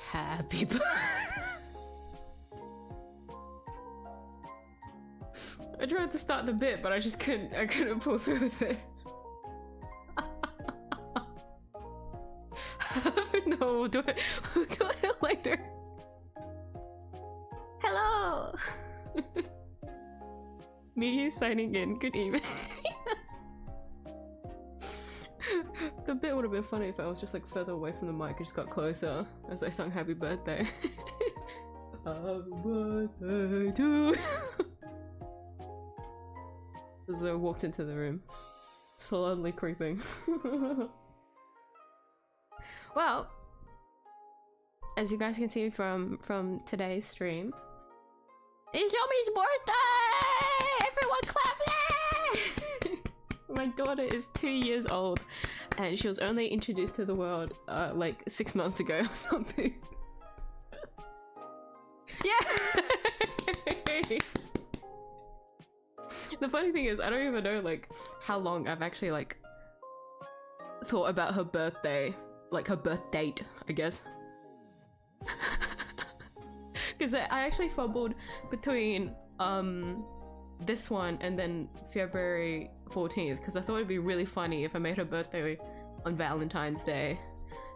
Happy birthday. I tried to start the bit, but I just couldn't pull through with it. No, we'll do it later. Hello! Me signing in, good evening. The bit would have been funny if I was just like further away from the mic and just got closer as I sung happy birthday. Happy birthday to as I walked into the room, slowly creeping. Well, as you guys can see from today's stream, it's Yomi's birthday! Everyone clap! Yeah! My daughter is 2 years old, and she was only introduced to the world like 6 months ago or something. Yeah! The funny thing is, I don't even know like how long I've actually like thought about her birthday, like her birth date, I guess. Because I actually fumbled between this one and then February 14th because I thought it'd be really funny if I made her birthday on Valentine's Day,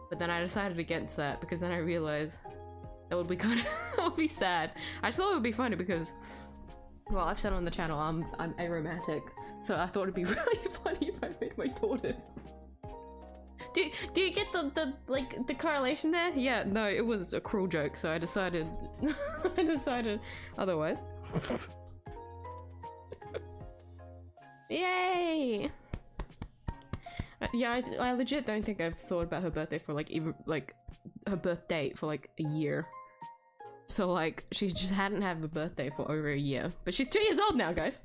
but then I decided against that because then I realized that would be kind of that would be sad. I just thought it would be funny because, well, I've said on the channel I'm aromantic, so I thought it'd be really funny if I made my daughter. Do you get the like the correlation there? Yeah, no, it was a cruel joke, so I decided I decided otherwise. Yay! Yeah, I legit don't think I've thought about her birthday for like even like her birth date for like a year. So like she just hadn't had a birthday for over a year, but she's 2 years old now, guys.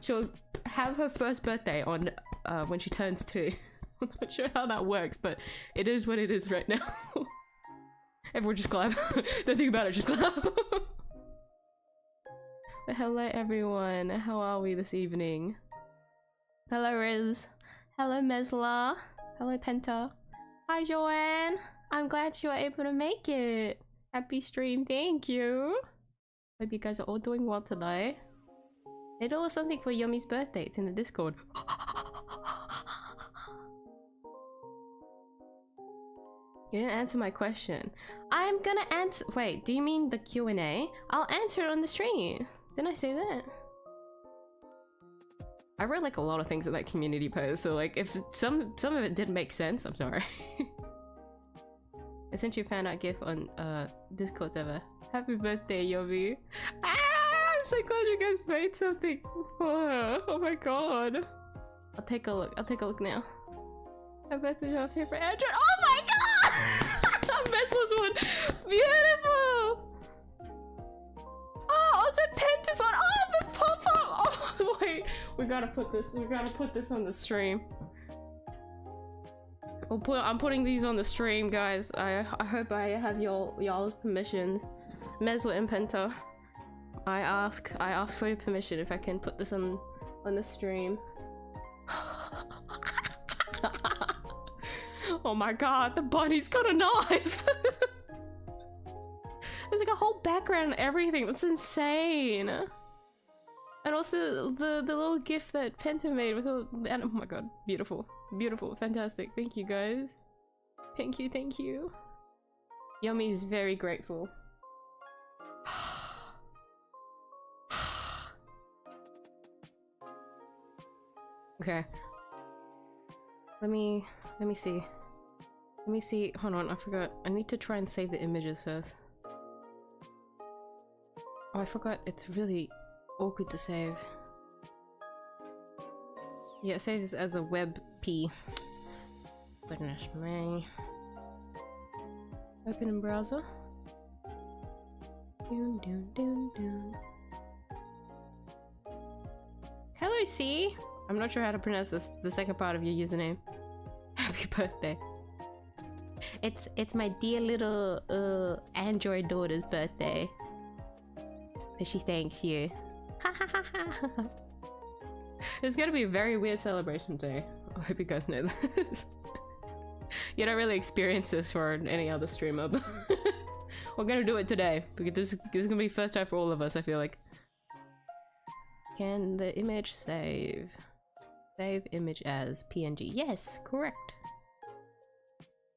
She'll have her first birthday on when she turns 2. I'm not sure how that works, but it is what it is right now. Everyone just clap. Don't think about it, just clap. Hello everyone, how are we this evening? Hello Riz. Hello Mesla. Hello Penta. Hi Joanne. I'm glad you were able to make it. Happy stream, thank you. Hope you guys are all doing well today. They do something for Yumi's birthday, it's in the Discord. You didn't answer my question. I'm gonna answer- wait, do you mean the Q&A? I'll answer it on the stream. Didn't I say that? I read like a lot of things in that community post, so like if some of it didn't make sense, I'm sorry. I sent you a fan art gif on Discord ever. Happy birthday, Yomi. Ah, I'm so glad you guys made something for her. Oh my god. I'll take a look now. Happy birthday to my favorite Android. Oh my god! Mesla's one. Beautiful! Oh, also Penta's one. Oh, the pop-up! Oh, wait. We gotta put this on the stream. I'm putting these on the stream, guys. I hope I have y'all's permission. Mesla and Penta. I ask for your permission if I can put this on the stream. Oh my god, the bunny's got a knife! There's like a whole background and everything. That's insane. And also the little gift that Penta made with all, and oh my god, beautiful. Beautiful, fantastic. Thank you guys. Thank you, thank you. Yumi's very grateful. Okay. Let me see. Let me see. Hold on, I forgot. I need to try and save the images first. Oh, I forgot. It's really awkward to save. Yeah, it saves as a WebP. Goodness me. Open in browser. Doom, doom, doom, doom. Hello, C. I'm not sure how to pronounce this. The second part of your username. Happy birthday. It's my dear little Android daughter's birthday. And she thanks you. Ha ha ha ha. It's gonna be a very weird celebration day. I hope you guys know this. You don't really experience this for any other streamer, but we're gonna do it today because this is gonna be first time for all of us. I feel like. Can the image save? Save image as PNG. Yes, correct.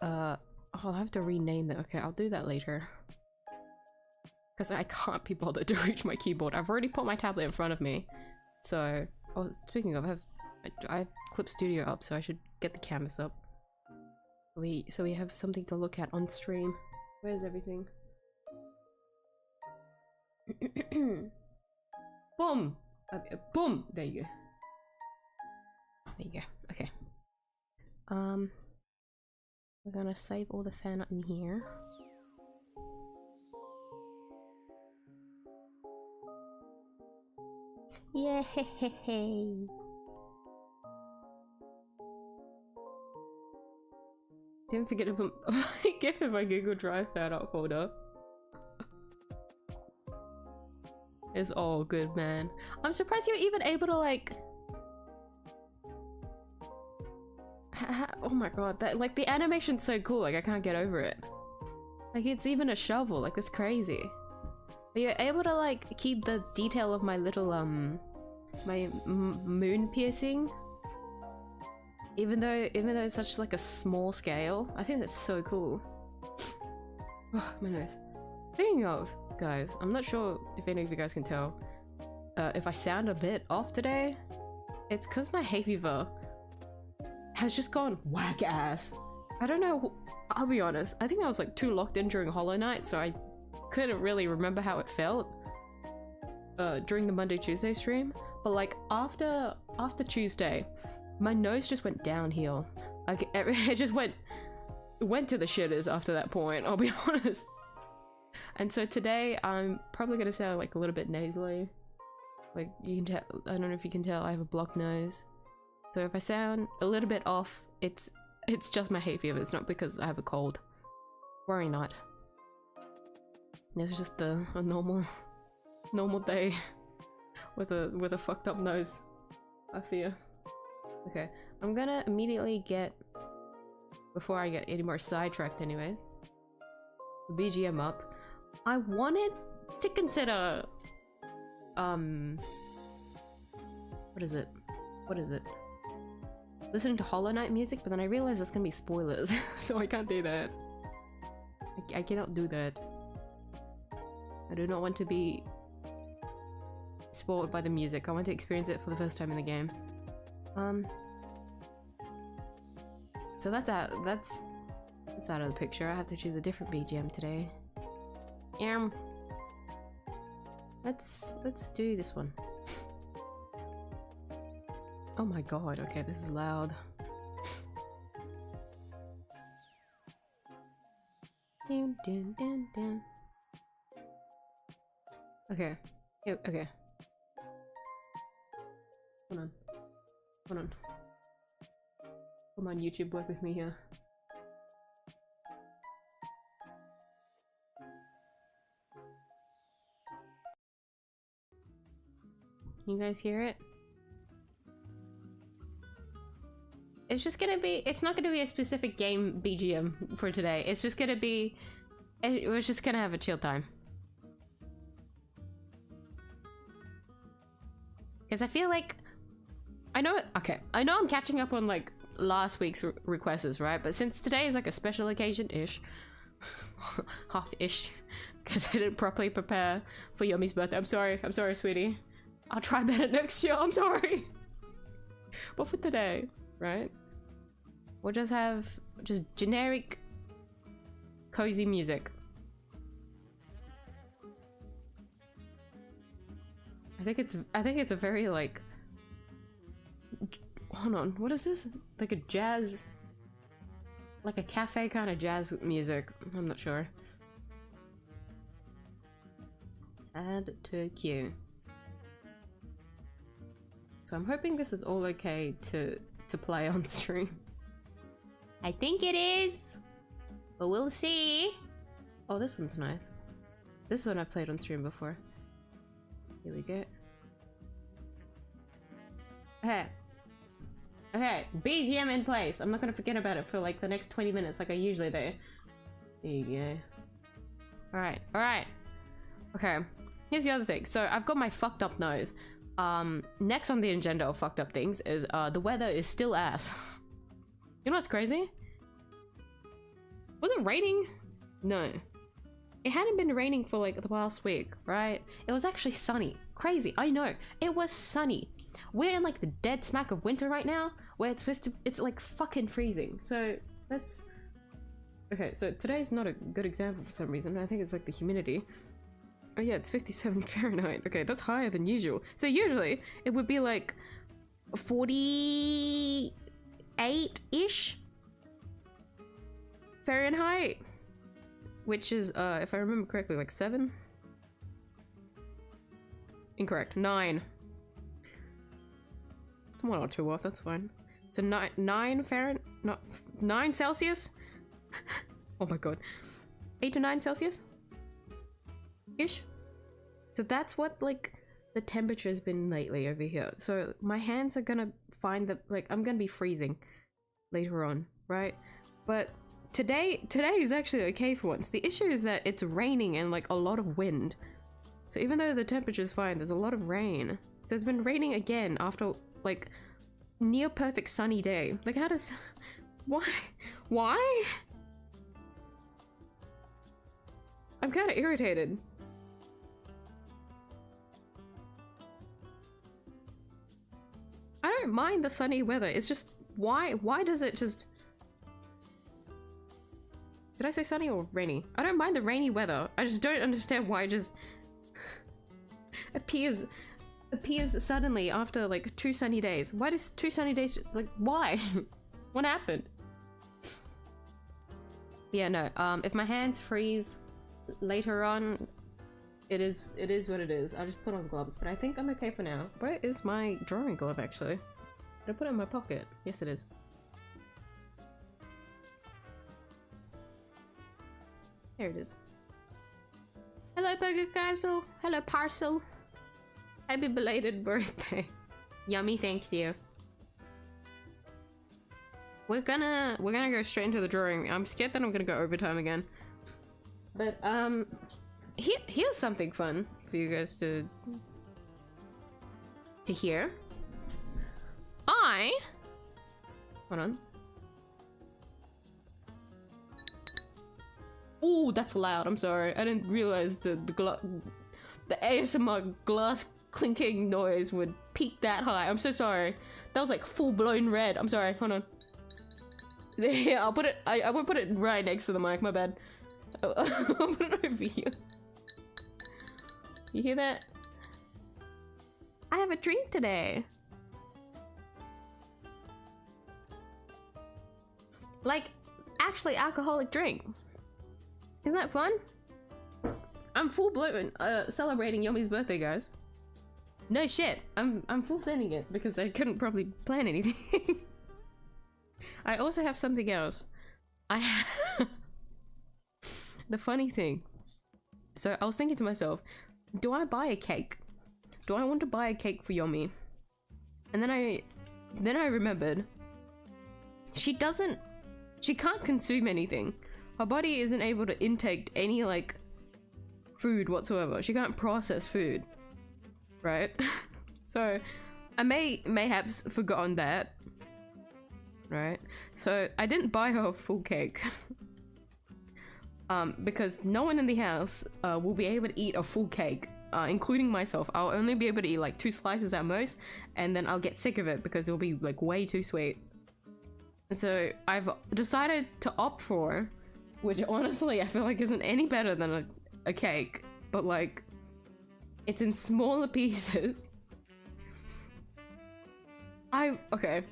I'll have to rename it. Okay, I'll do that later. Because I can't be bothered to reach my keyboard. I've already put my tablet in front of me. So, oh, speaking of, I have Clip Studio up, so I should get the canvas up. So we have something to look at on stream. Where's everything? Boom! Okay, boom! There you go. There you go. Okay. We're gonna save all the fan art in here. Yeah, hehe. Don't forget to put give him my Google Drive fan art folder. It's all good, man. I'm surprised you're even able to like. Oh my god, that like the animation's so cool. Like I can't get over it. Like it's even a shovel. Like that's crazy. But you're able to like keep the detail of my little my moon piercing. Even though it's such like a small scale. I think that's so cool. Oh, my nose. Speaking of, guys, I'm not sure if any of you guys can tell. If I sound a bit off today, it's because my hay fever has just gone whack ass. I don't know, I'll be honest. I think I was like too locked in during Hollow Knight, so I couldn't really remember how it felt during the Monday-Tuesday stream. But like after Tuesday, my nose just went downhill. Like it just went to the shitters after that point, I'll be honest. And so today I'm probably gonna sound like a little bit nasally. Like you can tell, I don't know if you can tell, I have a blocked nose. So if I sound a little bit off, it's just my hay fever. It's not because I have a cold. Worry not. It's just a normal day with a fucked up nose, I fear. Okay, I'm gonna immediately get, before I get any more sidetracked anyways, the BGM up. I wanted to consider what is it? Listening to Hollow Knight music, but then I realized that's gonna be spoilers, so I can't do that. I cannot do that. I do not want to be spoiled by the music. I want to experience it for the first time in the game. So that's out of the picture. I have to choose a different BGM today. Let's do this one. Oh my god, okay, this is loud. Dun, dun, dun, dun. Okay. Okay. Hold on. Come on, YouTube, work with me here. You guys hear it? It's just gonna be, it's not gonna be a specific game BGM for today. It's just gonna be, we're just gonna have a chill time. Because I feel like, I know I'm catching up on like last week's requests, right? But since today is like a special occasion-ish, half-ish, because I didn't properly prepare for Yumi's birthday. I'm sorry, sweetie. I'll try better next year, I'm sorry. But for today, right? We'll just have just generic cozy music. I think it's a very like, hold on, what is this? Like a jazz, like a cafe kind of jazz music. I'm not sure. Add to queue. So I'm hoping this is all okay to play on stream. I think it is, but we'll see. Oh, this one's nice. This one I've played on stream before. Here we go. Hey. Okay, BGM in place. I'm not gonna forget about it for like the next 20 minutes like I usually do. There you go. Alright, alright. Okay, here's the other thing. So I've got my fucked up nose. Next on the agenda of fucked up things is the weather is still ass. You know what's crazy? Was it raining? No. It hadn't been raining for like the past week, right? It was actually sunny. Crazy, I know. It was sunny. We're in like the dead smack of winter right now, where it's supposed to, it's like fucking freezing. So that's, okay, so today's not a good example for some reason. I think it's like the humidity. Oh yeah, it's 57 Fahrenheit. Okay, that's higher than usual. So usually it would be like 48-ish Fahrenheit, which is, if I remember correctly, like 7? Incorrect. 9. 1 or 2 off, that's fine. So 9 Fahrenheit, not 9 Celsius? Oh my god. 8 to 9 Celsius? Ish. So that's what like the temperature has been lately over here. So my hands are gonna find the, like, I'm gonna be freezing later on, right? But today is actually okay for once. The issue is that it's raining and like a lot of wind. So even though the temperature is fine, there's a lot of rain. So it's been raining again after like near perfect sunny day. Like how does, why? I'm kind of irritated. I don't mind the sunny weather. It's just why does it just, did I say sunny or rainy? I don't mind the rainy weather. I just don't understand why it just appears suddenly after like 2 sunny days. Why does 2 sunny days, like why? What happened? Yeah, no, if my hands freeze later on, it is what it is. I'll just put on gloves, but I think I'm okay for now. Where is my drawing glove actually? Did I put it in my pocket? Yes, it is. There it is. Hello, Burger Castle. Hello, Parcel. Happy belated birthday. Yummy, thanks you. We're gonna go straight into the drawing. I'm scared that I'm gonna go overtime again. But here's something fun for you guys to hear. Hold on. Ooh, that's loud. I'm sorry. I didn't realize the ASMR glass clinking noise would peak that high. I'm so sorry. That was like full blown red. I'm sorry. Hold on. Yeah, I'll put it. I won't put it right next to the mic. My bad. I'll put it over here. You hear that? I have a drink today. Like, actually alcoholic drink. Isn't that fun? I'm full blown celebrating Yomi's birthday, guys. No shit. I'm full sending it because I couldn't probably plan anything. I also have something else. The funny thing. So I was thinking to myself, do I buy a cake? Do I want to buy a cake for Yomi? And then I remembered she can't consume anything. Her body isn't able to intake any like food whatsoever. She can't process food, right? So I mayhaps forgotten that, right? So I didn't buy her a full cake. Because no one in the house will be able to eat a full cake, including myself. I'll only be able to eat like 2 slices at most, and then I'll get sick of it because it'll be like way too sweet. And so I've decided to opt for, which honestly I feel like isn't any better than a cake, but like it's in smaller pieces. Okay.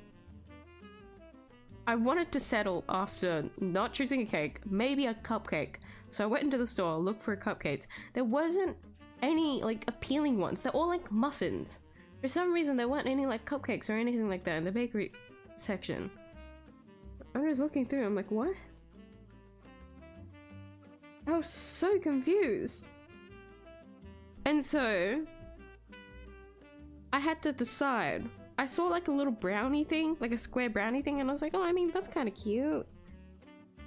I wanted to settle after not choosing a cake, maybe a cupcake. So I went into the store, looked for cupcakes. There wasn't any like appealing ones. They're all like muffins. For some reason there weren't any like cupcakes or anything like that in the bakery section. I was looking through, I'm like, what? I was so confused. And so I had to decide. I saw like a little brownie thing, like a square brownie thing, and I was like, oh, I mean, that's kind of cute.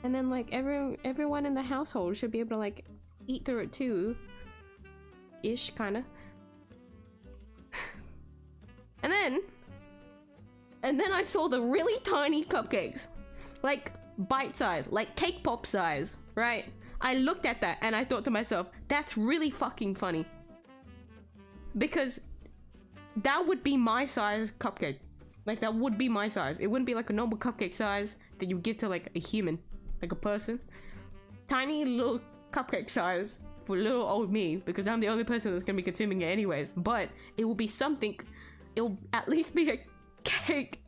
And then like everyone in the household should be able to like eat through it too. Ish, kind of. And then I saw the really tiny cupcakes. Like bite size, like cake pop size, right? I looked at that and I thought to myself, that's really fucking funny. Because that would be my size cupcake. Like that would be my size. It wouldn't be like a normal cupcake size that you give to like a human, like a person. Tiny little cupcake size for little old me, because I'm the only person that's gonna be consuming it anyways. But it will be something, it will at least be a cake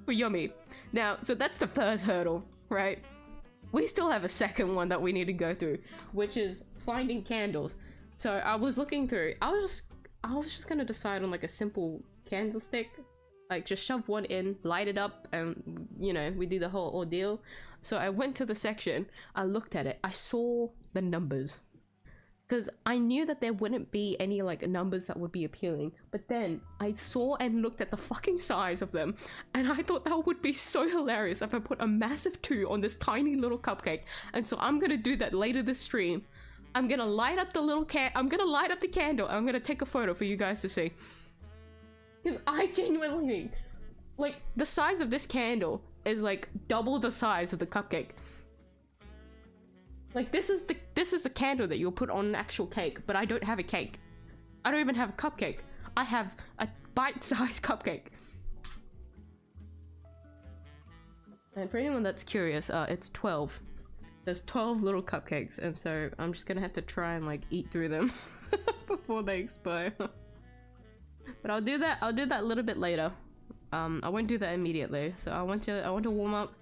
for Yummy. Now, so that's the first hurdle, right? We still have a second one that we need to go through, which is finding candles. So I was looking through, I was just gonna decide on like a simple candlestick, like just shove one in, light it up, and you know, we do the whole ordeal. So I went to the section, I looked at it, I saw the numbers, because I knew that there wouldn't be any like numbers that would be appealing, but then I saw and looked at the fucking size of them, and I thought that would be so hilarious if I put a massive 2 on this tiny little cupcake. And so I'm gonna do that later this stream. I'm gonna light up the little I'm gonna light up the candle, and I'm gonna take a photo for you guys to see. Because I genuinely think, like, the size of this candle is like double the size of the cupcake. Like this is the candle that you'll put on an actual cake, but I don't have a cake. I don't even have a cupcake. I have a bite-sized cupcake. And for anyone that's curious, it's 12. There's 12 little cupcakes, and so I'm just gonna have to try and like eat through them before they expire. But I'll do that a little bit later. I won't do that immediately. So I want to warm up.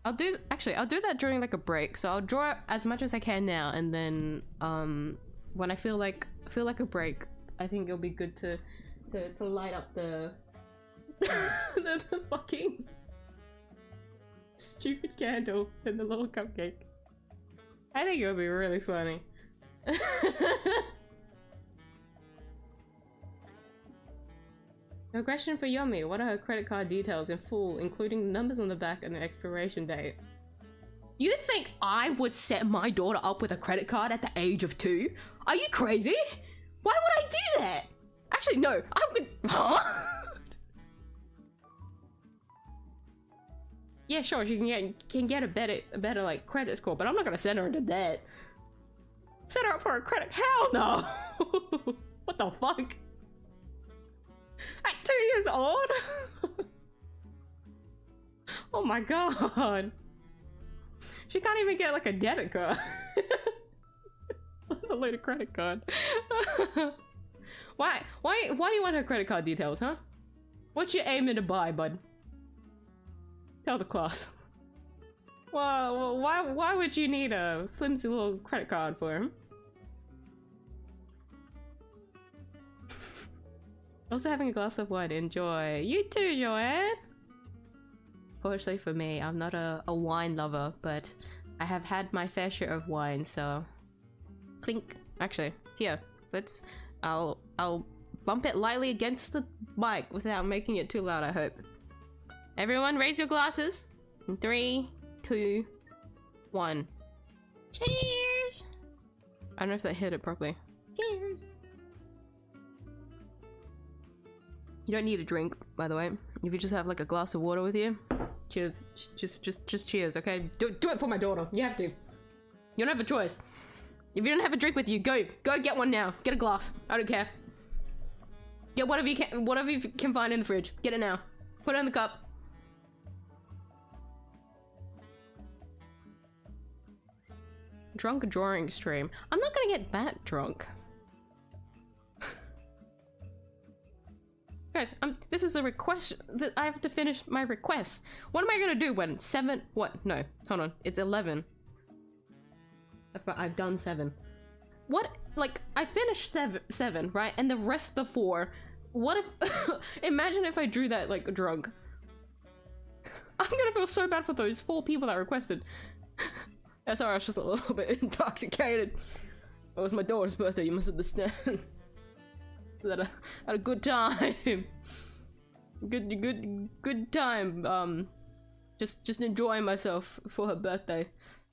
I'll do that during like a break. So I'll draw as much as I can now, and then when I feel like a break, I think it'll be good to light up the the fucking stupid candle in the little cupcake. I think it would be really funny. A question for Yummy. What are her credit card details in full, including the numbers on the back and the expiration date? You think I would set my daughter up with a credit card at the age of 2? Are you crazy? Why would I do that? Actually, no. I would. Huh? Yeah, sure. She can get a better like credit score, but I'm not gonna send her into debt. Set her up for a credit? Hell no. What the fuck? At 2 years old? Oh my god. She can't even get like a debit card. A load of credit card. Why do you want her credit card details, huh? What you aiming to buy, bud? Tell the class. Well, why would you need a flimsy little credit card for him? Also having a glass of wine, enjoy. You too, Joanne! Fortunately for me, I'm not a wine lover, but I have had my fair share of wine, so... Clink. Actually, here, I'll bump it lightly against the mic without making it too loud, I hope. Everyone raise your glasses. In 3, 2, 1. Cheers! I don't know if that hit it properly. Cheers! You don't need a drink, by the way. If you just have like a glass of water with you, cheers. Just cheers, okay? Do it for my daughter. You have to. You don't have a choice. If you don't have a drink with you, go get one now. Get a glass. I don't care. Get whatever you can find in the fridge. Get it now. Put it in the cup. Drunk drawing stream. I'm not gonna get that drunk. Guys, this is a request that I have to finish my request. What am I gonna do when 7? What? No, hold on. It's 11. I've done 7. What? Like, I finished 7, right? And the rest of the 4. What if? Imagine if I drew that like drunk. I'm gonna feel so bad for those 4 people that requested. Yeah, sorry, I was just a little bit intoxicated. It was my daughter's birthday. You must understand. Had a good time. Good time. Just enjoying myself for her birthday.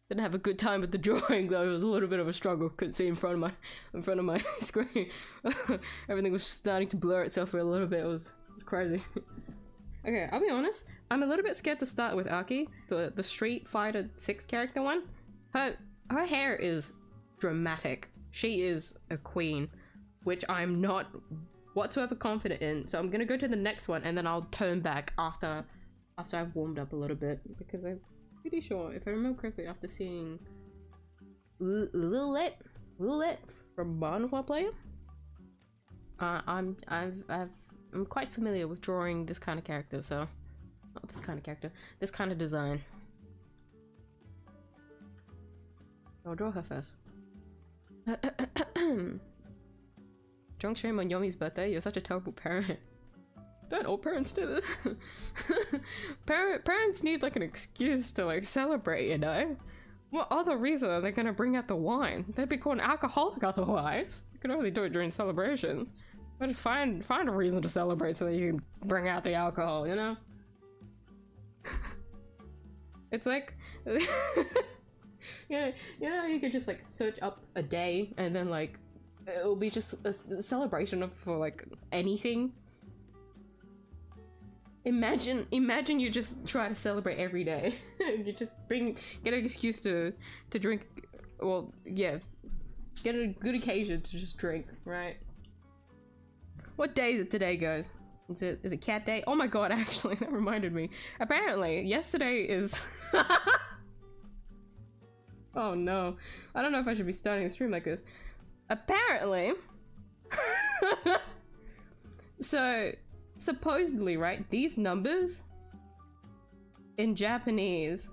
Didn't have a good time with the drawing though. It was a little bit of a struggle. Couldn't see in front of my screen. Everything was starting to blur itself for a little bit. It was crazy. Okay, I'll be honest. I'm a little bit scared to start with Aki, the Street Fighter 6 character one. Her hair is dramatic. She is a queen, which I'm not whatsoever confident in. So I'm gonna go to the next one and then I'll turn back after I've warmed up a little bit, because I'm pretty sure, if I remember correctly, after seeing Lilith from Manhwa Player, I'm quite familiar with drawing this kind of character. So not this kind of character, this kind of design. I'll draw her first. Drunk stream on Yomi's birthday. You're such a terrible parent. Don't all parents do this? Parents need like an excuse to like celebrate, you know? What other reason are they gonna bring out the wine? They'd be called an alcoholic otherwise. You can only do it during celebrations. But find a reason to celebrate so that you can bring out the alcohol, you know? It's like you know, you could just like search up a day and then like it'll be just a celebration for like anything. Imagine you just try to celebrate every day. You just get an excuse to drink. Well, yeah, get a good occasion to just drink, right? What day is it today, guys? Is it cat day? Oh my god, actually, that reminded me. Apparently, yesterday is oh no. I don't know if I should be starting the stream like this. Apparently so supposedly, right, these numbers in Japanese,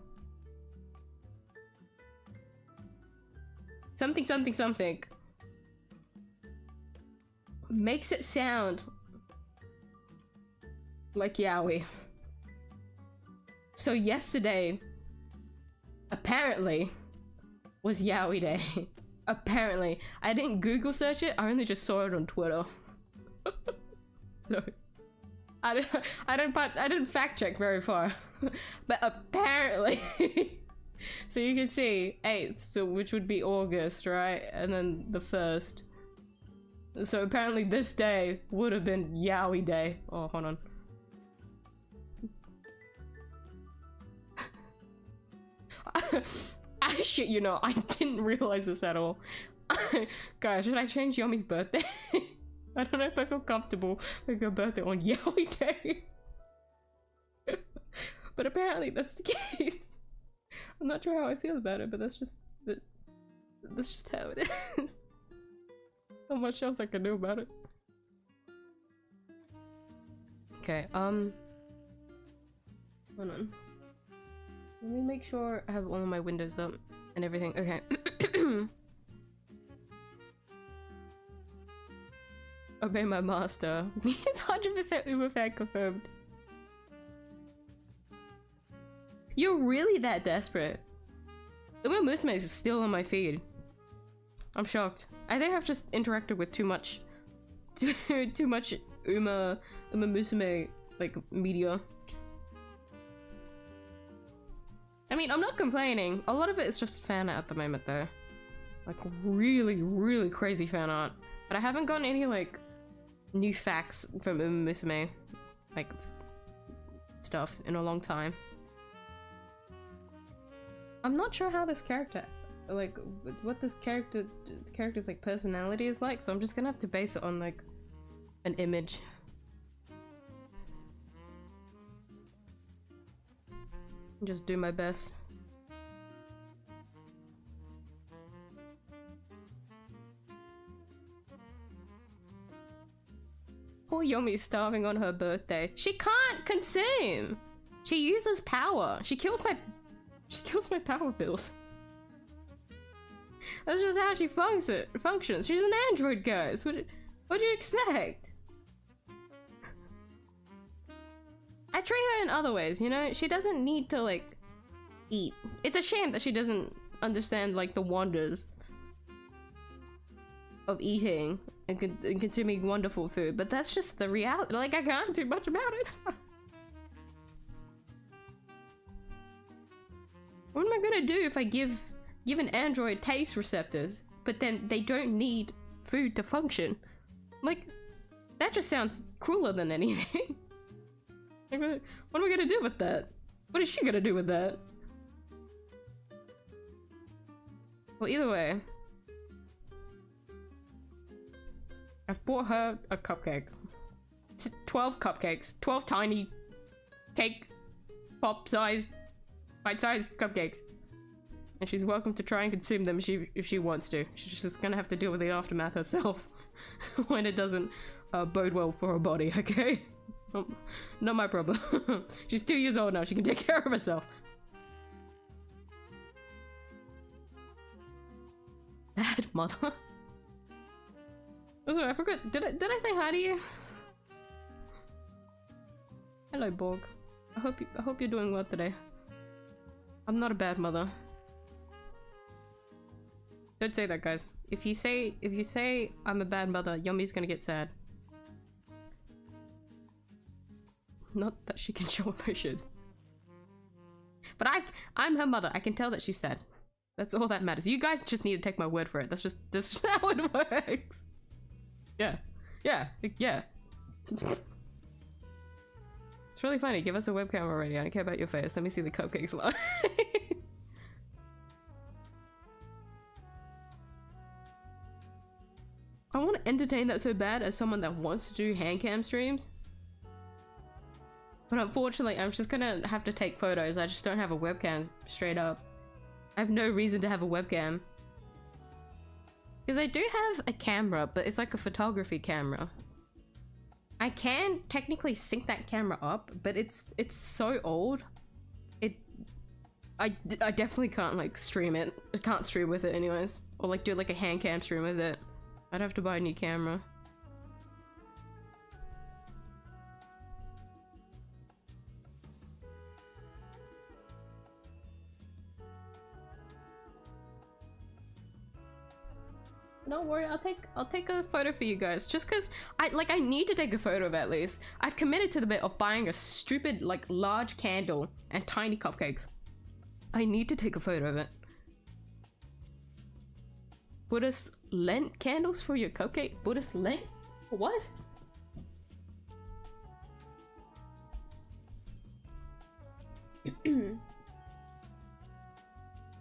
something makes it sound like yaoi. So yesterday apparently was yaoi day. Apparently. I didn't Google search it, I only just saw it on Twitter. So I didn't fact check very far. But apparently so you can see 8th, so which would be August, right? And then the 1st. So apparently this day would have been yaoi day. Oh, hold on. I shit, you know, I didn't realize this at all. Guys, should I change Yomi's birthday? I don't know if I feel comfortable with her birthday on yaoi day. But apparently that's the case. I'm not sure how I feel about it, but that's just how it is. Not much else I can do about it. Okay, hold on. Let me make sure I have all of my windows up and everything. Okay. Obey my master. It's 100% Uber fan confirmed. You're really that desperate? Uma Musume is still on my feed. I'm shocked. I think I've just interacted with too much Uma Musume like media. I mean, I'm not complaining. A lot of it is just fan art at the moment though. Like really crazy fan art. But I haven't gotten any like new facts from Uma Musume, like stuff in a long time. I'm not sure how this character, like what this character's like personality is like, so I'm just gonna have to base it on like an image. Just do my best. Poor Yomi's starving on her birthday. She can't consume. She uses power. She kills my power bills. That's just how she functions. She's an android, guys. What do you expect? I treat her in other ways, you know? She doesn't need to, like, eat. It's a shame that she doesn't understand, like, the wonders of eating and consuming wonderful food, but that's just the reality. Like, I can't do much about it. What am I gonna do if I give an android taste receptors, but then they don't need food to function? Like, that just sounds crueler than anything. Like, what am I gonna do with that? What is she gonna do with that? Well, either way, I've bought her a cupcake. It's 12 cupcakes. 12 tiny cake pop-sized, bite-sized cupcakes. And she's welcome to try and consume them if she wants to. She's just gonna have to deal with the aftermath herself when it doesn't bode well for her body, okay? Not my problem. She's 2 years old now. She can take care of herself. Bad mother. Also, I forgot. Did I say hi to you? Hello, Borg. I hope you're doing well today. I'm not a bad mother. Don't say that, guys. If you say I'm a bad mother, Yummy's gonna get sad. Not that she can show emotion. But I'm her mother. I can tell that she's sad. That's all that matters. You guys just need to take my word for it. That's just how it works. Yeah. It's really funny. Give us a webcam already. I don't care about your face. Let me see the cupcakes line. I want to entertain that so bad as someone that wants to do handcam streams. But unfortunately, I'm just gonna have to take photos. I just don't have a webcam, straight up. I have no reason to have a webcam. Because I do have a camera, but it's like a photography camera. I can technically sync that camera up, but it's so old. I definitely can't like stream it. I can't stream with it anyways. Or like do like a hand cam stream with it. I'd have to buy a new camera. Don't worry, I'll take a photo for you guys. Just cause I need to take a photo of it at least. I've committed to the bit of buying a stupid like large candle and tiny cupcakes. I need to take a photo of it. Buddhist Lent candles for your cupcake? Buddhist Lent? What?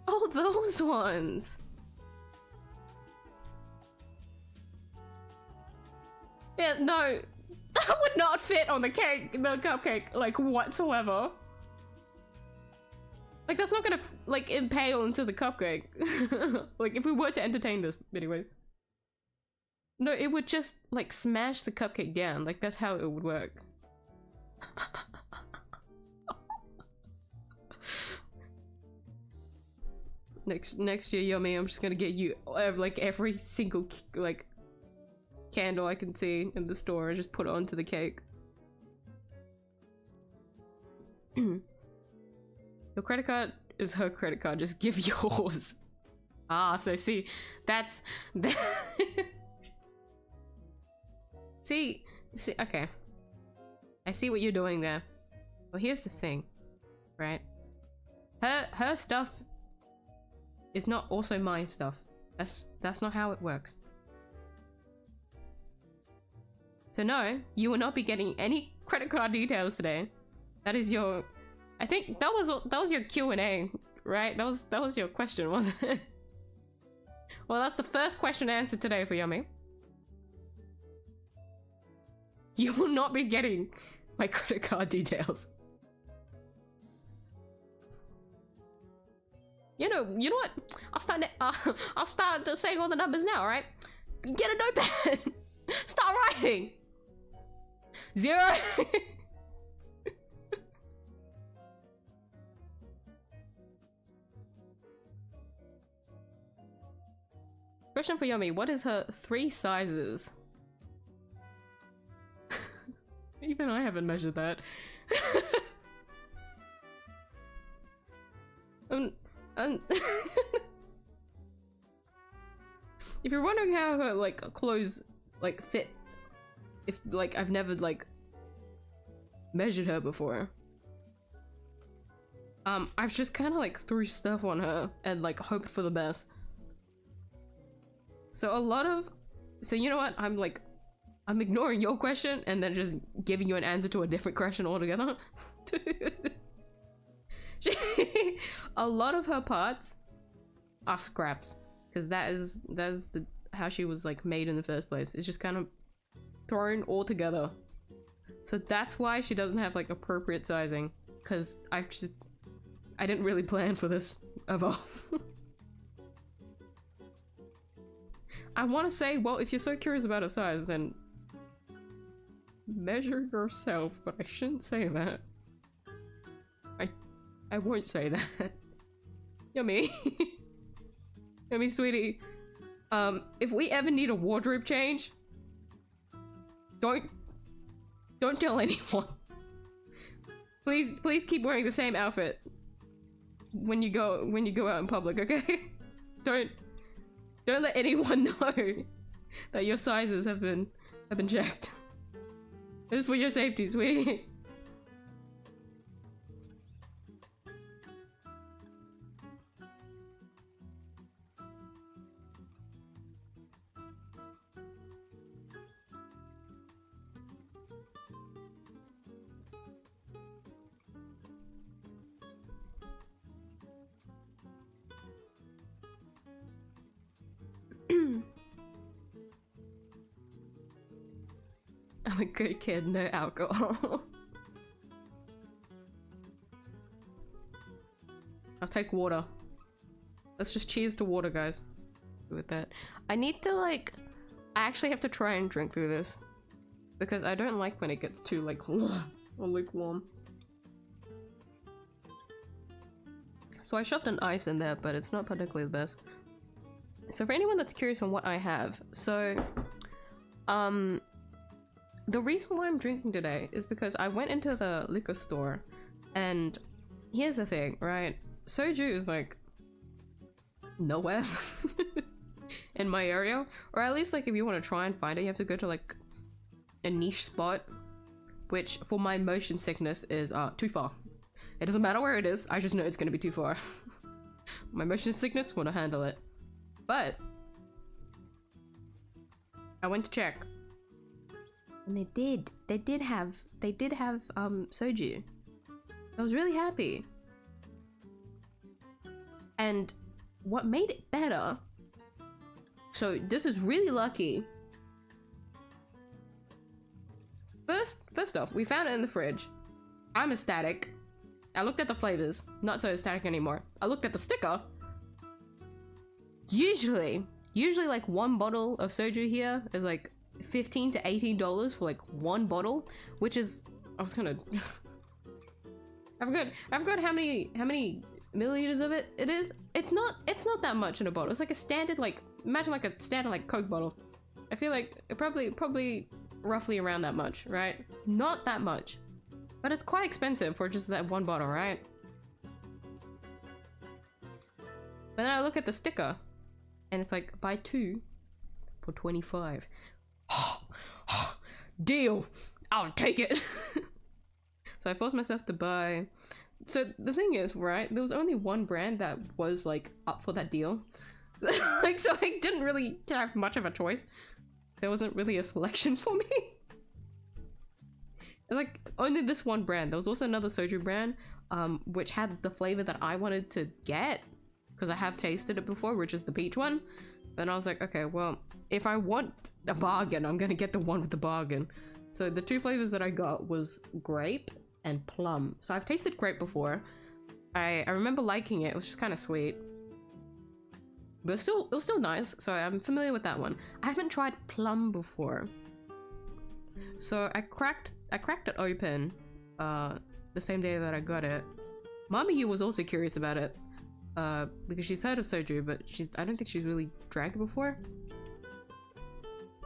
Oh, those ones! Yeah, no, that would not fit on the cupcake, like, whatsoever. Like, that's not gonna, like, impale into the cupcake. Like, if we were to entertain this, anyways. No, it would just, like, smash the cupcake down. Like, that's how it would work. Next year, Yummy, I'm just gonna get you, like, every single, like, candle I can see in the store and just put it onto the cake. Your credit card is her credit card, just give yours. Ah, so see, that's see, okay. I see what you're doing there. Well, here's the thing, right? Her stuff is not also my stuff. That's not how it works. So no, you will not be getting any credit card details today. That is your, I think that was your Q&A, right? That was your question, wasn't it? Well, that's the first question answered today for Yummy. You will not be getting my credit card details. You know what? I'll start saying all the numbers now, alright? Get a notepad. Start writing. 0. Question for Yummy, what is her 3 sizes? Even I haven't measured that. if you're wondering how her like clothes like fit, if like I've never like measured her before. I've just kind of like threw stuff on her and like hoped for the best. So you know what? I'm ignoring your question and then just giving you an answer to a different question altogether. A lot of her parts are scraps because that is how she was like made in the first place. It's just kind of thrown all together. So that's why she doesn't have like appropriate sizing, because I didn't really plan for this at all. I want to say, well, if you're so curious about her size, then measure yourself, but I shouldn't say that. I won't say that. Yummy. Yummy, sweetie. If we ever need a wardrobe change, don't tell anyone. Please keep wearing the same outfit when you go out in public, okay? Don't let anyone know that your sizes have been checked. It's for your safety, sweetie. I'm a good kid, no alcohol. I'll take water. Let's just cheers to water, guys. With that. I need to like... I actually have to try and drink through this. Because I don't like when it gets too like warm or lukewarm. So I shoved an ice in there, but it's not particularly the best. So for anyone that's curious on what I have, so... the reason why I'm drinking today is because I went into the liquor store, and here's the thing, right? Soju is like nowhere in my area, or at least like if you want to try and find it, you have to go to like a niche spot, which for my motion sickness is too far. It doesn't matter where it is, I just know it's gonna be too far. My motion sickness wouldn't handle it. But I went to check. And they did have soju. I was really happy. And what made it better, so this is really lucky. First off, we found it in the fridge. I'm ecstatic. I looked at the flavors, not so ecstatic anymore. I looked at the sticker. Usually like one bottle of soju here is like $15 to $18 for like one bottle, which is, I was gonna I forgot how many milliliters of it is. It's not that much in a bottle. It's like a standard, like, imagine like a standard like Coke bottle. I feel like it probably roughly around that much, right? Not that much, but it's quite expensive for just that one bottle, right? But then I look at the sticker and it's like buy 2 for $25. Deal! I'll take it! So I forced myself to buy. So the thing is, right, there was only one brand that was like up for that deal. So I didn't really have much of a choice. There wasn't really a selection for me. Like only this one brand. There was also another soju brand which had the flavor that I wanted to get, because I have tasted it before, which is the peach one. Then I was like, okay, well, if I want a bargain, I'm gonna get the one with the bargain. So the 2 flavors that I got was grape and plum. So I've tasted grape before. I remember liking it. It was just kind of sweet, but it was still nice. So I'm familiar with that one. I haven't tried plum before. So I cracked it open the same day that I got it. miyuu was also curious about it because she's heard of soju, but I don't think she's really drank it before.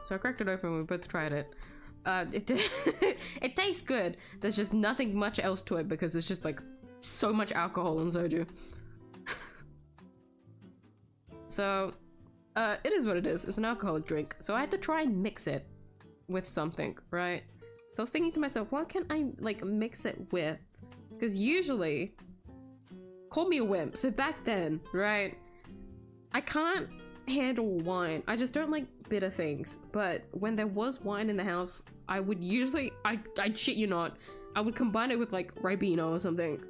So I cracked it open and we both tried it. It tastes good. There's just nothing much else to it because it's just like so much alcohol in soju. So It is what it is. It's an alcoholic drink. So I had to try and mix it with something, right? So I was thinking to myself, what can I like mix it with? Because usually, call me a wimp. So back then, right? I can't handle wine. I just don't like bitter things. But when there was wine in the house, I would usually, I shit you not, I would combine it with like Ribena or something.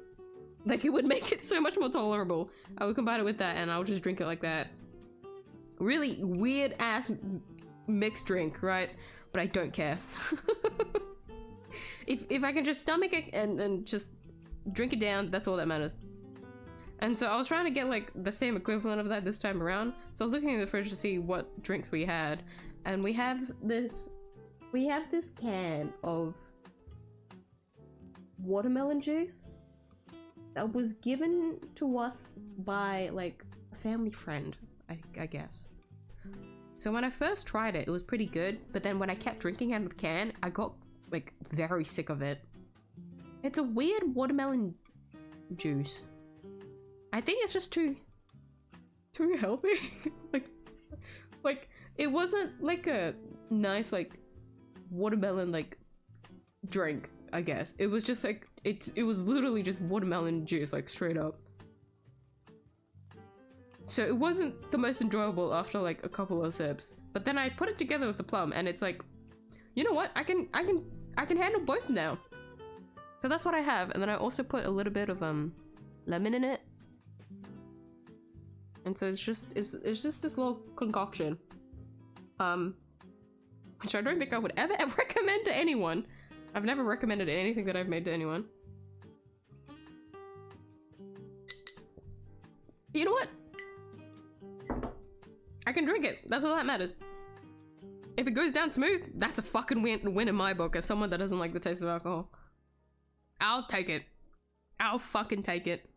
Like it would make it so much more tolerable. I would combine it with that and I would just drink it like that. Really weird ass mixed drink, right? But I don't care. if I can just stomach it and just drink it down, that's all that matters. And so I was trying to get like the same equivalent of that this time around. So I was looking in the fridge to see what drinks we had. And we have this can of watermelon juice that was given to us by like a family friend, I guess. So when I first tried it, it was pretty good, but then when I kept drinking out of the can, I got like very sick of it. It's a weird watermelon juice. I think it's just too healthy. like it wasn't like a nice like watermelon like drink, I guess. It was just like it was literally just watermelon juice, like straight up. So it wasn't the most enjoyable after like a couple of sips. But then I put it together with the plum and it's like, you know what? I can handle both now. So that's what I have. And then I also put a little bit of lemon in it. And so it's just this little concoction. Which I don't think I would ever recommend to anyone. I've never recommended anything that I've made to anyone. You know what? I can drink it. That's all that matters. If it goes down smooth, that's a fucking win in my book as someone that doesn't like the taste of alcohol. I'll take it. I'll fucking take it.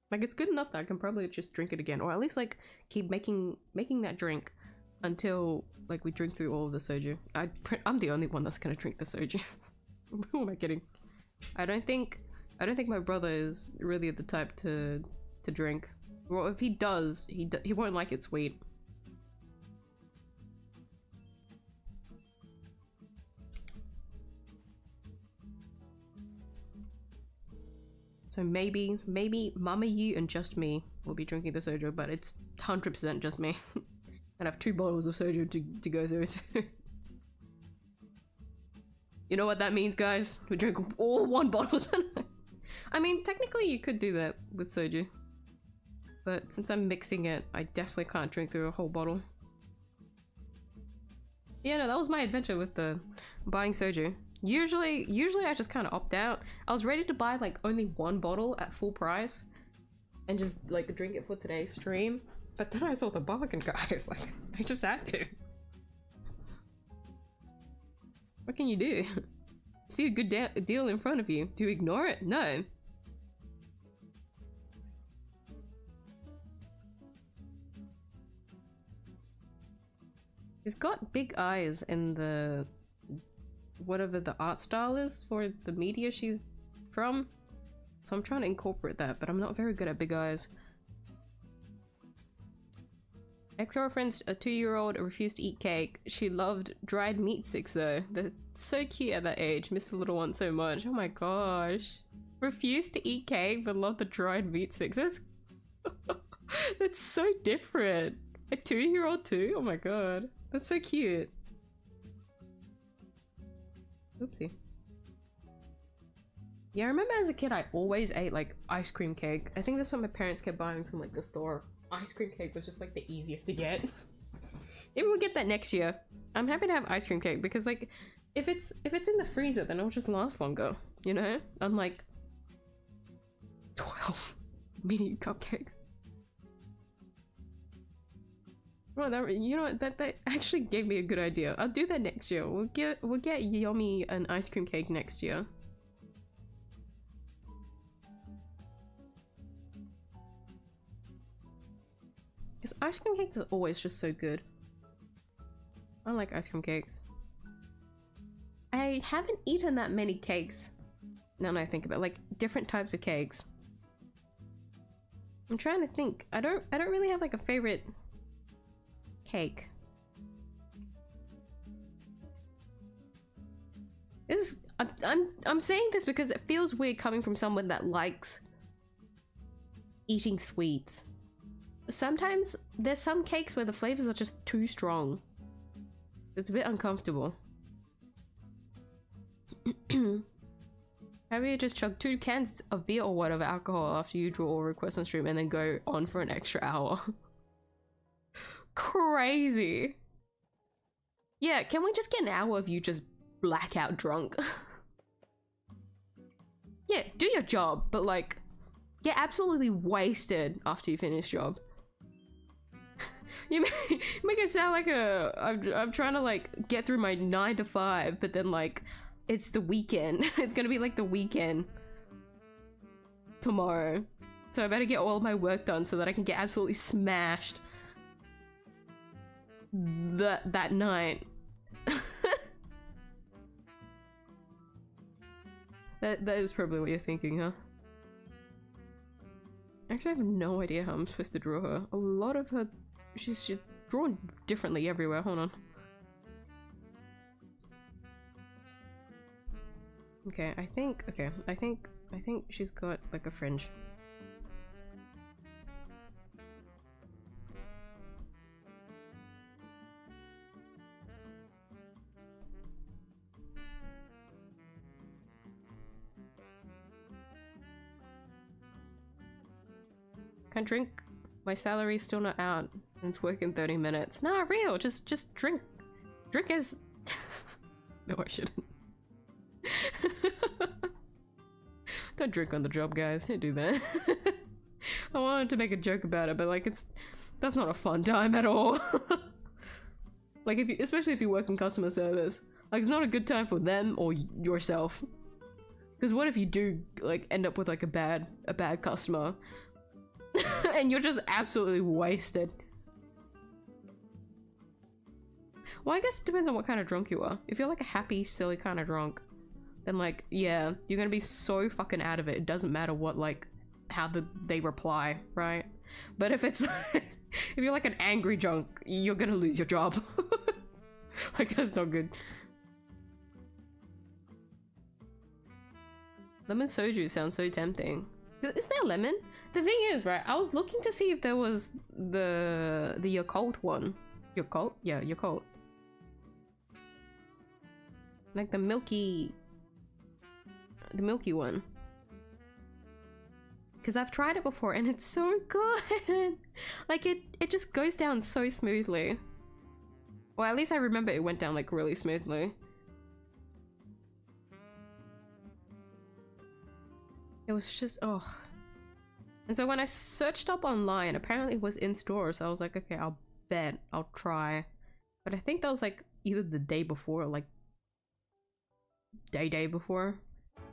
Like, it's good enough that I can probably just drink it again, or at least like keep making that drink until like we drink through all of the soju. I'm the only one that's gonna drink the soju. Who am I kidding? I don't think my brother is really the type to drink. Well, if he does, he won't like it sweet. So maybe Mama You and just me will be drinking the soju, but it's 100% just me. And I have 2 bottles of soju to go through too. You know what that means, guys? We drink all 1 bottle tonight. I mean, technically you could do that with soju. But since I'm mixing it, I definitely can't drink through a whole bottle. Yeah, no, that was my adventure with the buying soju. Usually I just kind of opt out. I was ready to buy like only 1 bottle at full price and just like drink it for today's stream. But then I saw the bargain, guys. Like, I just had to. What can you do? See a good deal in front of you. Do you ignore it? No. She's got big eyes in the whatever the art style is for the media she's from. So I'm trying to incorporate that, but I'm not very good at big eyes. Ex-girlfriend's a 2-year-old refused to eat cake. She loved dried meat sticks though. They're so cute at that age. Miss the little one so much. Oh my gosh. Refused to eat cake but loved the dried meat sticks. That's that's so different. A 2-year-old too? Oh my god. That's so cute. Oopsie. Yeah, I remember as a kid I always ate like ice cream cake. I think that's what my parents kept buying from like the store. Ice cream cake was just like the easiest to get. Maybe we'll get that next year. I'm happy to have ice cream cake because like if it's in the freezer then it'll just last longer, you know? Unlike 12 mini cupcakes. Well, you know what? That actually gave me a good idea. I'll do that next year. We'll get Y0M1 an ice cream cake next year. Because ice cream cakes are always just so good. I like ice cream cakes. I haven't eaten that many cakes. Now that I think about it, like different types of cakes. I'm trying to think. I don't really have like a favorite cake. I'm saying this because it feels weird coming from someone that likes eating sweets. Sometimes there's some cakes where the flavors are just too strong. It's a bit uncomfortable. Have you just chug 2 cans of beer or whatever alcohol after you draw or request on stream and then go on for an extra hour? Crazy. Yeah, can we just get an hour of you just blackout drunk? Yeah, do your job, but like, get absolutely wasted after you finish job. You make it sound like I'm trying to like get through my 9 to 5, but then like it's the weekend. It's gonna be like the weekend tomorrow, so I better get all my work done so that I can get absolutely smashed that night. That is probably what you're thinking, huh? Actually, I have no idea how I'm supposed to draw her. A lot of her, she's drawn differently everywhere. Hold on. Okay, I think she's got like a fringe. Can't drink. My salary's still not out, and it's working 30 minutes. Nah, real. Just drink. Drink is. No, I shouldn't. Don't drink on the job, guys. Don't do that. I wanted to make a joke about it, but like, that's not a fun time at all. Like, especially if you work in customer service, like, it's not a good time for them or yourself. Because what if you do like end up with like a bad customer? And you're just absolutely wasted. Well, I guess it depends on what kind of drunk you are. If you're like a happy, silly kind of drunk, then like, yeah, you're gonna be so fucking out of it. It doesn't matter what, like, how they reply, right? But if it's if you're like an angry drunk, you're gonna lose your job. Like, that's not good. Lemon soju sounds so tempting. Is there lemon? The thing is, right, I was looking to see if there was the Yakult one. Yakult? Yeah, Yakult. Like the milky one. Because I've tried it before and it's so good. Like it just goes down so smoothly. Well, at least I remember it went down like really smoothly. It was just, oh. And so when I searched up online, apparently it was in stores. So I was like, okay, I'll try. But I think that was like either the day before or like day before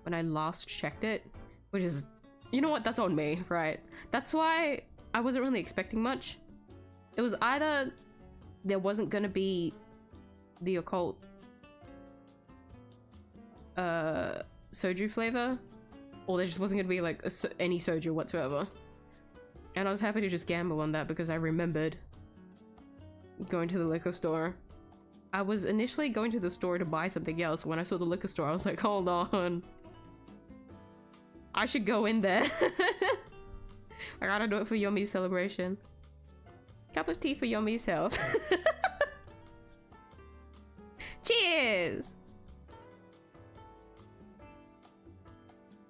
when I last checked it, which is, you know what, that's on me, right? That's why I wasn't really expecting much. It was either there wasn't gonna be the occult soju flavor, or there just wasn't gonna be like any soju whatsoever. And I was happy to just gamble on that because I remembered going to the liquor store. I was initially going to the store to buy something else. When I saw the liquor store, I was like, hold on. I should go in there. I gotta do it for Yumi's celebration. Cup of tea for Yumi's health. Cheers!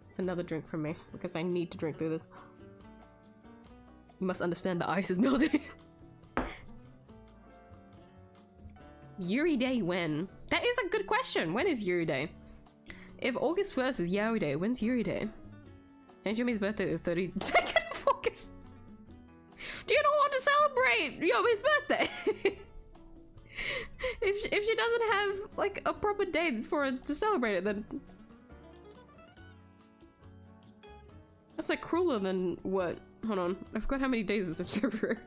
It's another drink from me because I need to drink through this. You must understand the ice is melting. Yuri Day when? That is a good question. When is Yuri Day? If August 1st is Yuri Day, when's Yuri Day? And Yumi's birthday is 32nd of August. Do you not want to celebrate Yumi's birthday? if she doesn't have like a proper day for it to celebrate it, then that's like crueler than what? Hold on, I forgot how many days is in February.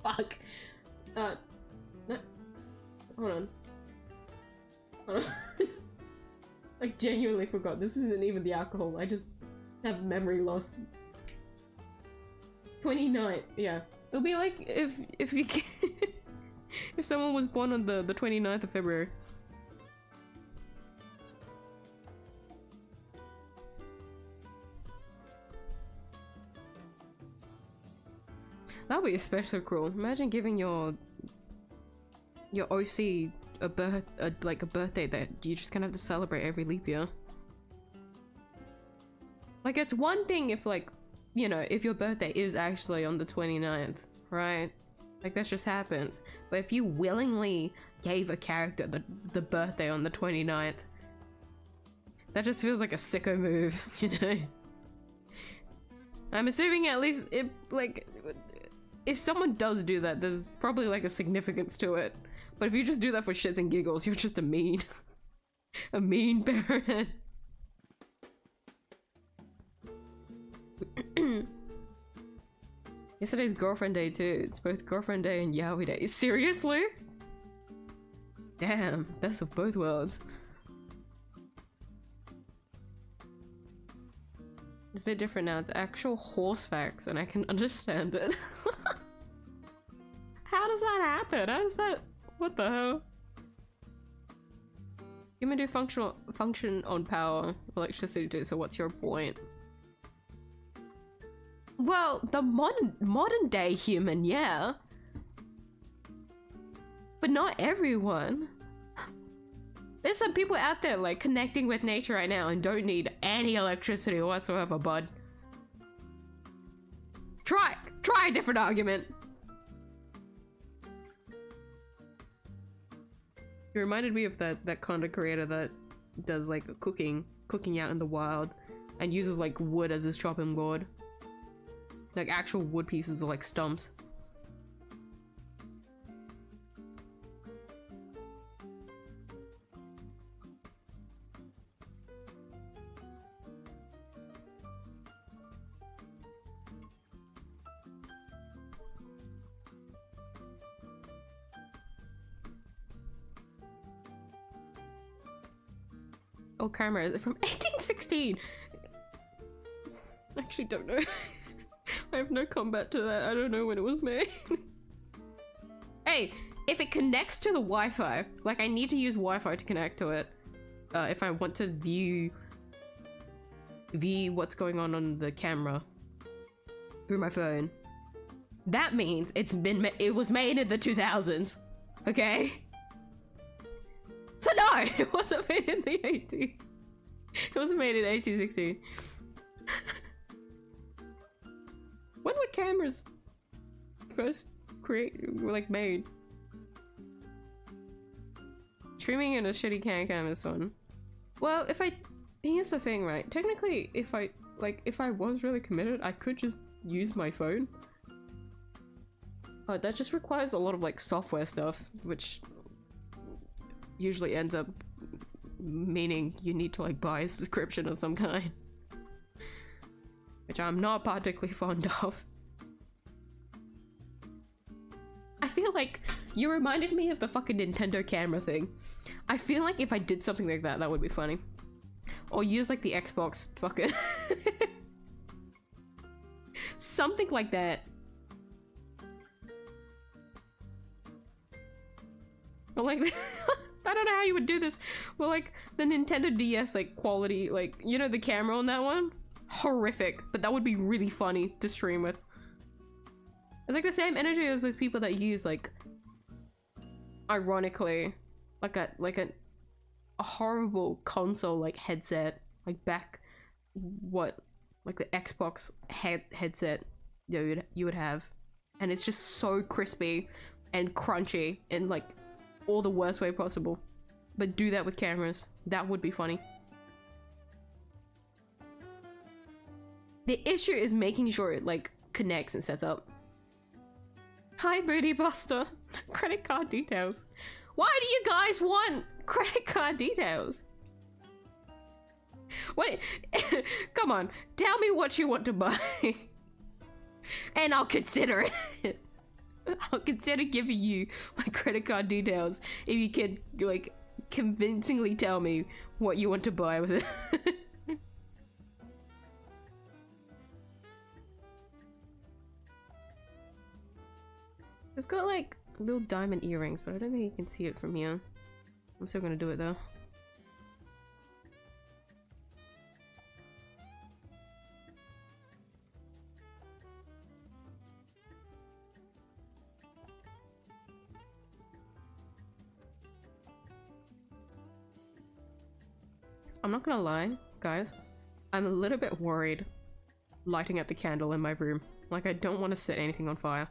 Fuck. No. Hold on. I genuinely forgot. This isn't even the alcohol. I just have memory loss. 29th, yeah. It'll be like if you can if someone was born on the 29th of February. That would be especially cruel. Imagine giving your OC a birthday that you just kind of have to celebrate every leap year. Like, it's one thing if, like, you know, if your birthday is actually on the 29th, right? Like, that just happens. But if you willingly gave a character the birthday on the 29th, that just feels like a sicko move, you know? I'm assuming at least if someone does do that, there's probably like a significance to it. But if you just do that for shits and giggles, you're just a mean parent. Yesterday's girlfriend day too. It's both girlfriend day and yaoi day. Seriously? Damn, best of both worlds. It's a bit different now. It's actual horse facts and I can understand it. How does that happen? How does that... What the hell? Human do function on power, electricity too, so what's your point? Well, the modern day human, yeah. But not everyone. There's some people out there like connecting with nature right now and don't need any electricity whatsoever, bud. Try a different argument. It reminded me of that content creator that does like cooking out in the wild and uses like wood as his chopping board. Like actual wood pieces or like stumps. Oh, camera, is it from 1816? I actually don't know. I have no combat to that. I don't know when it was made. Hey, if it connects to the Wi-Fi, like I need to use Wi-Fi to connect to it. If I want to view what's going on the camera through my phone. That means it was made in the 2000s. Okay? So no, it wasn't made in the 80s. It wasn't made in 1816. When were cameras first made? Streaming in a shitty cam is fun. Well, here's the thing, right? Technically, if I was really committed, I could just use my phone. But that just requires a lot of like software stuff, which usually ends up meaning you need to like buy a subscription of some kind, which I'm not particularly fond of. I feel like you reminded me of the fucking Nintendo camera thing. I feel like if I did something like that, that would be funny. Or use like the Xbox fucking something like that. Or like I don't know how you would do this. Well, like the Nintendo DS like quality, like, you know, the camera on that one? Horrific, but that would be really funny to stream with. It's like the same energy as those people that use like, ironically, like a horrible console like headset, like like the Xbox headset you would have, and it's just so crispy and crunchy and like all the worst way possible. But do that with cameras. That would be funny. The issue is making sure it like connects and sets up. Hi, Booty Buster. Credit card details. Why do you guys want credit card details? What? Come on, tell me what you want to buy, and I'll consider it. I'll consider giving you my credit card details if you can like convincingly tell me what you want to buy with it. It's got like little diamond earrings, but I don't think you can see it from here. I'm still gonna do it though. I'm not gonna lie, guys. I'm a little bit worried lighting up the candle in my room. Like, I don't want to set anything on fire.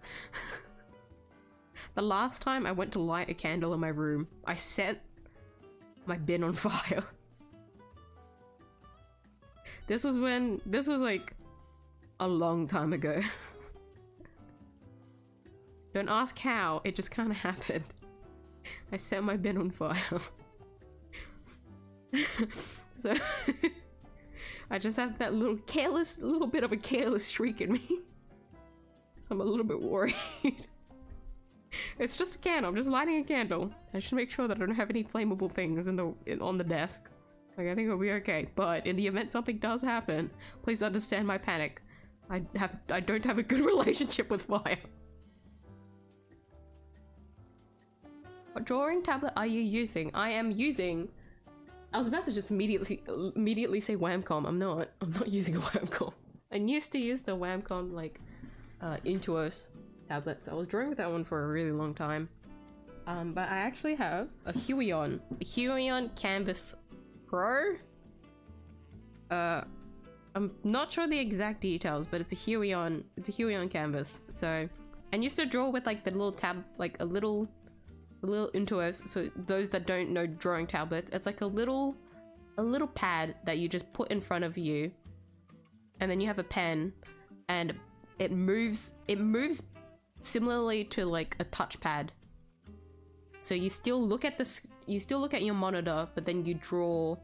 The last time I went to light a candle in my room, I set my bin on fire. This was like a long time ago. Don't ask how, it just kind of happened. I set my bin on fire. So I just have that little bit of a careless streak in me. So I'm a little bit worried. It's just a candle, I'm just lighting a candle. I should make sure that I don't have any flammable things on the desk. Like, I think it'll be okay. But in the event something does happen, please understand my panic. I don't have a good relationship with fire. What drawing tablet are you using? I am using... I was about to just immediately say Y0M1. I'm not using a Y0M1. I used to use the Y0M1 like Intuos tablets. I was drawing with that one for a really long time. But I actually have a HUION Canvas Pro. I'm not sure the exact details, but it's a HUION canvas. So I used to draw with like the little tab, like a little Intuos. So those that don't know drawing tablets, it's like a little pad that you just put in front of you, and then you have a pen, and it moves similarly to like a touchpad. So you still look at your monitor, but then you draw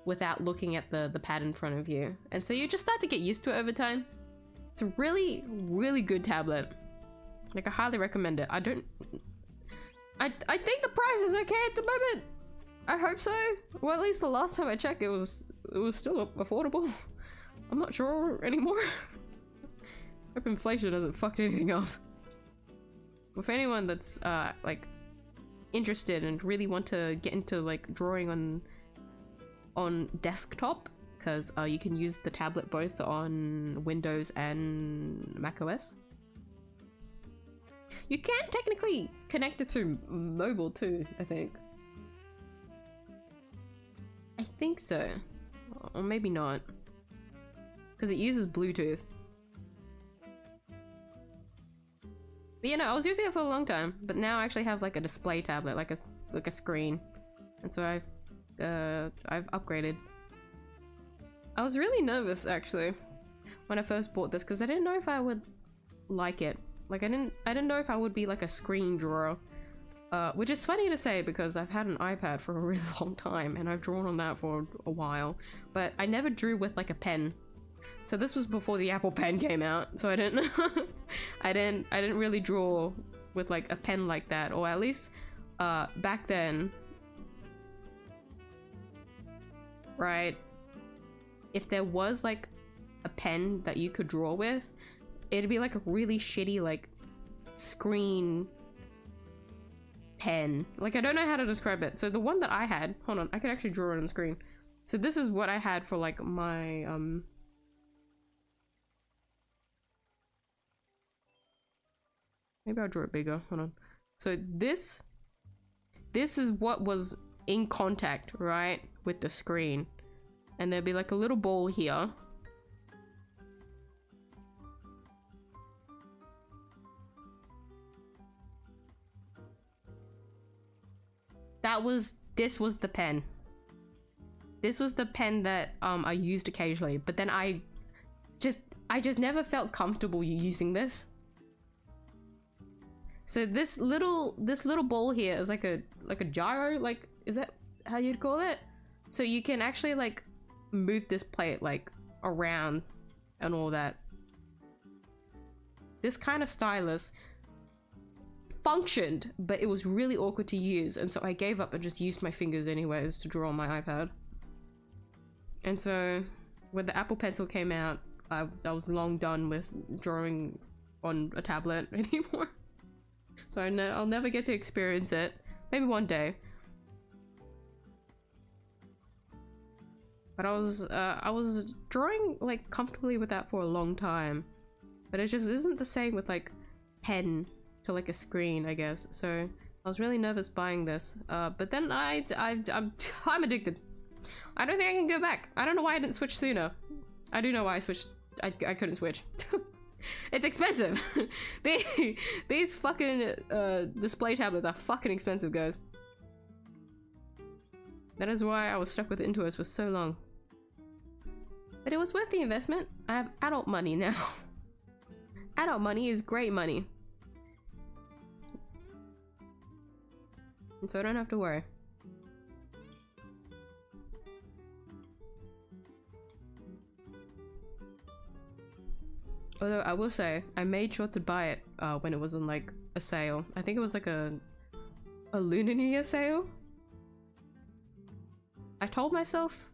without looking at the pad in front of you. And so you just start to get used to it over time. It's a really, really good tablet. Like, I highly recommend it. I think the price is okay at the moment. I hope so. Well, at least the last time I checked, it was still affordable. I'm not sure anymore. Hope inflation hasn't fucked anything up. If anyone that's like interested and really want to get into like drawing on desktop, because you can use the tablet both on Windows and macOS. You can technically connect it to mobile too, I think. I think so. Or maybe not. Because it uses Bluetooth. But you know, I was using it for a long time, but now I actually have like a display tablet, like a screen. And so I've upgraded. I was really nervous actually when I first bought this, because I didn't know if I would like it. Like, I didn't know if I would be like a screen drawer. Which is funny to say because I've had an iPad for a really long time and I've drawn on that for a while, but I never drew with like a pen. So this was before the Apple Pen came out, so I didn't I didn't really draw with like a pen like that, or at least back then, right? If there was like a pen that you could draw with, it'd be like a really shitty like screen pen. Like, I don't know how to describe it. So the one that I had, hold on, I could actually draw it on the screen. So this is what I had for like my maybe I'll draw it bigger, hold on. So this is what was in contact, right, with the screen, and there'd be like a little ball here. This was the pen. This was the pen that I used occasionally, but then I just never felt comfortable using this. So this little ball here is like a gyro, like, is that how you'd call it? So you can actually like move this plate like around and all that. This kind of stylus functioned, but it was really awkward to use, and so I gave up and just used my fingers anyways to draw on my iPad. And so when the Apple Pencil came out, I was long done with drawing on a tablet anymore. So I'll never get to experience it. Maybe one day. But I was drawing like comfortably with that for a long time. But it just isn't the same with like pen to like a screen, I guess. So I was really nervous buying this. But then I'm addicted. I don't think I can go back. I don't know why I didn't switch sooner. I do know why I switched. I couldn't switch. It's expensive. These fucking display tablets are fucking expensive, guys. That is why I was stuck with Intuos for so long. But it was worth the investment. I have adult money now. Adult money is great money. And so I don't have to worry. Although I will say, I made sure to buy it when it was on like a sale. I think it was like a Lunar New Year sale. I told myself.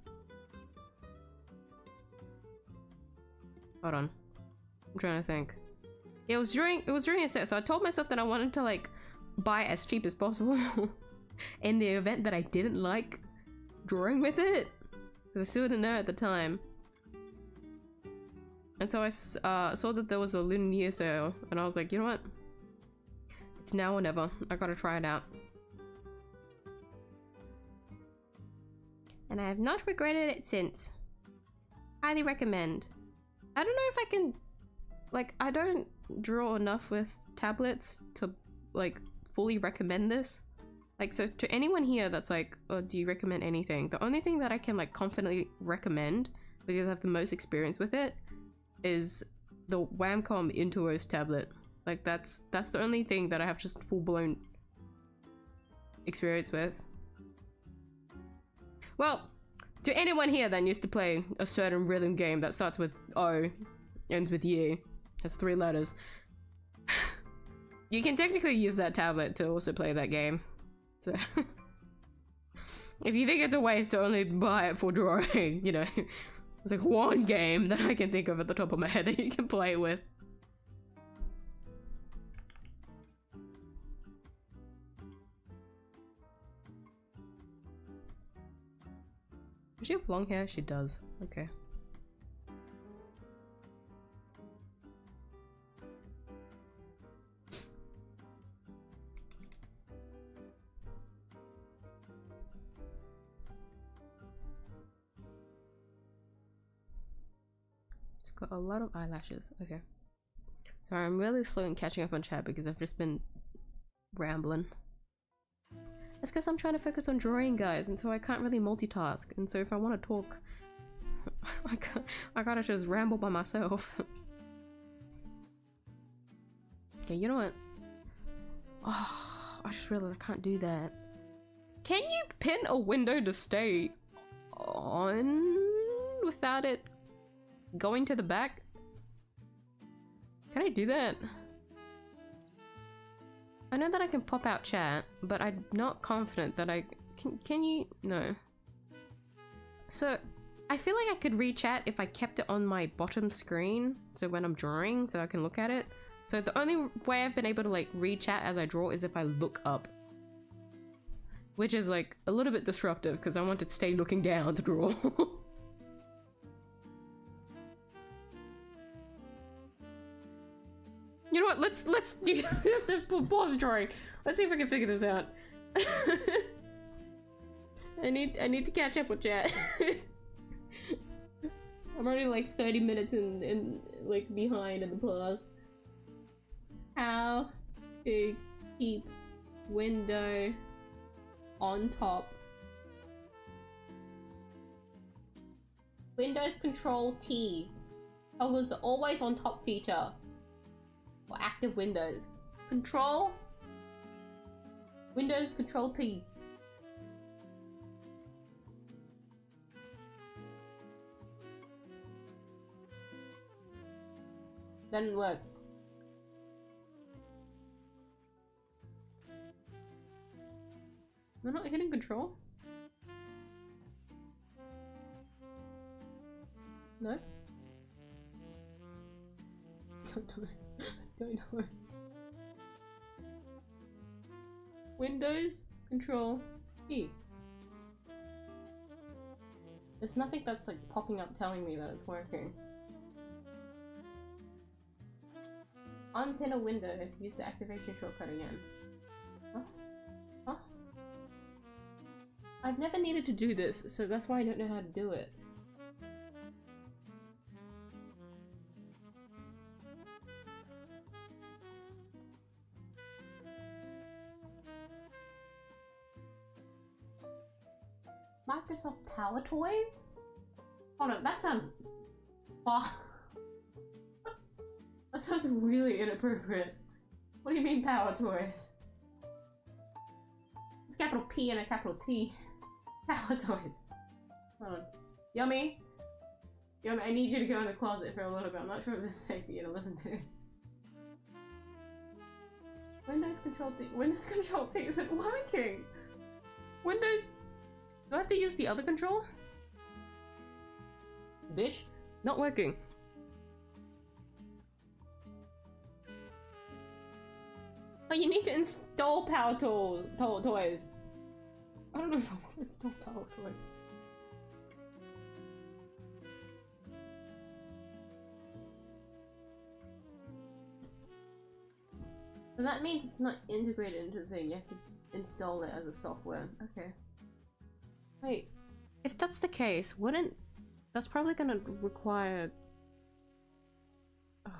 Hold on, I'm trying to think. Yeah, it was during a sale, so I told myself that I wanted to like buy as cheap as possible in the event that I didn't like drawing with it, because I still didn't know at the time. And so I saw that there was a Lunar New Year sale, and I was like, you know what? It's now or never. I gotta try it out. And I have not regretted it since. Highly recommend. I don't know if I can, like, I don't draw enough with tablets to like fully recommend this. Like, so to anyone here that's like, oh, do you recommend anything? The only thing that I can like confidently recommend, because I have the most experience with it, is the Y0M1 Intuos tablet. Like that's the only thing that I have just full-blown experience with. Well, to anyone here that used to play a certain rhythm game that starts with O, ends with U, has 3 letters, you can technically use that tablet to also play that game. So if you think it's a waste to only buy it for drawing, you know, it's like one game that I can think of at the top of my head that you can play with. Does she have long hair? She does. Okay. She's got a lot of eyelashes. Okay. Sorry, I'm really slow in catching up on chat because I've just been rambling. That's because I'm trying to focus on drawing, guys, and so I can't really multitask. And so if I want to talk, I gotta just ramble by myself. Okay, you know what? Oh, I just realized I can't do that. Can you pin a window to stay on without it going to the back? Can I do that? I know that I can pop out chat, but I'm not confident that I can you? No. So I feel like I could read chat if I kept it on my bottom screen, so when I'm drawing, so I can look at it. So the only way I've been able to like read chat as I draw is if I look up, which is like a little bit disruptive because I want to stay looking down to draw. You know what? Let's pause drawing. Let's see if I can figure this out. I need to catch up with chat. I'm already like 30 minutes in like behind in the pause. How to keep window on top. Windows Control T toggles the always on top feature. For active Windows. Control Windows Control T. Doesn't work. Am I not hitting control? No? Don't know. Don't know. Windows, Control, E. There's nothing that's like popping up telling me that it's working. Unpin a window, use the activation shortcut again. Huh? Huh? I've never needed to do this, so that's why I don't know how to do it. Microsoft Power Toys? Hold on, that sounds... Oh. That sounds really inappropriate. What do you mean Power Toys? It's capital P and a capital T. Power Toys. Hold on. Yummy? Yummy, I need you to go in the closet for a little bit. I'm not sure if this is safe for you to listen to. Windows Control T. Windows Control T isn't working! Windows... Do I have to use the other control? Bitch. Not working. Oh, you need to install Power Toys. I don't know if I want to install Power Toys. So that means it's not integrated into the thing. You have to install it as a software. Okay. Wait, if that's the case, wouldn't... That's probably gonna require... I'm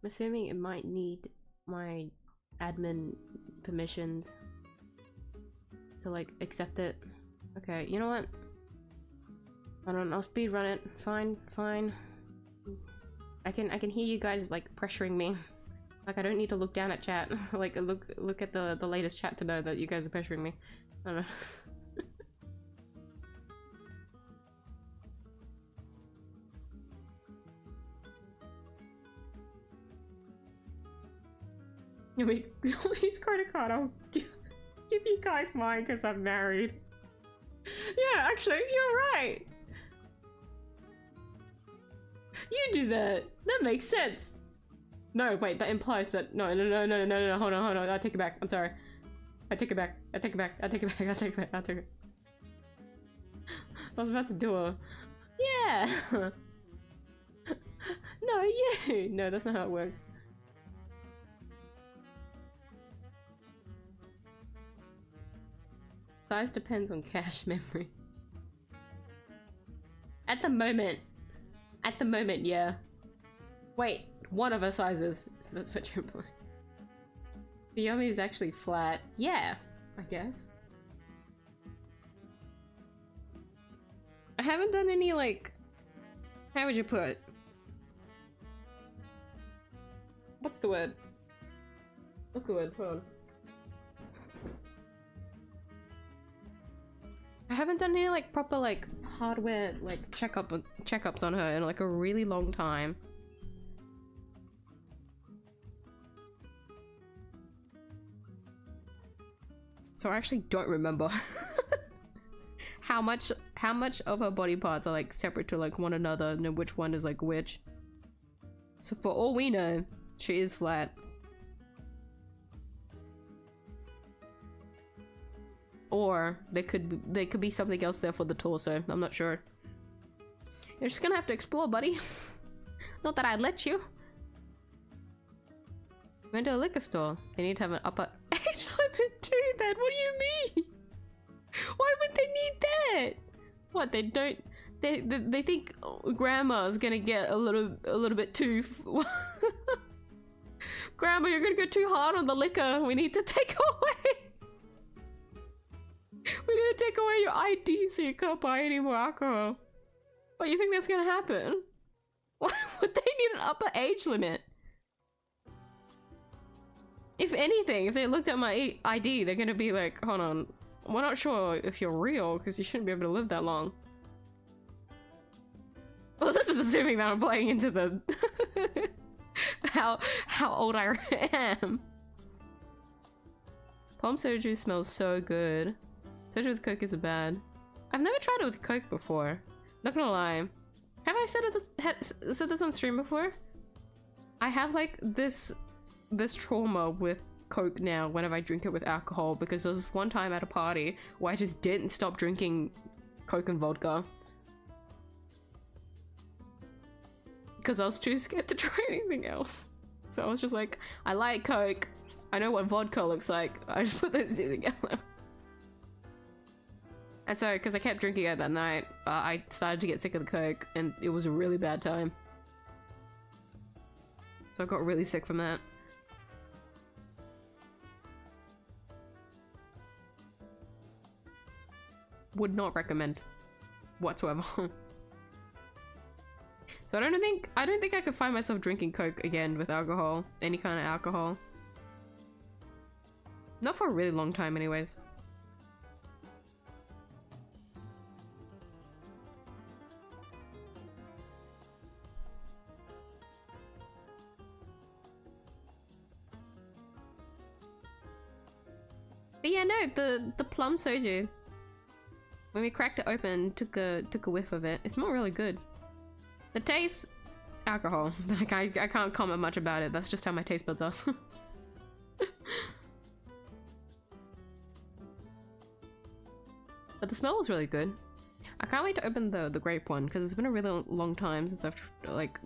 assuming it might need my admin permissions to like accept it. Okay, you know what? I don't know, I'll speed run it. Fine, fine. I can hear you guys like pressuring me. Like I don't need to look down at chat. Like look at the latest chat to know that you guys are pressuring me. I don't know. I mean, please credit card. I'll give you guys mine because I'm married. Yeah, actually, you're right. You do that. That makes sense. No, wait, that implies that. No, hold on. I take it back. I'm sorry. I take it back. I take it back. I take it. I was about to do a. Yeah! No, you! No, that's not how it works. Size depends on cache memory. At the moment, yeah. Wait, one of our sizes. That's what you're playing. The yummy is actually flat. Yeah, I guess. I haven't done any like... How would you put? What's the word? What's the word? Hold on. I haven't done any like proper like hardware like checkups on her in like a really long time. So I actually don't remember how much of her body parts are like separate to like one another and which one is like which. So for all we know, she is flat. Or there could be something else there for the torso. I'm not sure. You're just gonna have to explore, buddy. Not that I'd let you. Went to a liquor store. They need to have an upper age limit too then. What do you mean? Why would they need that? What, they don't... They think grandma's gonna get a little bit too... Grandma, you're gonna go too hard on the liquor. We need to take away... We need to take away your ID so you can't buy any more alcohol. What, you think that's gonna happen? Why would they need an upper age limit? If anything, if they looked at my ID, they're gonna be like, hold on, we're not sure if you're real because you shouldn't be able to live that long. Well, this is assuming that I'm playing into the how old I am. Palm soju smells so good. Soju with Coke is bad. I've never tried it with Coke before. Not gonna lie. Have I said this on stream before? I have like this trauma with Coke now whenever I drink it with alcohol, because there was one time at a party where I just didn't stop drinking Coke and vodka. Because I was too scared to try anything else. So I was just like, I like Coke. I know what vodka looks like. I just put those two together. And so, because I kept drinking it that night, I started to get sick of the Coke, and it was a really bad time. So I got really sick from that. Would not recommend whatsoever. So I don't think I could find myself drinking Coke again with alcohol, any kind of alcohol. Not for a really long time anyways. But yeah, no, the plum soju. When we cracked it open, took a whiff of it. It smelled really good. The taste, alcohol. Like I can't comment much about it. That's just how my taste buds are. But the smell was really good. I can't wait to open the grape one, because it's been a really long time since I've like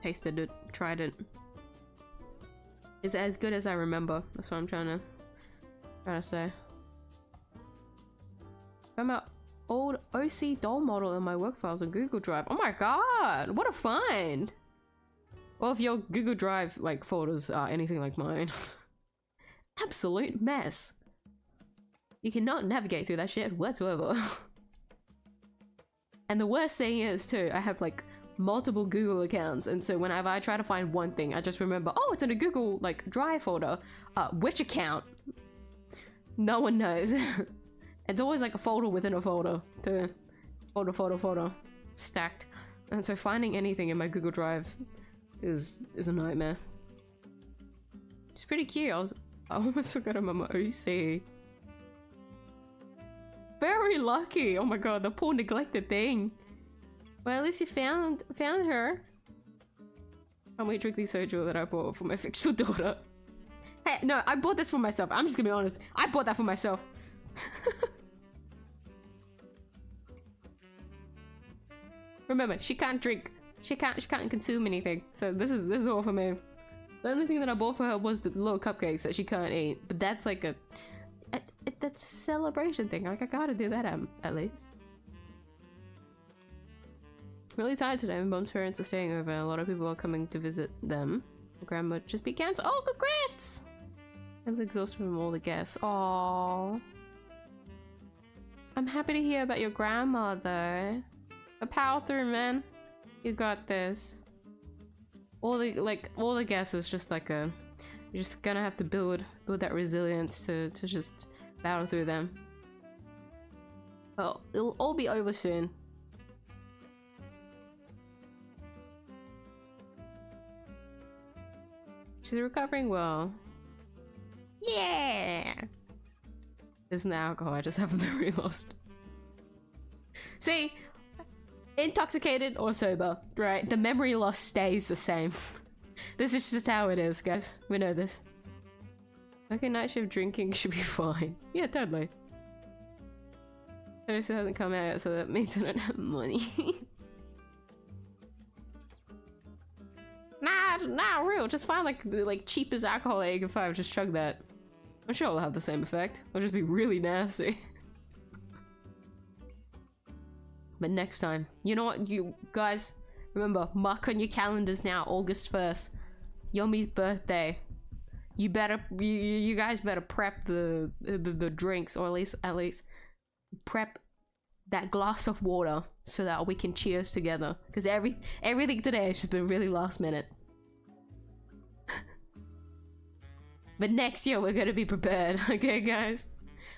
tasted it, tried it. Is it as good as I remember? That's what I'm trying to say. I'm my old OC doll model in my work files on Google Drive. Oh my god, what a find! Well, if your Google Drive like folders are anything like mine, absolute mess. You cannot navigate through that shit whatsoever. And the worst thing is too, I have like multiple Google accounts, and so whenever I try to find one thing, I just remember, oh, it's in a Google like Drive folder. Which account? No one knows. It's always like a folder within a folder too. Folder, stacked. And so finding anything in my Google Drive is a nightmare. It's pretty cute. I almost forgot I'm on my OC. Very lucky. Oh my god, the poor neglected thing. Well, at least you found her. I'm gonna drink the soju that I bought for my fictional daughter. Hey, no, I bought this for myself. I'm just gonna be honest. I bought that for myself. Remember, she can't drink. She can't consume anything. So this is all for me. The only thing that I bought for her was the little cupcakes that she can't eat. But that's like that's a celebration thing. Like I gotta do that at least. Really tired today. My mom's parents are staying over. A lot of people are coming to visit them. Grandma just be cancelled. Oh, congrats! I'm exhausted from all the guests. Aww. I'm happy to hear about your grandma though. Power through, man. You got this. All the guests is just like you're just gonna have to build that resilience to just battle through them. Well, it'll all be over soon. She's recovering well. Yeah! Isn't the alcohol, I just have memory lost. See? Intoxicated or sober, right? The memory loss stays the same. This is just how it is, guys. We know this. Okay, night shift drinking should be fine. Yeah, totally. It still hasn't come out, so that means I don't have money. Nah, real. Just find like the cheapest alcohol that you can find. Just chug that. I'm sure it'll have the same effect. It'll just be really nasty. But next time, you know what, you guys, remember, mark on your calendars now, August 1st, Yomi's birthday. You guys better prep the drinks, or at least prep that glass of water so that we can cheers together. Because everything today has just been really last minute. But next year we're gonna be prepared, okay, guys?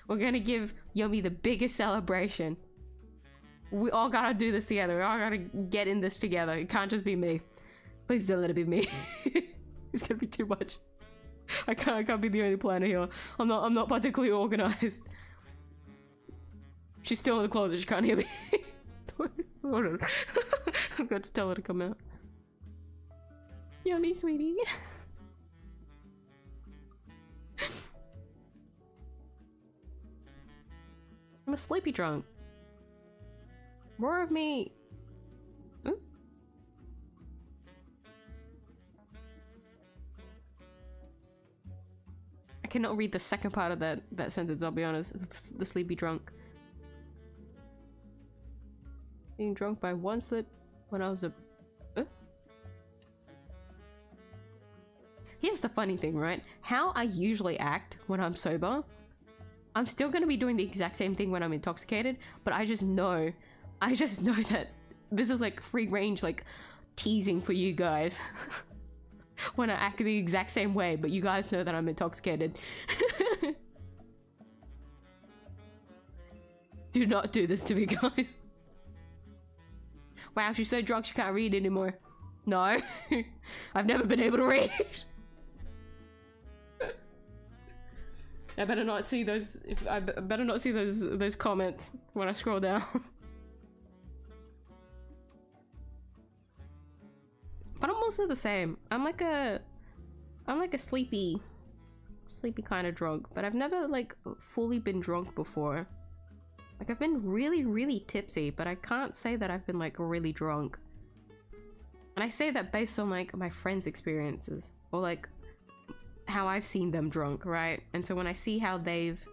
We're gonna give Yomi the biggest celebration. We all gotta do this together. We all gotta get in this together. It can't just be me. Please don't let it be me. It's gonna be too much. I can't be the only planner here. I'm not particularly organized. She's still in the closet. She can't hear me. Hold on. I've got to tell her to come out. Yummy, sweetie. I'm a sleepy drunk. More of me. Hmm? I cannot read the second part of that sentence, I'll be honest. It's the sleepy drunk. Being drunk by one slip when I was a... Here's the funny thing, right? How I usually act when I'm sober, I'm still gonna be doing the exact same thing when I'm intoxicated, but I just know that this is like free range, like teasing for you guys. When I act the exact same way, but you guys know that I'm intoxicated. Do not do this to me, guys. Wow, she's so drunk she can't read anymore. No. I've never been able to read. I better not see those. I better not see those comments when I scroll down. But I'm also the same. I'm like a sleepy kind of drunk. But I've never like fully been drunk before. Like I've been really tipsy, but I can't say that I've been like really drunk. And I say that based on like my friends' experiences or like how I've seen them drunk, right? And so when I see how they've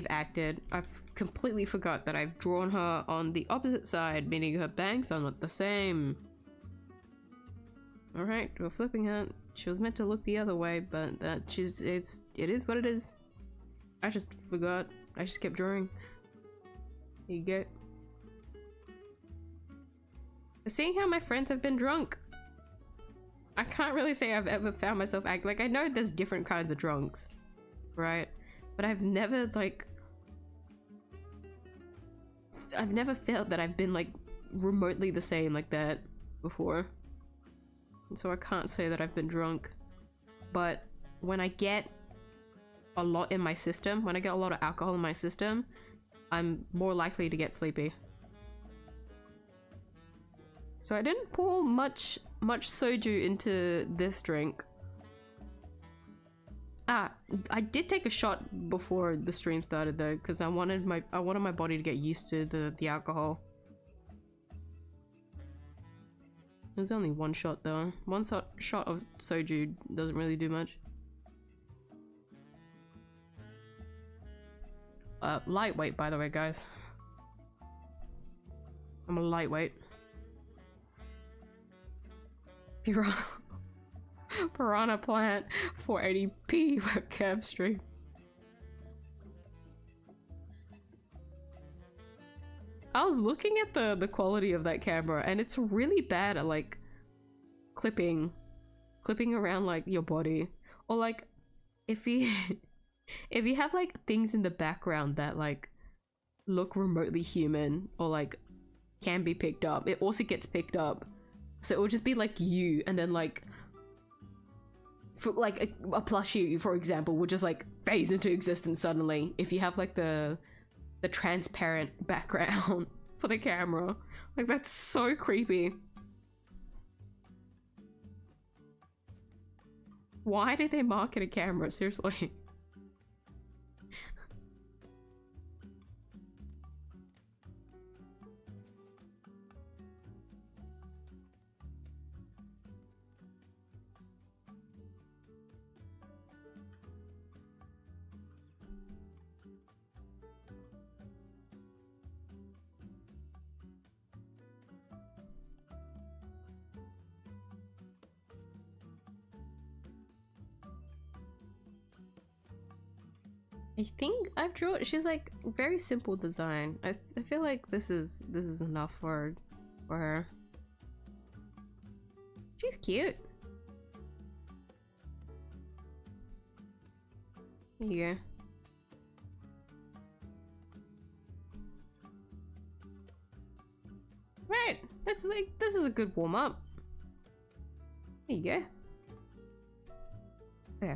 acted, I've completely forgot that I've drawn her on the opposite side, meaning her bangs are not the same. All right, we're flipping her. She was meant to look the other way, but it is what it is. I just forgot. I just kept drawing. Here you go. Seeing how my friends have been drunk, I can't really say I've ever found myself act like I know there's different kinds of drunks, right? But I've never felt that I've been like remotely the same like that before. And so I can't say that I've been drunk. But when I get a lot in my system, when I get a lot of alcohol in my system, I'm more likely to get sleepy. So I didn't pour much soju into this drink. I did take a shot before the stream started though, because I wanted my body to get used to the alcohol. There's only one shot though. One shot of soju doesn't really do much. Lightweight, by the way, guys. I'm a lightweight. Piranha plant 480p webcam stream. I was looking at the quality of that camera and it's really bad at like clipping around like your body, or like if you if you have like things in the background that like look remotely human or like can be picked up, it also gets picked up. So it will just be like you, and then like for like a plushie, for example, will just like phase into existence suddenly if you have like the transparent background for the camera. Like that's so creepy. Why did they market a camera? Seriously. I think I've drawn. She's like very simple design. I feel like this is enough for her. She's cute. There you go. Right. This is a good warm up. There you go. Okay.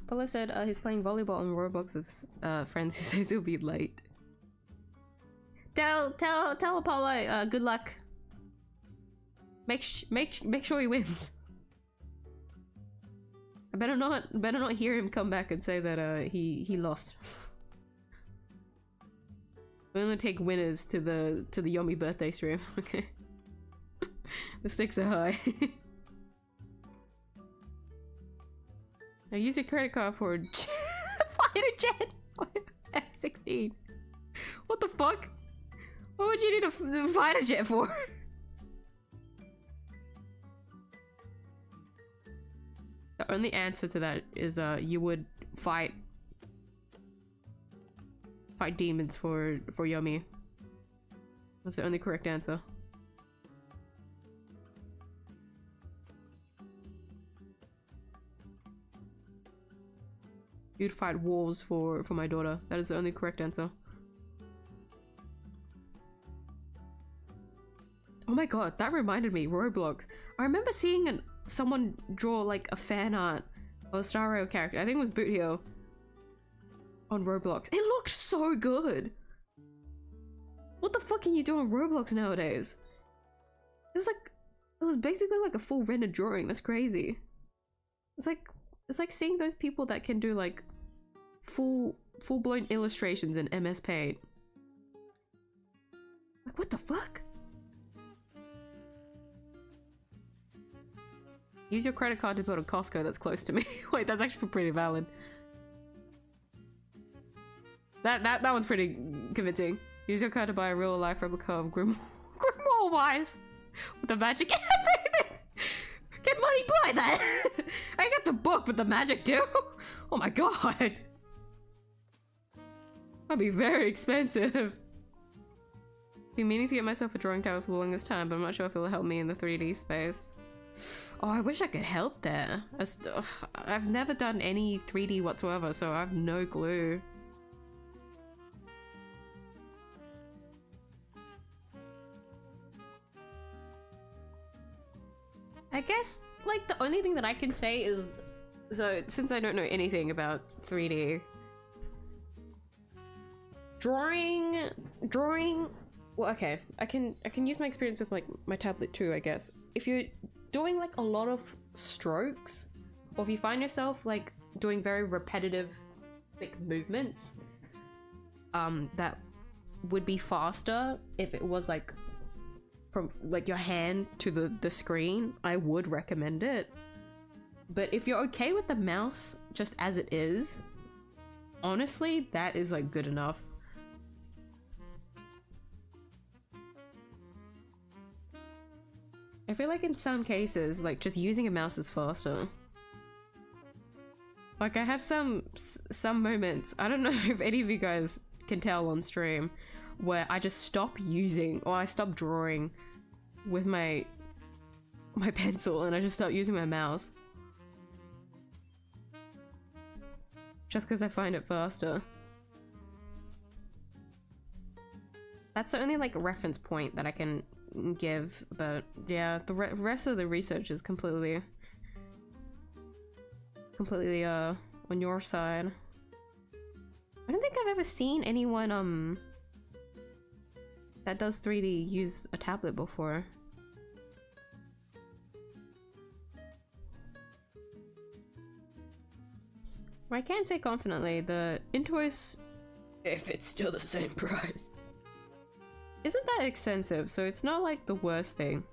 Paula said he's playing volleyball on Roblox with friends. He says he'll be late. Tell Apollo good luck. Make sure he wins. I better not hear him come back and say that he lost. We only take winners to the Yomi birthday stream. Okay. The stakes are high. Now use your credit card for fighter jet F-16. What the fuck? What would you need a fighter jet for? The only answer to that is you would fight demons for Yomi. That's the only correct answer. You'd fight wolves for my daughter. That is the only correct answer. Oh my god, that reminded me, Roblox. I remember seeing someone draw like a fan art of a Star Rail character. I think it was Boot Heel on Roblox. It looked so good. What the fuck can you do on Roblox nowadays? It was basically like a full rendered drawing. That's crazy. It's like seeing those people that can do like full-blown illustrations in MS Paint. Like, what the fuck? Use your credit card to build a Costco that's close to me. Wait, that's actually pretty valid. That one's pretty convincing. Use your card to buy a real life replica of Grimoire Wise with the magic and everything. Can money buy that? I got the book, but the magic too. Oh my god. That'd be very expensive. Been meaning to get myself a drawing tower for the longest time, but I'm not sure if it'll help me in the 3D space. Oh, I wish I could help there. I've never done any 3D whatsoever, so I have no clue. I guess, like, the only thing that I can say is, so since I don't know anything about 3D, drawing, well, okay, I can use my experience with like my tablet too, I guess. If you're doing like a lot of strokes, or if you find yourself like doing very repetitive like movements, that would be faster if it was like from like your hand to the screen, I would recommend it. But if you're okay with the mouse just as it is, honestly, that is like good enough. I feel like in some cases, like just using a mouse is faster. Like I have some moments, I don't know if any of you guys can tell on stream, where I just stop using, or I stop drawing with my pencil and I just start using my mouse. Just because I find it faster. That's the only like reference point that I can give, but yeah, the rest of the research is completely on your side. I don't think I've ever seen anyone that does 3D use a tablet before. I can't say confidently, the Intuos, if it's still the same price, isn't that expensive, so it's not like the worst thing.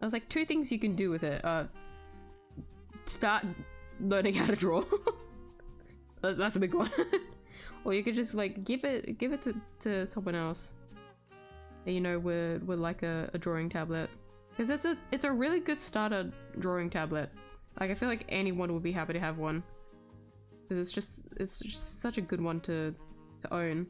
There's like two things you can do with it. Start learning how to draw. That's a big one. Or you could just like give it to someone else that you know would like a drawing tablet, because it's a really good starter drawing tablet. Like I feel like anyone would be happy to have one, because it's just such a good one to own.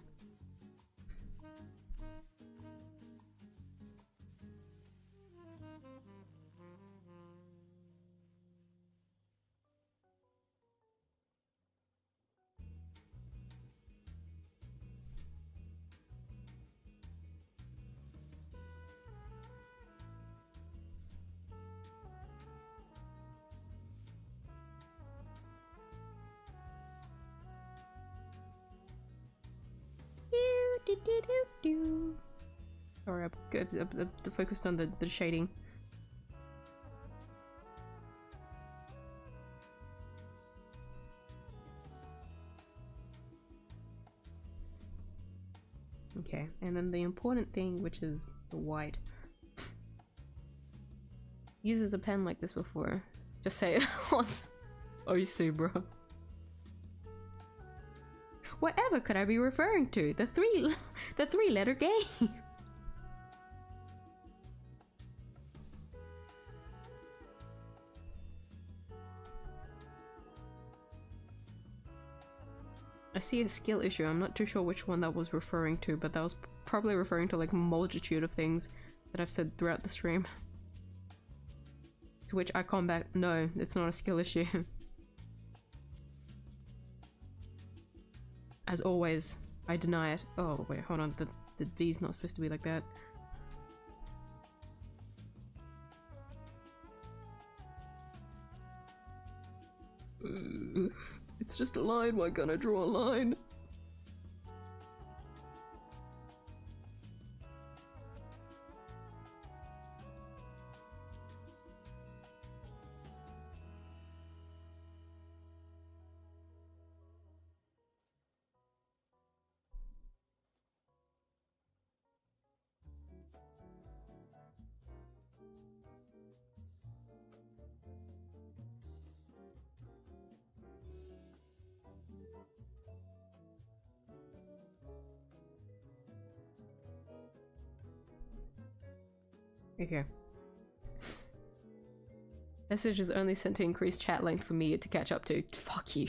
Sorry, I'm focused on the shading. Okay, and then the important thing, which is the white. Uses a pen like this before. Just say it was. Oh, you see, bro. Whatever could I be referring to? The three-letter game. I see a skill issue. I'm not too sure which one that was referring to, but that was probably referring to like a multitude of things that I've said throughout the stream. To which I combat, no, it's not a skill issue. As always, I deny it. Oh, wait, hold on. The V's not supposed to be like that. It's just a line, why can't I draw a line? Okay. Message is only sent to increase chat length for me to catch up to. Fuck you.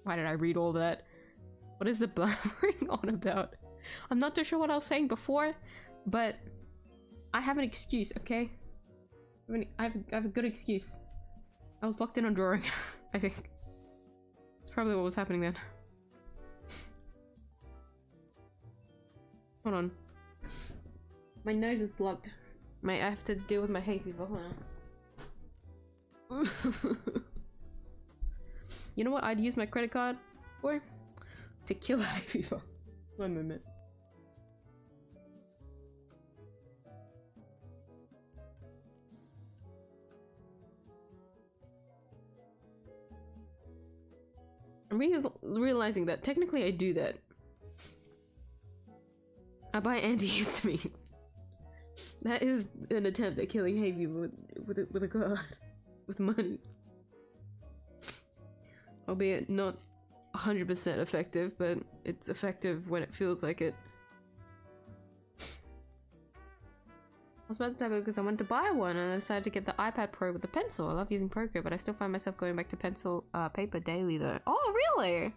Why did I read all that? What is the blabbering on about? I'm not too sure what I was saying before, but I have an excuse, okay? I have a good excuse. I was locked in on drawing, I think. That's probably what was happening then. Hold on. My nose is blocked. I have to deal with my hay fever. Hold on. You know what I'd use my credit card for? To kill hay fever. One moment. I'm realizing that technically I do that. I buy antihistamines. That is an attempt at killing hay fever with a card. With money. Albeit not 100% effective, but it's effective when it feels like it. I was about to have it because I wanted to buy one and I decided to get the iPad Pro with the pencil. I love using Procreate, but I still find myself going back to pencil paper daily though. Oh, really?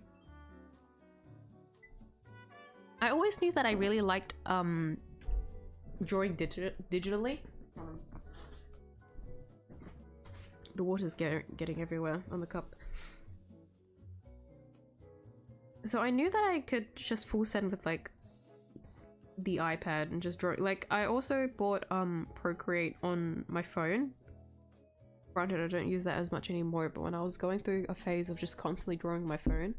I always knew that I really liked drawing digitally. The water's getting everywhere on the cup. So I knew that I could just full send with like the iPad and just draw. Like I also bought Procreate on my phone. Granted, I don't use that as much anymore, but when I was going through a phase of just constantly drawing my phone,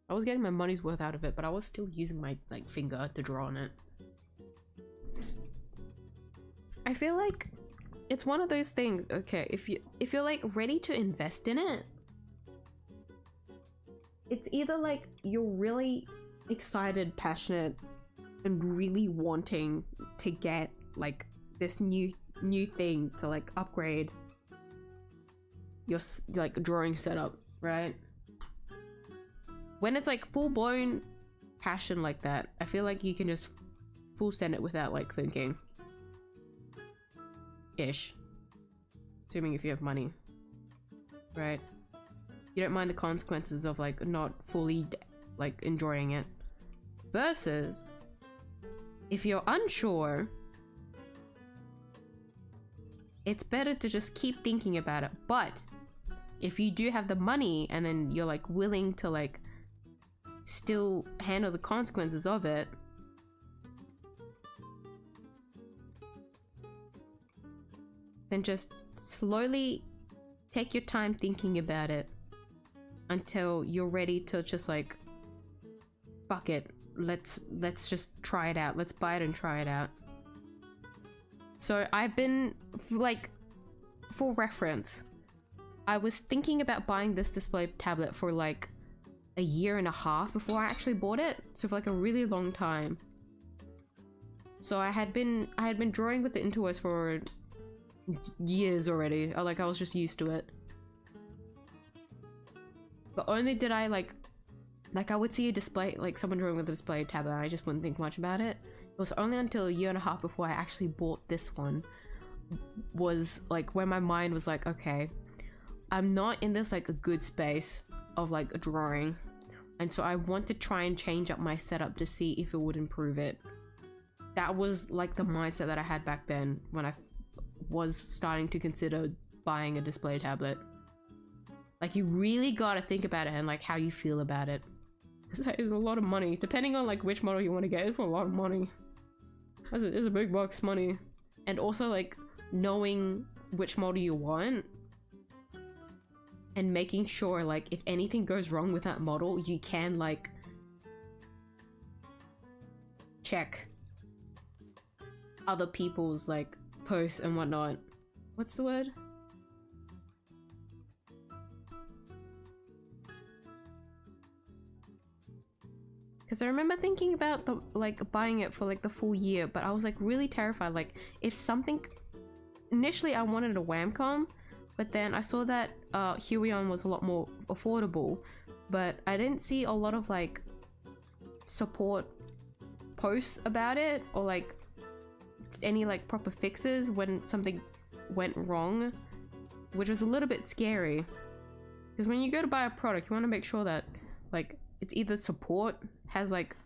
I was getting my money's worth out of it, but I was still using my like finger to draw on it. I feel like it's one of those things, okay, if you're like ready to invest in it, it's either like you're really excited, passionate, and really wanting to get like this new thing to like upgrade your like drawing setup, right? When it's like full-blown passion like that, I feel like you can just full send it without like thinking. Ish. Assuming if you have money. Right? You don't mind the consequences of like not fully like enjoying it. Versus if you're unsure, it's better to just keep thinking about it. But if you do have the money and then you're like willing to like still handle the consequences of it, then just slowly take your time thinking about it until you're ready to just like, fuck it, let's just try it out, let's buy it and try it out. So I've been like, for reference, I was thinking about buying this display tablet for like a year and a half before I actually bought it, so for like a really long time. So I had been drawing with the Intuos for years already. Like I was just used to it. But only did I like I would see a display, like someone drawing with a display tablet, and I just wouldn't think much about it. It was only until a year and a half before I actually bought this one was like when my mind was like, okay, I'm not in this like a good space of like a drawing, and so I want to try and change up my setup to see if it would improve it. That was like the mindset that I had back then when I was starting to consider buying a display tablet. Like you really gotta think about it and like how you feel about it, because that is a lot of money. Depending on like which model you want to get, it's a lot of money. It's a big bucks money. And also like knowing which model you want and making sure like if anything goes wrong with that model, you can like check other people's like posts and whatnot. What's the word? Because I remember thinking about the like buying it for like the full year, but I was like really terrified. Like if something, initially I wanted a Y0M1, but then I saw that HUION was a lot more affordable, but I didn't see a lot of like support posts about it or like any like proper fixes when something went wrong, which was a little bit scary. Because when you go to buy a product, you want to make sure that like it's either support has like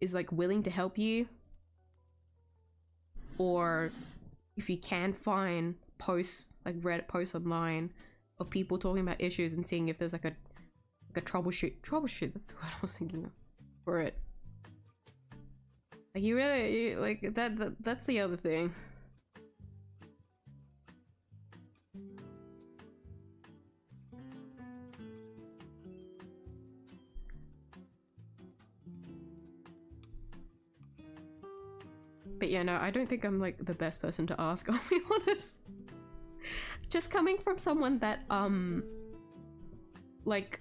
is like willing to help you, or if you can find posts like Reddit posts online of people talking about issues and seeing if there's like a troubleshoot, that's what I was thinking of for it. Like you really like that's the other thing. But yeah, no, I don't think I'm like the best person to ask, I'll be honest. Just coming from someone that like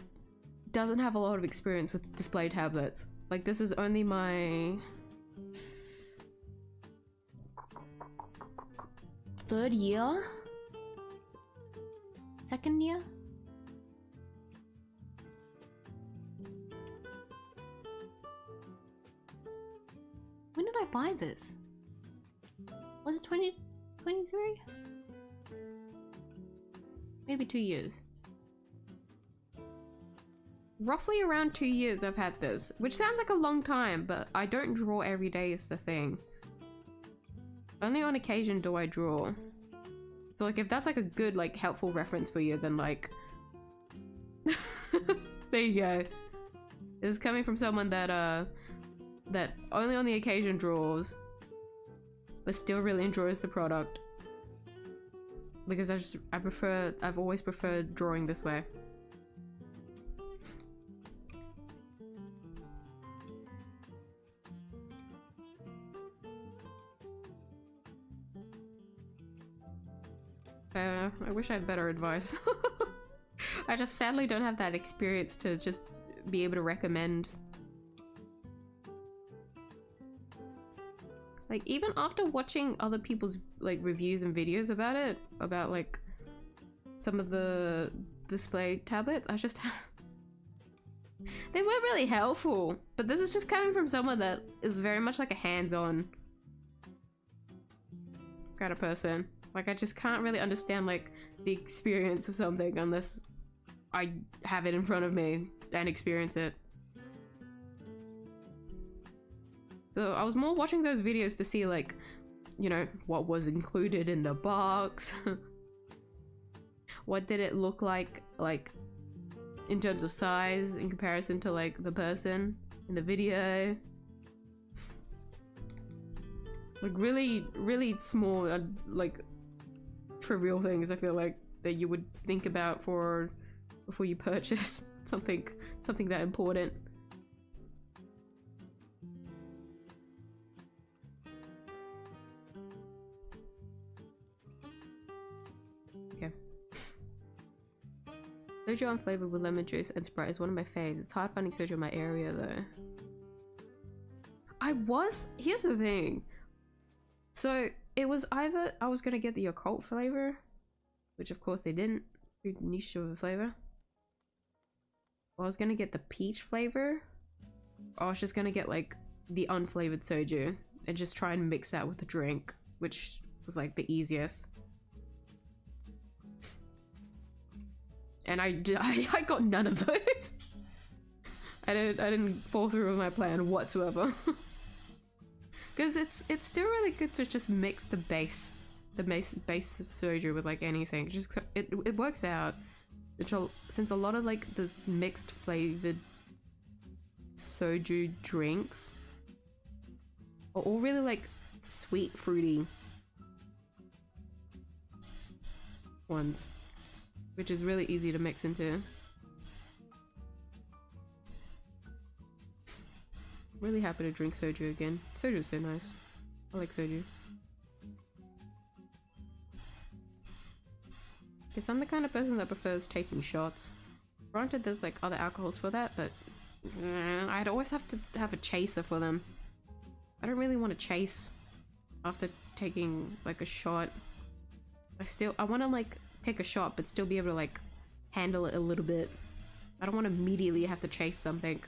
doesn't have a lot of experience with display tablets. Like this is only my third year? Second year? When did I buy this? Was it 2023? Maybe 2 years. Roughly around 2 years I've had this, which sounds like a long time, but I don't draw every day is the thing. Only on occasion do I draw. So like if that's like a good like helpful reference for you, then like there you go. This is coming from someone that that only on the occasion draws, but still really enjoys the product. Because I've always preferred drawing this way. I wish I had better advice. I just sadly don't have that experience to just be able to recommend. Like even after watching other people's like reviews and videos about it, about like some of the display tablets, I just they were really helpful. But this is just coming from someone that is very much like a hands-on kind of person. Like I just can't really understand like the experience of something unless I have it in front of me and experience it. So I was more watching those videos to see like, you know, what was included in the box. What did it look like in terms of size in comparison to like the person in the video. Like really small like trivial things I feel like that you would think about before you purchase something that important. Okay. Soju unflavored with lemon juice and Sprite is one of my faves. It's hard finding soju in my area though. Here's the thing. So it was either I was gonna get the occult flavor, which of course they didn't. It's too niche of a flavor. Or I was gonna get the peach flavor. Or I was just gonna get like the unflavored soju and just try and mix that with the drink, which was like the easiest. And I got none of those. I didn't fall through with my plan whatsoever. Because it's still really good to just mix the base soju with like anything. Just it works out. Since a lot of like the mixed flavored soju drinks are all really like sweet, fruity ones, which is really easy to mix into. Really happy to drink soju again. Soju is so nice. I like soju. Because I'm the kind of person that prefers taking shots. Granted, there's like other alcohols for that, but I'd always have to have a chaser for them. I don't really want to chase after taking like a shot. I want to like take a shot but still be able to like handle it a little bit. I don't want to immediately have to chase something.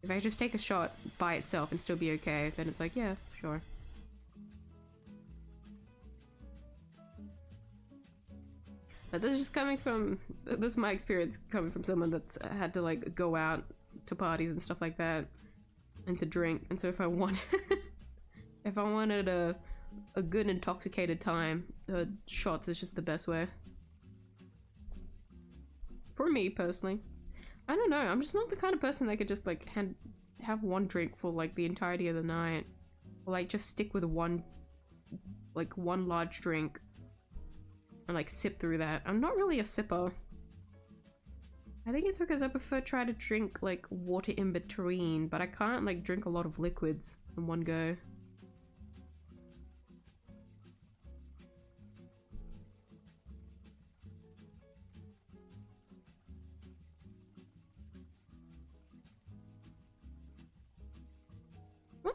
If I just take a shot by itself and still be okay, then it's like, yeah, sure. But this is just coming from, this is my experience coming from someone that's had to like go out to parties and stuff like that and to drink. And so if I wanted a good intoxicated time, shots is just the best way. For me personally. I don't know, I'm just not the kind of person that could just like have one drink for like the entirety of the night. Or like just stick with one large drink and like sip through that. I'm not really a sipper. I think it's because I prefer try to drink like water in between, but I can't like drink a lot of liquids in one go.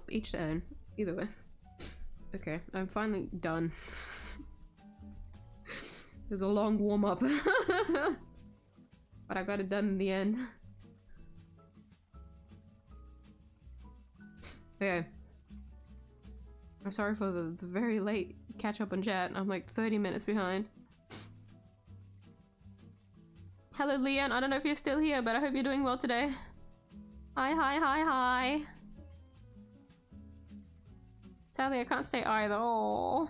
Each their own. Either way. Okay, I'm finally done. There's a long warm-up. But I got it done in the end. Okay. I'm sorry for the very late catch-up on chat. I'm like 30 minutes behind. Hello Leon, I don't know if you're still here, but I hope you're doing well today. Hi. Sadly, I can't stay either. Aww.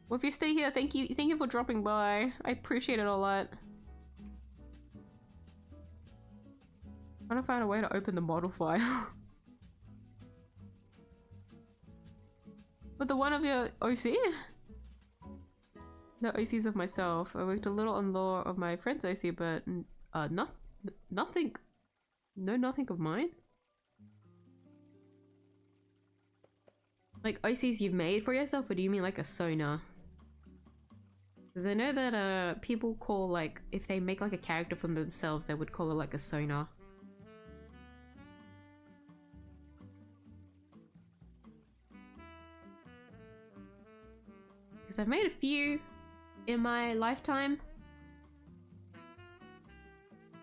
Well, if you stay here, thank you for dropping by. I appreciate it a lot. I'm trying to find a way to open the model file. With the one of your OC? No OCs of myself. I worked a little on lore of my friend's OC, but nothing of mine. Like OCs you've made for yourself, or do you mean like a sonar? Because I know that people call like, if they make like a character for themselves, they would call it like a sonar. Because I've made a few in my lifetime.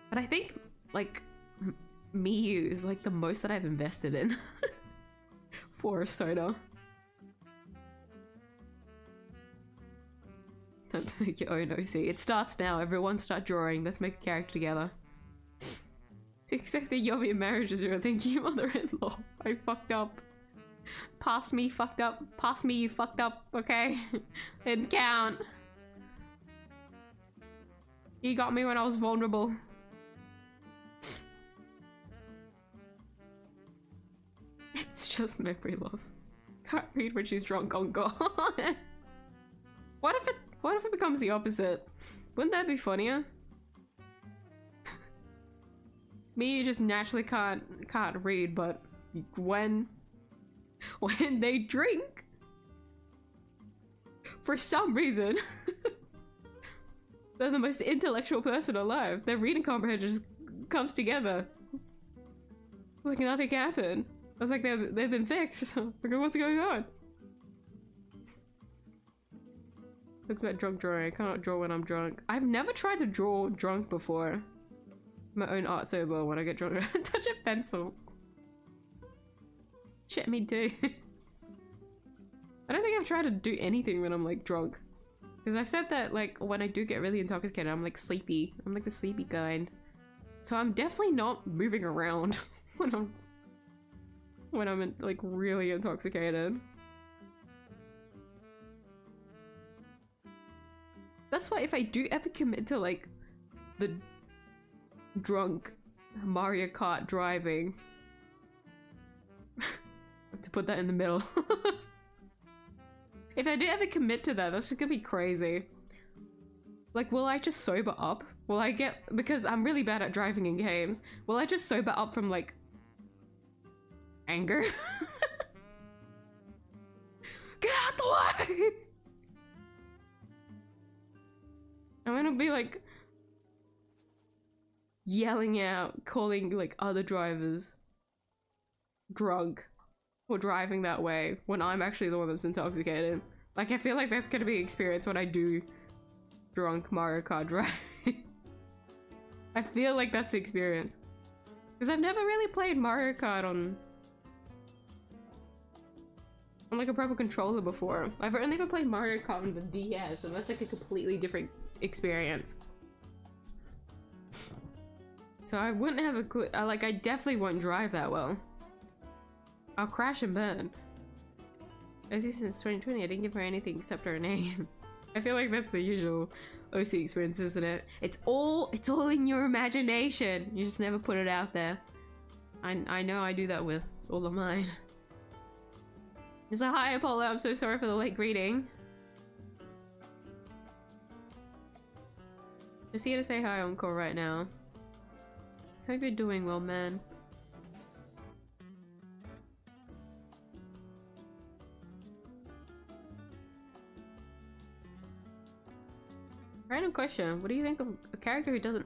But I think like miyuu is like the most that I've invested in for a sonar. Time to make your own OC. It starts now. Everyone start drawing. Let's make a character together. To accept the Y0M1 marriage is your thank you, mother-in-law. I fucked up. Past me fucked up. Past me you fucked up, okay? Didn't count. You got me when I was vulnerable. It's just memory loss. Can't read when she's drunk on God. What if it becomes the opposite? Wouldn't that be funnier? Me, you just naturally can't read, but when they drink, for some reason, They're the most intellectual person alive. Their reading comprehension just comes together. Like nothing happened. I was like, they've been fixed. Like, what's going on? Looks about drunk drawing. I cannot draw when I'm drunk. I've never tried to draw drunk before. My own art sober when I get drunk. I touch a pencil. Shit, me too. I don't think I've tried to do anything when I'm like drunk. Because I've said that like when I do get really intoxicated, I'm like sleepy. I'm like the sleepy kind. So I'm definitely not moving around when I'm like really intoxicated. That's why if I do ever commit to like the drunk Mario Kart driving, I have to put that in the middle. If I do ever commit to that, that's just gonna be crazy. Like, will I just sober up? Will I get, because I'm really bad at driving in games, will I just sober up from like anger? Get out the way! I'm gonna be like yelling out, calling like other drivers drunk for driving that way when I'm actually the one that's intoxicated. Like, I feel like that's gonna be experience when I do drunk Mario Kart driving. I feel like that's the experience. Because I've never really played Mario Kart on like a proper controller before. I've only ever played Mario Kart on the DS, and that's like a completely different experience. So I wouldn't have a clue. Like, I definitely won't drive that well. I'll crash and burn. As since 2020, I didn't give her anything except her name. I feel like that's the usual OC experience, isn't it? It's all in your imagination. You just never put it out there. I know I do that with all of mine. Just like, hi Apollo, I'm so sorry for the late greeting. Just here to say hi on call right now. Hope you're doing well, man. Random question. What do you think of a character who doesn't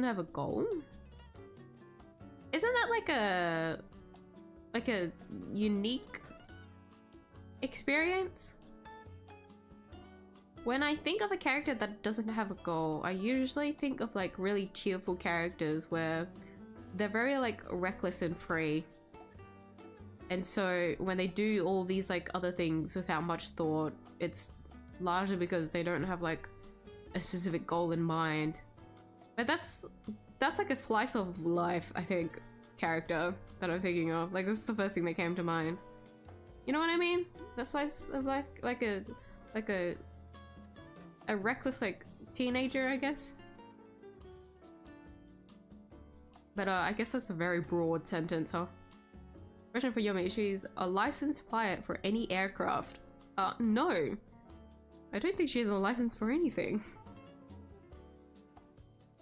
have a goal? Isn't that like a unique experience? When I think of a character that doesn't have a goal, I usually think of like really cheerful characters where they're very like reckless and free. And so when they do all these like other things without much thought, it's largely because they don't have like a specific goal in mind. But that's like a slice of life, I think, character that I'm thinking of. Like, this is the first thing that came to mind. You know what I mean? That slice of life, like a reckless like teenager, I guess. But I guess that's a very broad sentence, huh? Question for Y0M1. She's a licensed pilot for any aircraft. No. I don't think she has a license for anything.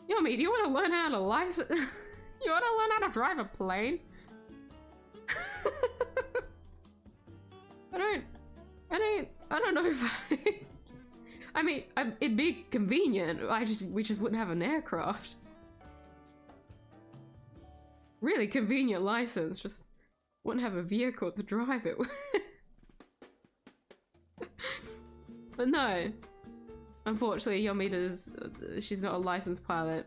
Y0M1, do you want to learn how to license? You want to learn how to drive a plane? I don't know if I mean, it'd be convenient. We just wouldn't have an aircraft. Really convenient license, just wouldn't have a vehicle to drive it with. But no, unfortunately, Y0M1 she's not a licensed pilot.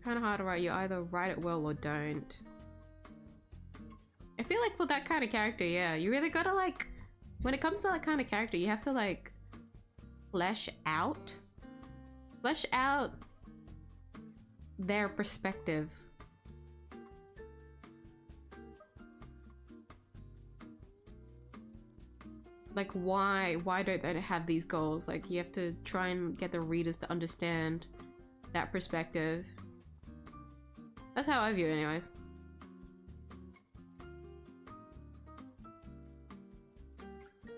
Kind of hard to write. You either write it well or don't. I feel like for that kind of character, yeah, you really gotta like, when it comes to that kind of character, you have to like flesh out their perspective. Like, why don't they have these goals? Like, you have to try and get the readers to understand that perspective. That's how I view it anyways.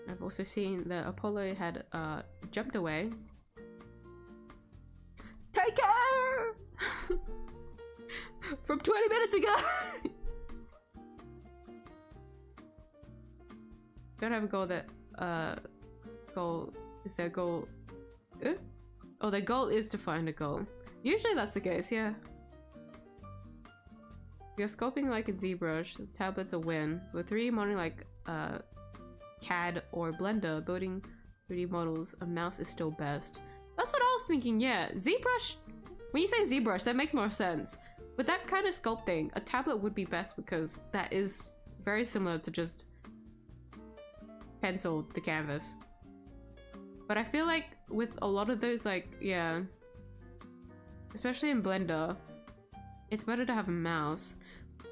I've also seen that Apollo had jumped away. Take care! From 20 minutes ago! don't have a goal that goal is their goal. Oh, their goal is to find a goal. Usually that's the case, yeah. If you're sculpting like in ZBrush, the tablet's a win. With 3D modeling like CAD or Blender, building 3D models, a mouse is still best. That's what I was thinking, yeah. ZBrush, when you say ZBrush, that makes more sense. With that kind of sculpting, a tablet would be best because that is very similar to just pencil to canvas. But I feel like with a lot of those, like, yeah, especially in Blender, it's better to have a mouse.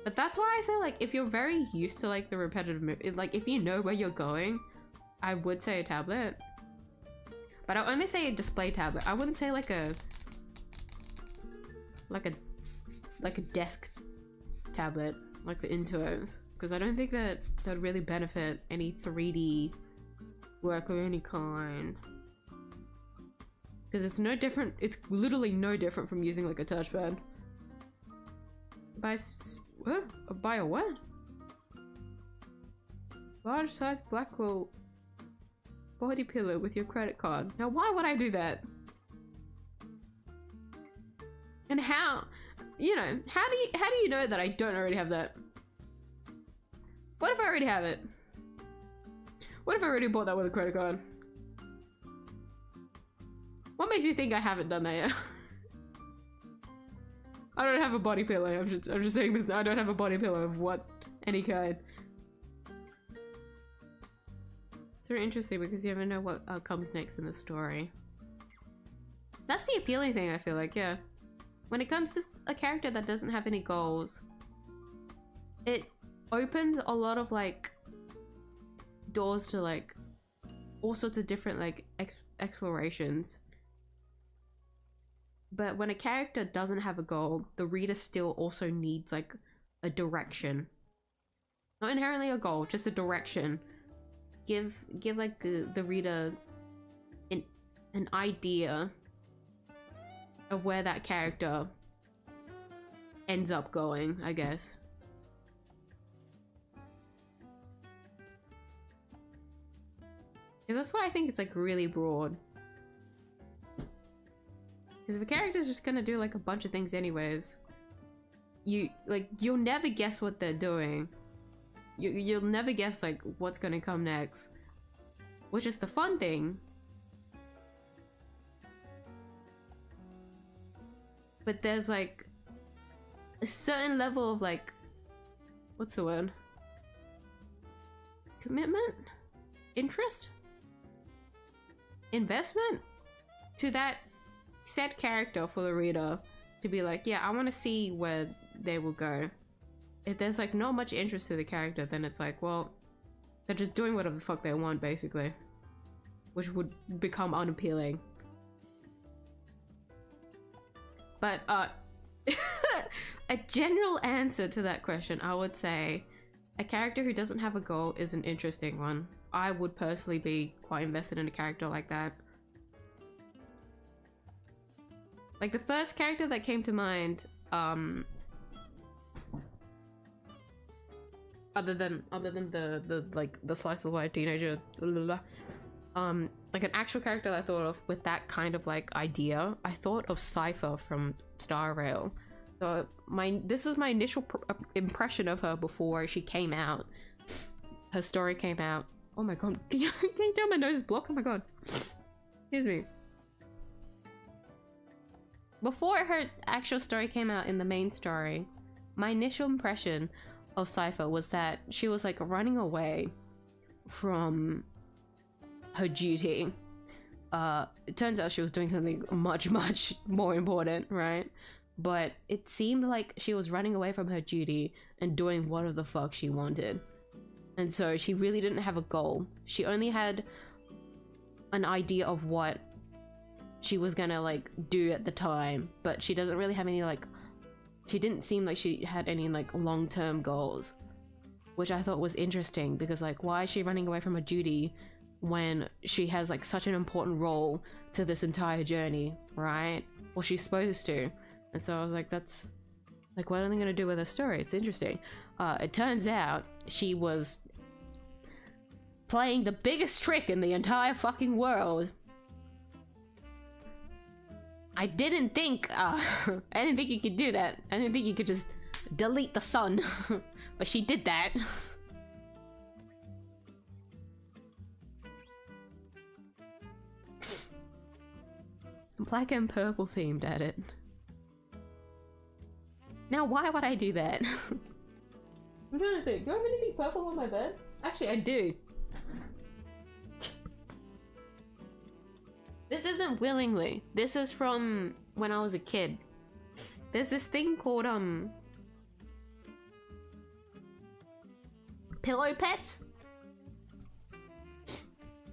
But that's why I say, like, if you're very used to like the repetitive like if you know where you're going, I would say a tablet. But I only say a display tablet. I wouldn't say like a desk tablet like the Intuos, because I don't think that would really benefit any 3D work of any kind. Because it's no different. It's literally no different from using like a touchpad. Buy a what? Large size Blackwell body pillow with your credit card. Now why would I do that? And how, you know, how do you know that I don't already have that? What if I already have it? What if I already bought that with a credit card? What makes you think I haven't done that yet? I don't have a body pillow. I'm just saying this. I don't have a body pillow of what any kind. It's very interesting because you never know what comes next in the story. That's the appealing thing, I feel like, yeah. When it comes to a character that doesn't have any goals, it opens a lot of like doors to like all sorts of different like explorations. But when a character doesn't have a goal, the reader still also needs like a direction. Not inherently a goal, just a direction. Give like the reader an idea of where that character ends up going, I guess. Yeah, that's why I think it's like really broad. Because if a character's just gonna do like a bunch of things anyways, you'll never guess what they're doing. You'll never guess like what's gonna come next, which is the fun thing. But there's like a certain level of like, what's the word? Commitment? Interest? Investment? To that said character for the reader to be like, yeah, I want to see where they will go. If there's like not much interest to the character, then it's like, well, they're just doing whatever the fuck they want, basically, which would become unappealing. But a general answer to that question, I would say a character who doesn't have a goal is an interesting one. I would personally be quite invested in a character like that. Like the first character that came to mind, other than the like the slice of life teenager, like an actual character that I thought of with that kind of like idea, I thought of 𝐢𝐶 from Star Rail. So this is my initial impression of her before she came out. Her story came out. Oh my god, can you tell my nose is blocked? Oh my god, excuse me. Before her actual story came out in the main story, my initial impression of 𝐢𝐶 was that she was like running away from her duty. It turns out she was doing something much more important, right? But it seemed like she was running away from her duty and doing whatever the fuck she wanted. And so she really didn't have a goal. She only had an idea of what she was gonna like do at the time, but she doesn't really have any like, she didn't seem like she had any like long-term goals, which I thought was interesting because like, why is she running away from her duty when she has like such an important role to this entire journey, right? Well, she's supposed to. And so I was like, that's like, what are they gonna do with her story? It's interesting. It turns out she was playing the biggest trick in the entire fucking world. I didn't think you could do that. I didn't think you could just delete the sun. But she did that. Black and purple themed at it. Now why would I do that? I'm trying to think. Do I have anything purple on my bed? Actually, I do. This isn't willingly. This is from when I was a kid. There's this thing called pillow pets.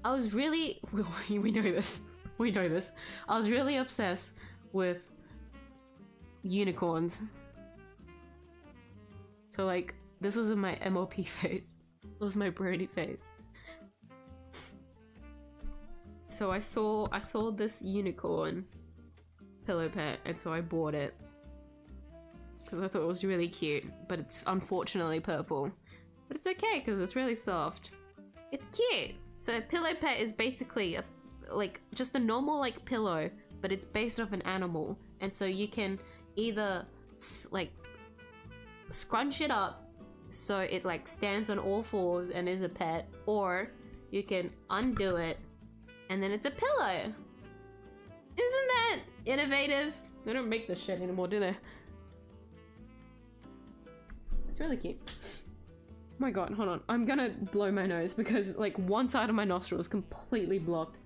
I was really we know this. We know this. I was really obsessed with unicorns. So like this was in my MOP phase. It was my Brody phase. So I saw this unicorn pillow pet, and so I bought it because I thought it was really cute. But it's unfortunately purple, but it's okay because it's really soft. It's cute. So a pillow pet is basically like just a normal like pillow, but it's based off an animal, and so you can either like scrunch it up so it like stands on all fours and is a pet, or you can undo it and then it's a pillow. Isn't that innovative? They don't make this shit anymore, do they? It's really cute. Oh my god, hold on. I'm gonna blow my nose because like one side of my nostril is completely blocked.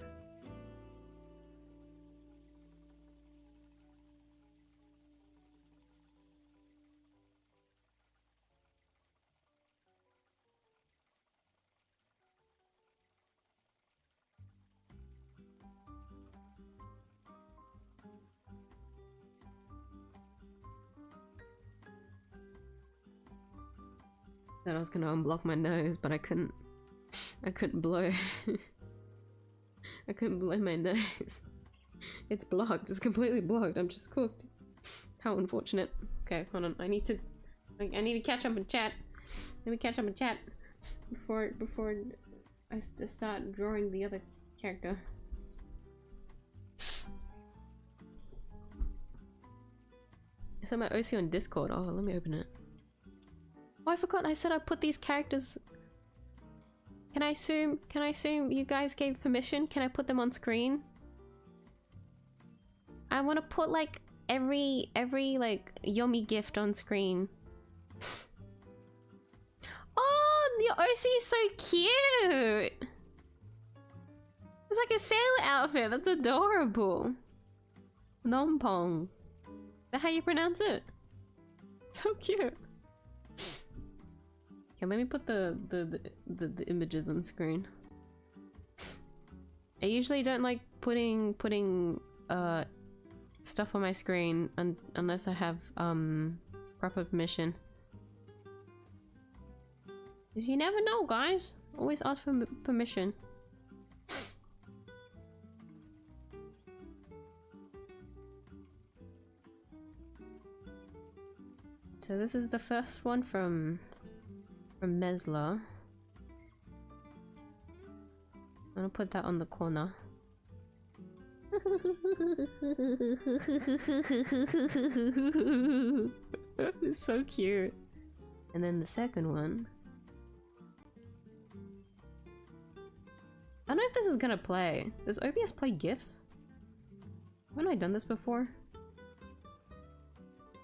That I was gonna unblock my nose, but I couldn't blow. I couldn't blow my nose. It's blocked. It's completely blocked. I'm just cooked. How unfortunate. Okay, hold on. I need to catch up in chat. Let me catch up in chat before I start drawing the other character. I saw my OC on Discord. Oh, let me open it. Oh, I forgot. I said I put these characters. Can I assume you guys gave permission? Can I put them on screen? I want to put like every like Yomi gift on screen. Oh, your OC is so cute. It's like a sailor outfit. That's adorable. Nompong. Is that how you pronounce it? So cute. Okay, let me put the images on screen. I usually don't like putting stuff on my screen unless I have proper permission. 'Cause you never know, guys. Always ask for permission. So this is the first one from Mesla. I'm gonna put that on the corner. It's so cute. And then the second one. I don't know if this is gonna play. Does OBS play GIFs? Haven't I done this before?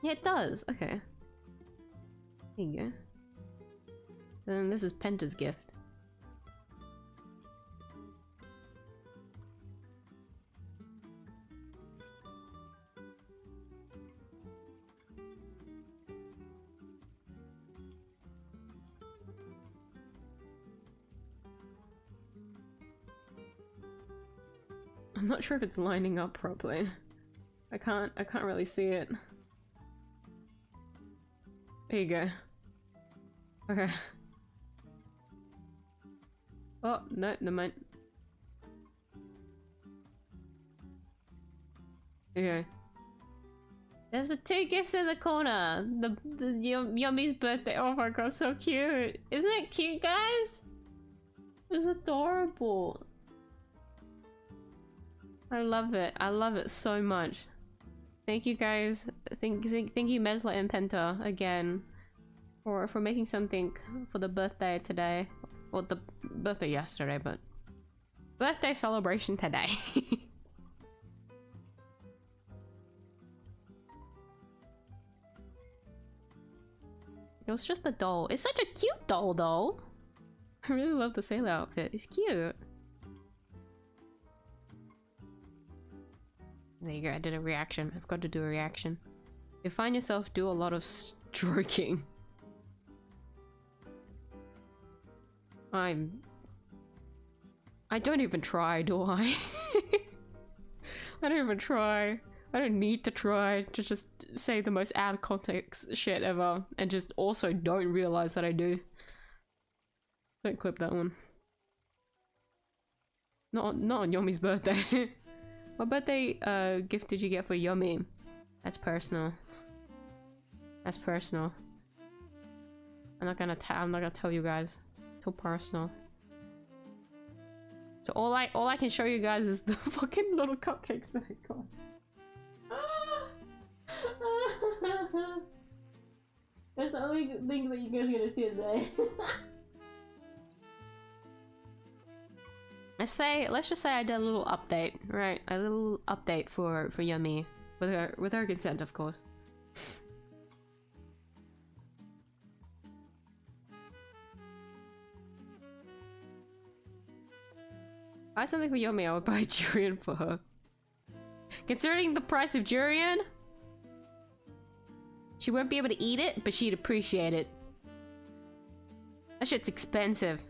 Yeah, it does. Okay. Here you go. Then this is Penta's gift. I'm not sure if it's lining up properly. I can't really see it. There you go. Okay. Oh, no, never mind. Okay. There's the two gifts in the corner. The Yumi's birthday. Oh my god, so cute. Isn't it cute, guys? It's adorable. I love it. I love it so much. Thank you guys. Thank you Mesla and Penta again for making something for the birthday today. Well, the birthday yesterday, but birthday celebration today. It was just a doll. It's such a cute doll though. I really love the sailor outfit. It's cute. There you go, I did a reaction. I've got to do a reaction. You find yourself do a lot of stroking. I don't even try, do I? I don't even try. I don't need to try to just say the most out of context shit ever and just also don't realize that I do. Don't clip that one. Not on Yomi's birthday. What birthday gift did you get for Yomi? That's personal. That's personal. I'm not gonna tell you guys. Too personal. So all I can show you guys is the fucking little cupcakes that I got. That's the only thing that you guys are gonna see today. Let's just say I did a little update, right? A little update for Yummy with her consent, of course. Buy something for Yummy, I would buy durian for her. Considering the price of durian, she won't be able to eat it, but she'd appreciate it. That shit's expensive.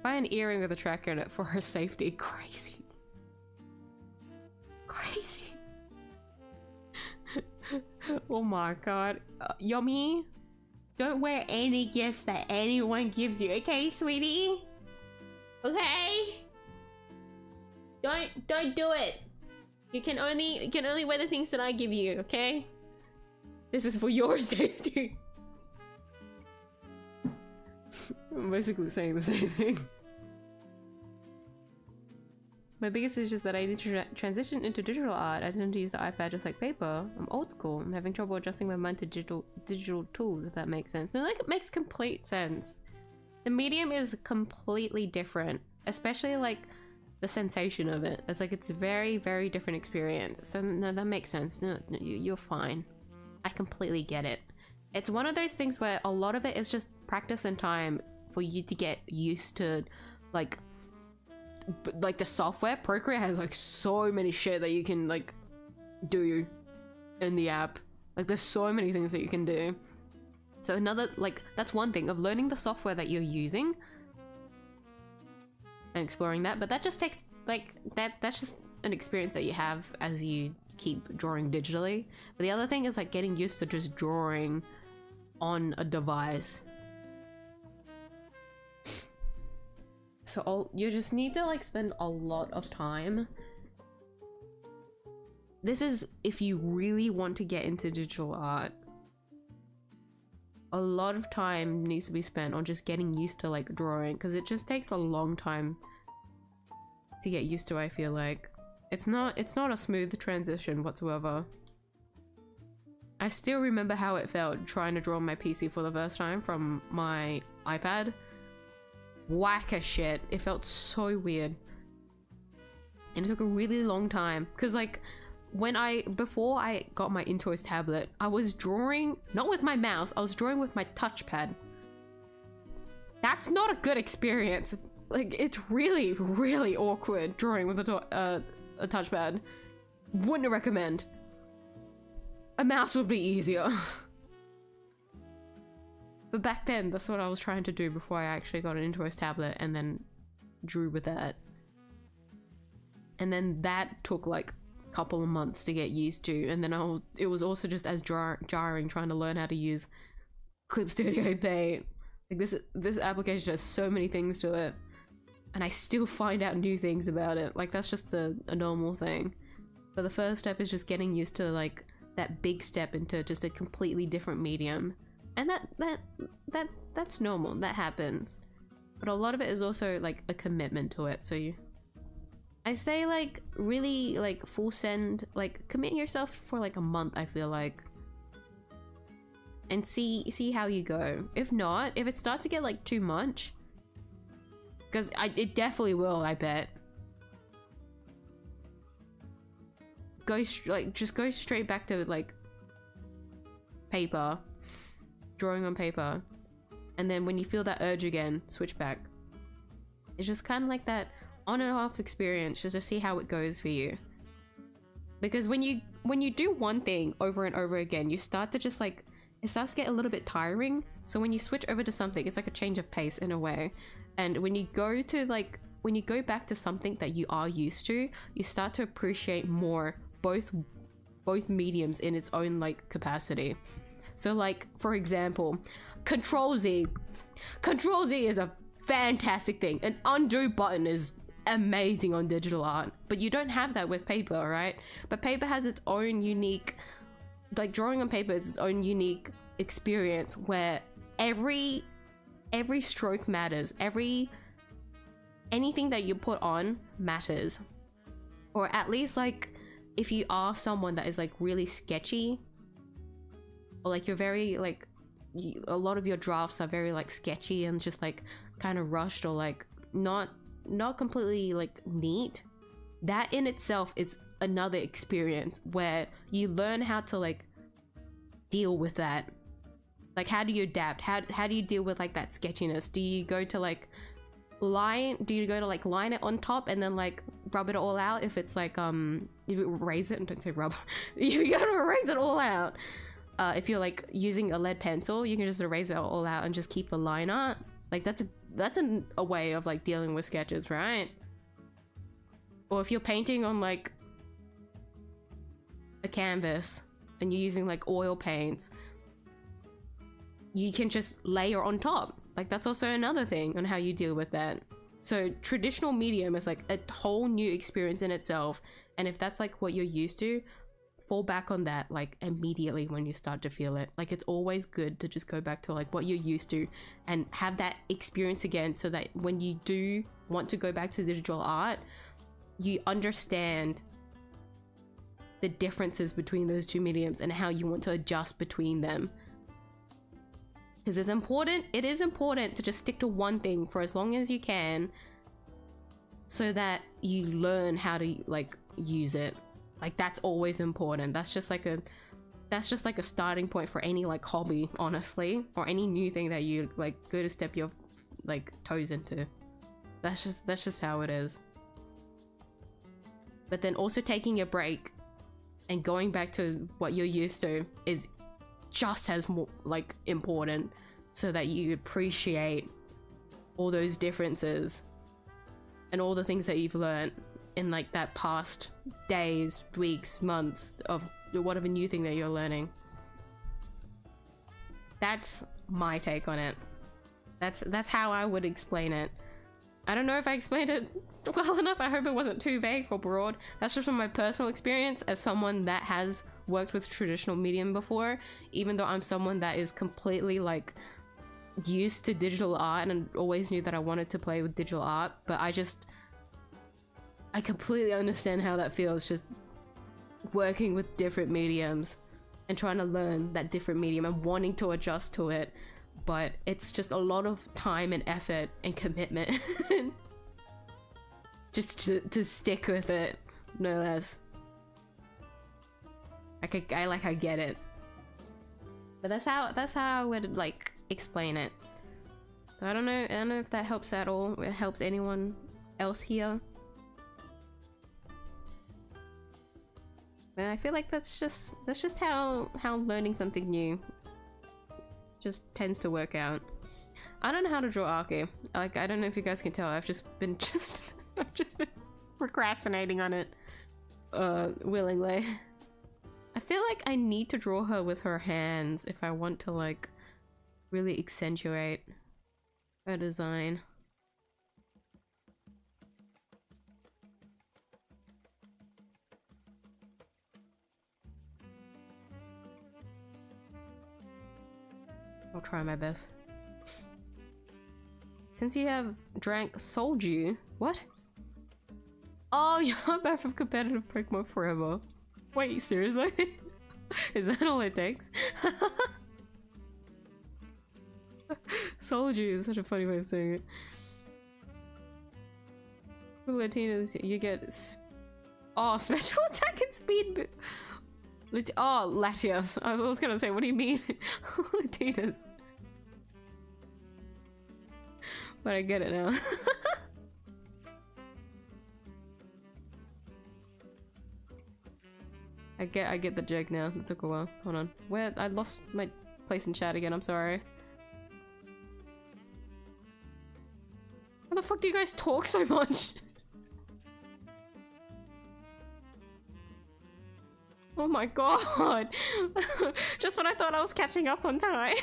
Buy an earring with a tracker in it for her safety. Crazy. Crazy. Oh my god. Yummy, don't wear any gifts that anyone gives you, okay, sweetie? Okay? Don't do it. You can only wear the things that I give you, okay? This is for your safety. I'm basically saying the same thing. My biggest issue is that I need to transition into digital art. I tend to use the iPad just like paper. I'm old school. I'm having trouble adjusting my mind to digital tools, if that makes sense. And like, it makes complete sense. The medium is completely different, especially like the sensation of it. It's like, it's a very, very different experience. So no, that makes sense. No, you're fine. I completely get it. It's one of those things where a lot of it is just practice and time for you to get used to, like the software. Procreate has like so many shit that you can like do in the app. Like there's so many things that you can do. So another, like, that's one thing of learning the software that you're using and exploring that, but that just takes like that's just an experience that you have as you keep drawing digitally. But the other thing is like getting used to just drawing on a device. So you just need to like spend a lot of time. This is if you really want to get into digital art. A lot of time needs to be spent on just getting used to like drawing, because it just takes a long time to get used to. I feel like it's not a smooth transition whatsoever. I still remember how it felt trying to draw on my PC for the first time from my iPad. Whack as shit. It felt so weird. And it took a really long time. Because like, before I got my 𝐢𝐧𝐟𝐨 tablet, I was drawing, not with my mouse, I was drawing with my touchpad. That's not a good experience. Like, it's really, really awkward drawing with a touchpad. Wouldn't recommend. A mouse would be easier. But back then, that's what I was trying to do before I actually got an 𝐢𝐧𝐼 tablet and then drew with that. And then that took like a couple of months to get used to. And then it was also just as jarring trying to learn how to use Clip Studio Paint. Like this application has so many things to it. And I still find out new things about it. Like that's just a normal thing. But the first step is just getting used to like that big step into just a completely different medium. And that's normal, that happens. But a lot of it is also like a commitment to it. So I say like really like full send, like commit yourself for like a month, I feel like. And see how you go. If not, if it starts to get like too much, because it definitely will, I bet. Just go straight back to like paper, drawing on paper, and then when you feel that urge again, switch back. It's just kind of like that on and off experience, just to see how it goes for you. Because when you do one thing over and over again, you start to just like, it starts to get a little bit tiring. So when you switch over to something, it's like a change of pace in a way. And when you go back to something that you are used to, you start to appreciate more both mediums in its own like capacity. So like, for example, Control-Z. Control-Z is a fantastic thing. An undo button is amazing on digital art, but you don't have that with paper, right? But paper has its own unique, like drawing on paper is its own unique experience where every stroke matters. Anything that you put on matters. Or at least like if you are someone that is like really sketchy, or like you're very like, a lot of your drafts are very like sketchy and just like kind of rushed, or like not completely like neat, that in itself is another experience where you learn how to like deal with that. Like, how do you adapt? How do you deal with like that sketchiness? Do you go to like line it on top and then like rub it all out? If it's like you erase it, and don't say rub, you gotta erase it all out. If you're like using a lead pencil, you can just erase it all out and just keep the line art. Like that's a way of like dealing with sketches, right? Or if you're painting on like a canvas and you're using like oil paints, you can just layer on top. Like that's also another thing on how you deal with that. So traditional medium is like a whole new experience in itself, and if that's like what you're used to, fall back on that like immediately when you start to feel it. Like it's always good to just go back to like what you're used to and have that experience again, so that when you do want to go back to digital art, you understand the differences between those two mediums and how you want to adjust between them. Because it is important to just stick to one thing for as long as you can, so that you learn how to like use it. Like that's always important. That's just like a starting point for any like hobby, honestly, or any new thing that you like go to step your like toes into. That's just how it is. But then also taking a break and going back to what you're used to is just as more like important, so that you appreciate all those differences and all the things that you've learned in like that past days, weeks, months of whatever new thing that you're learning. That's my take on it. That's how I would explain it. I don't know if I explained it well enough. I hope it wasn't too vague or broad. That's just from my personal experience as someone that has worked with traditional medium before, even though I'm someone that is completely like used to digital art and always knew that I wanted to play with digital art. But I completely understand how that feels, just working with different mediums and trying to learn that different medium and wanting to adjust to it. But it's just a lot of time and effort and commitment just to stick with it, no less. I get it. But that's how I would like explain it. So I don't know if that helps at all. It helps anyone else here. But I feel like that's just how learning something new just tends to work out. I don't know how to draw 𝐲𝐼. Like, I don't know if you guys can tell, I've just been procrastinating on it willingly. I feel like I need to draw her with her hands if I want to like really accentuate her design. I'll try my best. Since you have drank soju, what? Oh, you're back from competitive Pokemon forever. Wait, seriously? Is that all it takes? Soju is such a funny way of saying it. Latinas, you get special attack and speed. Oh, Latias. I was gonna say, what do you mean? Latinas. But I get it now. I get the joke now. It took a while. Hold on. Where? I lost my place in chat again. I'm sorry. How the fuck do you guys talk so much? Oh my god. Just when I thought I was catching up on time.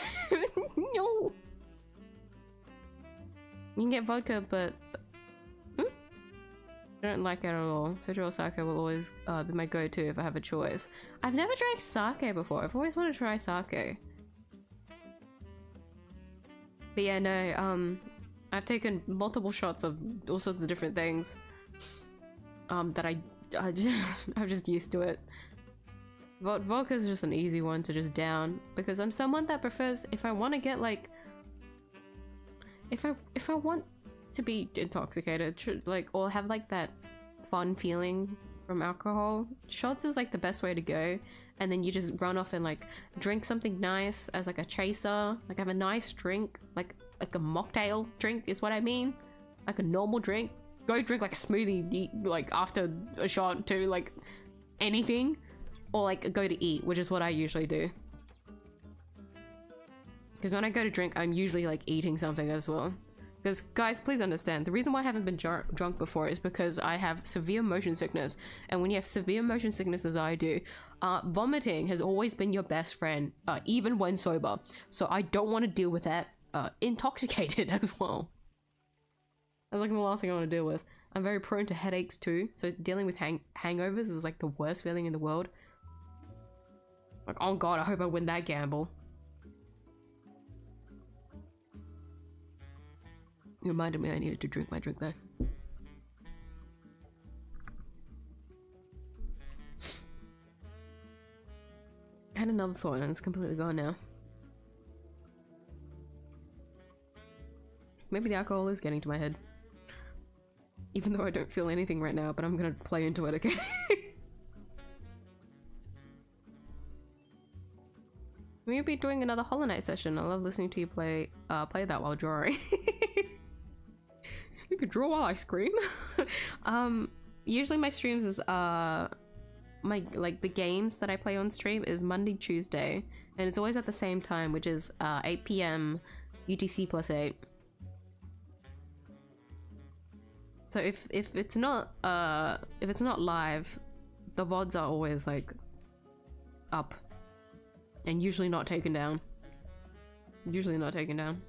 No. You can get vodka, but I don't like it at all. Soju or sake will always be my go-to if I have a choice. I've never drank sake before. I've always wanted to try sake. But yeah, no, I've taken multiple shots of all sorts of different things. That I'm just used to it. Vodka is just an easy one to just down because I'm someone that prefers, if I want to get like, if I want to be intoxicated, like, or have like that fun feeling from alcohol, shots is like the best way to go. And then you just run off and like drink something nice as like a chaser, like have a nice drink, like a mocktail drink is what I mean, like a normal drink. Go drink like a smoothie, like after a shot too, like anything, or like go to eat, which is what I usually do. Because when I go to drink, I'm usually like eating something as well. Because guys, please understand, the reason why I haven't been drunk before is because I have severe motion sickness. And when you have severe motion sickness as I do, vomiting has always been your best friend, even when sober. So I don't want to deal with that intoxicated as well. That's like the last thing I want to deal with. I'm very prone to headaches too. So dealing with hangovers is like the worst feeling in the world. Like, oh god, I hope I win that gamble. You reminded me I needed to drink my drink there. I had another thought and it's completely gone now. Maybe the alcohol is getting to my head. Even though I don't feel anything right now, but I'm gonna play into it, okay? We'll be doing another Hollow Knight session. I love listening to you play that while drawing. You could draw while I scream. Usually my streams is the games that I play on stream is Monday, Tuesday, and it's always at the same time, which is 8 PM UTC +8. So if it's not live, the VODs are always like up and usually not taken down. Usually not taken down.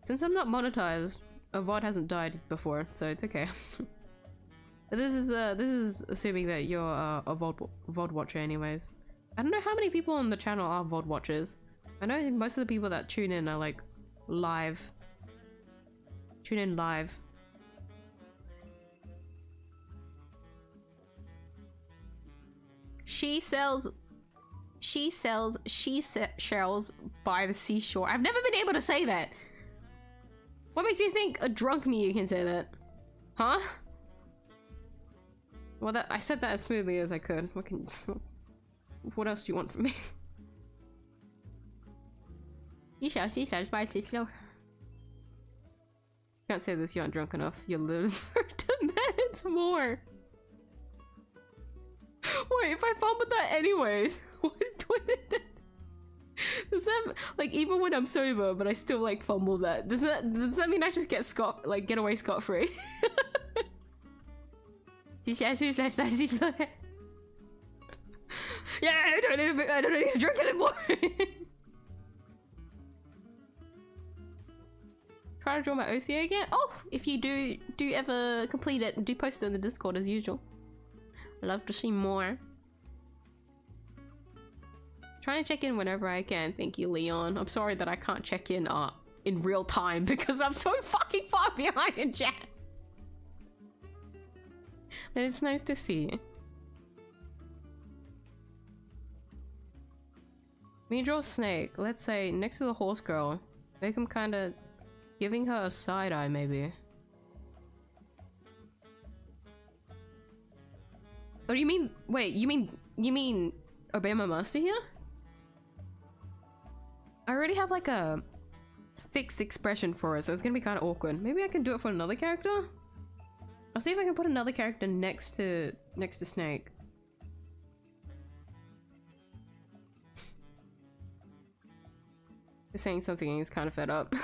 Since I'm not monetized, a VOD hasn't died before, so it's okay. But this is assuming that you're a VOD watcher anyways. I don't know how many people on the channel are VOD watchers. I know most of the people that tune in are like live. Tune in live. She sells shells by the seashore. I've never been able to say that. What makes you think a drunk me can say that? Huh? Well, I said that as smoothly as I could. What else do you want from me? She sells by the seashore. Can't say this, you aren't drunk enough. You live for 2 minutes more. Wait, if I fumbled that anyways, what did that? Does that, like, even when I'm sober, but I still like fumble that? Does that mean I just get away scot-free? Yeah, I don't need to drink anymore. Try to draw my OCA again? Oh, if you do ever complete it, do post it in the Discord as usual. I'd love to see more. Trying to check in whenever I can. Thank you, Leon. I'm sorry that I can't check in real time because I'm so fucking far behind in chat. But it's nice to see. Me draw a snake, let's say next to the horse girl. Make him kind of giving her a side eye, maybe. Or you mean, wait, you mean Obey My Master here? I already have like a fixed expression for it, so it's gonna be kind of awkward. Maybe I can do it for another character? I'll see if I can put another character next to Snake. Just saying something and he's kind of fed up.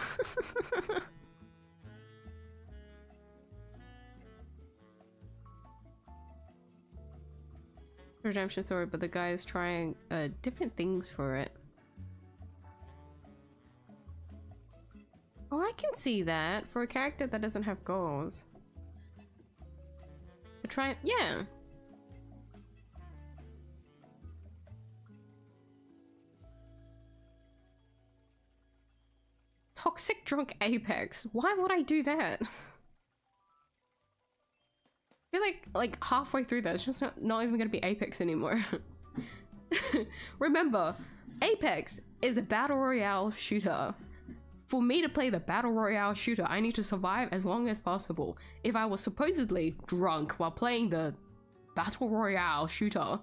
Redemption story, but the guy is trying different things for it. Oh, I can see that for a character that doesn't have goals. Yeah. Toxic drunk apex. Why would I do that? I feel like halfway through that, it's just not even gonna be Apex anymore. Remember, Apex is a battle royale shooter. For me to play the battle royale shooter, I need to survive as long as possible. If I was supposedly drunk while playing the battle royale shooter,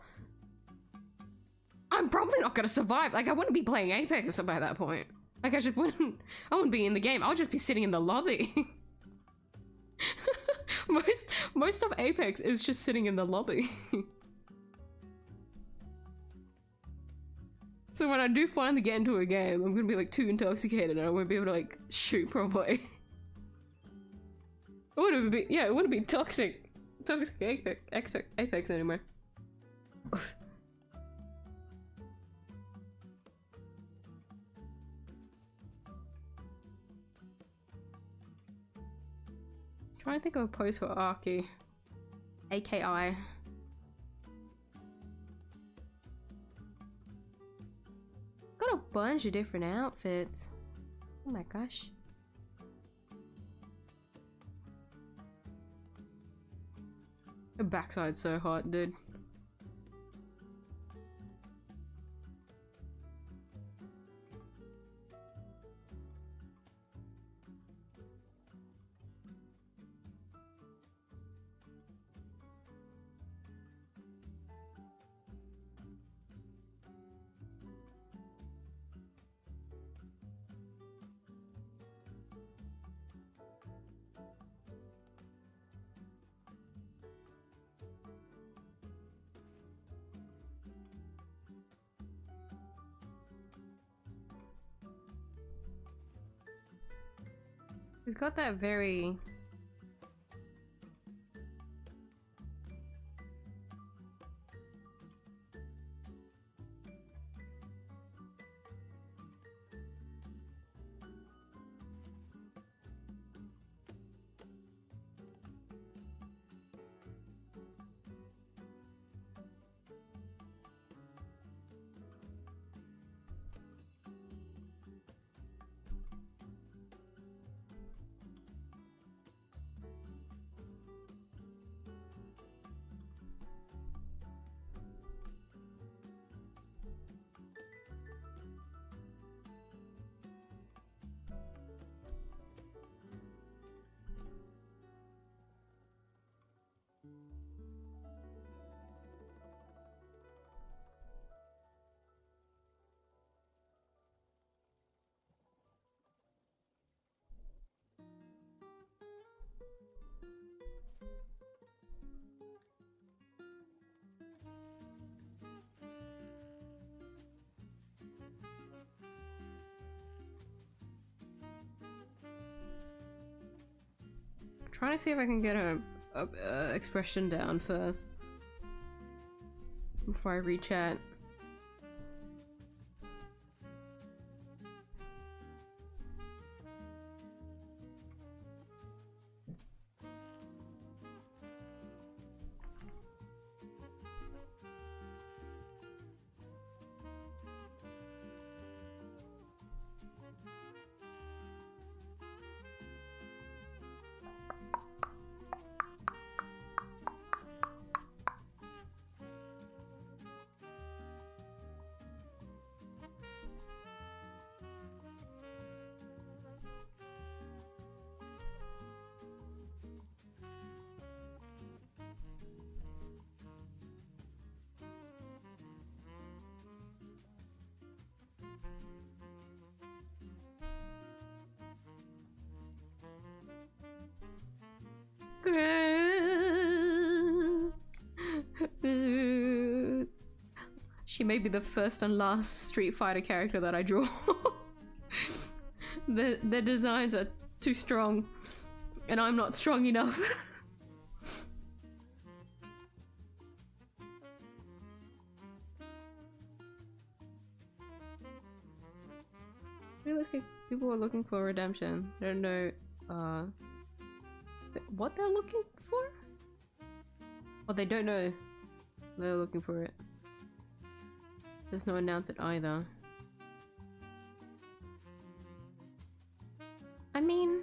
I'm probably not gonna survive. Like, I wouldn't be playing Apex by that point. Like, I wouldn't be in the game. I would just be sitting in the lobby. most of Apex is just sitting in the lobby. So when I do finally get into a game, I'm gonna be like too intoxicated and I won't be able to like shoot properly. It wouldn't be toxic Apex anymore. Trying to think of a pose for Arky. AKI. Got a bunch of different outfits. Oh my gosh. The backside's so hot, dude. He's got that very... Trying to see if I can get her expression down first before I re-chat. She may be the first and last Street Fighter character that I draw. The designs are too strong, and I'm not strong enough. Realistic people are looking for redemption. They don't know what they're looking for? Or they don't know they're looking for it. There's no announce it either. I mean,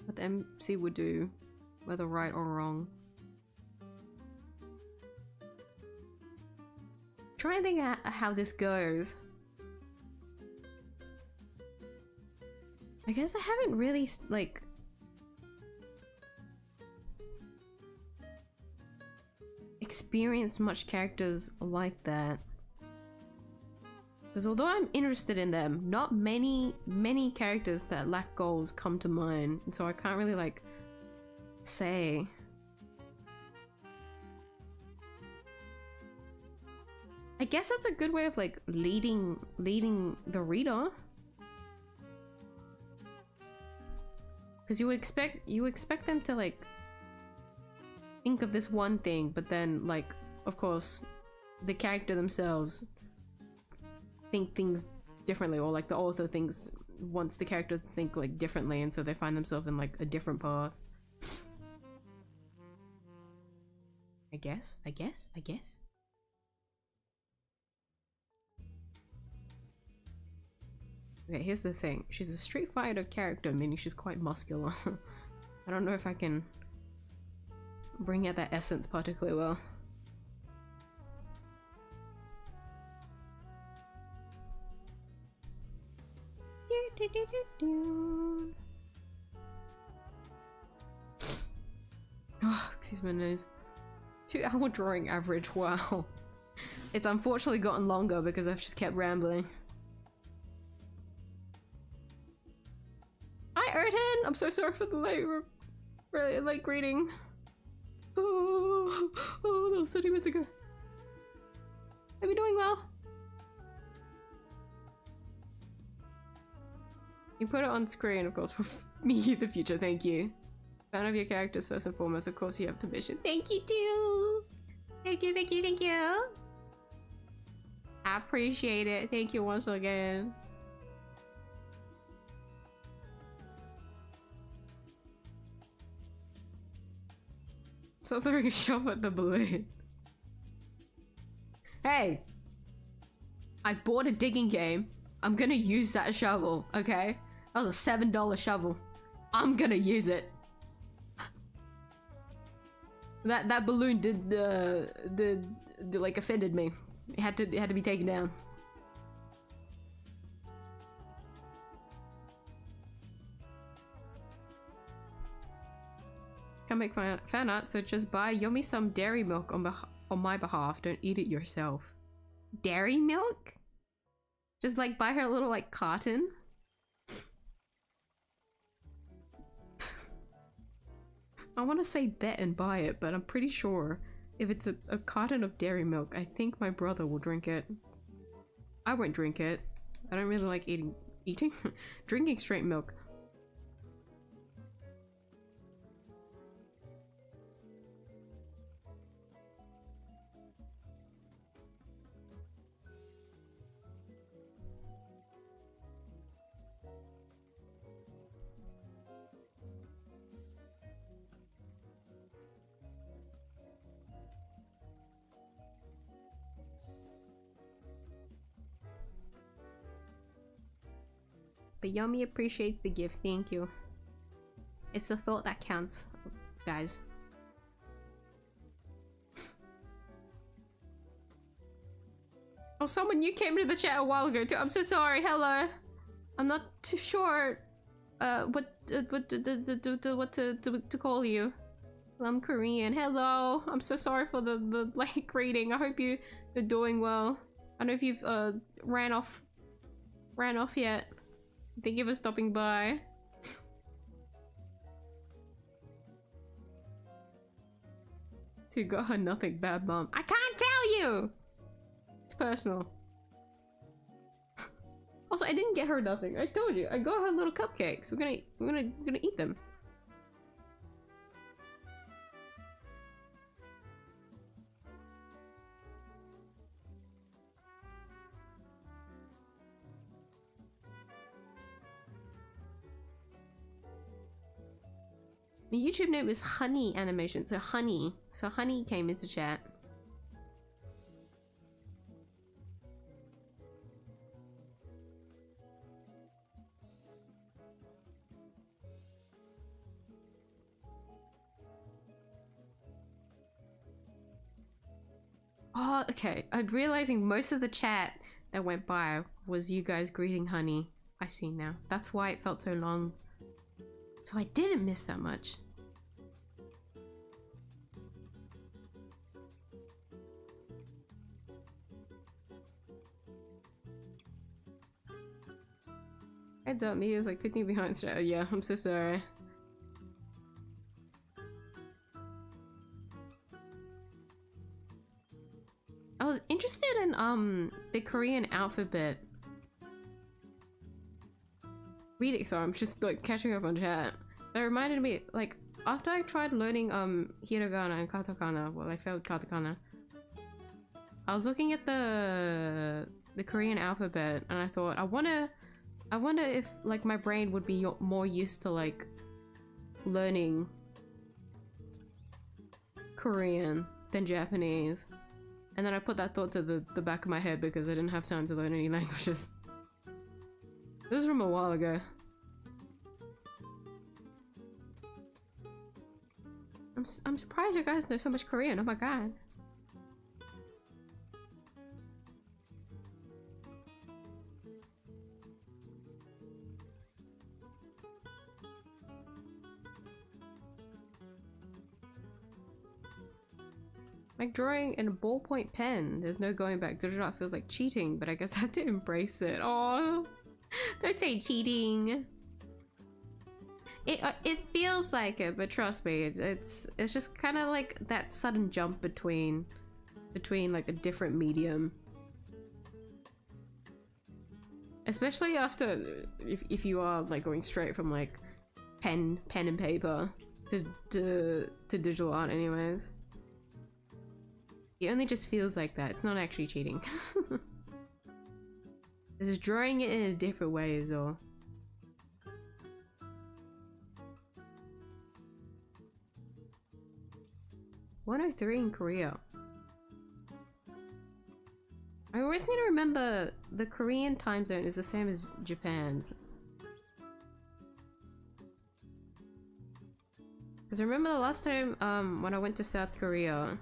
what the MC would do, whether right or wrong. Try and think how this goes. I guess I haven't really like experienced much characters like that, because although I'm interested in them, not many characters that lack goals come to mind, and so I can't really like say. I guess that's a good way of like leading the reader, because you expect them to like think of this one thing, but then like of course the character themselves think things differently, or like the author wants the character to think like differently, and so they find themselves in like a different path. I guess. Okay, here's the thing. She's a Street Fighter character, meaning she's quite muscular. I don't know if I can bring out that essence particularly well. Oh, excuse my nose. 2-hour drawing average, wow. It's unfortunately gotten longer because I've just kept rambling. Hi, Erden! I'm so sorry for the late greeting. Oh, that was 30 minutes ago. Are we doing well? You put it on screen, of course, for me, the future. Thank you. Fan of your characters first and foremost. Of course, you have permission. Thank you, too. Thank you. I appreciate it. Thank you once again. So throwing a shove at the balloon. Hey! I bought a digging game. I'm gonna use that shovel, okay? That was a $7 shovel. I'm gonna use it. That balloon did like offended me. It had to be taken down. Can't make fan art, so just buy Yomi some dairy milk on my behalf. Don't eat it yourself. Dairy milk? Just like buy her a little like carton. I want to say bet and buy it, but I'm pretty sure if it's a carton of dairy milk, I think my brother will drink it. I won't drink it. I don't really like eating drinking straight milk. But Yummy appreciates the gift, thank you. It's the thought that counts, guys. Oh, someone new came into the chat a while ago too. I'm so sorry, hello. I'm not too sure what to call you. I'm Korean, hello. I'm so sorry for the late greeting. I hope you're doing well. I don't know if you've ran off ran off yet. Thank you for stopping by. To got her nothing, bad mom. I can't tell you! It's personal. Also, I didn't get her nothing. I told you. I got her little cupcakes. We're gonna eat them. My YouTube name is Honey Animation, so Honey. So Honey came into chat. Oh, okay. I'm realizing most of the chat that went by was you guys greeting Honey. I see now. That's why it felt so long. So I didn't miss that much. Heads up, me is like 15 behind show. Yeah, I'm so sorry. I was interested in the Korean alphabet. Reading, so I'm just like catching up on chat. That reminded me, like, after I tried learning hiragana and katakana, well, I failed katakana. I was looking at the Korean alphabet and I thought, I wonder if like my brain would be more used to like learning Korean than Japanese. And then I put that thought to the back of my head because I didn't have time to learn any languages. This is from a while ago. I'm surprised you guys know so much Korean, oh my god. Like drawing in a ballpoint pen, there's no going back. Digital art feels like cheating, but I guess I have to embrace it. Oh, don't say cheating. It feels like it, but trust me, it's just kind of like that sudden jump between like a different medium. Especially after if you are like going straight from like pen and paper to digital art anyways. It only just feels like that. It's not actually cheating. It's just drawing it in a different way is all. $103 in Korea. I always need to remember the Korean time zone is the same as Japan's. Because I remember the last time when I went to South Korea,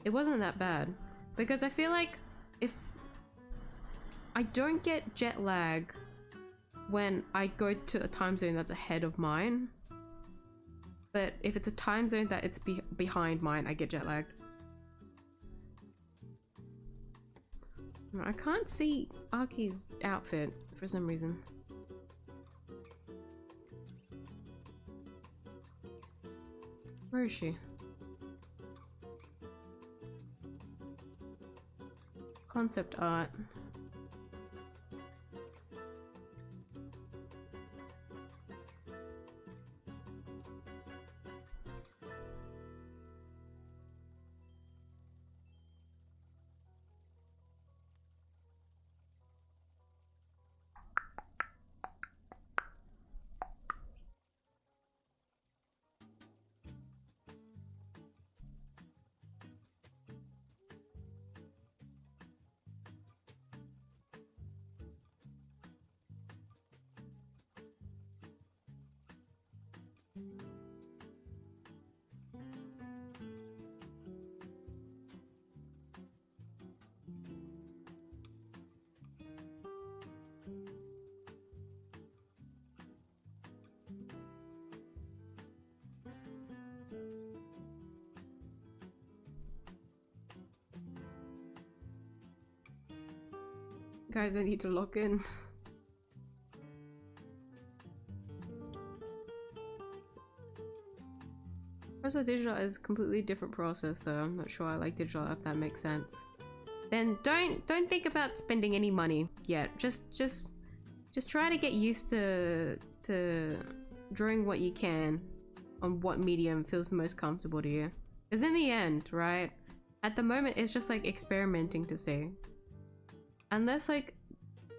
it wasn't that bad. Because I feel like if I don't get jet lag when I go to a time zone that's ahead of mine, but if it's a time zone that it's behind mine, I get jet lagged. I can't see Aki's outfit for some reason. Where is she? Concept art. Guys, I need to log in. Also, digital is a completely different process though. I'm not sure I like digital, if that makes sense. Then don't think about spending any money yet. Just try to get used to drawing what you can on what medium feels the most comfortable to you. Because in the end, right? At the moment, it's just like experimenting to see. Unless like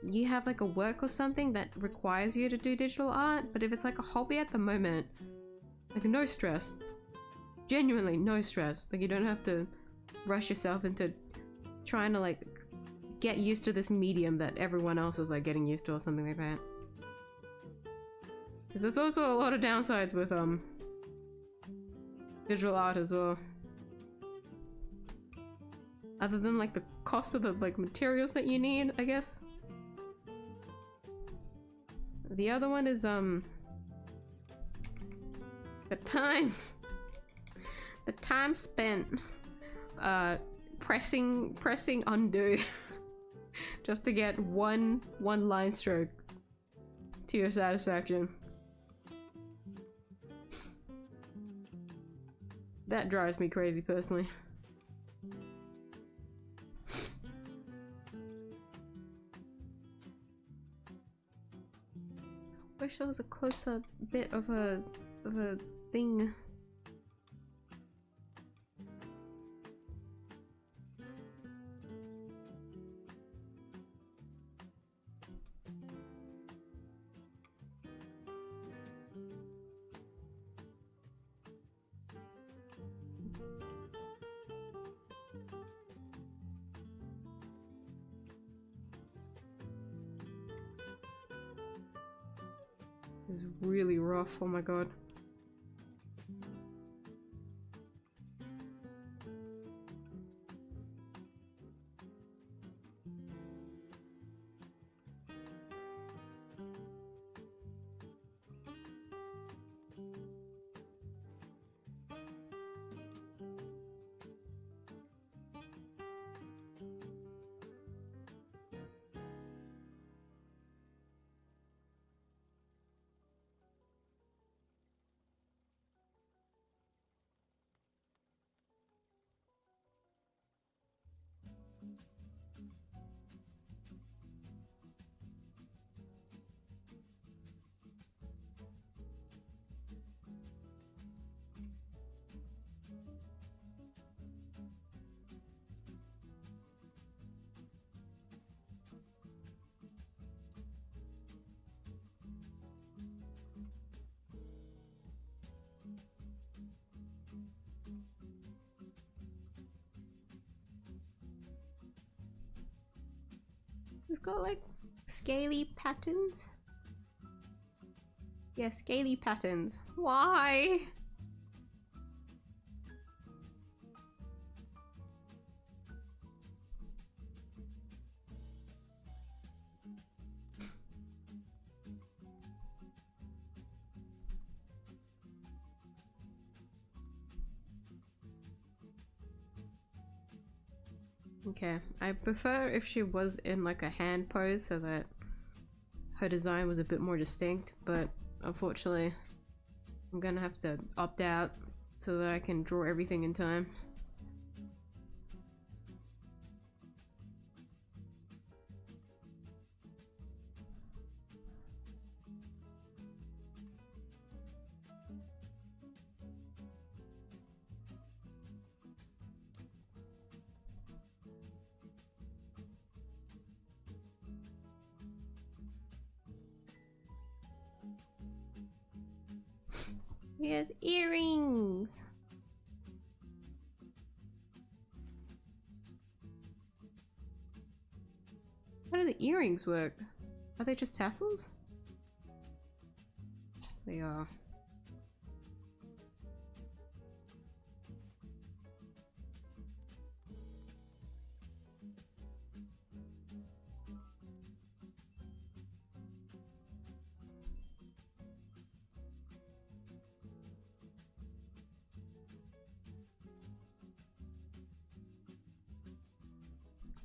you have like a work or something that requires you to do digital art, but if it's like a hobby at the moment, like no stress. Genuinely no stress. Like you don't have to rush yourself into trying to like get used to this medium that everyone else is like getting used to or something like that. Because there's also a lot of downsides with digital art as well. Other than like the cost of the like materials that you need, I guess. The other one is the time spent pressing undo just to get one line stroke to your satisfaction. That drives me crazy personally. Wish there was a closer bit of a thing. This is really rough, oh my god. It's got like scaly patterns. Yeah, scaly patterns. Why? Okay, I prefer if she was in like a hand pose so that her design was a bit more distinct, but unfortunately I'm gonna have to opt out so that I can draw everything in time. He has earrings! How do the earrings work? Are they just tassels? They are.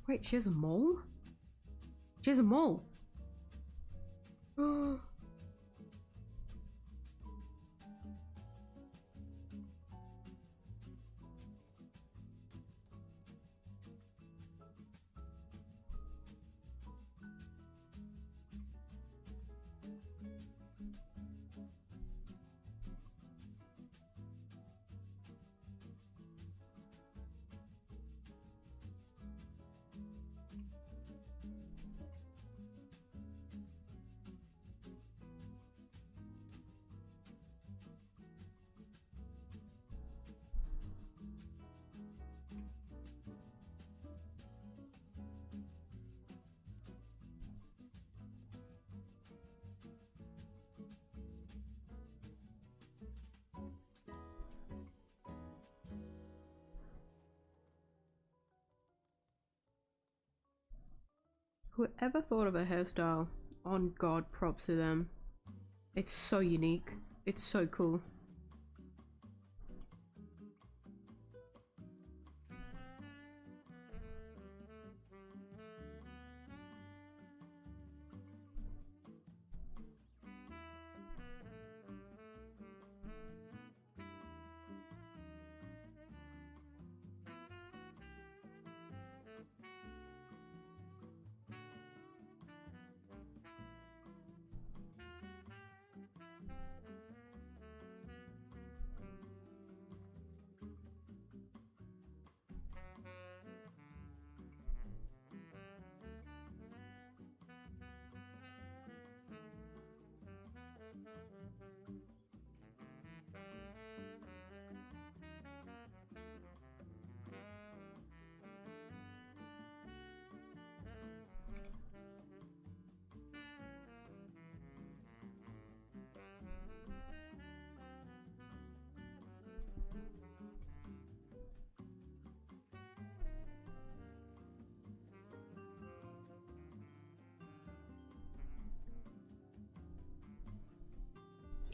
Wait, she has a mole? She has a mole. Whoever thought of a hairstyle, on God, props to them. It's so unique. It's so cool.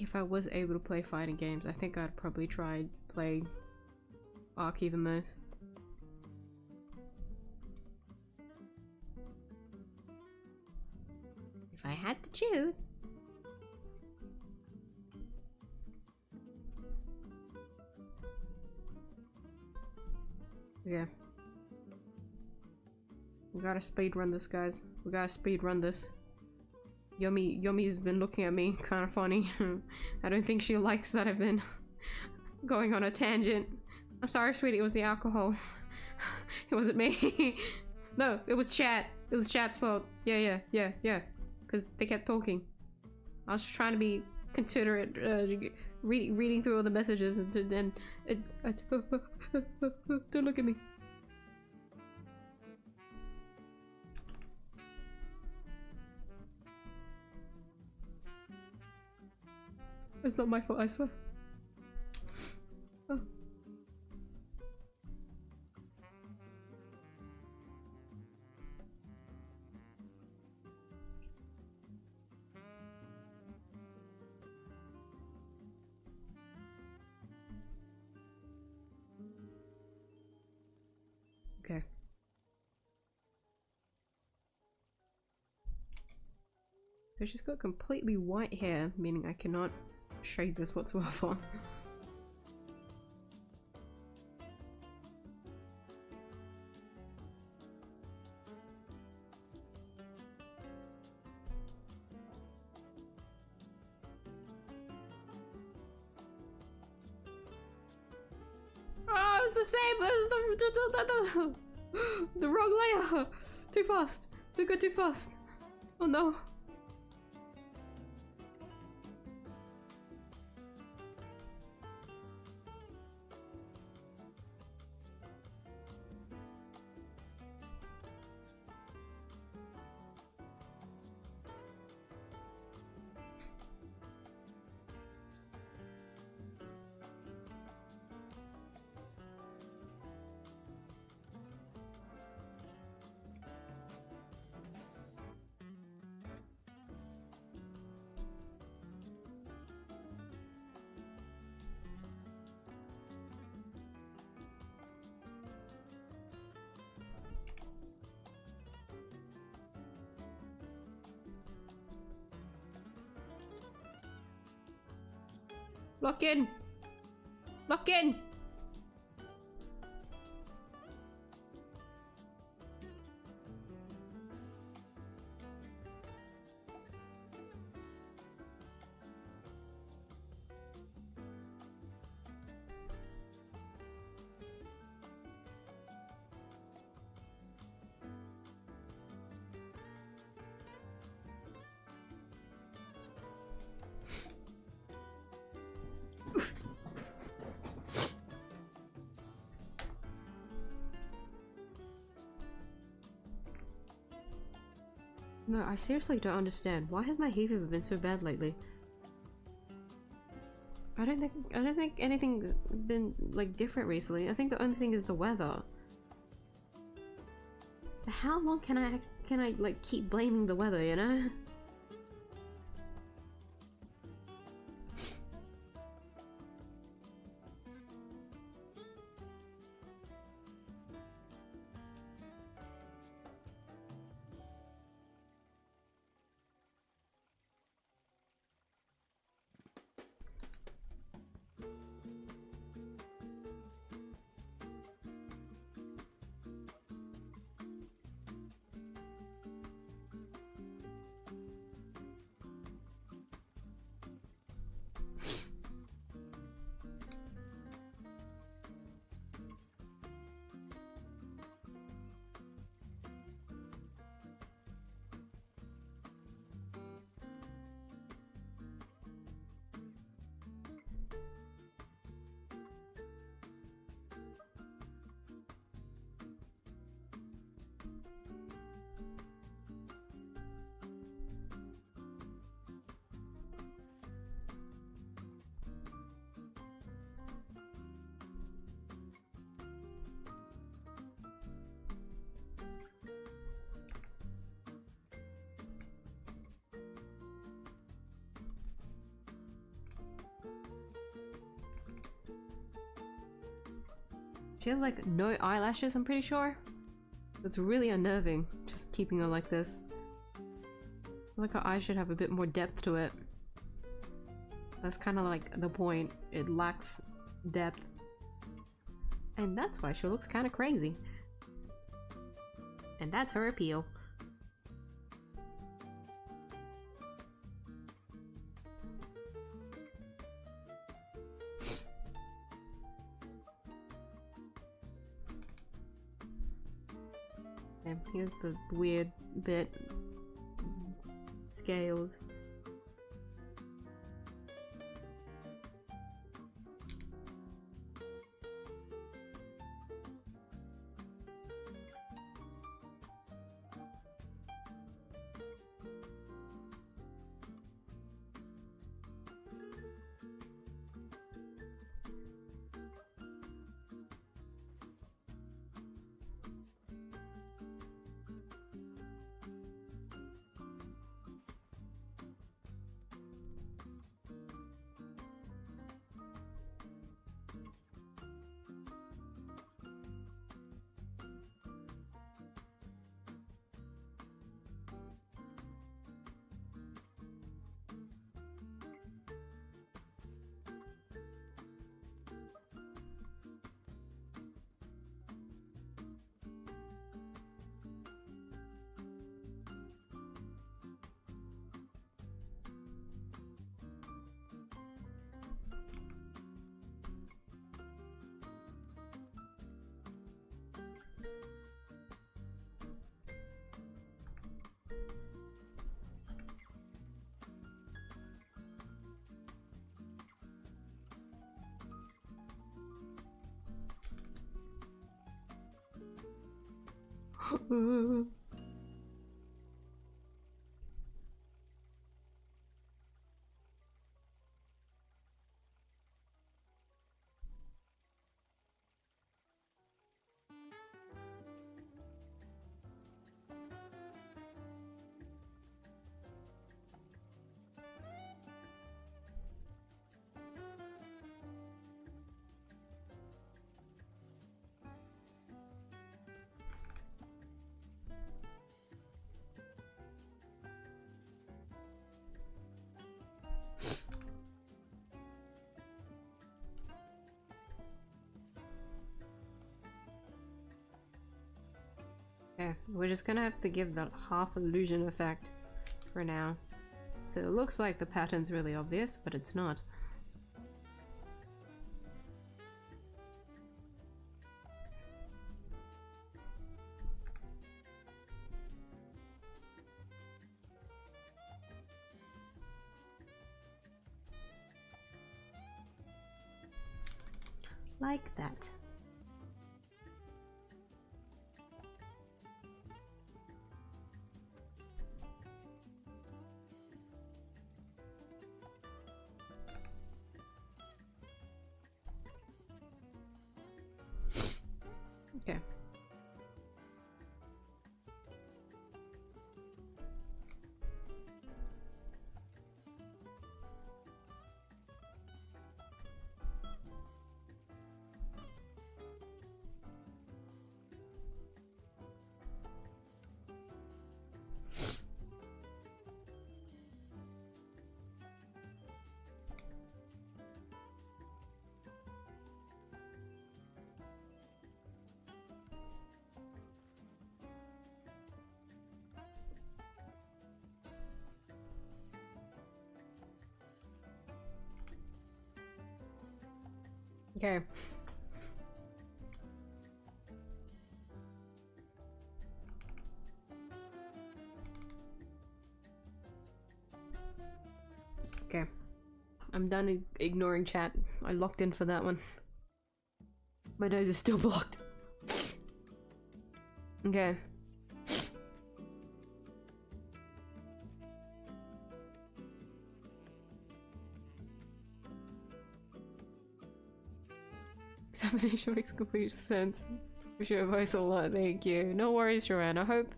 If I was able to play fighting games, I think I'd probably try play 𝐢𝐧𝐟𝐨 the most. If I had to choose. Yeah. We gotta speedrun this, guys. We gotta speedrun this. Yummy's been looking at me kind of funny. I don't think she likes that I've been going on a tangent. I'm sorry, sweetie, it was the alcohol. It wasn't me. No, it was chat. It was chat's fault. Yeah. Because they kept talking. I was just trying to be considerate, reading through all the messages, and then don't look at me. It's not my fault, I swear. Oh. Okay. So she's got completely white hair, meaning I cannot shade this whatsoever. Oh, it's the same as the wrong layer. Too fast. Don't go too fast. Oh no. Lock in! Lock in! No, I seriously don't understand. Why has my hay fever been so bad lately? I don't think anything's been like different recently. I think the only thing is the weather. How long can I like keep blaming the weather, you know? She has like no eyelashes, I'm pretty sure. It's really unnerving, just keeping her like this. I feel like her eyes should have a bit more depth to it. That's kind of like the point. It lacks depth. And that's why she looks kind of crazy. And that's her appeal. And here's the weird bit. Scales. we're just gonna have to give that half illusion effect for now. So it looks like the pattern's really obvious, but it's not. Like that. Okay. Okay. Okay. I'm done ignoring chat. I locked in for that one. My nose is still blocked. Okay. Examination makes complete sense. Appreciate your advice a lot, thank you. No worries, Joanne. I hope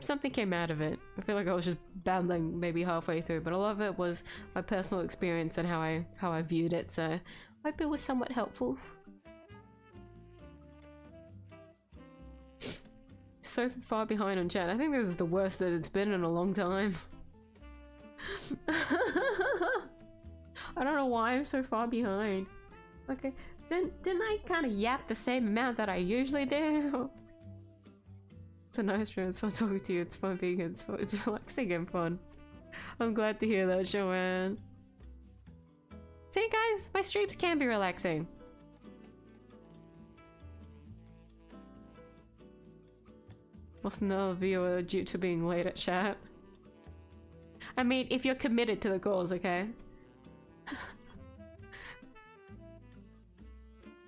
something came out of it. I feel like I was just babbling maybe halfway through, but a lot of it was my personal experience and how I viewed it, so I hope it was somewhat helpful. So far behind on chat. I think this is the worst that it's been in a long time. I don't know why I'm so far behind. Okay. Didn't I kind of yap the same amount that I usually do? It's a nice stream, it's fun talking to you, it's fun being here, it's relaxing and fun. I'm glad to hear that, Joanne. See guys, my streams can be relaxing. Lost another viewer due to being late at chat. I mean, if you're committed to the cause, okay?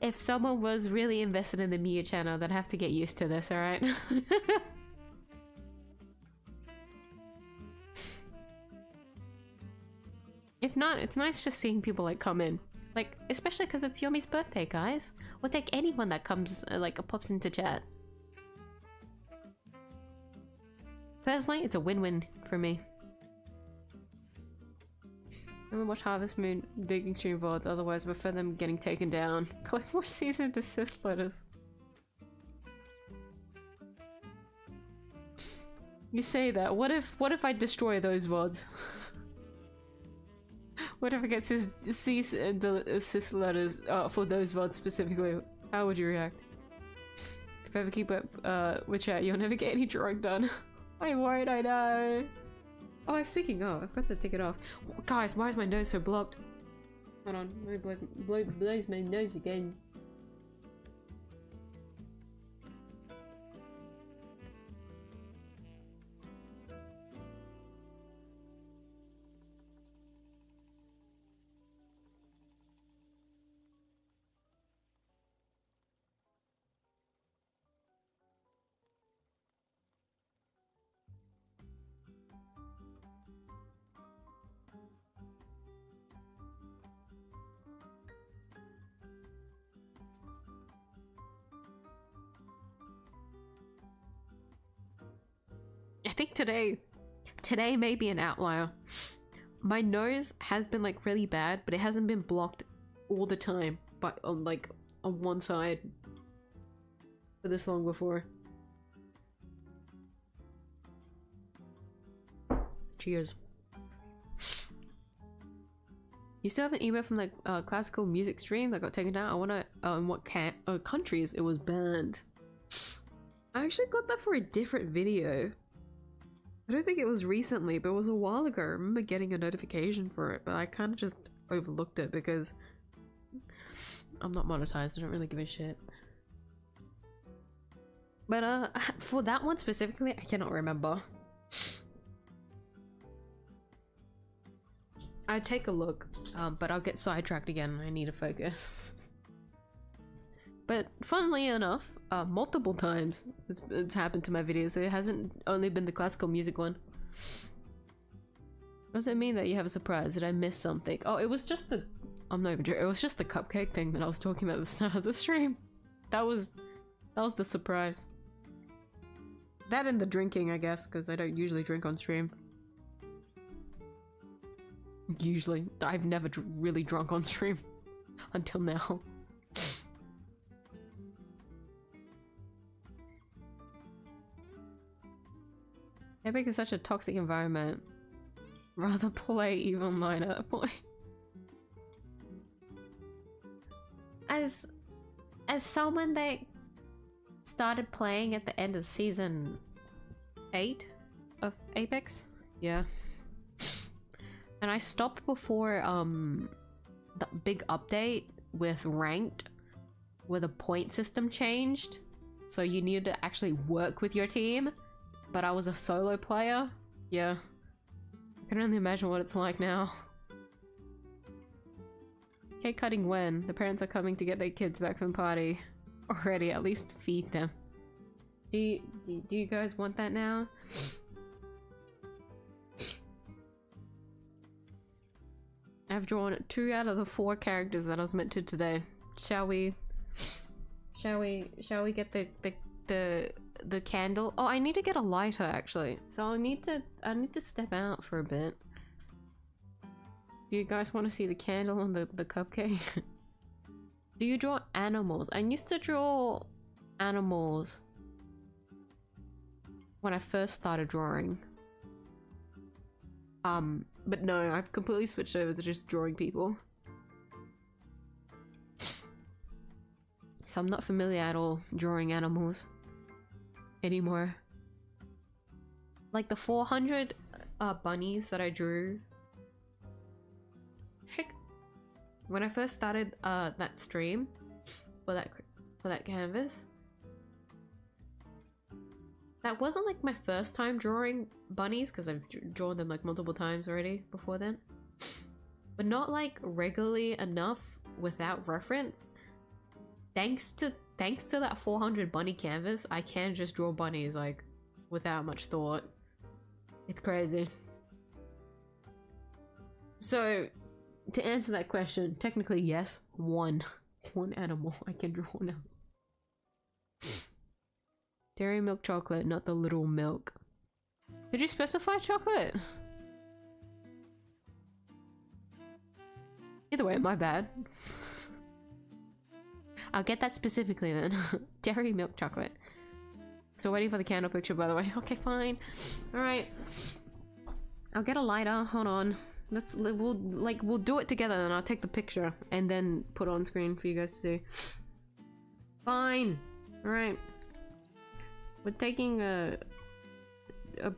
If someone was really invested in the miyuu channel, they'd have to get used to this, alright? If not, it's nice just seeing people like come in. Like, especially because it's Yomi's birthday, guys. We'll take anyone that comes, like, pops into chat. Personally, it's a win-win for me. I'm gonna watch Harvest Moon digging stream VODs, otherwise I prefer them getting taken down. Collect more cease and desist letters. You say that. What if I destroy those VODs? What if I get cease and desist letters for those VODs specifically? How would you react? If I ever keep up with chat, you'll never get any drawing done. I won't, I know. Oh, speaking of, I've got to take it off. Guys, why is my nose so blocked? Hold on, let me blows my nose again. I think today may be an outlier. My nose has been like really bad, but it hasn't been blocked all the time, but on one side for this long before. Cheers. You still have an email from like classical music stream that got taken down? I wanna in what countries it was banned. I actually got that for a different video. I don't think it was recently, but it was a while ago. I remember getting a notification for it, but I kind of just overlooked it because I'm not monetized. I don't really give a shit. But for that one specifically, I cannot remember. I'd take a look, but I'll get sidetracked again. I need to focus. But funnily enough, multiple times it's happened to my videos, so it hasn't only been the classical music one. What does it mean that you have a surprise? Did I miss something? Oh, it was just the... I'm not even joking. It was just the cupcake thing that I was talking about at the start of the stream. That was the surprise. That and the drinking, I guess, because I don't usually drink on stream. Usually. I've never really drunk on stream until now. Epic is such a toxic environment. Rather play even mine at a point. As someone that started playing at the end of season 8 of Apex, yeah, and I stopped before the big update with ranked, where the point system changed, so you needed to actually work with your team. But I was a solo player. Yeah, I can only imagine what it's like now. Cake cutting when? The parents are coming to get their kids back from party. Already, at least feed them. Do you guys want that now? I've drawn 2 out of the 4 characters that I was meant to today. Shall we get the candle? Oh, I need to get a lighter actually. So I need to step out for a bit. Do you guys want to see the candle on the cupcake? Do you draw animals? I used to draw animals when I first started drawing. But no, I've completely switched over to just drawing people. So I'm not familiar at all drawing animals anymore. Like the 400 bunnies that I drew. Heck, when I first started that stream for that canvas, that wasn't like my first time drawing bunnies, because I've drawn them like multiple times already before then, but not like regularly enough without reference. Thanks to that 400 bunny canvas, I can just draw bunnies like without much thought. It's crazy. So to answer that question, technically yes, one animal I can draw now. Dairy milk chocolate, not the little milk. Did you specify chocolate? Either way, my bad. I'll get that specifically then. Dairy milk chocolate. So waiting for the candle picture, by the way. Okay, fine. All right. I'll get a lighter. Hold on. We'll do it together, and I'll take the picture and then put it on screen for you guys to see. Fine. All right. We're taking a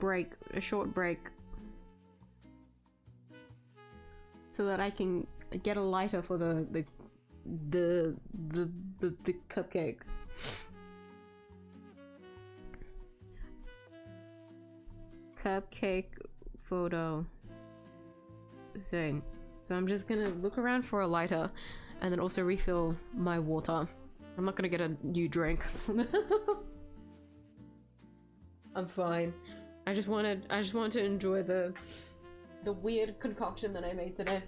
break, a short break, so that I can get a lighter for the cupcake. Cupcake photo thing. So I'm just gonna look around for a lighter and then also refill my water. I'm not gonna get a new drink. I'm fine. I just wanted to enjoy the weird concoction that I made today.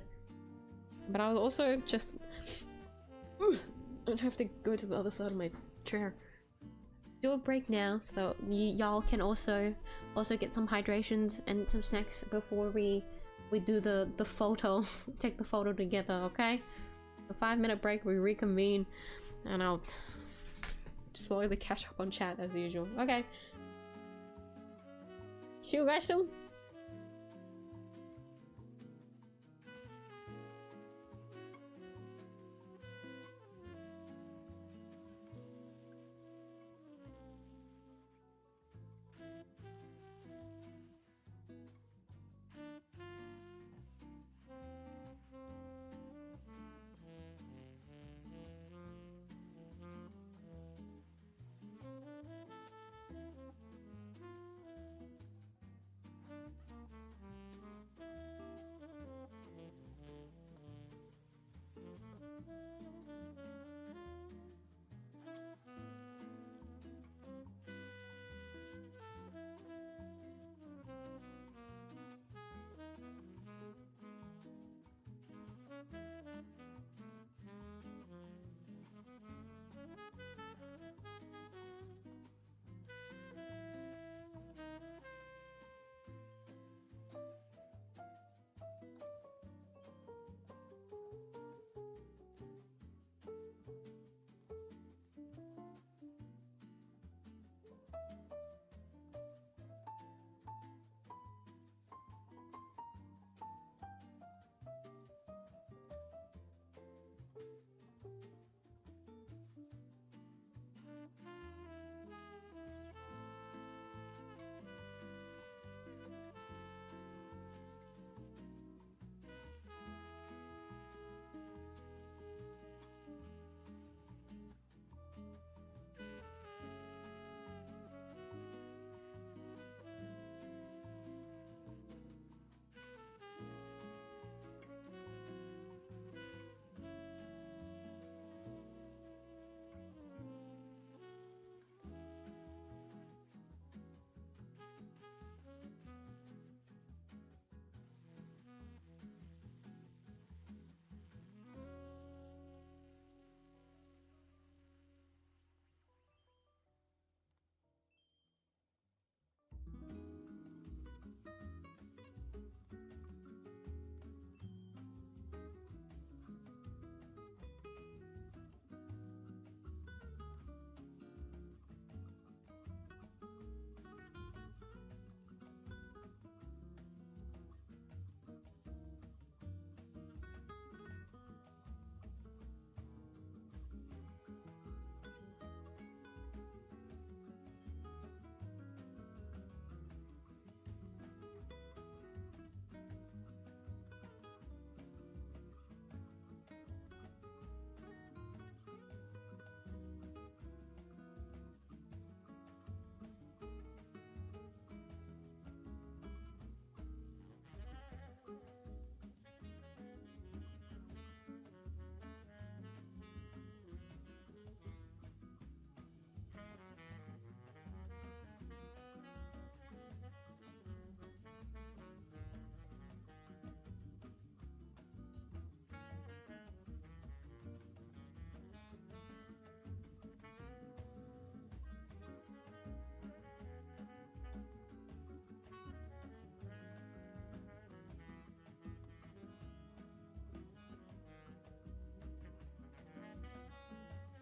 But I'll also just I'd have to go to the other side of my chair. Do a break now so that y'all can also get some hydrations and some snacks before we do the photo. Take the photo together, okay? A 5-minute break, we reconvene, and I'll slowly catch up on chat as usual. Okay. See you guys soon.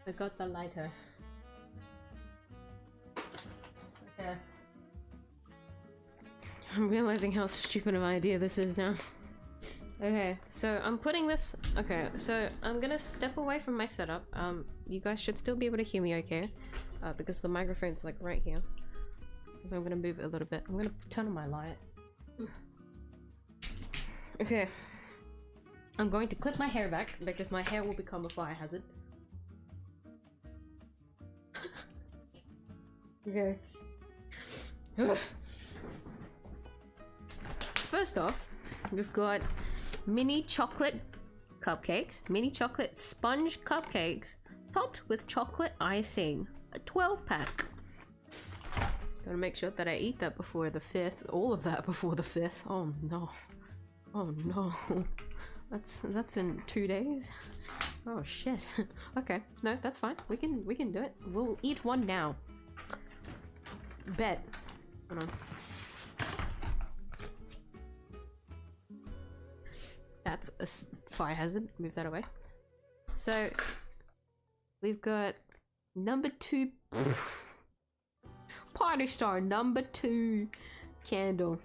I got the lighter. Okay. I'm realizing how stupid of an idea this is now. Okay, so I'm putting this... Okay, so I'm gonna step away from my setup. You guys should still be able to hear me okay. Because the microphone's like right here. So I'm gonna move it a little bit. I'm gonna turn on my light. Okay. I'm going to clip my hair back because my hair will become a fire hazard. Okay. First off, we've got mini chocolate cupcakes, mini chocolate sponge cupcakes, topped with chocolate icing. A 12-pack. Gotta make sure that I eat that before the 5th. All of that before the 5th. Oh no. Oh no. That's in 2 days. Oh shit. Okay, no, that's fine. We can do it. We'll eat one now. Bet. Hold on. That's a fire hazard. Move that away. So we've got number 2 Party Star number 2 candle.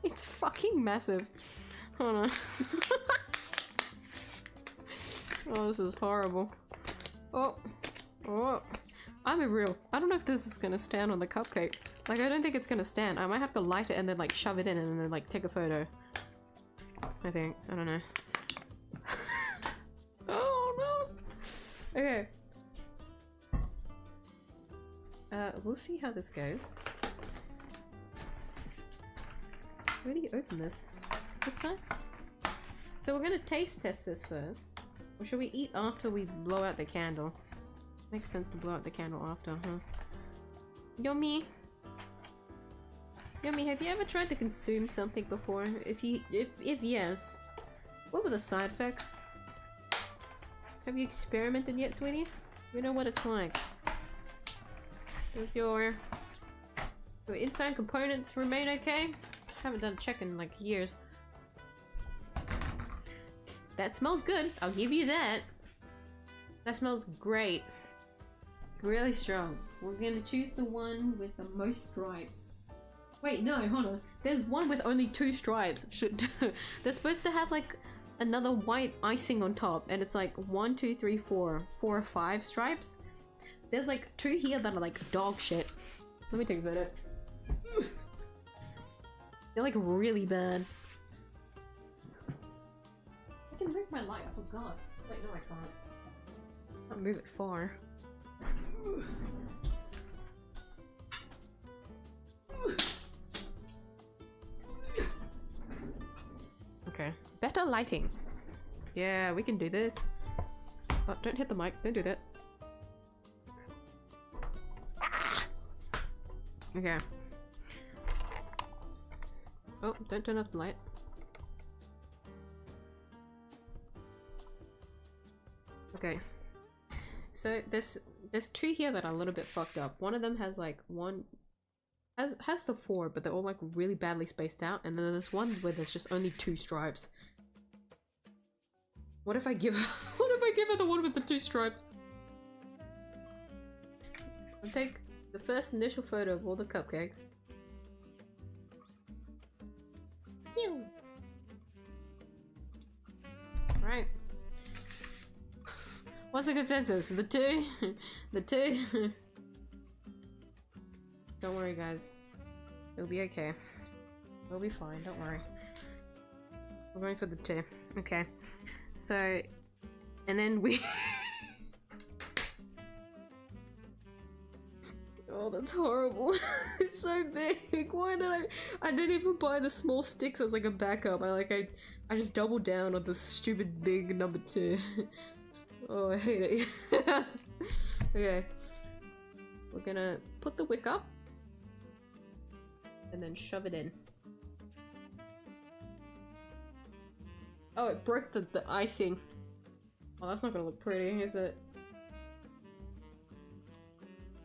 It's fucking massive. Hold on. Oh, this is horrible. Oh. I'm a real. I don't know if this is gonna stand on the cupcake. Like, I don't think it's gonna stand. I might have to light it and then like shove it in and then like take a photo. I think. I don't know. Oh no. Okay. We'll see how this goes. Where do you open this? This side? So we're gonna taste test this first. Or should we eat after we blow out the candle? Makes sense to blow out the candle after, huh? Yummy! Yummy, have you ever tried to consume something before? If yes, what were the side effects? Have you experimented yet, sweetie? You know what it's like. Does your inside components remain okay? Haven't done a check in like years. That smells good, I'll give you that. That smells great. Really strong. We're gonna choose the one with the most stripes. Wait, no, hold on. There's one with only 2 stripes. They're supposed to have like another white icing on top, and it's like 1, 2, 3, 4 or 5 stripes. There's like 2 here that are like dog shit. Let me take a photo. They're like really bad. I can move my light, I forgot. Wait, no I can't. Can't move it far. Okay. Better lighting. Yeah, we can do this. Oh, don't hit the mic. Don't do that. Okay. Oh, don't turn off the light. Okay. So there's 2 here that are a little bit fucked up. One of them has like has the 4, but they're all like really badly spaced out, and then there's one where there's just only 2 stripes. What if I give her the one with the 2 stripes? I'll take the first initial photo of all the cupcakes. Pew! Right. What's the consensus? The 2? The 2? Don't worry, guys. It'll be okay. It'll be fine, don't worry. We're going for the 2. Okay. So, and then we... Oh, that's horrible. It's so big. Why did I didn't even buy the small sticks as like a backup. I just doubled down on the stupid big number 2. Oh, I hate it. Okay. We're gonna put the wick up and then shove it in. Oh, it broke the icing. Oh, that's not gonna look pretty, is it?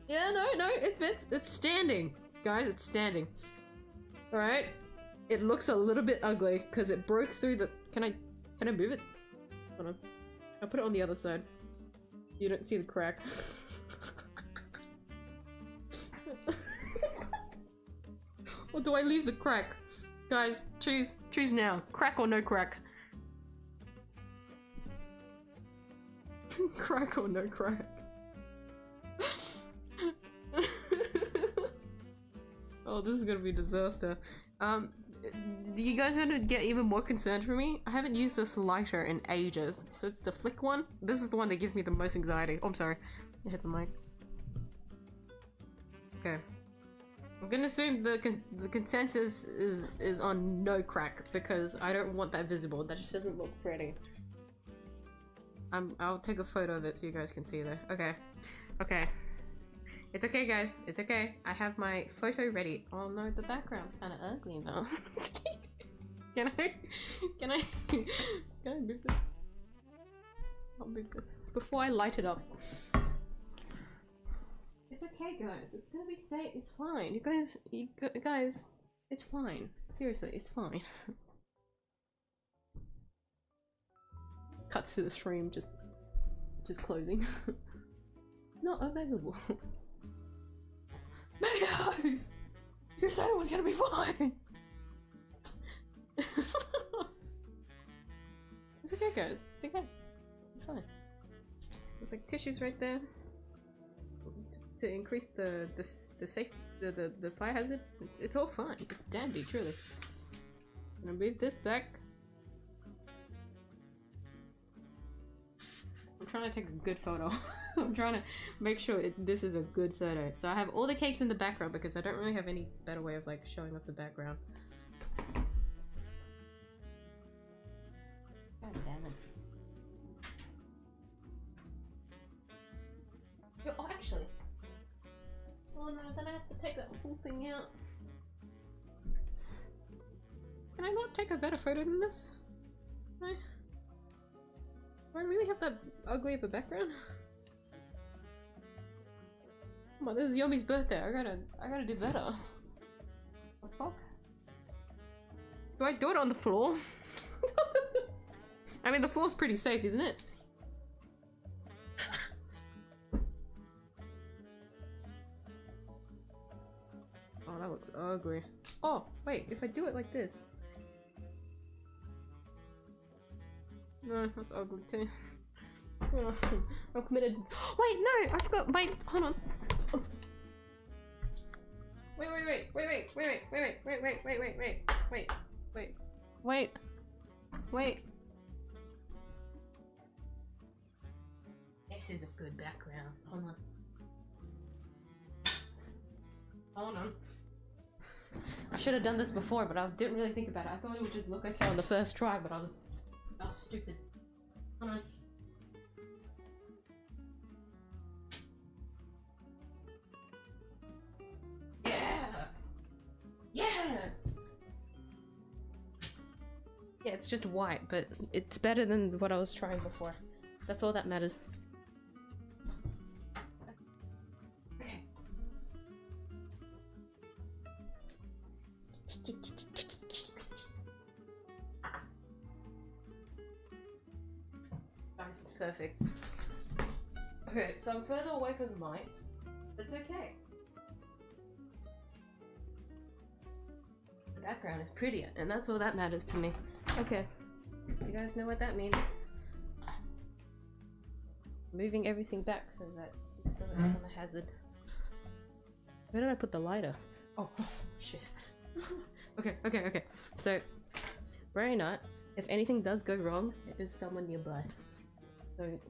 Yeah, no, it fits. It's standing. Guys, it's standing. Alright. It looks a little bit ugly because it broke through the... Can I move it? Hold on. I'll put it on the other side. You don't see the crack. Or do I leave the crack? Guys, choose now. Crack or no crack? Crack or no crack? Oh, this is gonna be a disaster. Do you guys want to get even more concerned for me? I haven't used this lighter in ages. So it's the flick one. This is the one that gives me the most anxiety. Oh, I'm sorry. I hit the mic. Okay. I'm gonna assume the consensus is on no crack because I don't want that visible. That just doesn't look pretty. I'll take a photo of it so you guys can see there. Okay. Okay. It's okay, guys. It's okay. I have my photo ready. Oh no, the background's kind of ugly though. Can I move this? I'll move this before I light it up. It's okay, guys. It's gonna be safe. It's fine. You guys, it's fine. Seriously, it's fine. Cuts to the stream just closing. Not available. No! You said it was gonna be fine! It's okay, guys. It's okay. It's fine. There's like tissues right there to increase the safety, the fire hazard. It's all fine. It's dandy, truly. I'm gonna move this back. I'm trying to take a good photo. I'm trying to make sure this is a good photo. So I have all the cakes in the background because I don't really have any better way of like showing off the background. God damn it. Yo, oh, actually. Oh no, then I have to take that full thing out. Can I not take a better photo than this? No? Do I really have that ugly of a background? Come on, this is Y0M1's birthday. I gotta do better. What the fuck? Do I do it on the floor? I mean, the floor's pretty safe, isn't it? Oh, that looks ugly. Oh, wait, if I do it like this. No, that's ugly too. Oh, I'm committed. Wait, no, I forgot. Wait, hold on. Wait. This is a good background. Hold on. I should have done this before, but I didn't really think about it. I thought it would just look okay on the first try, but I was stupid. Hold on. Yeah, it's just white, but it's better than what I was trying before. That's all that matters. Okay. That's perfect. Okay, so I'm further away from the mic. That's okay. The background is prettier, and that's all that matters to me. Okay, you guys know what that means. Moving everything back so that it doesn't become a hazard. Where did I put the lighter? Oh, shit. Okay. So, worry not. If anything does go wrong, there's someone nearby. So, like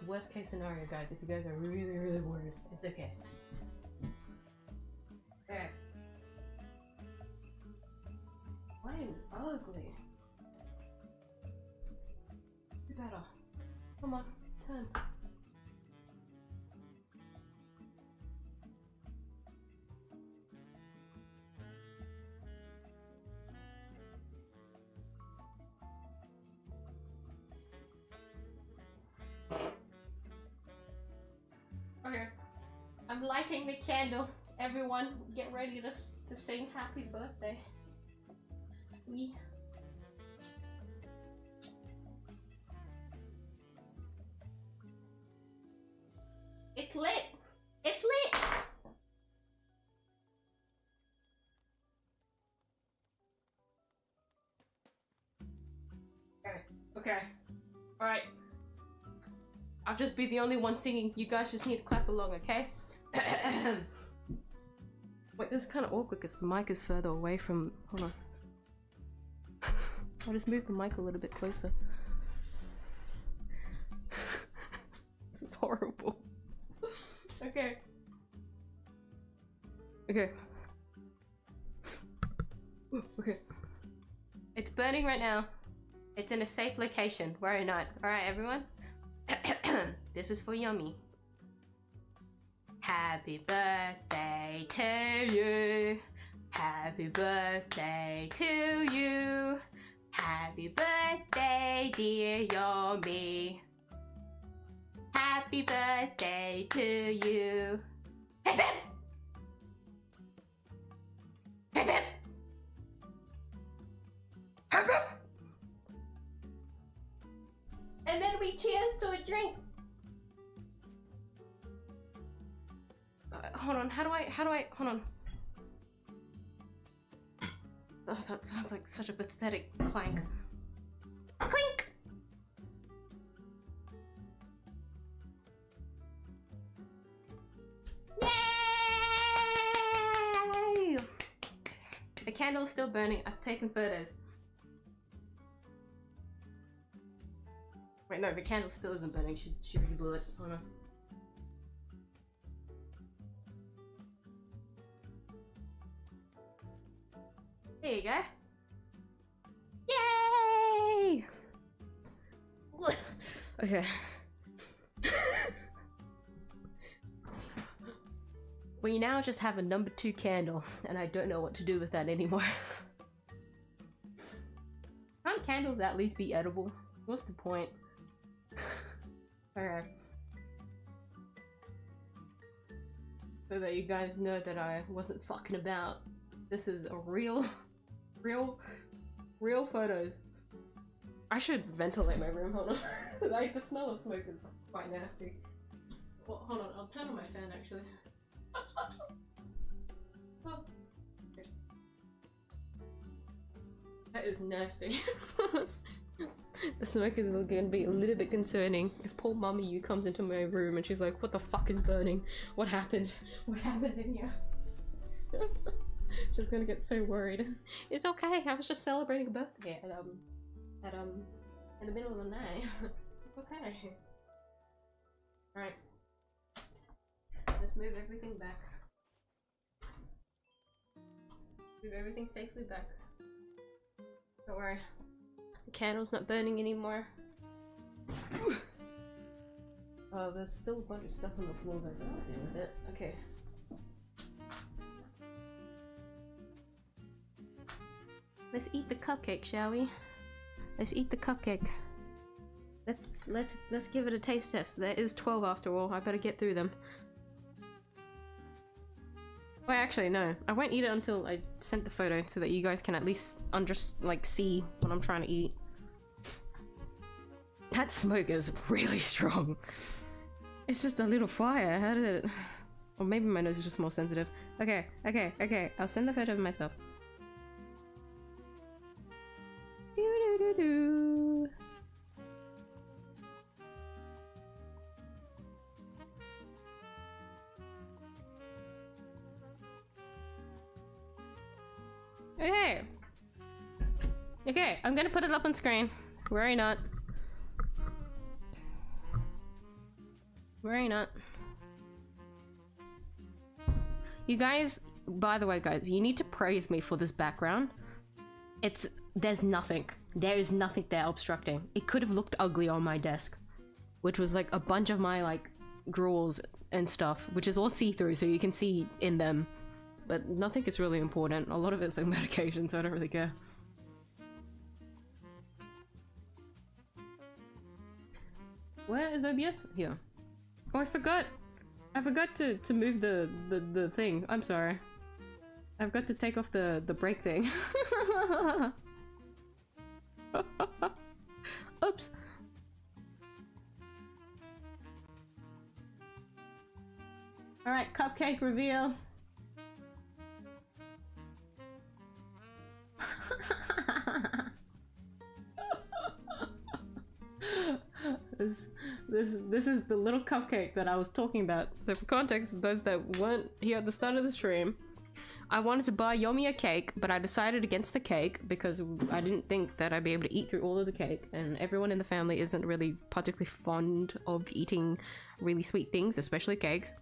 worst case scenario, guys, if you guys are really, really worried, it's okay. Okay. Mine's ugly. Do better. Come on, turn. Okay, I'm lighting the candle. Everyone, get ready to sing happy birthday. It's lit! It's lit! Okay. Alright. I'll just be the only one singing. You guys just need to clap along, okay? Wait, this is kind of awkward because the mic is further away from... Hold on. I'll just move the mic a little bit closer. This is horrible. Okay. Okay. Okay. It's burning right now. It's in a safe location. Worry not. Alright, everyone? This is for Yummy. Happy birthday to you. Happy birthday to you. Happy birthday, dear Yummy. Happy birthday to you. Hip hip! Hip hip! Hip hip! And then we cheers to a drink. Hold on, how do I, hold on. Oh, that sounds like such a pathetic clank. Clink! Yay! The candle's still burning. I've taken photos. Wait, no, the candle still isn't burning. She already blew it. Hold on. There you go. Yay! Okay. We now just have a number 2 candle, and I don't know what to do with that anymore. Can't candles at least be edible? What's the point? Alright. So that you guys know that I wasn't fucking about. This is a real photos. I should ventilate my room, hold on. Like, the smell of smoke is quite nasty. Well, hold on, I'll turn on my fan actually. Oh. Okay. That is nasty. The smoke is going to be a little bit concerning. If poor miyuu comes into my room and she's like, what the fuck is burning? What happened? What happened in here? She's gonna get so worried. It's okay, I was just celebrating a birthday in the middle of the night. Okay. Alright. Let's move everything back. Move everything safely back. Don't worry. The candle's not burning anymore. Oh, there's still a bunch of stuff on the floor, but I don't deal with it. Okay. Let's eat the cupcake, shall we? Let's eat the cupcake. Let's give it a taste test. There is 12 after all. I better get through them. Wait, actually, no. I won't eat it until I sent the photo so that you guys can at least see what I'm trying to eat. That smoke is really strong. It's just a little fire. How did it... Or maybe my nose is just more sensitive. Okay. I'll send the photo of myself. Doo-doo-doo-doo. Okay, I'm gonna put it up on screen. Worry not. Worry not. You guys, by the way guys, you need to praise me for this background. There's nothing. There is nothing there obstructing. It could have looked ugly on my desk, which was like a bunch of my like drawers and stuff, which is all see-through so you can see in them. But nothing is really important. A lot of it's like medication, so I don't really care. Where is OBS? Here. Oh, I forgot to move the thing. I'm sorry. I've got to take off the brake thing. Oops. Alright, cupcake reveal. This is the little cupcake that I was talking about. So for context, those that weren't here at the start of the stream, I wanted to buy Yomi a cake, but I decided against the cake because I didn't think that I'd be able to eat through all of the cake, and everyone in the family isn't really particularly fond of eating really sweet things, especially cakes.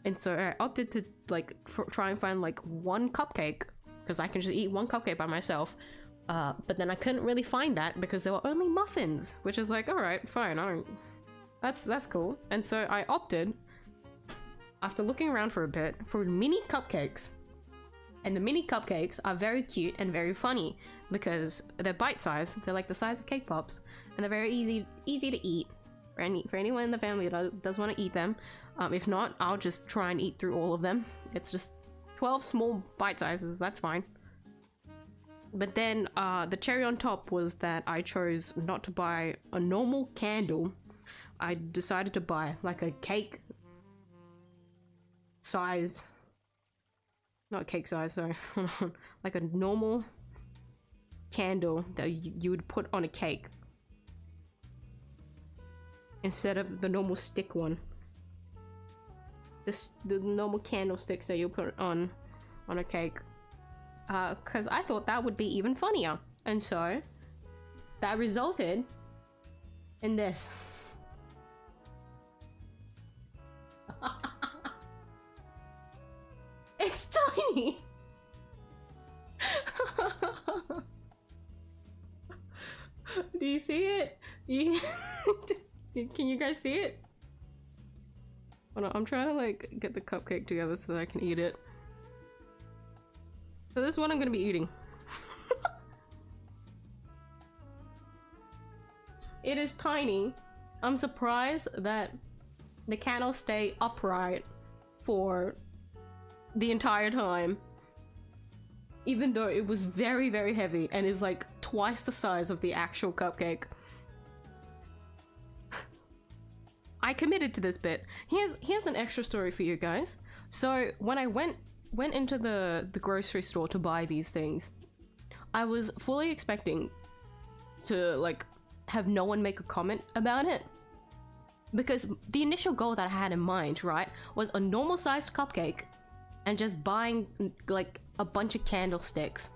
And so I opted to like try and find like one cupcake, because I can just eat one cupcake by myself. But then I couldn't really find that because there were only muffins, which is like, all right, fine, that's cool. And so I opted, after looking around for a bit, for mini cupcakes. And the mini cupcakes are very cute and very funny because they're bite-sized. They're like the size of cake pops, and they're very easy to eat for anyone in the family that does want to eat them. If not, I'll just try and eat through all of them. It's just 12 small bite sizes, that's fine. But then the cherry on top was that I chose not to buy a normal candle. I decided to buy like a cake size, not cake size, sorry, like a normal candle that you would put on a cake instead of the normal stick one. The normal candlesticks that you put on a cake, because I thought that would be even funnier, and so that resulted in this. It's tiny. Do you see it? Can you guys see it? Hold on, I'm trying to like get the cupcake together so that I can eat it. So this is what I'm gonna be eating. It is tiny. I'm surprised that the candles stay upright for the entire time, even though it was very, very heavy and is like twice the size of the actual cupcake. I committed to this bit. Here's an extra story for you guys. So when I went into the grocery store to buy these things, I was fully expecting to like have no one make a comment about it, because the initial goal that I had in mind, right, was a normal sized cupcake and just buying like a bunch of candlesticks,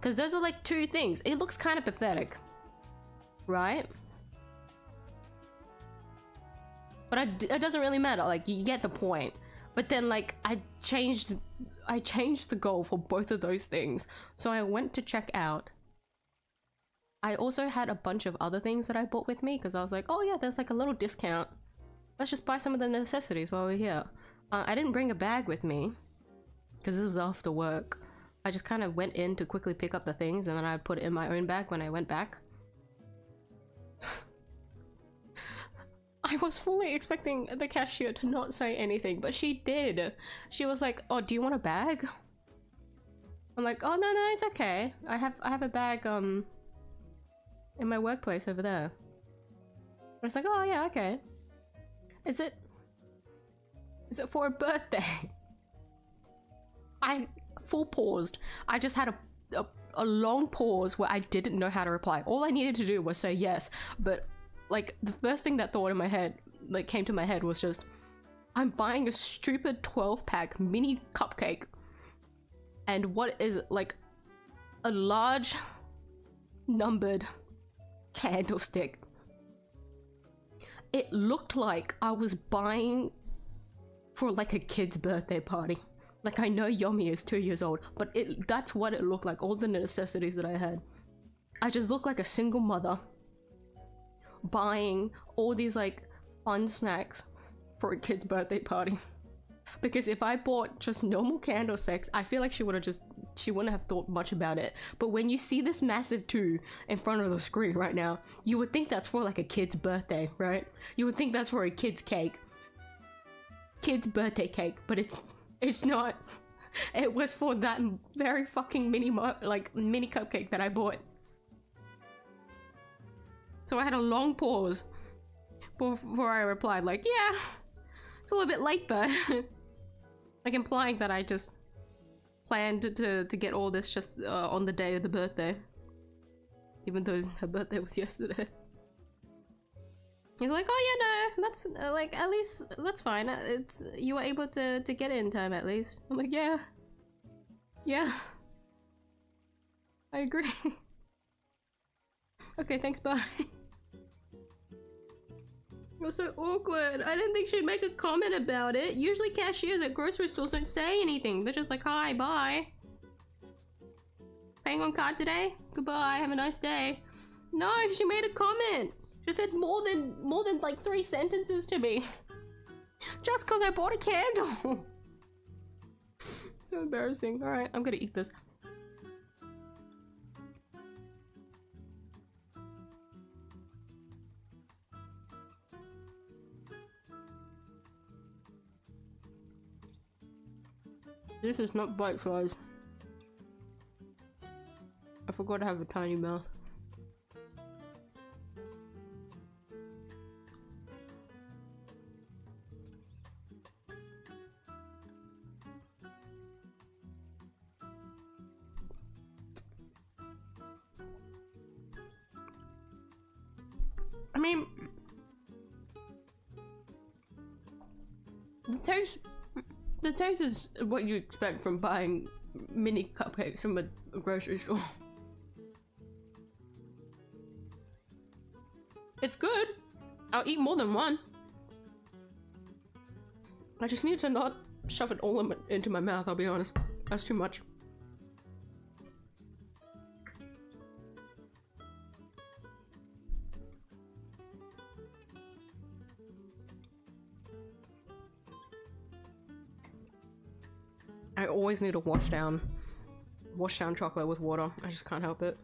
because those are like two things. It looks kind of pathetic, right? But it doesn't really matter, like you get the point. But then like I changed the goal for both of those things. So I went to check out. I also had a bunch of other things that I bought with me because I was like, oh yeah, there's like a little discount. Let's just buy some of the necessities while we're here. I didn't bring a bag with me because this was after work. I just kind of went in to quickly pick up the things and then I'd put it in my own bag when I went back. I was fully expecting the cashier to not say anything, but she did. She was like, oh, do you want a bag? I'm like, oh, no, it's okay. I have a bag, in my workplace over there. I was like, oh, yeah, okay. Is it for a birthday? I full paused. I just had a long pause where I didn't know how to reply. All I needed to do was say yes, but like the first thing that thought in my head, like came to my head, was just, I'm buying a stupid 12-pack mini cupcake and what is like a large numbered candlestick. It looked like I was buying for like a kid's birthday party. Like, I know Yomi is 2 years old, but that's what it looked like, all the necessities that I had. I just looked like a single mother buying all these like fun snacks for a kid's birthday party. Because if I bought just normal candlesticks, I feel like she wouldn't have thought much about it. But when you see this massive 2 in front of the screen right now, you would think that's for like a kid's birthday, right? You would think that's for a kid's cake. Kid's birthday cake, but it's not. It was for that very fucking mini cupcake that I bought. So I had a long pause before I replied, like, yeah, it's a little bit late though. Like implying that I just planned to get all this just on the day of the birthday. Even though her birthday was yesterday. You're like, oh yeah, no, that's like, at least that's fine. It's you were able to get it in time at least. I'm like, yeah, yeah, I agree. Okay, thanks, bye. It was so awkward. I didn't think she'd make a comment about it. Usually cashiers at grocery stores don't say anything. They're just like, hi, bye. Paying on card today? Goodbye, have a nice day. No, she made a comment. She said more than like 3 sentences to me. Just cause I bought a candle. So embarrassing. Alright, I'm gonna eat this. This is not bite size. I forgot to have a tiny mouth. I mean, the taste is what you expect from buying mini cupcakes from a grocery store. It's good. I'll eat more than one. I just need to not shove it all into my mouth, I'll be honest. That's too much. I always need to wash down chocolate with water. I just can't help it.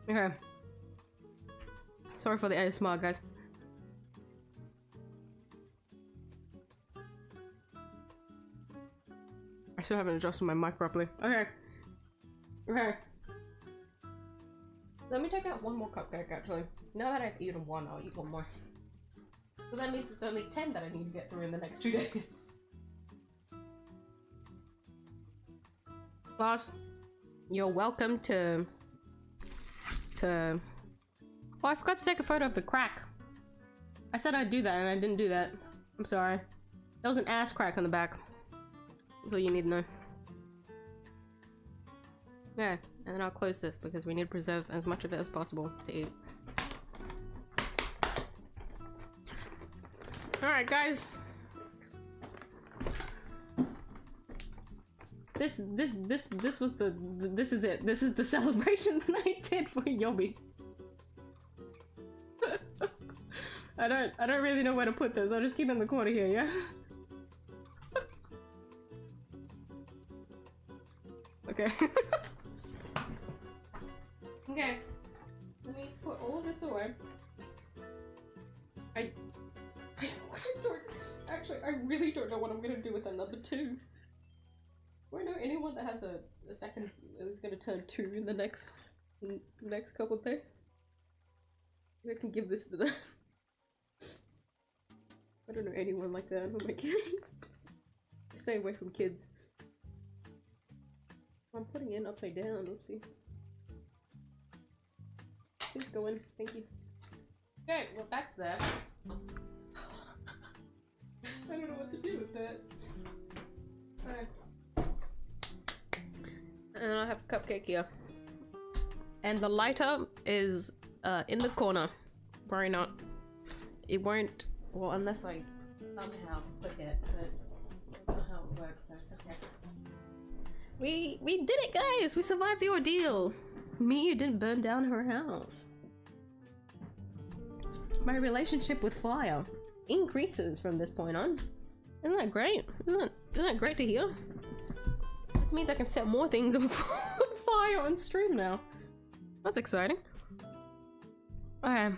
Okay. Sorry for the ASMR, guys. I still haven't adjusted my mic properly. Okay. Okay. Let me take out one more cupcake, actually. Now that I've eaten one, I'll eat one more. So that means it's only 10 that I need to get through in the next 2 days. Boss, you're welcome to... Oh, I forgot to take a photo of the crack. I said I'd do that and I didn't do that. I'm sorry. There was an ass crack on the back. That's all you need to know. Yeah, and then I'll close this because we need to preserve as much of it as possible to eat. Alright, guys. This was this is it. This is the celebration that I did for Y0M1. I don't really know where to put this. I'll just keep it in the corner here, yeah? Okay. Okay. Let me put all of this away. Actually, I really don't know what I'm gonna do with another 2. Do I know anyone that has a second is gonna turn 2 in the next couple of days? Maybe I can give this to them. I don't know anyone like that. Who am I kidding? Stay away from kids. I'm putting it upside down. Oopsie. Please go in. Thank you. Okay, well that's that. I don't know what to do with that. Alright. And I have a cupcake here. And the lighter is in the corner. Worry not. It won't, well, unless I somehow click it, but that's not how it works, so it's okay. We did it, guys! We survived the ordeal! Miyuu didn't burn down her house. My relationship with fire increases from this point on. Isn't that great? Isn't that great to hear? This means I can set more things on fire on stream now. That's exciting. Okay.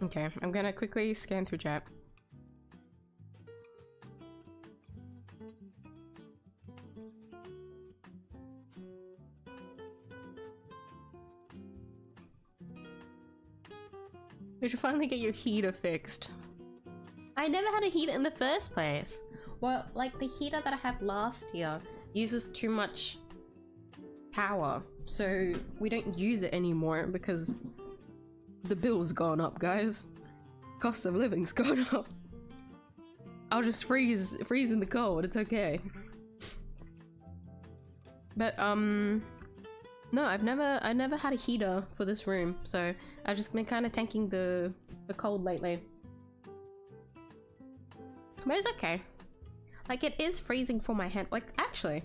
Okay, I'm gonna quickly scan through chat. You should finally get your heater fixed. I never had a heater in the first place. Well, like the heater that I had last year uses too much power, so we don't use it anymore because the bill's gone up, guys. Cost of living's gone up. I'll just freeze in the cold, it's okay. But no, I never had a heater for this room, so I've just been kind of tanking the cold lately. But it's okay. Like, it is freezing for my hand. Like, actually,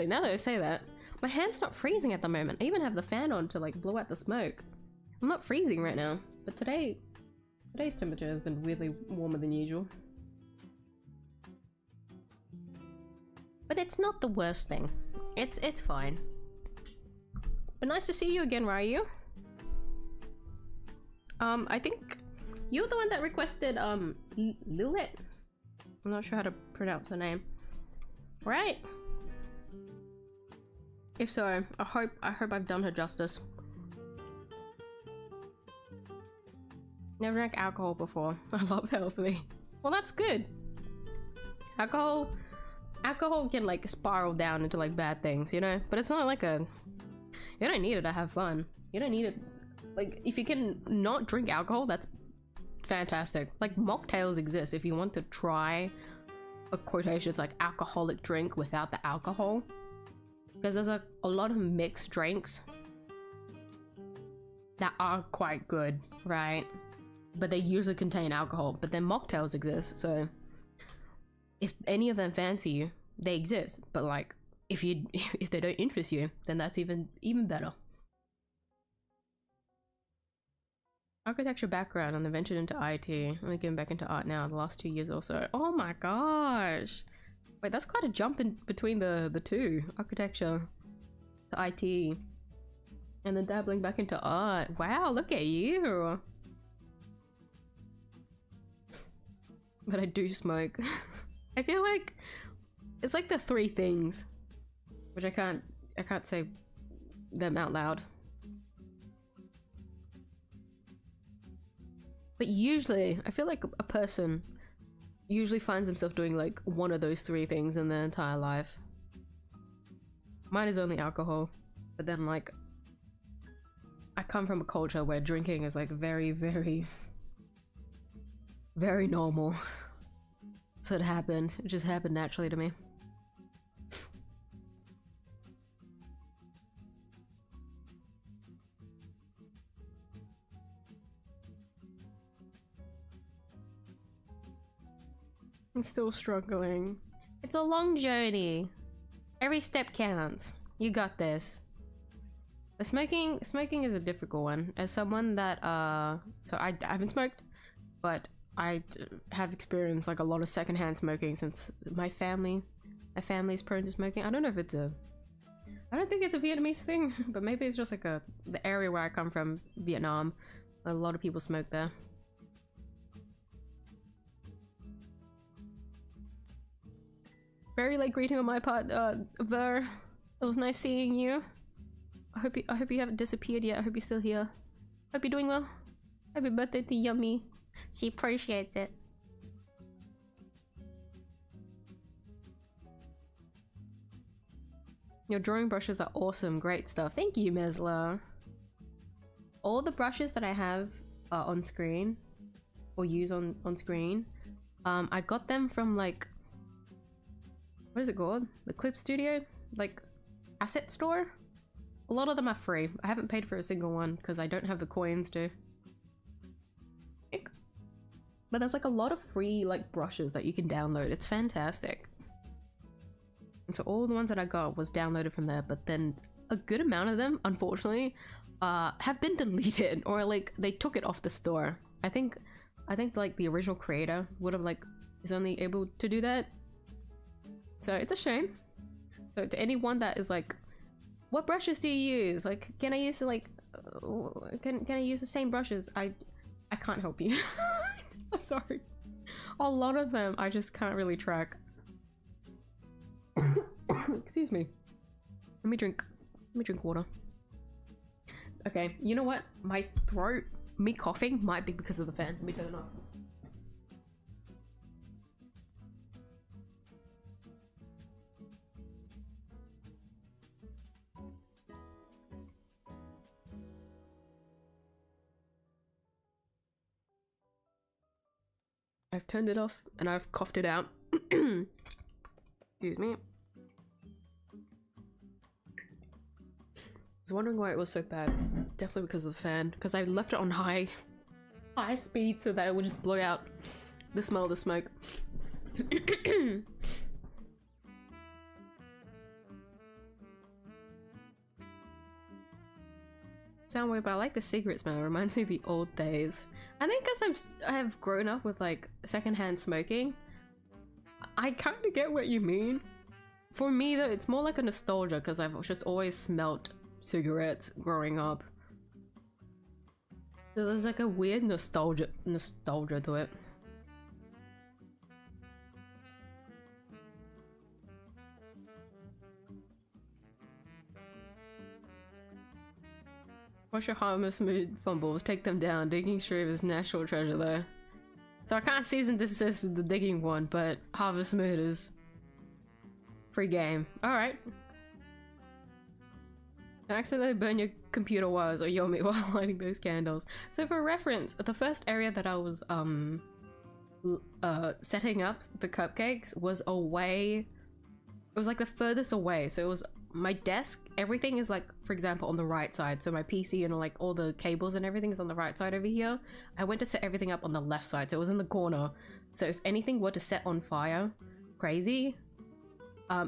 now that I say that, my hand's not freezing at the moment. I even have the fan on to like blow out the smoke. I'm not freezing right now, but today's temperature has been really warmer than usual. But it's not the worst thing. It's fine. But nice to see you again, Ryu. I think you're the one that requested Lilith. I'm not sure how to pronounce her name. Right? If so, I hope I've done her justice. Never drank alcohol before. I love healthy. Well, that's good. Alcohol can like spiral down into like bad things, you know? But it's not like a... You don't need it to have fun. You don't need it... Like, if you can not drink alcohol, that's fantastic. Like, mocktails exist if you want to try a quotations like alcoholic drink without the alcohol. Because there's a lot of mixed drinks that are quite good, right? But they usually contain alcohol. But then mocktails exist, so if any of them fancy you, they exist. But like, if they don't interest you, then that's even better. Architecture background and then ventured into IT. Only getting back into art now the last 2 years or so. Oh my gosh! Wait, that's quite a jump in between the two. Architecture to IT. And then dabbling back into art. Wow, look at you! But I do smoke. I feel like it's like the three things, which I can't say them out loud. But usually, I feel like a person usually finds himself doing like one of those three things in their entire life. Mine is only alcohol, but then like I come from a culture where drinking is like very, very, very normal. So it happened. It just happened naturally to me. I'm still struggling. It's a long journey. Every step counts. You got this. But smoking is a difficult one. As someone that so I haven't smoked, but I have experienced like a lot of secondhand smoking since my family's prone to smoking. I don't know if it's I don't think it's a Vietnamese thing, but maybe it's just like the area where I come from, Vietnam. A lot of people smoke there. Very late greeting on my part, Ver. It was nice seeing you. I hope you haven't disappeared yet. I hope you're still here. Hope you're doing well. Happy birthday to Yummy. She appreciates it. Your drawing brushes are awesome. Great stuff. Thank you, Mesla. All the brushes that I have on screen, or use on screen, I got them from like, what is it called? The Clip Studio? Like, asset store? A lot of them are free. I haven't paid for a single one because I don't have the coins to. But there's like a lot of free like brushes that you can download. It's fantastic. And so all the ones that I got was downloaded from there, but then a good amount of them, unfortunately, have been deleted or like they took it off the store. I think like the original creator would have like is only able to do that. So it's a shame. So to anyone that is like, what brushes do you use? Like, can I use like, can I use the same brushes? I can't help you. I'm sorry. A lot of them I just can't really track. Excuse me. Let me drink water. Okay, you know what? My throat me coughing might be because of the fan. Let me turn it off. I've turned it off and I've coughed it out. Excuse me. I was wondering why it was so bad. It's definitely because of the fan. Because I left it on high speed so that it would just blow out the smell of the smoke. Sound weird, but I like the cigarette smell. It reminds me of the old days. I think because I've grown up with like secondhand smoking, I kind of get what you mean. For me though, it's more like a nostalgia because I've just always smelt cigarettes growing up. So there's like a weird nostalgia to it. Watch your harmless mood fumbles, take them down. Digging Stream is national treasure though. So I can't cease and desist with the digging one, but Harvest Moon is free game. Alright. Accidentally burn your computer wires or YOMI while lighting those candles. So for reference, the first area that I was setting up the cupcakes was away. It was like the furthest away, so it was my desk. Everything is like, for example, on the right side, so my PC and like all the cables and everything is on the right side over here. I went to set everything up on the left side, so it was in the corner, so if anything were to set on fire crazy,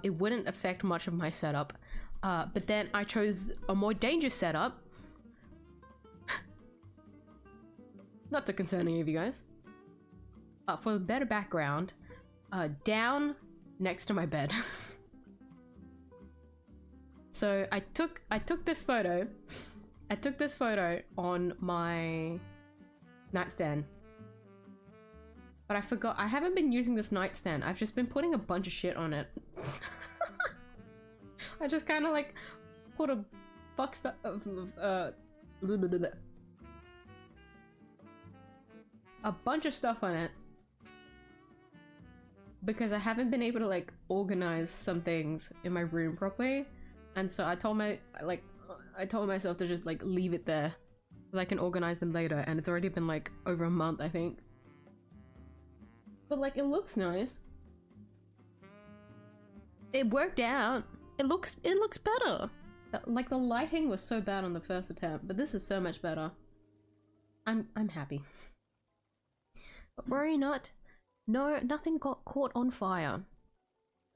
it wouldn't affect much of my setup. But then I chose a more dangerous setup. Not to concern any of you guys. For a better background, down next to my bed. So I took this photo. I took this photo on my nightstand. But I forgot, I haven't been using this nightstand. I've just been putting a bunch of shit on it. I just kind of like put a box of a bunch of stuff on it because I haven't been able to like organize some things in my room properly, and so I told myself to just like leave it there so I can organize them later, and it's already been like over a month, I think. But like, it looks nice. It worked out. It looks better. Like, the lighting was so bad on the first attempt, but this is so much better. I'm happy. But worry not. No, nothing got caught on fire.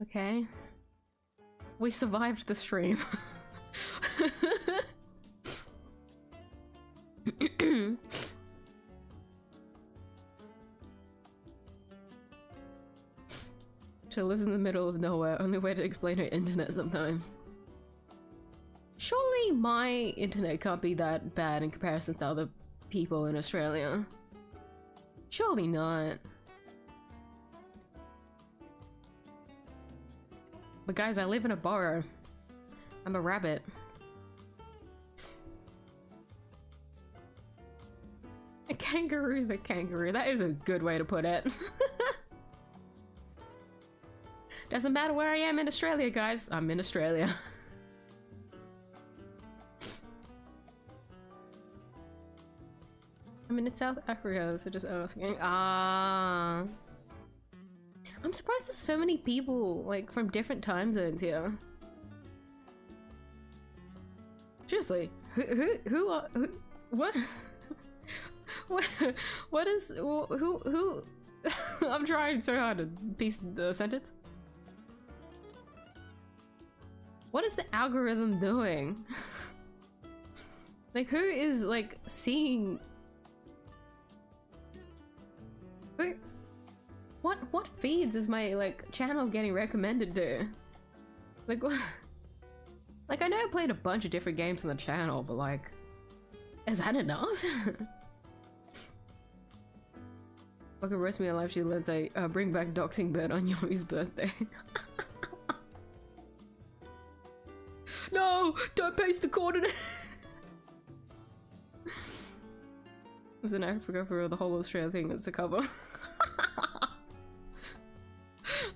Okay? We survived the stream. She lives in the middle of nowhere. Only way to explain her internet sometimes. Surely my internet can't be that bad in comparison to other people in Australia. Surely not. But guys, I live in a burrow. I'm a rabbit. A kangaroo's a kangaroo. That is a good way to put it. Doesn't matter where I am in Australia, guys. I'm in Australia. I'm in South Africa, so just asking. Ah. I'm surprised there's so many people, like, from different time zones here. Seriously, what? What is, who? I'm trying so hard to piece the sentence. What is the algorithm doing? Like, who is, like, seeing... Who... What feeds is my, like, channel getting recommended to? Like, what? Like, I know I played a bunch of different games on the channel, but, like... Is that enough? Fucking roast me alive, she lets a bring back doxing bird on Yomi's birthday. No! Don't paste the coordinate! was in Africa for the whole Australia thing. It's a cover.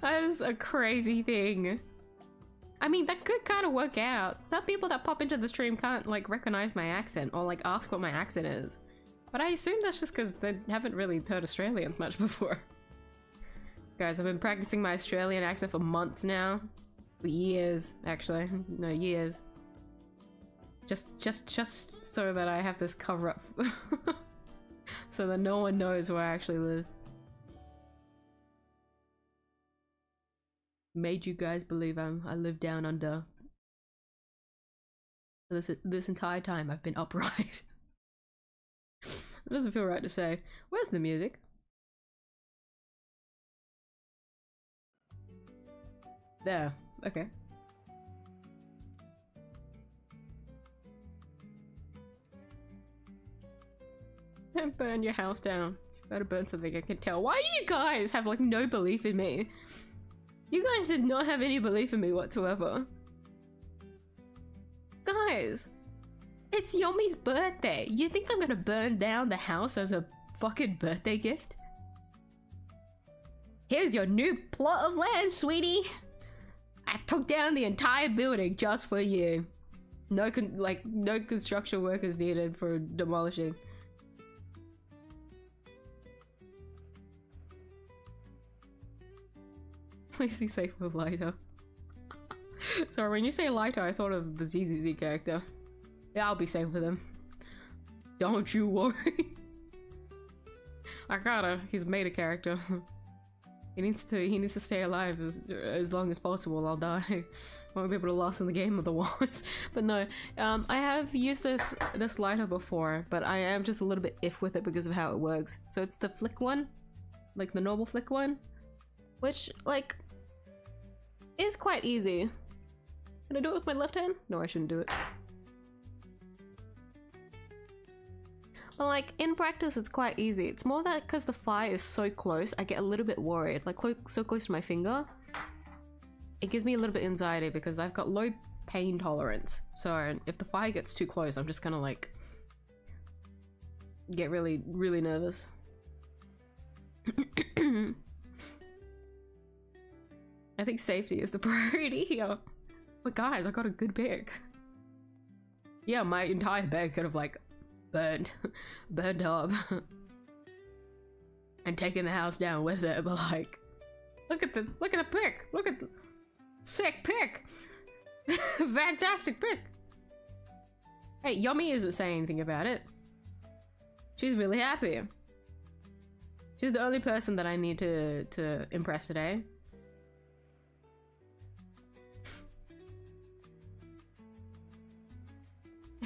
That is a crazy thing. I mean, that could kind of work out. Some people that pop into the stream can't like recognize my accent or like ask what my accent is. But I assume that's just because they haven't really heard Australians much before. Guys, I've been practicing my Australian accent for months now. For years, actually. No, years. Just so that I have this cover up. So that no one knows where I actually live. Made you guys believe I live down under. This entire time I've been upright. It doesn't feel right to say. Where's the music? There. Okay. Don't burn your house down. Better burn something I can tell. Why do you guys have like no belief in me? You guys did not have any belief in me whatsoever. Guys, it's Yomi's birthday. You think I'm gonna burn down the house as a fucking birthday gift? Here's your new plot of land, sweetie. I took down the entire building just for you. No construction workers needed for demolishing. Please be safe with Lighter. Sorry, when you say Lighter, I thought of the ZZZ character. Yeah, I'll be safe with him. Don't you worry. I gotta. He's made a character. He needs to stay alive as long as possible. I'll die. Won't be able to last in the game otherwise. But no, I have used this lighter before, but I am just a little bit iff with it because of how it works. So it's the flick one, like the normal flick one, which like is quite easy. Can I do it with my left hand? No, I shouldn't do it. But like in practice it's quite easy. It's more that because the fire is so close I get a little bit worried, like so close to my finger. It gives me a little bit anxiety because I've got low pain tolerance. So if the fire gets too close I'm just gonna like get really nervous. I think safety is the priority here. But guys, I got a good pick. Yeah, my entire bed could have like burned up and taken the house down with it, but like look at the pick, look at the sick pick. Fantastic pick. Hey, Yomi isn't saying anything about it. She's really happy. She's the only person that I need to impress today.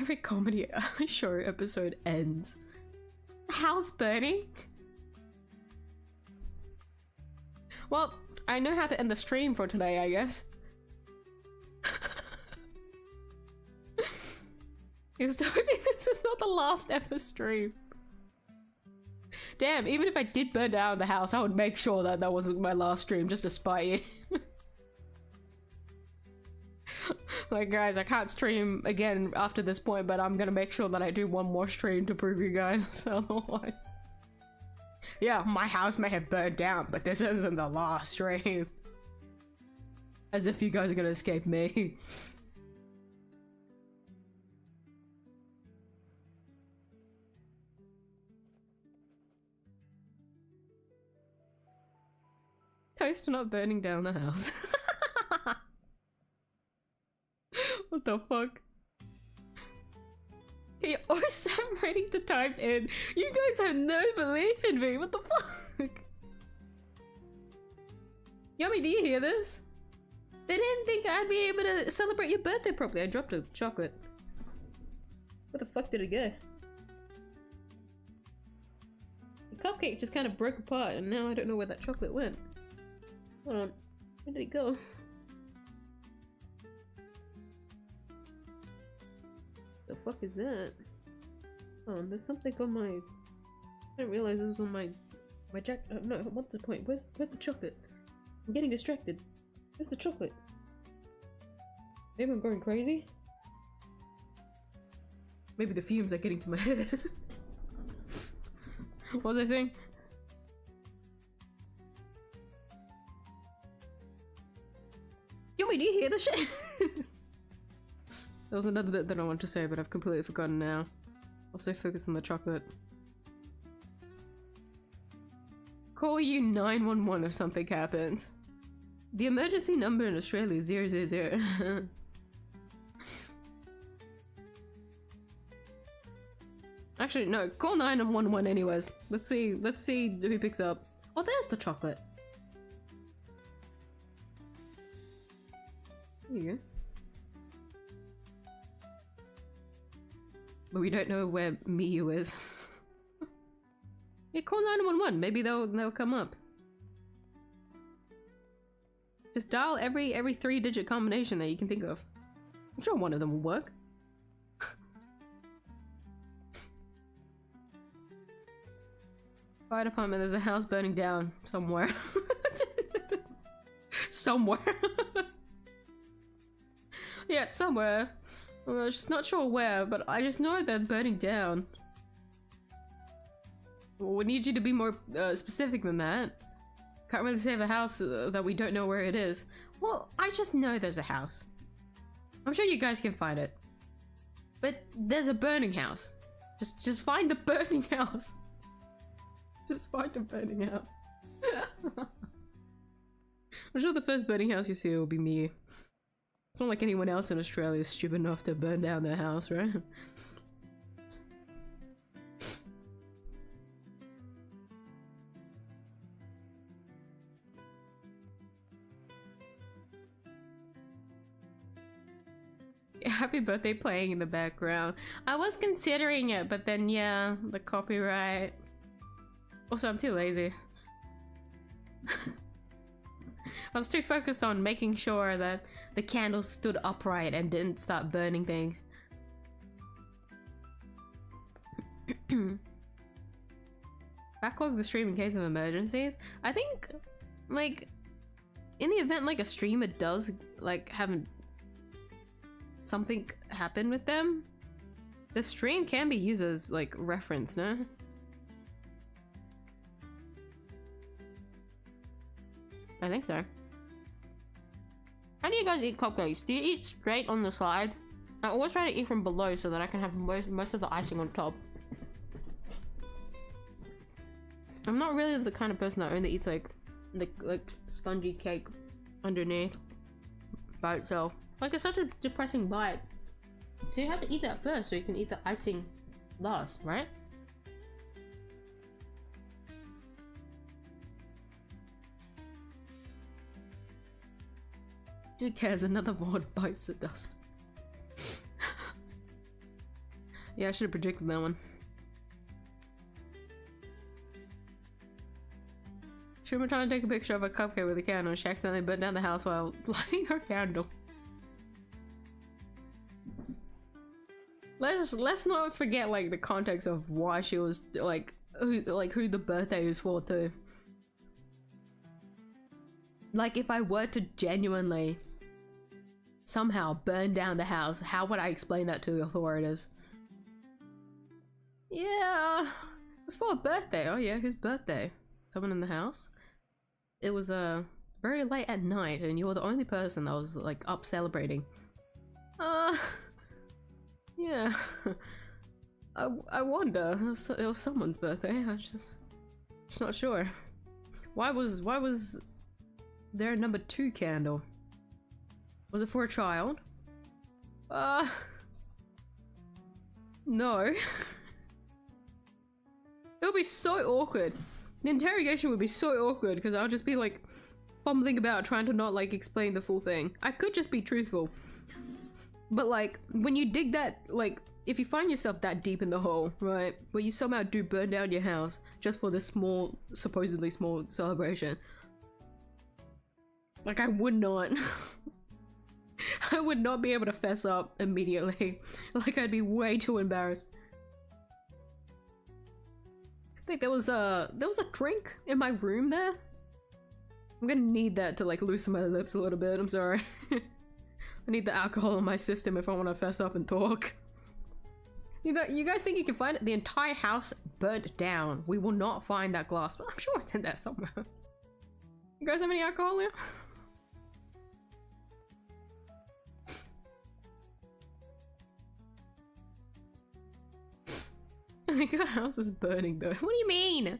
Every comedy show episode ends. House burning? Well, I know how to end the stream for today, I guess. He was telling me this is not the last ever stream. Damn, even if I did burn down the house, I would make sure that that wasn't my last stream just to spite you. Like guys, I can't stream again after this point, but I'm gonna make sure that I do one more stream to prove you guys otherwise. Yeah, my house may have burned down, but this isn't the last stream. As if you guys are gonna escape me. Toast not burning down the house. What the fuck? Hey, I'm ready to type in. You guys have no belief in me. What the fuck? Yummy, do you hear this? They didn't think I'd be able to celebrate your birthday properly. I dropped a chocolate. Where the fuck did it go? The cupcake just kind of broke apart and now I don't know where that chocolate went. Hold on. Where did it go? The fuck is that? Oh, there's something on my... I didn't realize this was on my jacket. No, what's the point? Where's the chocolate? I'm getting distracted. Where's the chocolate? Maybe I'm going crazy? Maybe the fumes are getting to my head. What was I saying? Do you hear the shit? There was another bit that I wanted to say, but I've completely forgotten now. I'll stay focused on the chocolate. Call Y0M1 if something happens. The emergency number in Australia is 000. Actually, no, call 911 anyways. Let's see who picks up. Oh, there's the chocolate. There you go. But we don't know where miyuu is. Yeah, call 911. Maybe they'll come up. Just dial every 3-digit combination that you can think of. I'm sure one of them will work. Fire department, there's a house burning down somewhere. Somewhere. Yeah, it's somewhere. I'm just not sure where, but I just know they're burning down. We need you to be more specific than that. Can't really save a house that we don't know where it is. Well, I just know there's a house. I'm sure you guys can find it. But there's a burning house. Just find the burning house. Just find the burning house. I'm sure the first burning house you see will be me. It's not like anyone else in Australia is stupid enough to burn down their house, right? Happy birthday playing in the background. I was considering it, but then yeah, the copyright. Also, I'm too lazy. I was too focused on making sure that the candles stood upright and didn't start burning things. Backlog the stream in case of emergencies. I think, like, in the event like a streamer does like have something happen with them, the stream can be used as like reference, no? I think so. How do you guys eat cupcakes? Do you eat straight on the side? I always try to eat from below so that I can have most of the icing on top. I'm not really the kind of person that only eats like spongy cake underneath by itself. Like, it's such a depressing bite. So you have to eat that first so you can eat the icing last, right? Who cares? Another lord bites the dust. Yeah, I should have predicted that one. Shuma trying to take a picture of a cupcake with a candle. She accidentally burned down the house while lighting her candle. Let's not forget like the context of why she was like who the birthday is for too. Like, if I were to genuinely somehow burn down the house, how would I explain that to the authorities? Yeah, it was for a birthday. Oh yeah, whose birthday? Someone in the house? It was very late at night and you were the only person that was like up celebrating. Yeah. I wonder. It was someone's birthday. I'm just not sure. Why was there a number 2 candle? Was it for a child? No. It would be so awkward. The interrogation would be so awkward because I'll just be like fumbling about trying to not like explain the full thing. I could just be truthful. But like, when you dig that, like, if you find yourself that deep in the hole, right, where you somehow do burn down your house just for this small, supposedly small celebration. Like, I would not. I would not be able to fess up immediately. Like, I'd be way too embarrassed. I think there was a drink in my room there. I'm gonna need that to like loosen my lips a little bit, I'm sorry. I need the alcohol in my system if I want to fess up and talk. You guys think you can find it? The entire house burnt down. We will not find that glass, but I'm sure it's in there somewhere. You guys have any alcohol here? I think our house is burning though. What do you mean?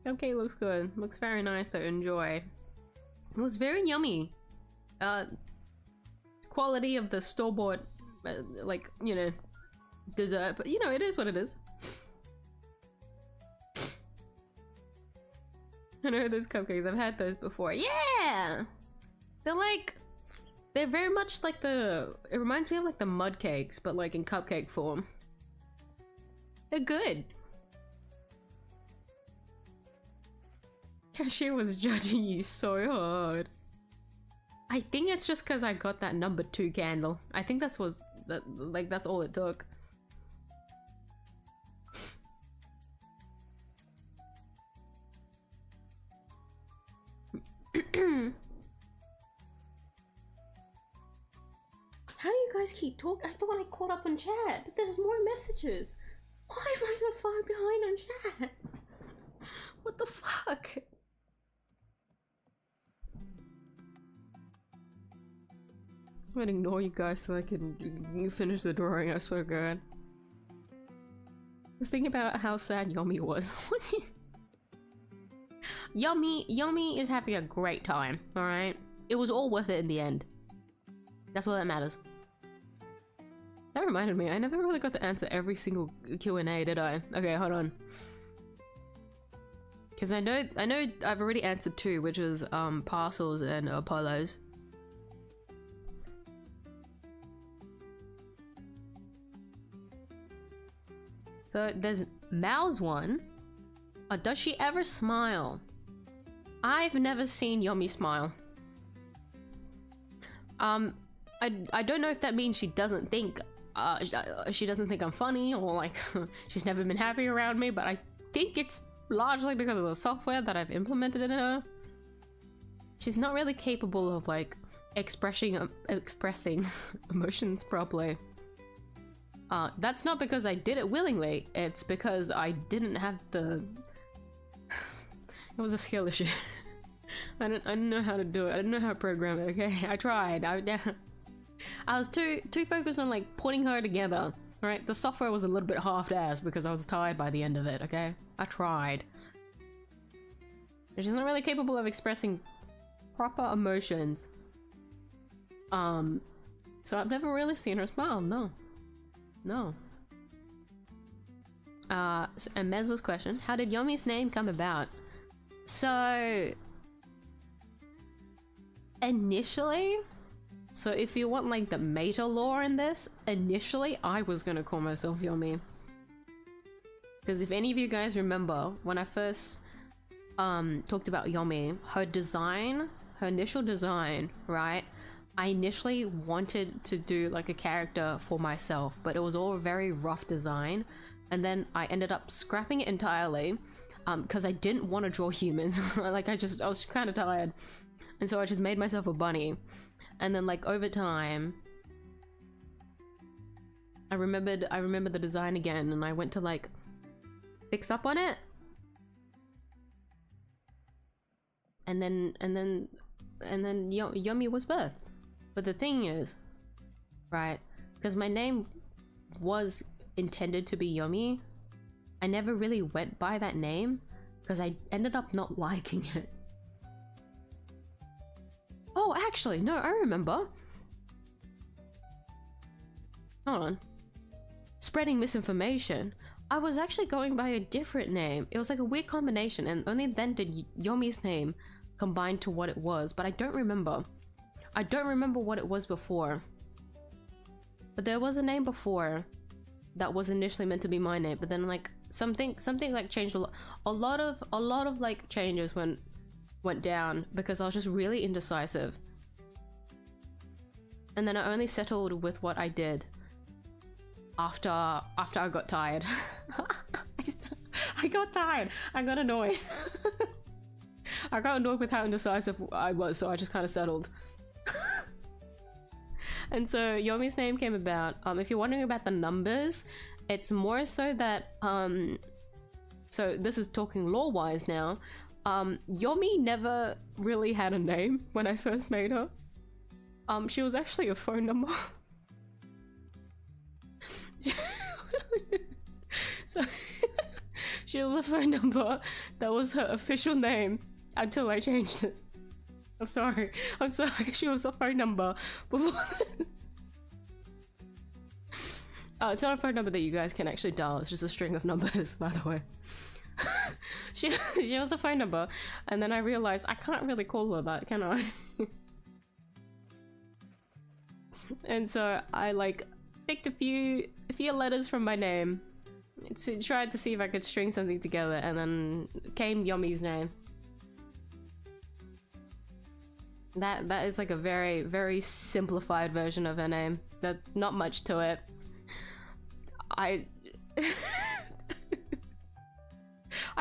Okay, looks good. Looks very nice though, enjoy. It was very yummy. Quality of the store-bought, like, you know, dessert, but you know, it is what it is. I know those cupcakes, I've had those before. Yeah! They're very much like it reminds me of like the mud cakes, but like in cupcake form. They're good. Cashier was judging you so hard. I think it's just because I got that number 2 candle. I think that's all it took. How do you guys keep talking? I thought I caught up on chat, but there's more messages. Why am I so far behind on chat? What the fuck? I'm gonna ignore you guys so I can finish the drawing, I swear to God. I was thinking about how sad Yomi was. Yomi is having a great time, alright? It was all worth it in the end. That's all that matters. That reminded me, I never really got to answer every single Q&A, did I? Okay, hold on. Because I know I've already answered 2, which is parcels and Apollos. So there's Mal's one. Does she ever smile? I've never seen Yomi smile. I don't know if that means she doesn't think I'm funny, or like she's never been happy around me, but I think it's largely because of the software that I've implemented in her. She's not really capable of like expressing emotions properly. That's not because I did it willingly, it's because I didn't have the... It was a skill issue. I didn't know how to do it. I didn't know how to program it, okay? I tried. I was too focused on like putting her together, right? The software was a little bit half-assed because I was tired by the end of it, okay? I tried. She's not really capable of expressing proper emotions. So I've never really seen her smile, no. No. And Mezla's question, how did Yomi's name come about? So initially, so if you want like the meta lore in this, initially I was gonna call myself Yomi. Because if any of you guys remember, when I first talked about Yomi, her initial design, right? I initially wanted to do like a character for myself, but it was all a very rough design. And then I ended up scrapping it entirely because I didn't want to draw humans. Like I was kind of tired. And so I just made myself a bunny. And then like over time, I remembered the design again, and I went to like fix up on it. And then Yomi was birthed. But the thing is, right, because my name was intended to be Yomi, I never really went by that name because I ended up not liking it. Oh, actually, no, I remember. Hold on. Spreading misinformation. I was actually going by a different name. It was like a weird combination, and only then did Yomi's name combine to what it was, but I don't remember. I don't remember what it was before. But there was a name before that was initially meant to be my name, but then like something like changed a lot. A lot of like changes went down because I was just really indecisive. And then I only settled with what I did after I got tired. I got tired. I got annoyed. I got annoyed with how indecisive I was, so I just kind of settled. And so Yomi's name came about, if you're wondering about the numbers, it's more so that, so this is talking lore-wise now, Yomi never really had a name when I first made her. She was actually a phone number. So she was a phone number that was her official name until I changed it. I'm sorry, she was a phone number before it's not a phone number that you guys can actually dial, it's just a string of numbers, by the way. she was a phone number, and then I realized I can't really call her that, can I? And so I like picked a few letters from my name, tried to see if I could string something together, and then came Yomi's name. That is like a very, very simplified version of her name. There's not much to it. I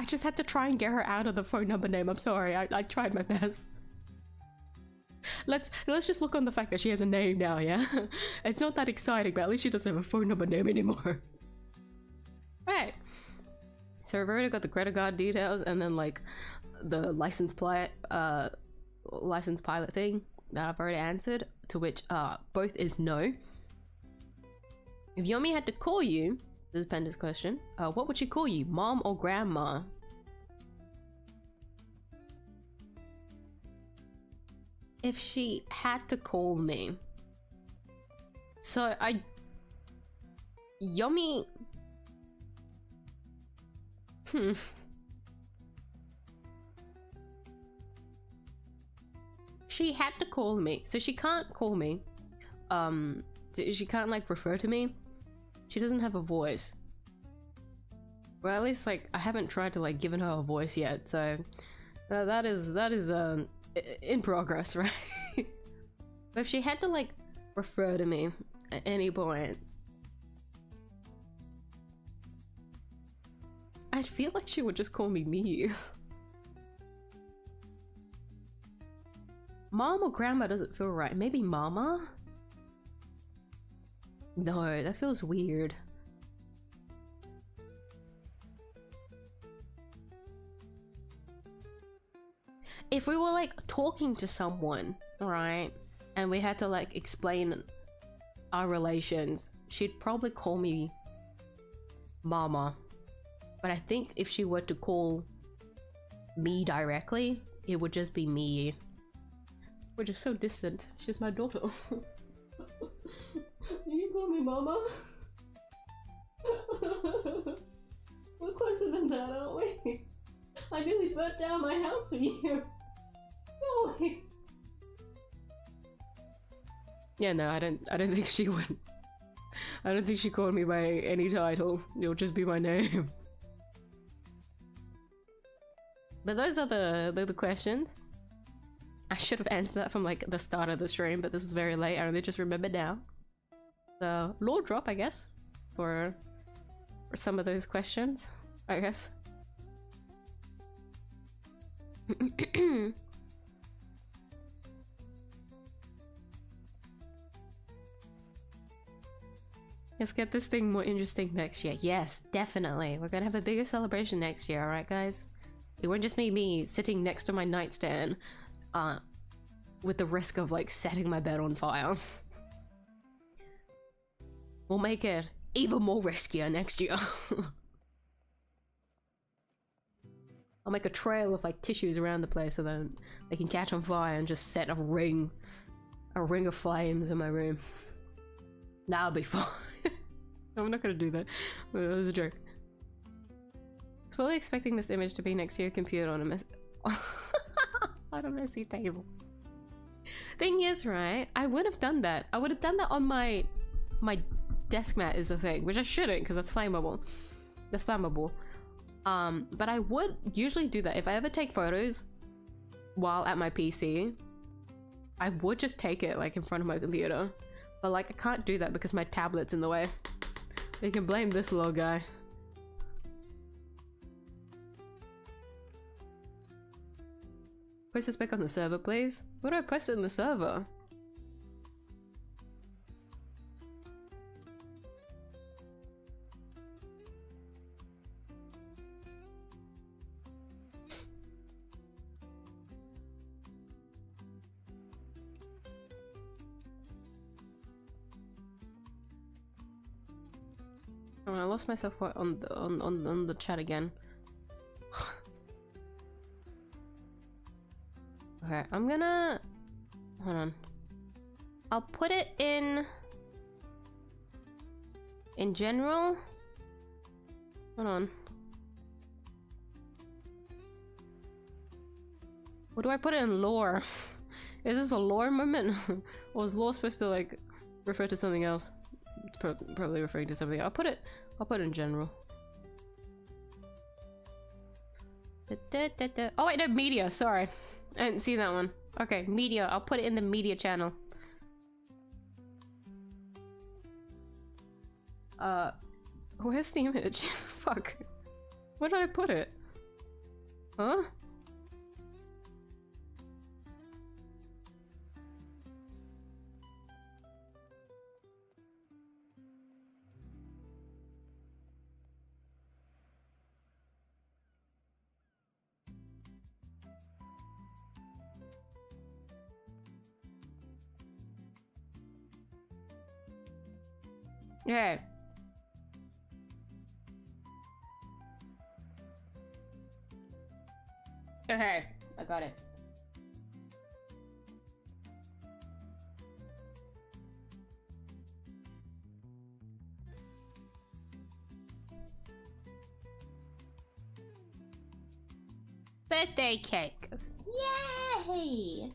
just had to try and get her out of the phone number name. I'm sorry, I tried my best. Let's just look on the fact that she has a name now, yeah? It's not that exciting, but at least she doesn't have a phone number name anymore. Right. So I've already got the credit card details, and then like the license pilot thing that I've already answered, to which both is no. If Yomi had to call you, this is Penda's question, what would she call you, mom or grandma? If she had to call me, so Yomi, she had to call me, so she can't call me, she can't like refer to me, she doesn't have a voice, well at least like I haven't tried to like given her a voice yet, so that is in progress, right? But if she had to like refer to me at any point, I feel like she would just call me Miyuu. Mom or grandma doesn't feel right. Maybe mama? No, that feels weird. If we were like talking to someone, right, and we had to like explain our relations, she'd probably call me mama. But I think if she were to call me directly, it would just be me. We're just so distant. She's my daughter. You call me mama? We're closer than that, aren't we? I nearly burnt down my house for you. Oh. Yeah, no, I don't think she would. I don't think she called me by any title. It'll just be my name. But those are the questions. I should have answered that from like the start of the stream, but this is very late. I only just remembered now. So lore drop, I guess, for some of those questions, I guess. Let's get this thing more interesting next year. Yes, definitely. We're gonna have a bigger celebration next year, alright guys? It won't just be me sitting next to my nightstand, with the risk of like setting my bed on fire. We'll make it even more riskier next year. I'll make a trail of like tissues around the place so that they can catch on fire and just set a ring of flames in my room. That'll be fun. No, I'm not gonna do that. It was a joke. I was fully expecting this image to be next to your computer on a messy table. Thing is, right, I would have done that. I would have done that on my desk mat is the thing, which I shouldn't because that's flammable. That's flammable. But I would usually do that. If I ever take photos while at my PC, I would just take it like in front of my computer. But like I can't do that because my tablet's in the way. You can blame this little guy. Post this back on the server, please. What do I post it in the server? Oh, I lost myself on the chat again. Okay, I'm gonna hold on. I'll put it in general. Hold on. What do I put it in lore? Is this a lore moment? Or is lore supposed to like refer to something else? It's probably referring to something. I'll put it in general. Oh wait, no, media, sorry. I didn't see that one. Okay, media. I'll put it in the media channel. Where's the image? Fuck. Where did I put it? Huh? Yeah. Okay, I got it. Birthday cake. Yay!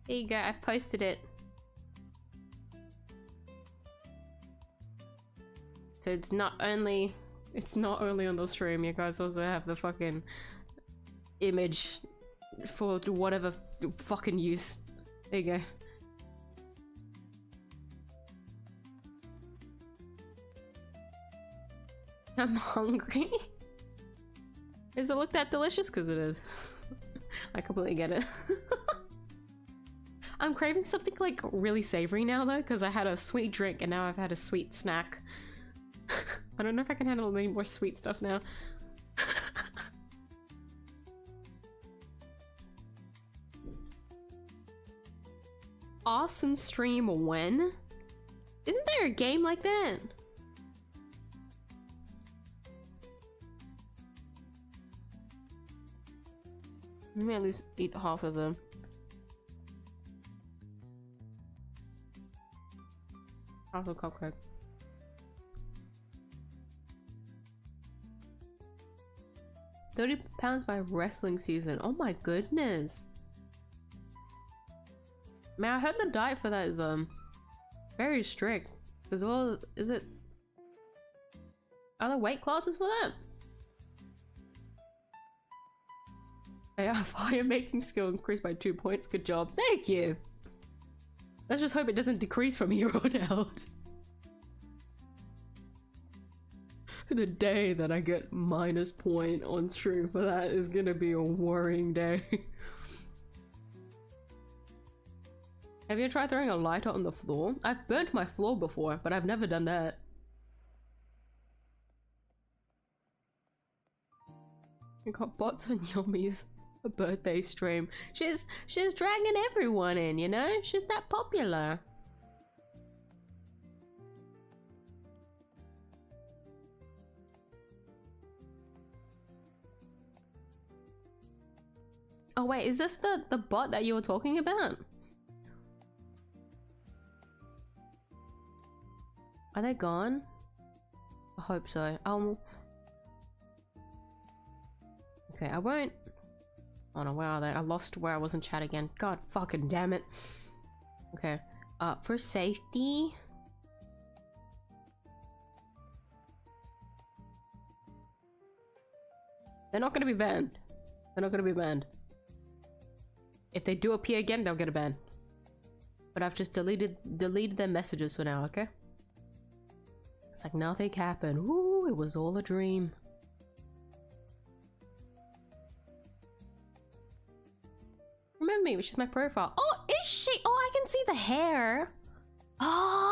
There you go, I've posted it. So it's not only on the stream, you guys also have the fucking image for whatever fucking use. There you go. I'm hungry. Does it look that delicious? Because it is. I completely get it. I'm craving something like really savory now though, because I had a sweet drink and now I've had a sweet snack. I don't know if I can handle any more sweet stuff now. Awesome stream when? Isn't there a game like that? Maybe at least eat half of them. Half a cupcake. £30 by wrestling season. Oh my goodness. Man, I heard the diet for that is very strict. As well, is it? Are there weight classes for that? Hey, our fire making skill increased by 2 points. Good job. Thank you. Let's just hope it doesn't decrease from here on out. The day that I get -point on stream for that is gonna be a worrying day. Have you tried throwing a lighter on the floor? I've burnt my floor before, but I've never done that. We got bots on Yomi's birthday stream. She's dragging everyone in, you know? She's that popular. Oh wait, is this the bot that you were talking about? Are they gone? I hope so. Okay, I won't. Oh no, where are they? I lost where I was in chat again. God fucking damn it. Okay. For safety. They're not gonna be banned. They're not gonna be banned. If they do appear again, they'll get a ban. But I've just deleted their messages for now, okay? It's like nothing happened. Ooh, it was all a dream. Remember me, which is my profile. Oh, is she? Oh, I can see the hair. Oh.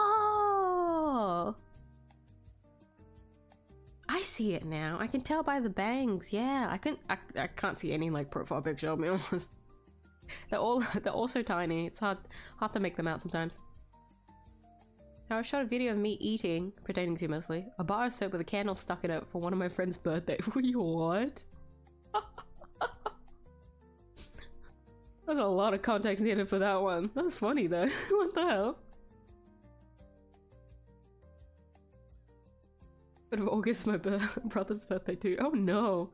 I see it now. I can tell by the bangs. Yeah, I can't see any like profile picture, I'll be honest. They're all so tiny. It's hard to make them out sometimes. I shot a video of me eating, pretending to mostly, a bar of soap with a candle stuck in it for one of my friend's birthday. What? There's a lot of context needed for that one. That's funny though. What the hell? Bit of August, my brother's birthday too. Oh no.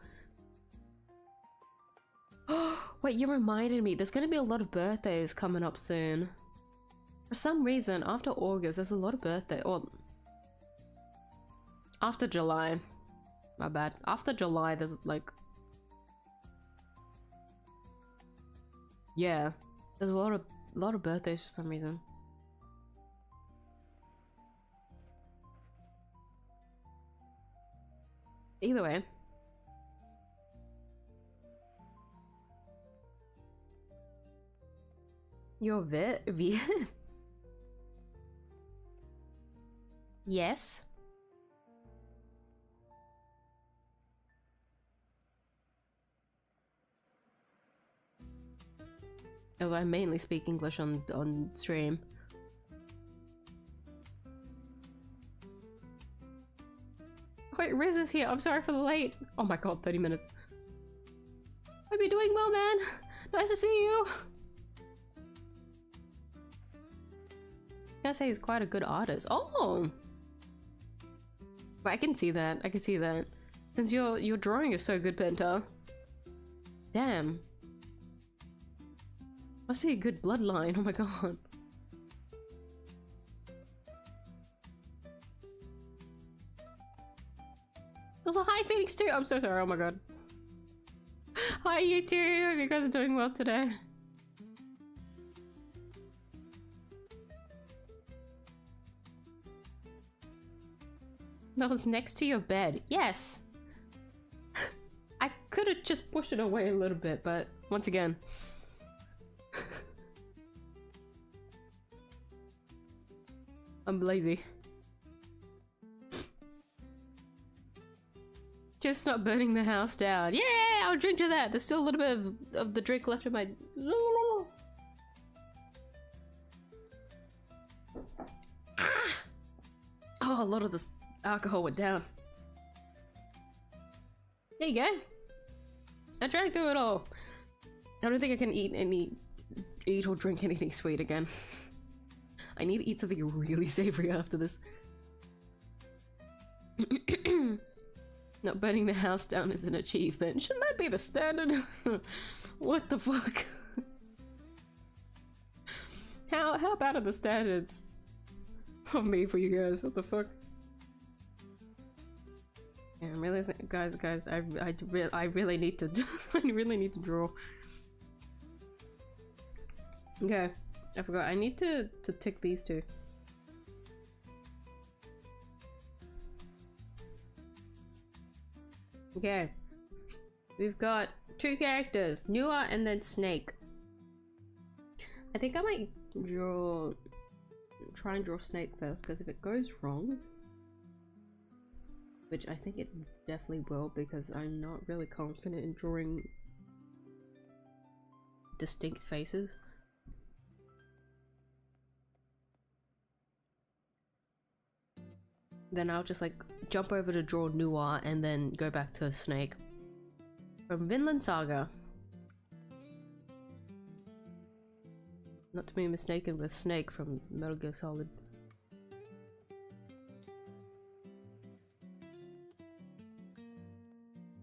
Wait, you reminded me. There's gonna be a lot of birthdays coming up soon. For some reason, after August, there's a lot of birthdays. Or after July. My bad. After July, there's like... Yeah. There's a lot of birthdays for some reason. Either way. You're Viet? Yes. Oh, I mainly speak English on stream. Wait, Riz is here. I'm sorry for the late. Oh my god, 30 minutes. Hope you're doing well, man. Nice to see you. I gotta say he's quite a good artist. Oh, but I can see that. I can see that. Since your drawing is so good, Penta. Damn. Must be a good bloodline. Oh my god. Also, hi Phoenix too. I'm so sorry. Oh my god. Hi you too. Hope you guys are doing well today. That was next to your bed. Yes. I could have just pushed it away a little bit, but once again. I'm lazy. Just not burning the house down. Yeah, I'll drink to that. There's still a little bit of the drink left in my... Ah! Oh, a lot of this alcohol went down. There you go. I drank through it all. I don't think I can eat or drink anything sweet again. I need to eat something really savory after this. Not burning the house down is an achievement. Shouldn't that be the standard? What the fuck? How bad are the standards of me for you guys? What the fuck? Yeah, I'm really guys. I really need to. I really need to draw. Okay, I forgot. I need to tick these two. Okay, we've got two characters, Nua and then Snake. I think I might try and draw Snake first, because if it goes wrong, which I think it definitely will, because I'm not really confident in drawing distinct faces. Then I'll just like jump over to draw Nua and then go back to Snake. From Vinland Saga. Not to be mistaken with Snake from Metal Gear Solid.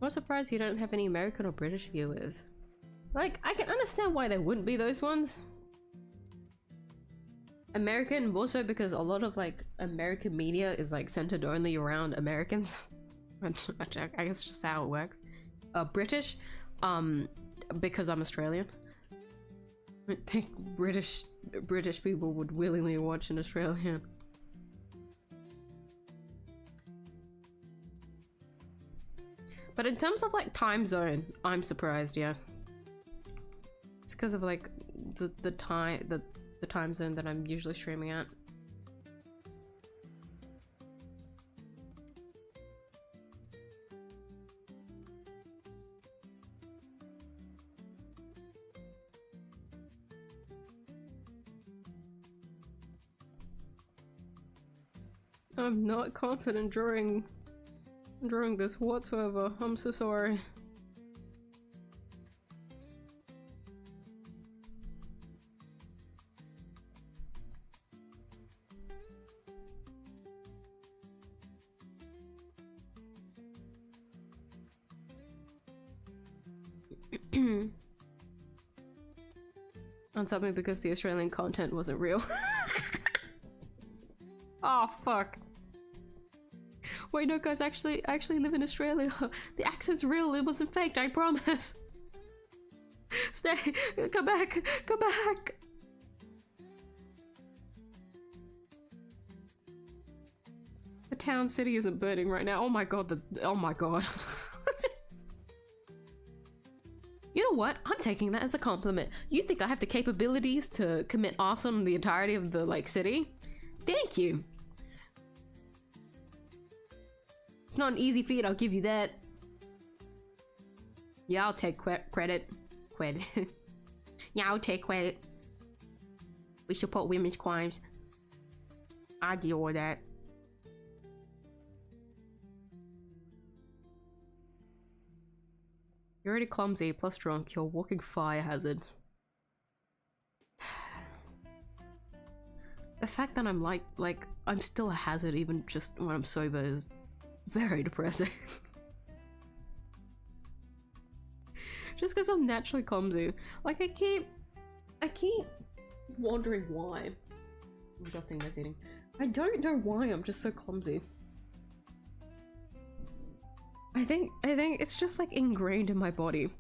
I'm surprised you don't have any American or British viewers. Like, I can understand why there wouldn't be those ones. American, more so because a lot of like American media is like centered only around Americans. Which I guess just how it works. British, because I'm Australian. I think British people would willingly watch an Australian. But in terms of like time zone, I'm surprised, yeah. It's because of like the time zone that I'm usually streaming at. I'm not confident drawing this whatsoever. I'm so sorry. Unsub me because the Australian content wasn't real. Oh fuck. Wait, no guys, I actually live in Australia. The accent's real, it wasn't faked, I promise. Stay, come back, come back. The town city isn't burning right now. Oh my god, oh my god. You know what? I'm taking that as a compliment. You think I have the capabilities to commit arson on the entirety of the, like, city? Thank you. It's not an easy feat, I'll give you that. Yeah, I'll take credit. Yeah, I'll take credit. We support women's crimes. I deal with that. You're already clumsy, plus drunk. You're a walking fire hazard. The fact that I'm like I'm still a hazard even just when I'm sober is very depressing. Just because I'm naturally clumsy. Like I keep wondering why. I'm adjusting my seating. I don't know why I'm just so clumsy. I think it's just like ingrained in my body.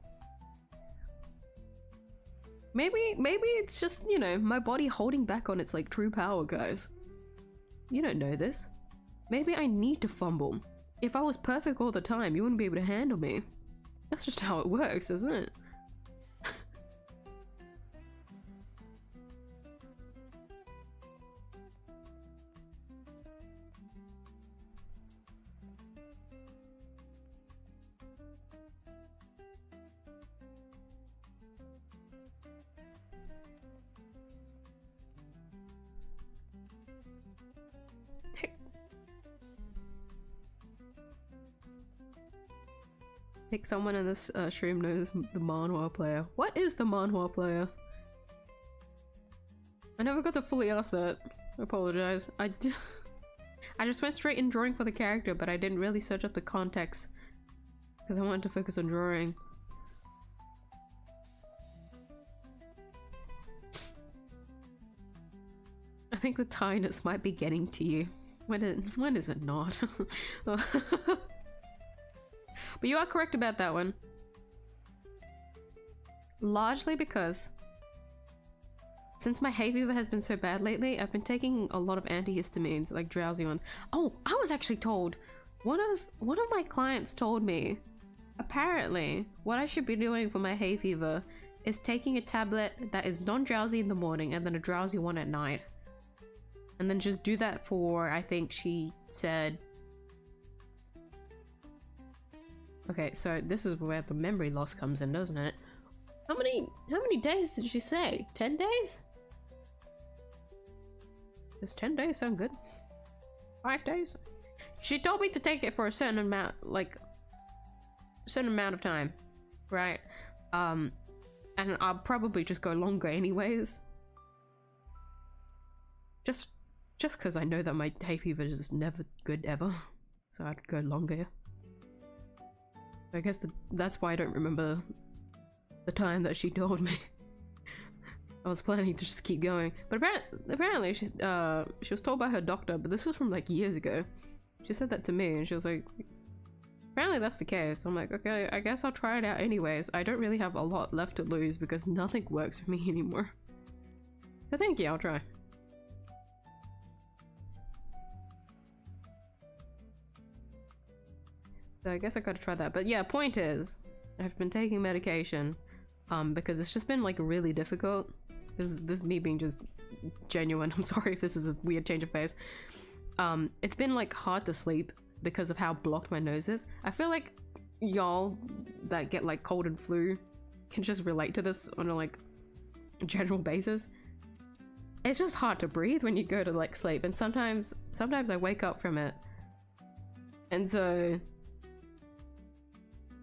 Maybe it's just, you know, my body holding back on its like true power, guys. You don't know this. Maybe I need to fumble. If I was perfect all the time, you wouldn't be able to handle me. That's just how it works, isn't it? I think someone in this stream knows the manhwa player. What is the manhwa player? I never got to fully ask that. I apologize. I just went straight in drawing for the character, but I didn't really search up the context because I wanted to focus on drawing. I think the tiredness might be getting to you. When is it not? But you are correct about that one. Largely because since my hay fever has been so bad lately, I've been taking a lot of antihistamines, like drowsy ones. Oh, I was actually told, one of my clients told me, apparently what I should be doing for my hay fever is taking a tablet that is non-drowsy in the morning and then a drowsy one at night. And then just do that for, I think she said, okay, so this is where the memory loss comes in, doesn't it? How many days did she say? 10 days? Does 10 days sound good? 5 days? She told me to take it for a certain amount, like, a certain amount of time, right? And I'll probably just go longer anyways. Just because I know that my hay fever is never good ever, so I'd go longer. I guess that's why I don't remember the time that she told me. I was planning to just keep going, but apparently she was told by her doctor, but this was from like years ago. She said that to me and she was like, apparently that's the case. I'm like, okay, I guess I'll try it out anyways. I don't really have a lot left to lose because nothing works for me anymore. So thank you, I'll try. So I guess I gotta try that. But yeah, point is, I've been taking medication because it's just been like really difficult. This is me being just genuine. I'm sorry if this is a weird change of pace. It's been like hard to sleep because of how blocked my nose is. I feel like y'all that get like cold and flu can just relate to this on a like general basis. it's just hard to breathe when you go to like sleep, and sometimes I wake up from it, and so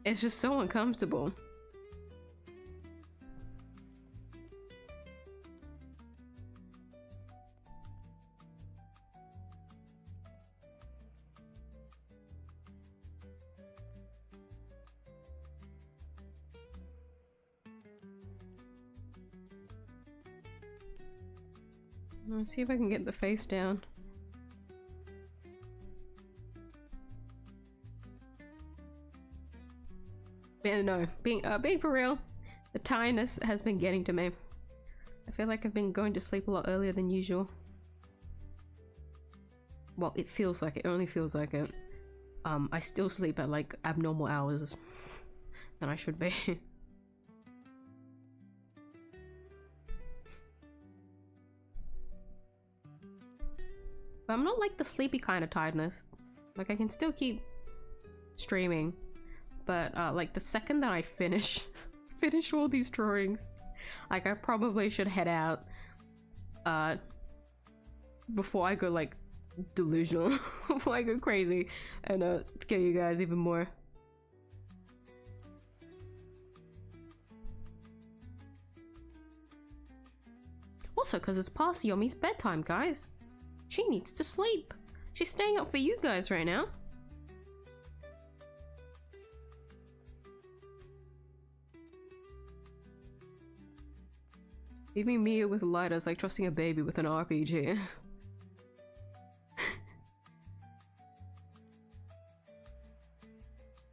it's just so uncomfortable. Let's see if I can get the face down. Yeah, no, being for real, the tiredness has been getting to me. I feel like I've been going to sleep a lot earlier than usual. Well, it feels like it. It only feels like it. I still sleep at like abnormal hours than I should be. But I'm not like the sleepy kind of tiredness. Like I can still keep streaming, but like the second that I finish all these drawings, like I probably should head out before I go like delusional, before I go crazy and scare you guys even more. Also, because it's past Y0M1's bedtime, guys. She needs to sleep. She's staying up for you guys right now. Leaving Miyuu with a lighter is like trusting a baby with an RPG.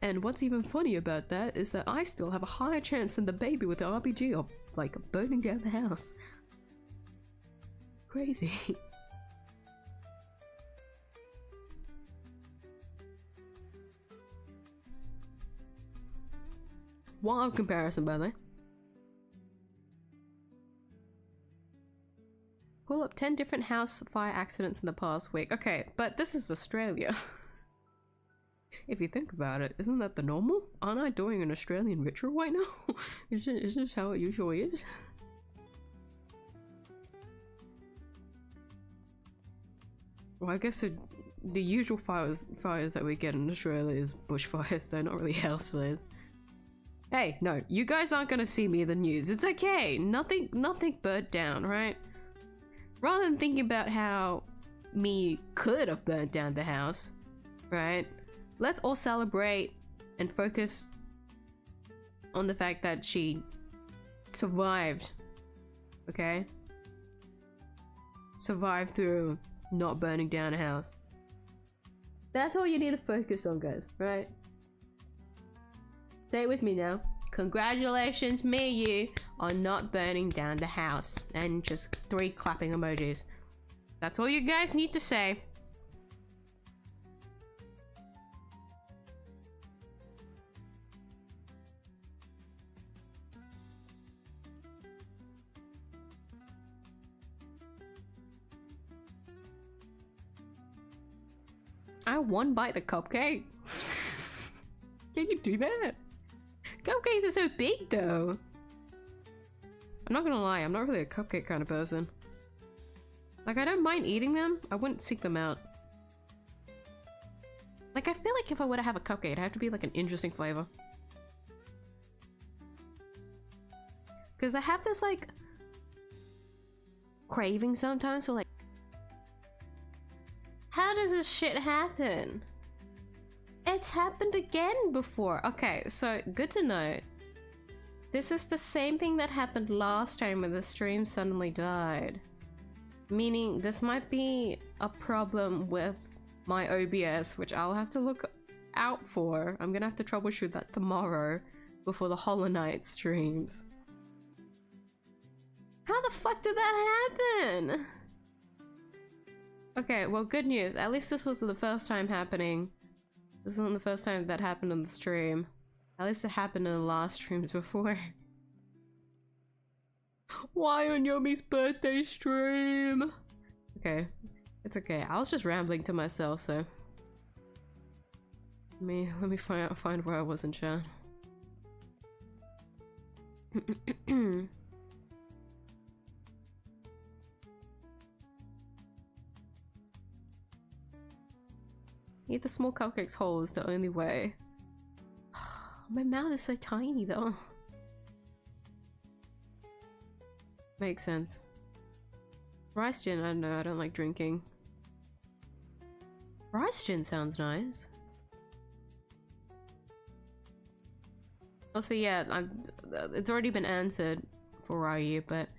And what's even funny about that is that I still have a higher chance than the baby with the RPG of, like, burning down the house. Crazy. Wild comparison, by the way. Pull up 10 different house fire accidents in the past week. Okay, but this is Australia. If you think about it, isn't that the normal? Aren't I doing an Australian ritual right now? Is this how it usually is? Well, I guess the usual fires that we get in Australia is bushfires. They're not really house fires. Hey, no, you guys aren't gonna see me in the news. It's okay. Nothing burnt down, right? Rather than thinking about how me could have burnt down the house, right? Let's all celebrate and focus on the fact that she survived, okay? Survived through not burning down a house. That's all you need to focus on, guys, right? Say it with me now. Congratulations, miyuu, on not burning down the house. And just 3 clapping emojis. That's all you guys need to say. I one bite the cupcake. Can you do that? Cupcakes are so big though. I'm not gonna lie, I'm not really a cupcake kind of person. Like, I don't mind eating them, I wouldn't seek them out. Like, I feel like if I were to have a cupcake, it'd have to be like an interesting flavor. Because I have this like craving sometimes for like, how does this shit happen? It's happened again before. Okay, so good to know. This is the same thing that happened last time when the stream suddenly died. Meaning this might be a problem with my OBS, which I'll have to look out for. I'm gonna have to troubleshoot that tomorrow before the Hollow Knight streams. How the fuck did that happen? Okay, well, good news. At least this was the first time happening. This isn't the first time that happened on the stream. At least it happened in the last streams before. Why on Y0M1's birthday stream? Okay, it's okay. I was just rambling to myself, so let me find where I was in chat. Eat the small cupcakes whole is the only way. My mouth is so tiny though. Makes sense. Rice gin, I don't know, I don't like drinking. Rice gin sounds nice. Also, yeah, it's already been answered for Ryu, but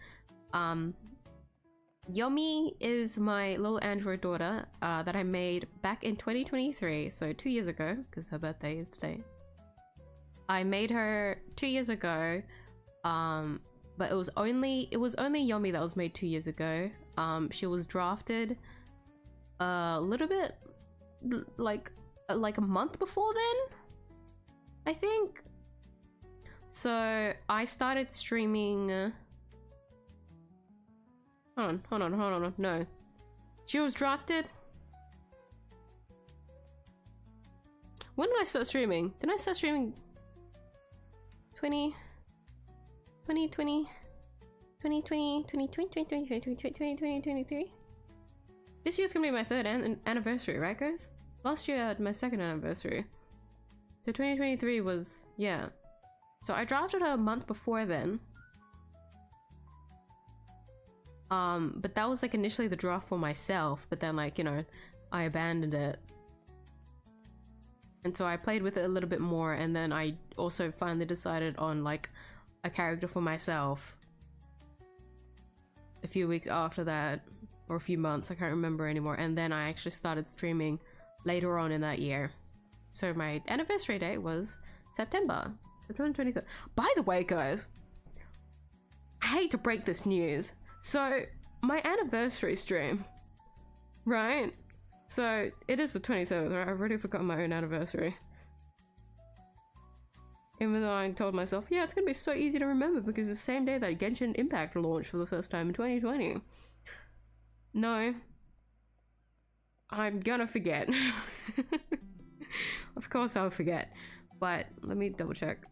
Yomi is my little android daughter that I made back in 2023, so 2 years ago, because her birthday is today. I made her 2 years ago, but it was only Yomi that was made 2 years ago. She was drafted a little bit like a month before then, I think. So I started streaming. Hold on. No, she was drafted. When did I start streaming? Did I start streaming 2020? 2023? This year's gonna be my third anniversary, right guys? Last year I had my second anniversary. So 2023 was, yeah. So I drafted her a month before then. But that was like initially the draft for myself, but then like, you know, I abandoned it. And so I played with it a little bit more, and then I also finally decided on like a character for myself a few weeks after that, or a few months, I can't remember anymore. And then I actually started streaming later on in that year. So my anniversary date was September 27th. By the way guys, I hate to break this news. So my anniversary stream, right? So it is the 27th, right? I've already forgotten my own anniversary. Even though I told myself, yeah, it's gonna be so easy to remember because it's the same day that Genshin Impact launched for the first time in 2020. No. I'm gonna forget. Of course I'll forget. But let me double check.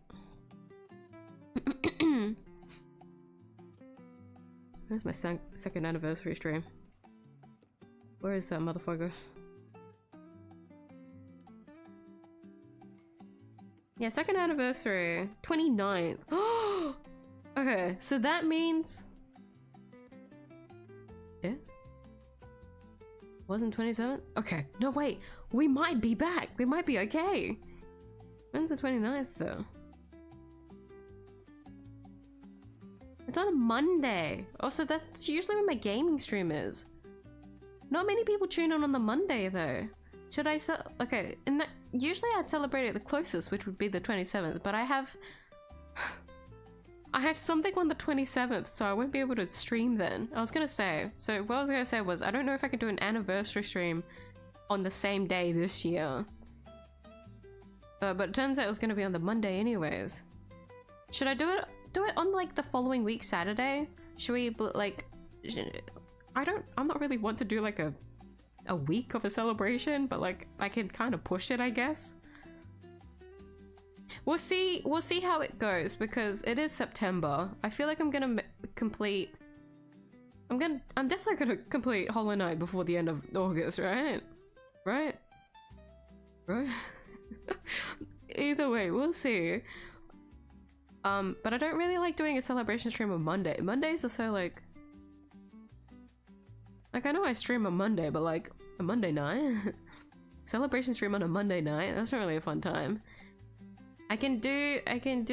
Where's my second anniversary stream? Where is that motherfucker? Yeah, second anniversary. 29th. Okay, so that means... Yeah? Wasn't 27th? Okay, no wait. We might be back. We might be okay. When's the 29th though? It's on a Monday. Also, that's usually when my gaming stream is. Not many people tune in on the Monday though. Should I okay, and that usually I'd celebrate it the closest, which would be the 27th, but I have something on the 27th, so I won't be able to stream then. I was gonna say, so what I was gonna say was, I don't know if I can do an anniversary stream on the same day this year. But it turns out it was gonna be on the Monday anyways. Should I do it on like the following week, Saturday? Should we like, I'm not really want to do like a week of a celebration, but like I can kind of push it, I guess. We'll see how it goes, because it is September. I feel like I'm definitely gonna complete Hollow Knight before the end of August, right? Right? Either way, we'll see. But I don't really like doing a celebration stream on Monday. Mondays are so like I know I stream on Monday, but like a Monday night? Celebration stream on a Monday night? That's not really a fun time. I can do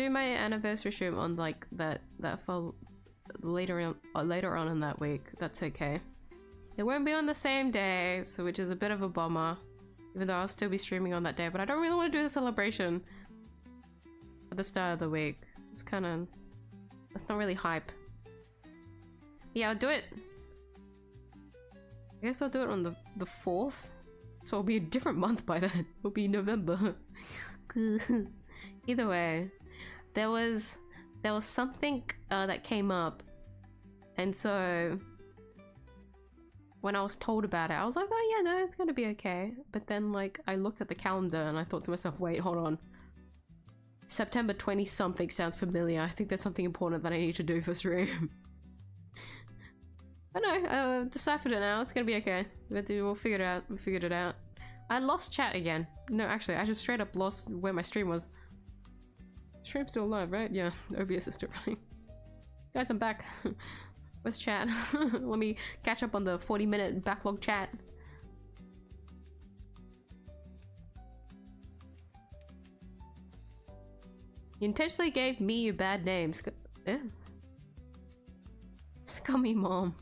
my anniversary stream on like that fall later on in that week. That's okay. It won't be on the same day, so which is a bit of a bummer. Even though I'll still be streaming on that day, but I don't really want to do the celebration at the start of the week. It's kinda, that's not really hype. Yeah, I'll do it. I guess I'll do it on the 4th. So it'll be a different month by then. It'll be November. Either way, there was something that came up, and so when I was told about it, I was like, oh yeah, no, it's gonna be okay. But then like I looked at the calendar and I thought to myself, wait, hold on. September 20 something sounds familiar. I think there's something important that I need to do for stream. But no, I deciphered it now. It's gonna be okay. We'll figure it out. We figured it out. I lost chat again. No, actually, I just straight up lost where my stream was. Stream's still alive, right? Yeah, OBS is still running. Guys, I'm back. Where's chat? Let me catch up on the 40-minute backlog chat. You intentionally gave me bad names. Scummy mom.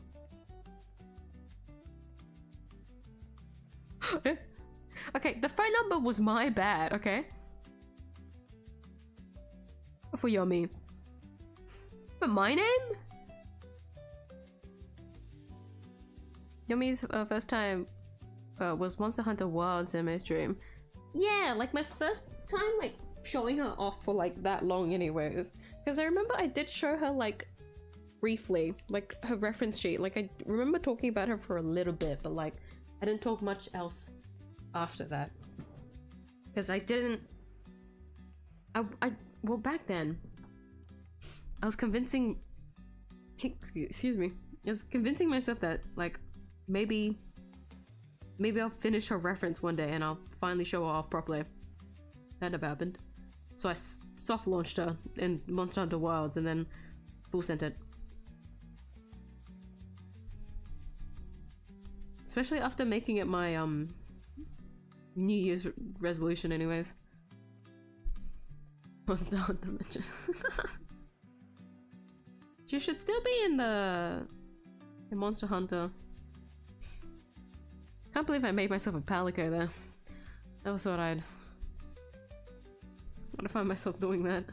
Okay, the phone number was my bad, okay? For Yomi. But my name? Yomi's first time was Monster Hunter World's MA stream. Yeah, like my first time like showing her off for like that long anyways. Because I remember I did show her like briefly, like her reference sheet. Like I remember talking about her for a little bit, but like I didn't talk much else after that. Because I didn't... well, back then, I was convincing... Excuse me. I was convincing myself that, like, maybe I'll finish her reference one day and I'll finally show her off properly. That never happened. So I soft launched her in Monster Hunter Wilds and then full sent it. Especially after making it my New Year's resolution anyways. Monster Hunter mentioned. She should still be in Monster Hunter. Can't believe I made myself a Palico there. Never thought I'd want to find myself doing that.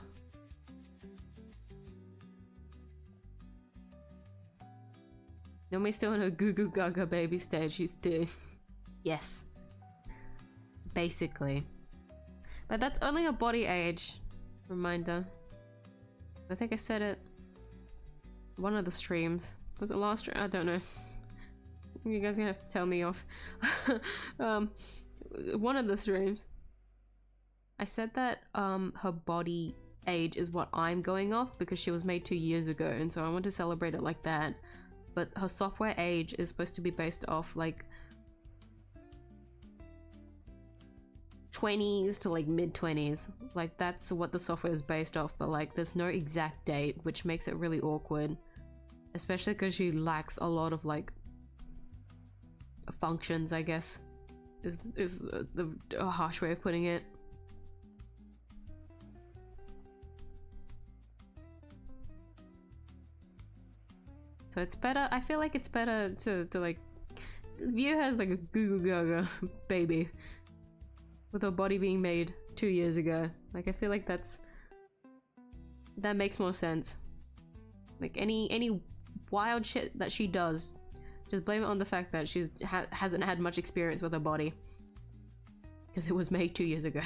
Yomi's still in her goo goo gaga baby stage. She's still... Yes. Basically. But that's only her body age. Reminder. I think I said it one of the streams. Was it last stream? I don't know. You guys are gonna have to tell me off. One of the streams. I said that her body age is what I'm going off because she was made 2 years ago, and so I want to celebrate it like that. But her software age is supposed to be based off like 20s to like mid-20s. Like that's what the software is based off, but like there's no exact date, which makes it really awkward. Especially because she lacks a lot of like functions, I guess, is a harsh way of putting it. So it's better, I feel like it's better to like view her as like a goo goo gaga baby with her body being made 2 years ago. Like I feel like that makes more sense. Like any wild shit that she does, just blame it on the fact that she's hasn't had much experience with her body because it was made 2 years ago.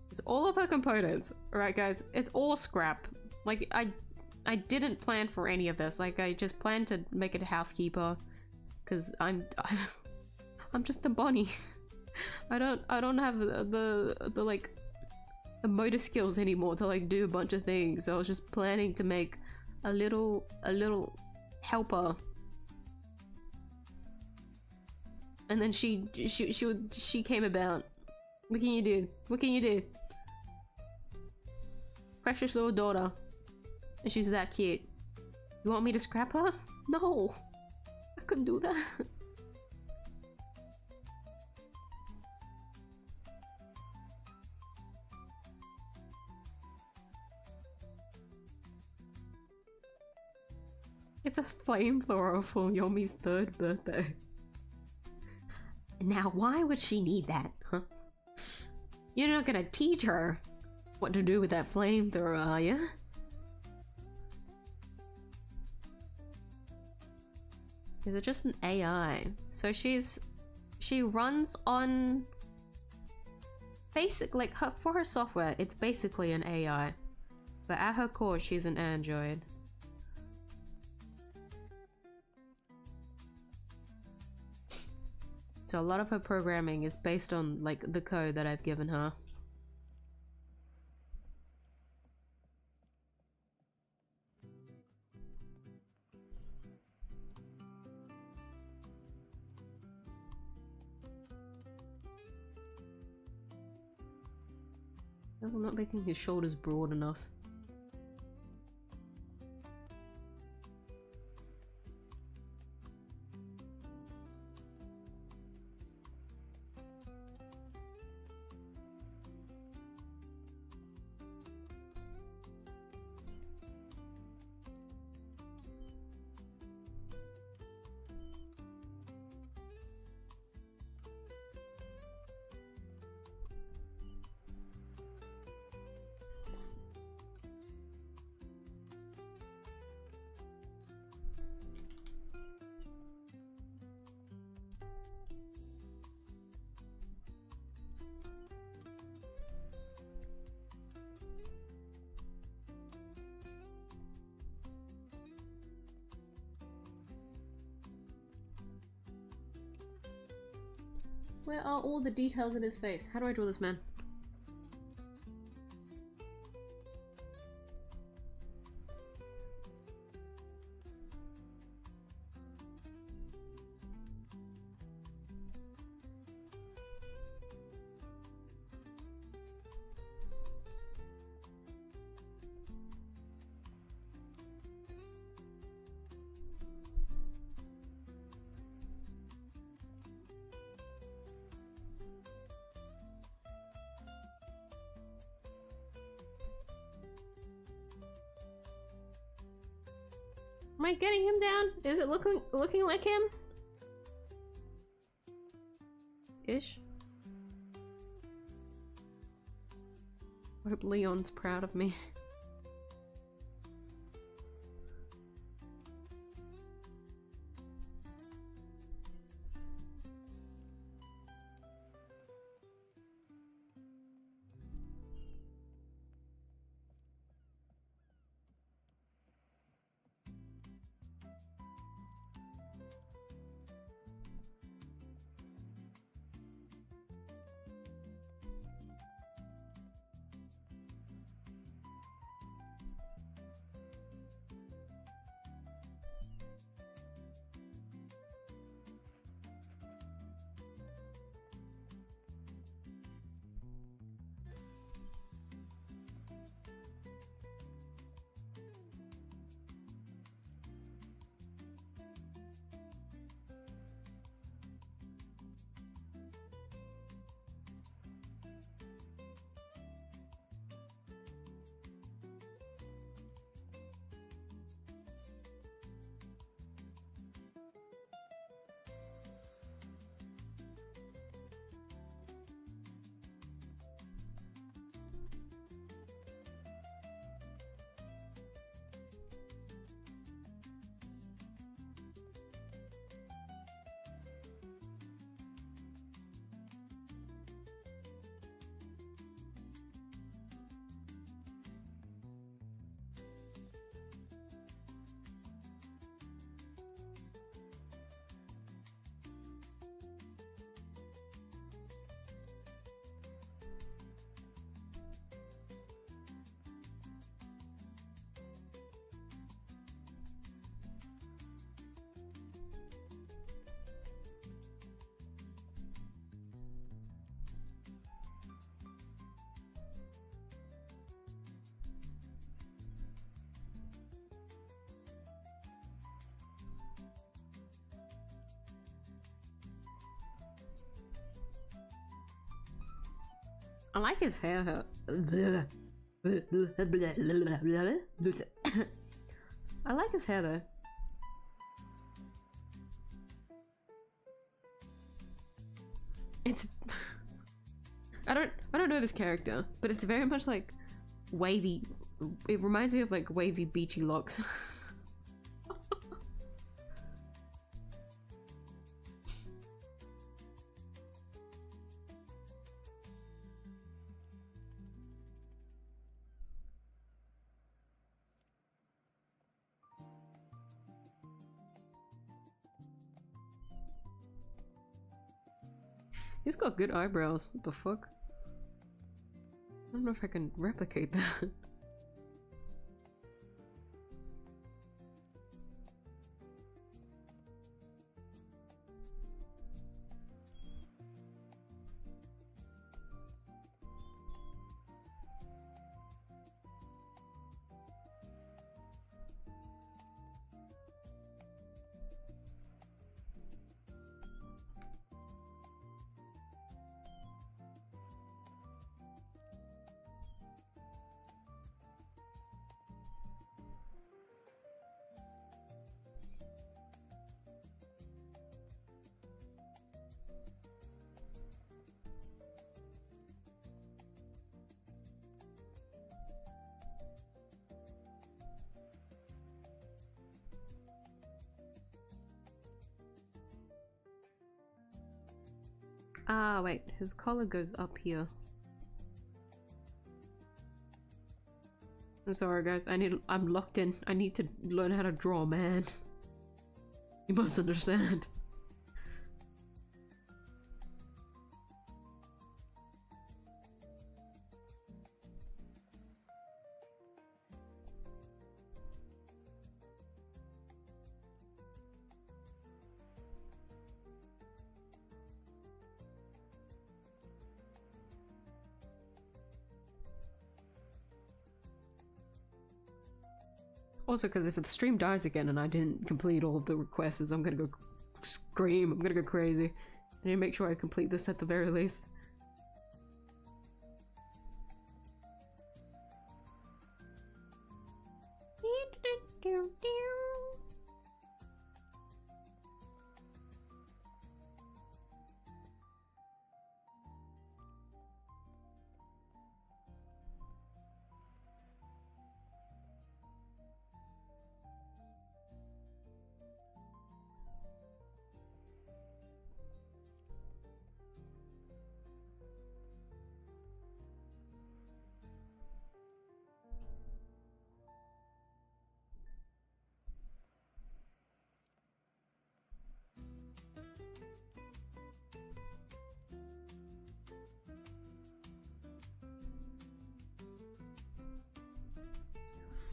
It's all of her components, alright guys? It's all scrap. Like I didn't plan for any of this. Like I just planned to make it a housekeeper because I'm just a bunny. I don't have the like the motor skills anymore to like do a bunch of things. So I was just planning to make a little helper. And then she came about. What can you do? What can you do? Precious little daughter. And she's that cute. You want me to scrap her? No. I couldn't do that. It's a flamethrower for Yomi's 3rd birthday. Now, why would she need that, huh? You're not gonna teach her what to do with that flamethrower, are you? Is it just an AI? So she runs on basic, like for her software, it's basically an AI. But at her core, she's an android. So a lot of her programming is based on like the code that I've given her. I'm not making his shoulders broad enough. Where are all the details in his face? How do I draw this man? Am I getting him down? Is it looking like him? Ish. I hope Leon's proud of me. I like his hair. I like his hair though. It's I don't know this character, but it's very much like wavy. It reminds me of like wavy beachy locks. He's got good eyebrows. What the fuck? I don't know if I can replicate that. Ah, wait, his collar goes up here. I'm sorry guys, I'm locked in. I need to learn how to draw, man. You must understand. Also, because if the stream dies again and I didn't complete all of the requests, I'm gonna go scream. I'm gonna go crazy. I need to make sure I complete this at the very least.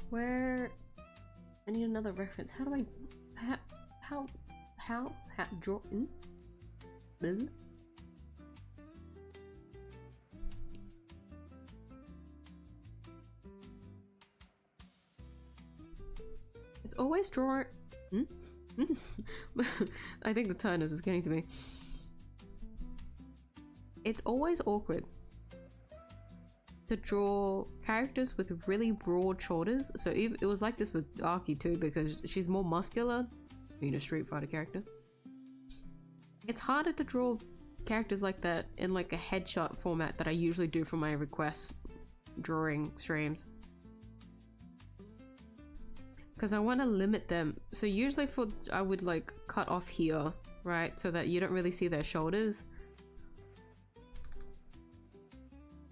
Where? I need another reference. How do I? How draw? Blah. It's always draw. I think the turners is getting to me. It's always awkward to draw characters with really broad shoulders. So it was like this with Arky too, because she's more muscular, being a Street Fighter character. It's harder to draw characters like that in like a headshot format that I usually do for my requests drawing streams, because I want to limit them. So usually I would like cut off here, right, so that you don't really see their shoulders.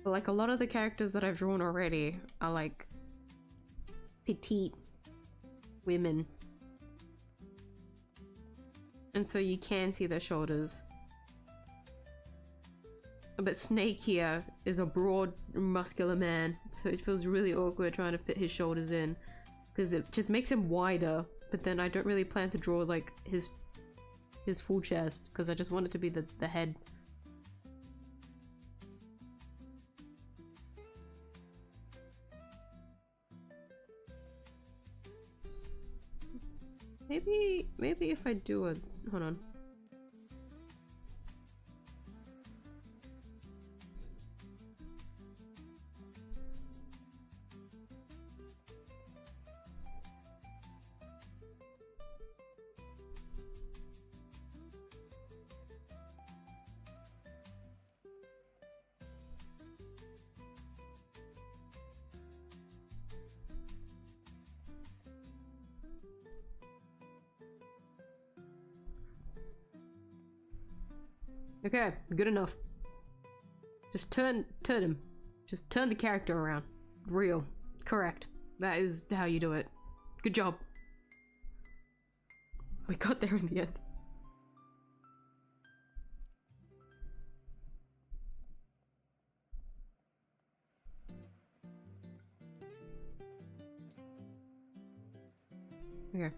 But like a lot of the characters that I've drawn already are like petite women, and so you can see their shoulders. But Snake here is a broad, muscular man, so it feels really awkward trying to fit his shoulders in, because it just makes him wider. But then I don't really plan to draw like his full chest, because I just want it to be the head. Maybe if I do a, hold on. Okay, good enough. Just turn him. Just turn the character around. Real. Correct. That is how you do it. Good job. We got there in the end. Okay.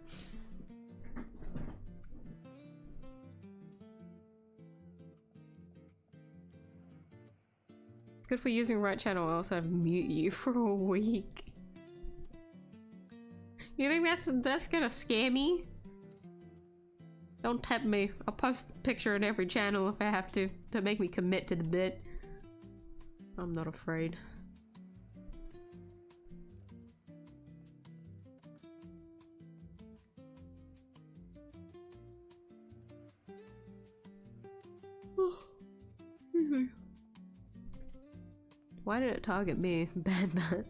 Good for using right channel. I also have mute you for a week. You think that's gonna scare me? Don't tempt me. I'll post a picture in every channel if I have to make me commit to the bit. I'm not afraid. Why did it target me? Ban that.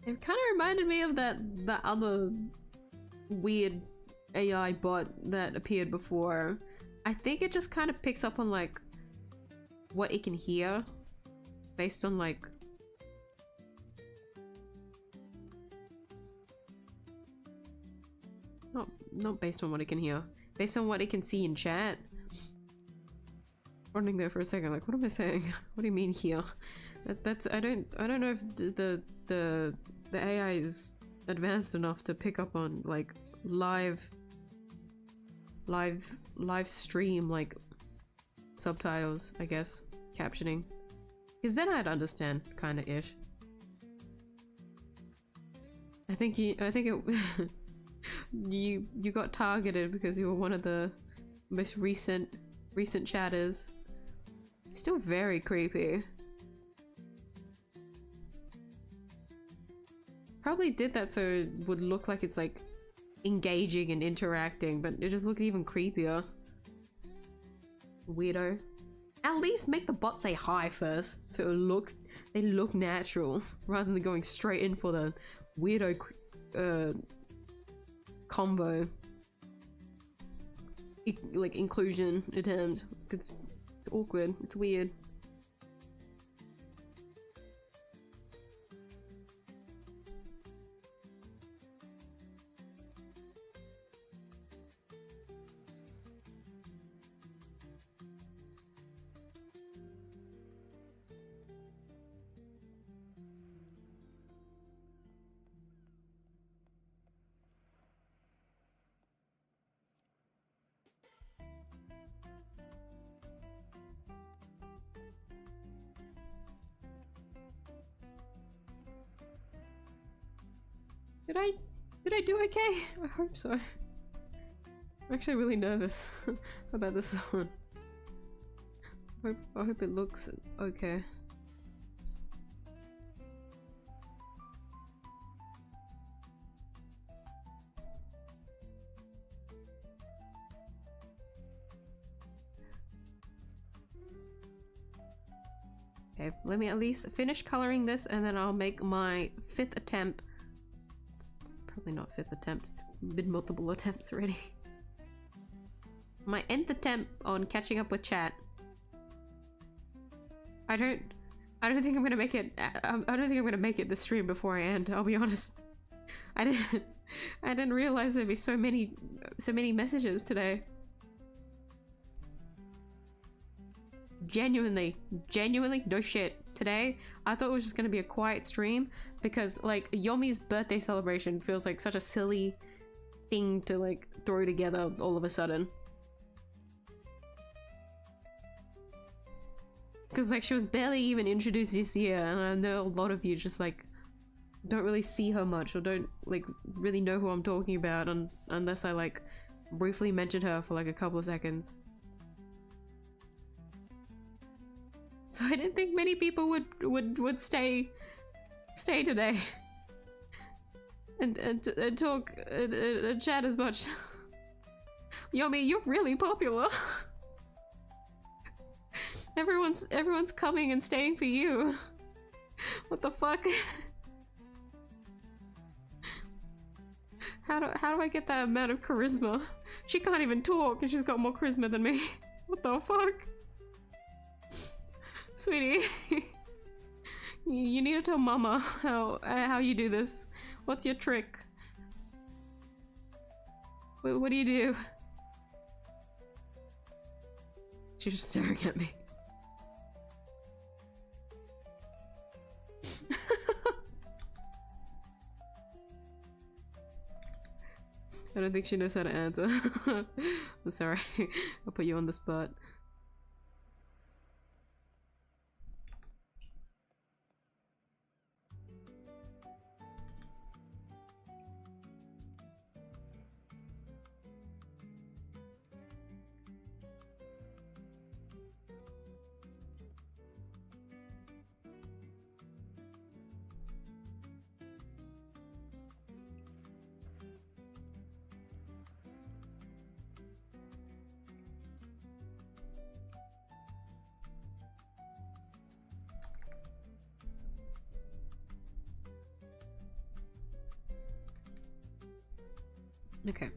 It kind of reminded me of that other weird AI bot that appeared before, I think it just kind of picks up on like what it can hear based on like not based on what it can hear, based on what it can see in chat. Running there for a second, like, what am I saying? What do you mean here? That's I don't know if the AI is advanced enough to pick up on like live stream like subtitles, I guess, captioning, because then I'd understand kind of ish. I think it you got targeted because you were one of the most recent chatters. Still very creepy. Probably did that so it would look like it's like engaging and interacting, but it just looked even creepier. Weirdo. At least make the bot say hi first, so they look natural rather than going straight in for the weirdo combo like inclusion attempt. It's awkward. It's weird. Did I do okay? I hope so. I'm actually really nervous about this one. I hope it looks okay. Okay, let me at least finish coloring this and then I'll make my 5th attempt. Probably not 5th attempt, it's been multiple attempts already. My nth attempt on catching up with chat. I don't think I'm gonna make it. I don't think I'm gonna make it this stream before I end. I'll be honest. I didn't realize there'd be so many messages today. Genuinely, no shit. Today, I thought it was just gonna be a quiet stream because like Yomi's birthday celebration feels like such a silly thing to like throw together all of a sudden. Because like she was barely even introduced this year, and I know a lot of you just like don't really see her much or don't like really know who I'm talking about unless I like briefly mentioned her for like a couple of seconds. So I didn't think many people would stay today and talk and chat as much. Yomi, you're really popular. Everyone's coming and staying for you. What the fuck? How do I get that amount of charisma? She can't even talk and she's got more charisma than me. What the fuck? Sweetie, you need to tell mama how you do this. What's your trick? What do you do? She's just staring at me. I don't think she knows how to answer. I'm sorry. I'll put you on the spot. Okay.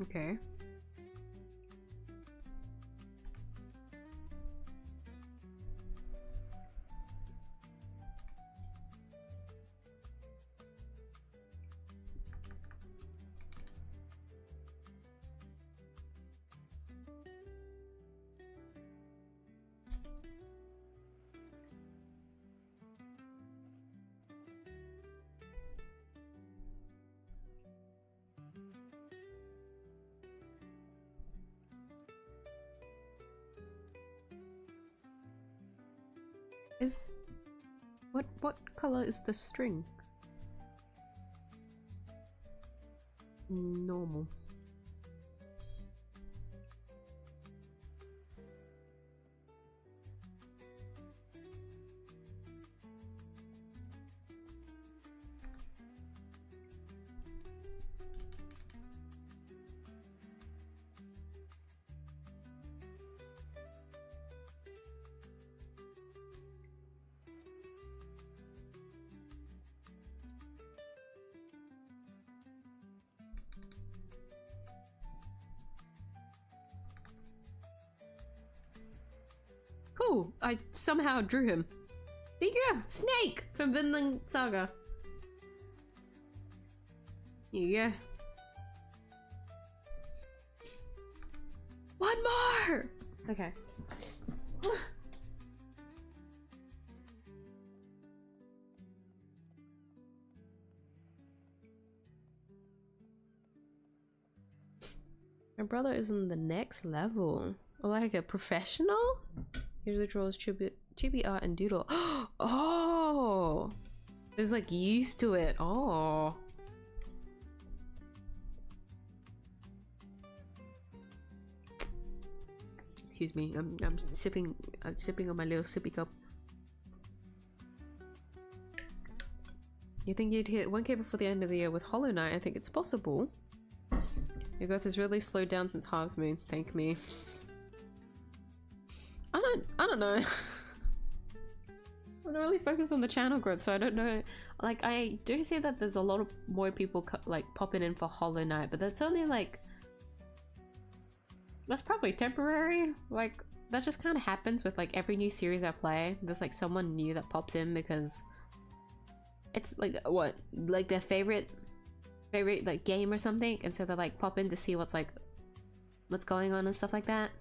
Okay. Is what color is the string? Normal. Cool! I somehow drew him. There you go! Snake! From Vinland Saga. Here you go. One more! Okay. My brother is on the next level. Like a professional? Usually draws chibi art and doodle. Oh! He's like used to it. Oh. Excuse me. I'm sipping on my little sippy cup. You think you'd hit 1K before the end of the year with Hollow Knight? I think it's possible. Your growth has really slowed down since Harvest Moon. Thank me. I don't know. I don't really focus on the channel growth, so I don't know. Like, I do see that there's a lot of more people like popping in for Hollow Knight, but that's only like, that's probably temporary. Like, that just kind of happens with like every new series I play. There's like someone new that pops in because it's like what, like their favorite like game or something, and so they like pop in to see what's going on and stuff like that.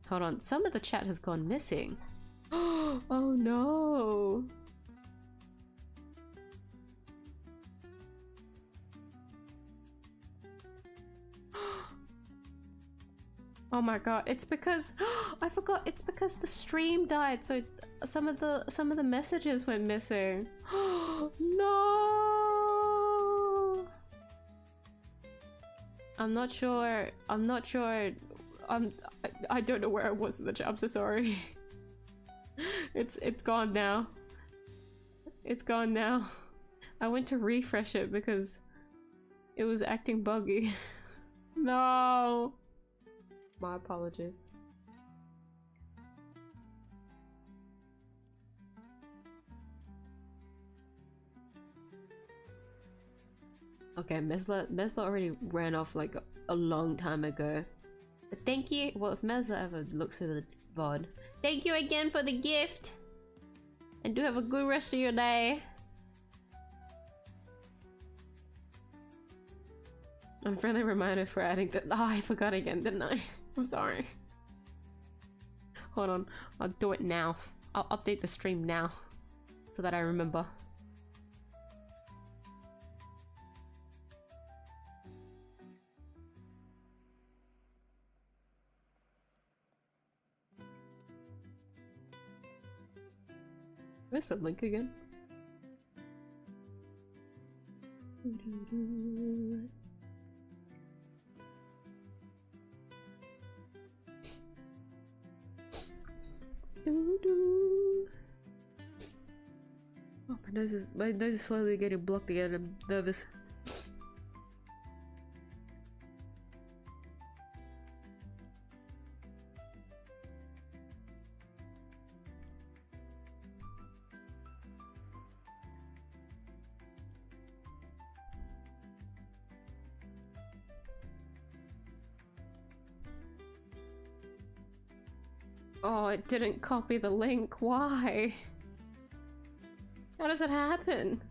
Hold on, some of the chat has gone missing. Oh no. Oh my god, it's because I forgot, it's because the stream died, so some of the messages went missing. No. I'm not sure. I don't know where I was in the chat. I'm so sorry. It's gone now. It's gone now. I went to refresh it because it was acting buggy. No. My apologies. Okay, Mesla already ran off like a long time ago. But thank you. Well, if Mesla ever looks at the VOD, thank you again for the gift. And do have a good rest of your day. I'm friendly reminder for adding that. Oh, I forgot again, didn't I? I'm sorry. Hold on, I'll do it now. I'll update the stream now so that I remember. Where's the link again? Oh, my nose is slowly getting blocked again. I'm nervous. Oh, it didn't copy the link. Why? How does it happen?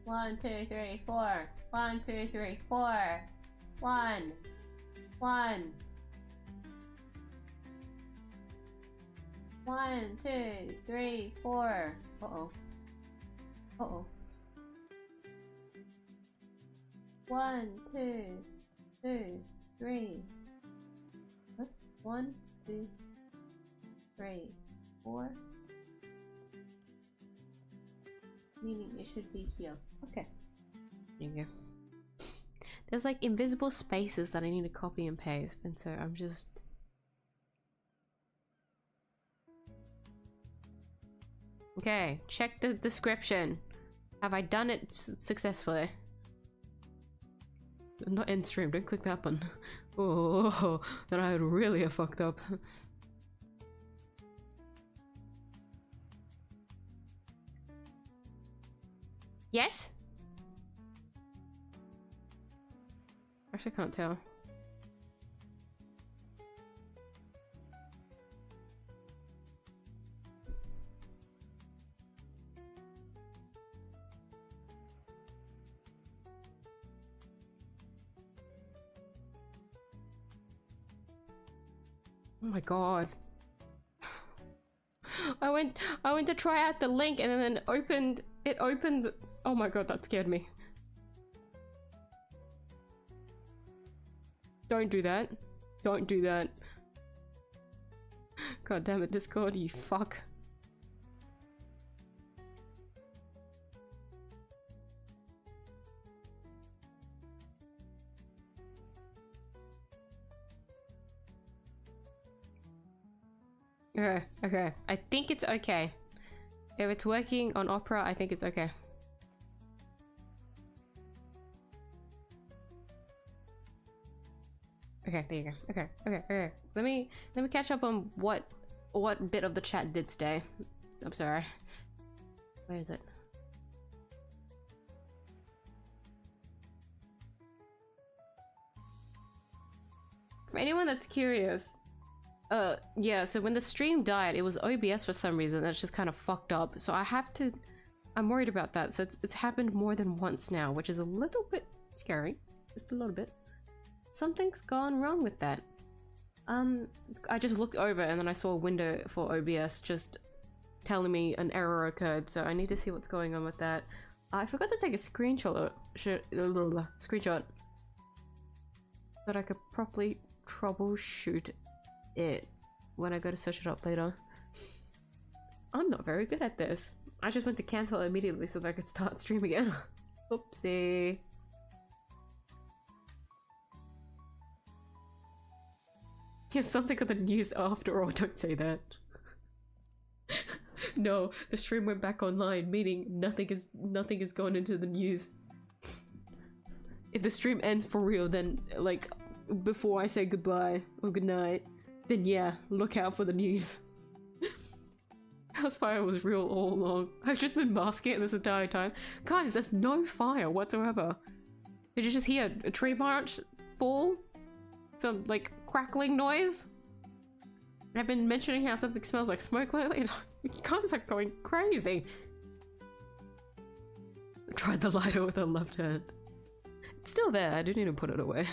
One, two, three, four. 1, 2, 3, 4. 1. 1. 1, 2, 3, 4. Uh-oh. Uh-oh. 1, 2, 2, 3. What? 1, 2, 3, 4. Meaning it should be here. Okay. There you go. There's like invisible spaces that I need to copy and paste, and so I'm just... Okay, check the description. Have I done it successfully? Not end stream, don't click that button. Oh, then I would really have fucked up. Yes? Actually, can't tell. Oh my god. I went to try out the link and then it opened. Oh my god, that scared me. Don't do that. Don't do that. God damn it, Discord, you fuck. Okay, okay. I think it's okay. If it's working on Opera, I think it's okay. Okay, there you go. Okay, okay, okay. Let me catch up on what bit of the chat did stay. I'm sorry. Where is it? For anyone that's curious, yeah, so when the stream died, it was OBS for some reason. That's just kind of fucked up. So I'm worried about that. So it's happened more than once now, which is a little bit scary. Just a little bit. Something's gone wrong with that. I just looked over and then I saw a window for OBS just telling me an error occurred. So I need to see what's going on with that. I forgot to take a screenshot that I could properly troubleshoot it when I go to search it up later. I'm not very good at this. I just went to cancel it immediately so that I could start stream again. Oopsie. Yeah, something on the news after all, don't say that. No, the stream went back online, meaning nothing is going into the news. If the stream ends for real, then like before I say goodbye or goodnight, then yeah, look out for the news. House fire was real all along. I've just been masking it this entire time. Guys, there's no fire whatsoever. Did you just hear a tree branch fall? Some like crackling noise? I've been mentioning how something smells like smoke lately. You guys are going crazy. I tried the lighter with her left hand. It's still there, I didn't even put it away.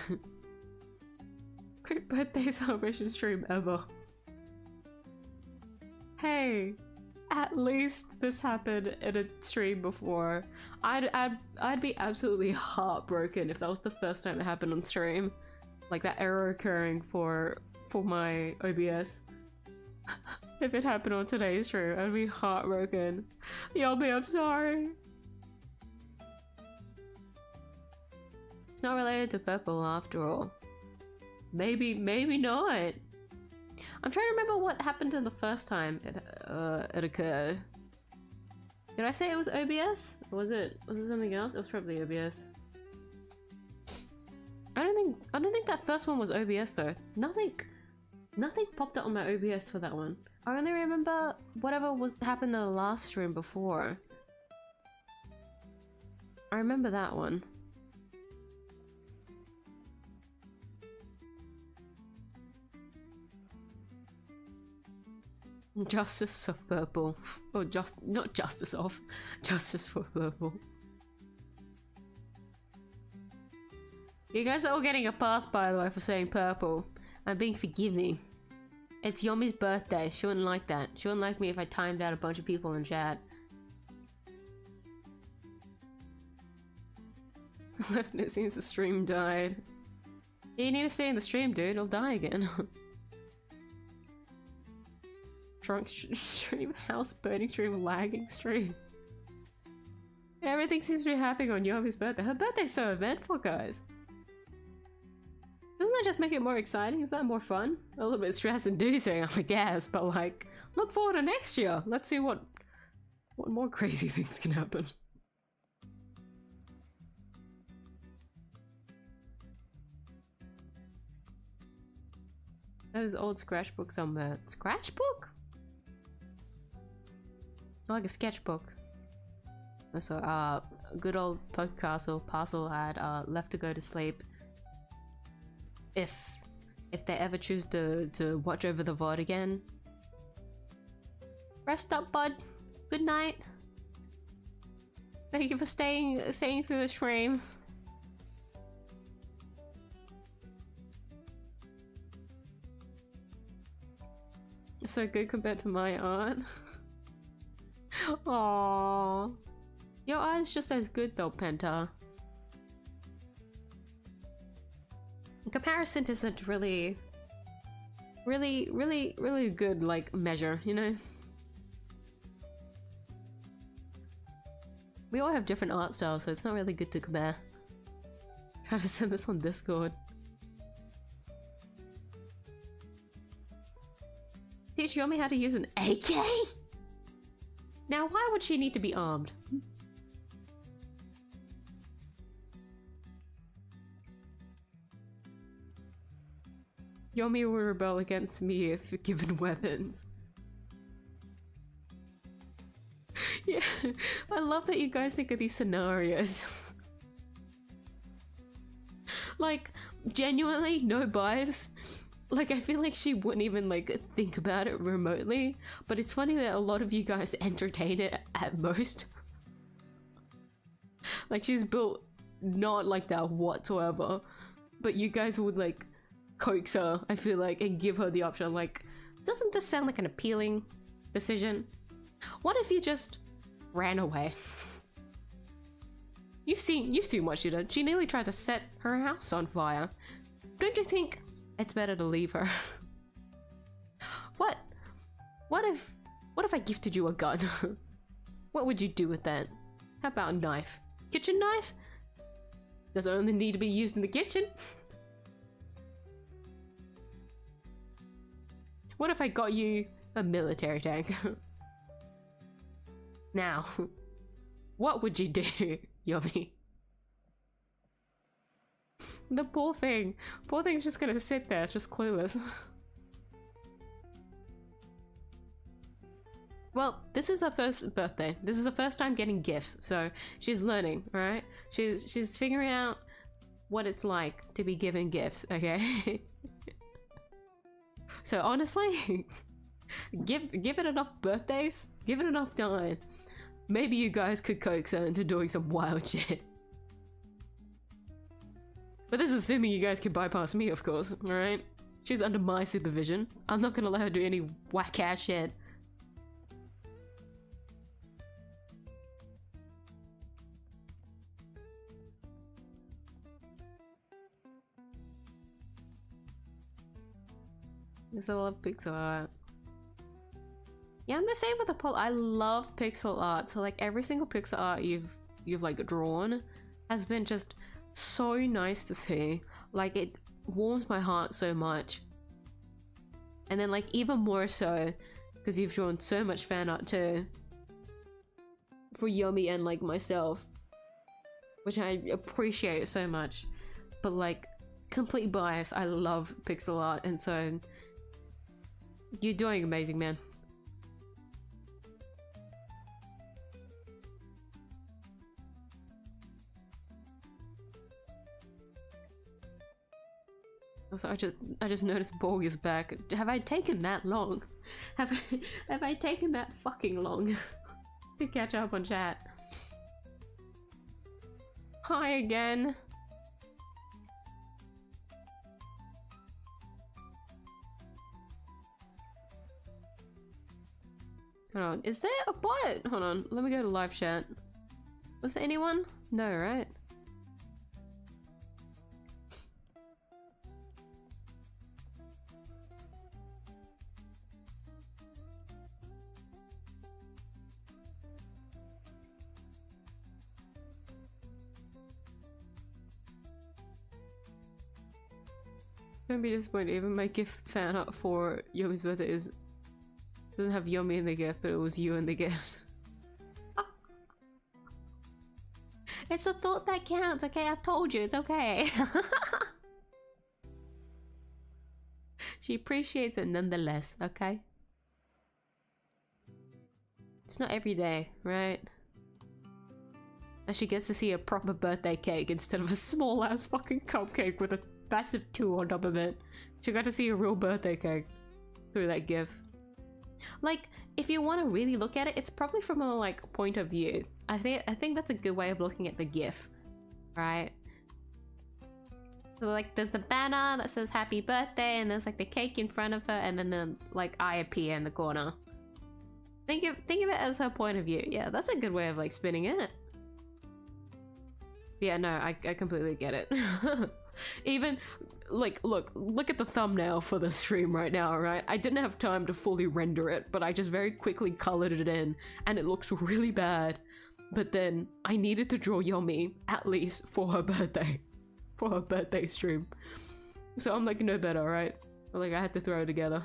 Great birthday celebration stream ever. Hey, at least this happened in a stream before. I'd be absolutely heartbroken if that was the first time it happened on stream. Like that error occurring for my OBS. If it happened on today's stream, I'd be heartbroken. Yomi, I'm sorry. It's not related to purple after all. Maybe not. I'm trying to remember what happened in the first time it occurred. Did I say it was OBS? Or was it something else? It was probably OBS. I don't think that first one was OBS though. Nothing popped up on my OBS for that one. I only remember whatever happened in the last stream before. I remember that one. Justice of Purple. Or not Justice of. Justice for Purple. You guys are all getting a pass, by the way, for saying purple. I'm being forgiving. It's Yomi's birthday. She wouldn't like that. She wouldn't like me if I timed out a bunch of people in chat. It seems the stream died. Yeah, you need to stay in the stream, dude. It'll die again. Drunk stream, house burning stream, lagging stream. Everything seems to be happening on Yomi's birthday. Her birthday's so eventful, guys. Doesn't that just make it more exciting? Is that more fun? A little bit stress-inducing, I guess, but like, look forward to next year. Let's see what more crazy things can happen. That is old scratchbook somewhere. Scratchbook? Like a sketchbook. So, good old Pokecastle Parcel had left to go to sleep. If they ever choose to watch over the VOD again. Rest up, bud. Good night. Thank you for staying through the stream. So good compared to my art. Aww. Your art is just as good though, Penta. Comparison isn't really good, like, measure, you know? We all have different art styles, so it's not really good to compare. Try to send this on Discord. Teach Yomi how to use an AK? Now, why would she need to be armed? Yomi will rebel against me if given weapons. Yeah, I love that you guys think of these scenarios. Like, genuinely, no bias. Like, I feel like she wouldn't even, like, think about it remotely. But it's funny that a lot of you guys entertain it at most. Like, she's built not like that whatsoever. But you guys would, like, coax her, I feel like, and give her the option. Like, doesn't this sound like an appealing decision? What if you just ran away? You've seen what she did. She nearly tried to set her house on fire. Don't you think it's better to leave her? What if I gifted you a gun? What would you do with that? How about a knife? Kitchen knife? Does it only need to be used in the kitchen? What if I got you a military tank? Now, what would you do, Yomi? The poor thing. Poor thing's just gonna sit there, just clueless. Well, this is her first birthday. This is her first time getting gifts, so she's learning, alright? She's figuring out what it's like to be given gifts, okay? So honestly, give it enough birthdays, give it enough time. Maybe you guys could coax her into doing some wild shit. But this is assuming you guys can bypass me, of course, alright? She's under my supervision. I'm not gonna let her do any whack-ass shit. There's a lot of pixel art. Yeah, I'm the same with the poll. I love pixel art. So like every single pixel art you've like drawn has been just so nice to see. Like it warms my heart so much. And then like even more so because you've drawn so much fan art too for Yomi and like myself, which I appreciate so much. But like complete bias, I love pixel art, and so you're doing amazing, man. Also, I just noticed Borg is back. Have I taken that long? Have I taken that fucking long to catch up on chat? Hi again. Hold on, is there a bot? Hold on, let me go to live chat. Was there anyone? No, right? Don't be disappointed, even my gift fan art for Yomi's birthday doesn't have Yomi in the gift, but it was you in the gift. It's the thought that counts, okay? I've told you, it's okay. She appreciates it nonetheless, okay? It's not every day, right? And she gets to see a proper birthday cake instead of a small ass fucking cupcake with a massive 2 on top of it. She got to see a real birthday cake through that gift. Like, if you want to really look at it, it's probably from a like point of view. I think that's a good way of looking at the GIF, right? So like, there's the banner that says happy birthday, and there's like the cake in front of her, and then the like I appear in the corner. Think of it as her point of view. Yeah, that's a good way of like spinning it. Yeah, no, I completely get it. Even like look at the thumbnail for the stream right now, right? I didn't have time to fully render it, but I just very quickly colored it in, and it looks really bad. But then I needed to draw Yomi at least for her birthday stream. So I'm like, no better, right? But like I had to throw it together.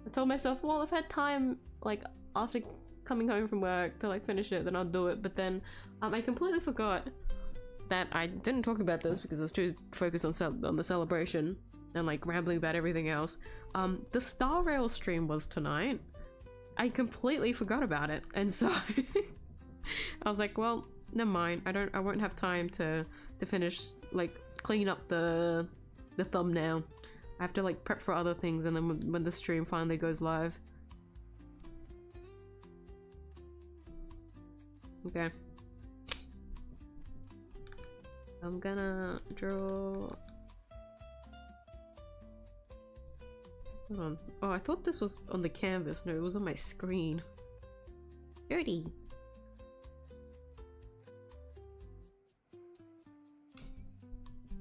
I told myself, well, if I had time like after coming home from work to like finish it, then I'll do it. But then I completely forgot that I didn't talk about this because I was too focused on the celebration and like rambling about everything else. The Star Rail stream was tonight. I completely forgot about it, and so I was like, well, never mind. I won't have time to finish like clean up the thumbnail. I have to like prep for other things, and then when the stream finally goes live. Okay. I'm gonna draw... Hold on. Oh, I thought this was on the canvas. No, it was on my screen. Dirty.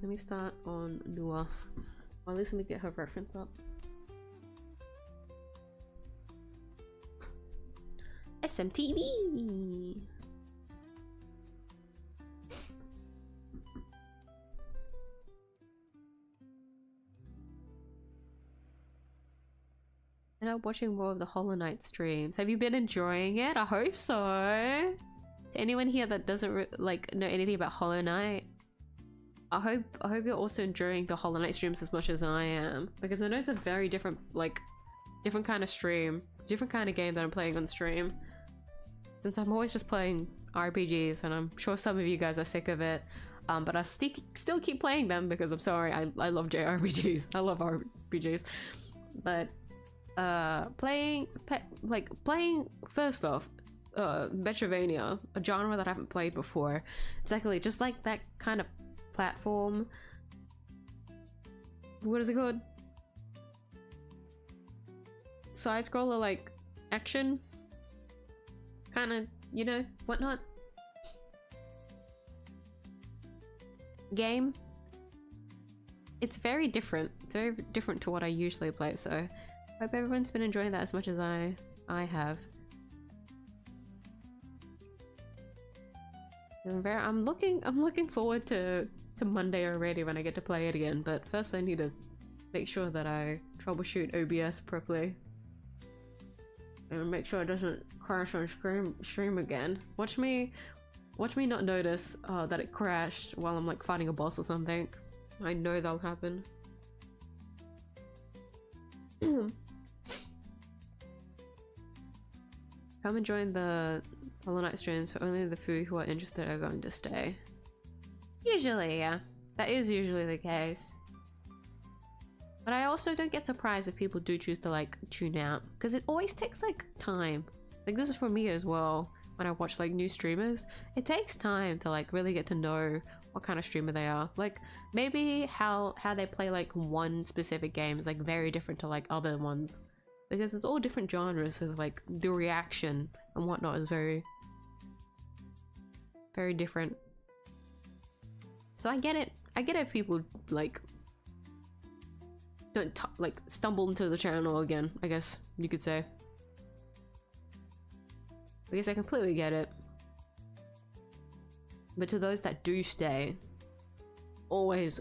Let me start on Lua. Well, at least let me get her reference up. SMTV! And I'm watching more of the Hollow Knight streams. Have you been enjoying it? I hope so. To anyone here that doesn't like know anything about Hollow Knight, I hope you're also enjoying the Hollow Knight streams as much as I am, because I know it's a very different kind of stream, different kind of game that I'm playing on stream. Since I'm always just playing RPGs, and I'm sure some of you guys are sick of it, but I still keep playing them because I'm sorry, I love JRPGs. I love RPGs, but playing first off, Metroidvania, a genre that I haven't played before. Exactly, just like that kind of platform. What is it called? Side scroller, like action kind of, you know, whatnot. Game. It's very different. It's very different to what I usually play, so hope everyone's been enjoying that as much as I I have. I'm looking forward to Monday already when I get to play it again, but first I need to make sure that I troubleshoot OBS properly. And make sure it doesn't crash on stream again. Watch me not notice that it crashed while I'm like fighting a boss or something. I know that'll happen. Come and join the Hollow Knight streams, for only the few who are interested are going to stay. Usually, yeah. That is usually the case. But I also don't get surprised if people do choose to like tune out, because it always takes like time. Like this is for me as well. When I watch like new streamers, it takes time to like really get to know what kind of streamer they are. Like maybe how they play like one specific game is like very different to like other ones, because it's all different genres, so like the reaction and whatnot is very different. So I get it if people like don't like stumble into the channel again, I guess you could say. I guess I completely get it. But to those that do stay, always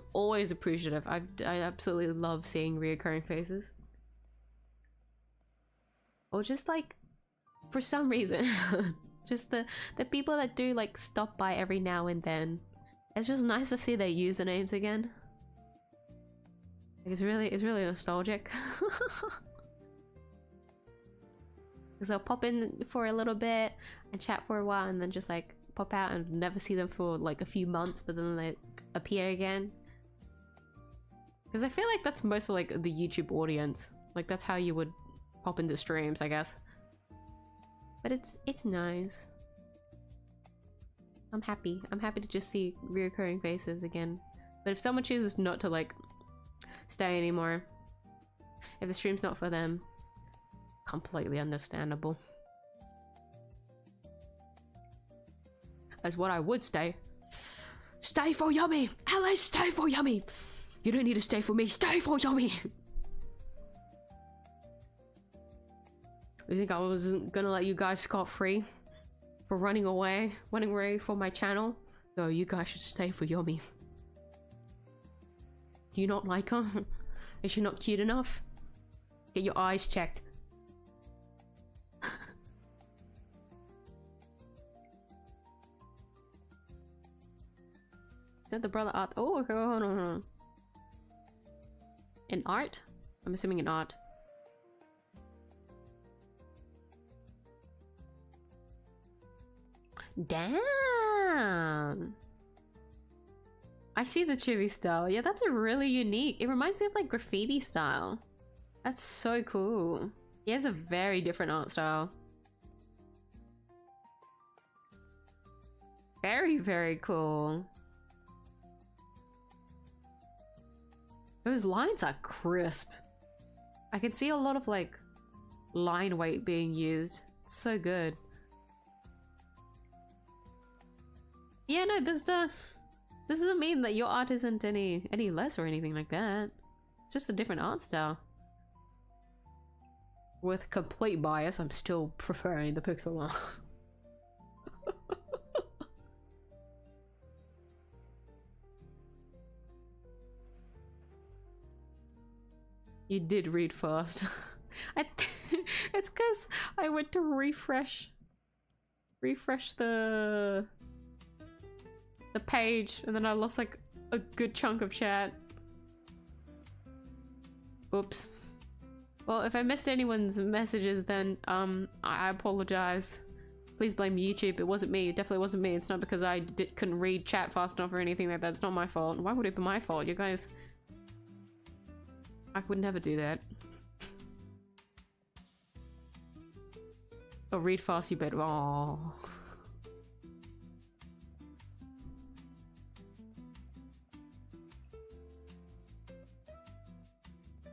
appreciative. I absolutely love seeing reoccurring faces. Or just like, for some reason, just the people that do like stop by every now and then. It's just nice to see their usernames again. Like, it's really nostalgic. Because they'll pop in for a little bit and chat for a while and then just like pop out and never see them for like a few months, but then they appear again. Because I feel like that's most of like the YouTube audience. Like that's how you would pop into streams, I guess. But it's nice. I'm happy to just see reoccurring faces again. But if someone chooses not to like stay anymore, if the stream's not for them, completely understandable. As what I would stay for Yummy! Alice, stay for Yummy! You don't need to stay for me, stay for Yummy! You think I wasn't gonna let you guys scot-free for running away from my channel? No, you guys should stay for Yummy. Do you not like her? Is she not cute enough? Get your eyes checked. Is that the brother art? Oh, hold on. In art? I'm assuming in art. Damn! I see the chibi style. Yeah, that's a really unique. It reminds me of like graffiti style. That's so cool. He has a very different art style. Very, very cool. Those lines are crisp. I can see a lot of like line weight being used. It's so good. Yeah, no, this doesn't mean that your art isn't any less or anything like that. It's just a different art style. With complete bias, I'm still preferring the pixel art. You did read fast. It's because I went to refresh the page, and then I lost like a good chunk of chat. Oops. Well, if I missed anyone's messages, then I apologize. Please blame YouTube. It wasn't me. It definitely wasn't me. It's not because I couldn't read chat fast enough or anything like that. It's not my fault. Why would it be my fault? You guys... I would never do that. Oh, read fast, you better. Aww.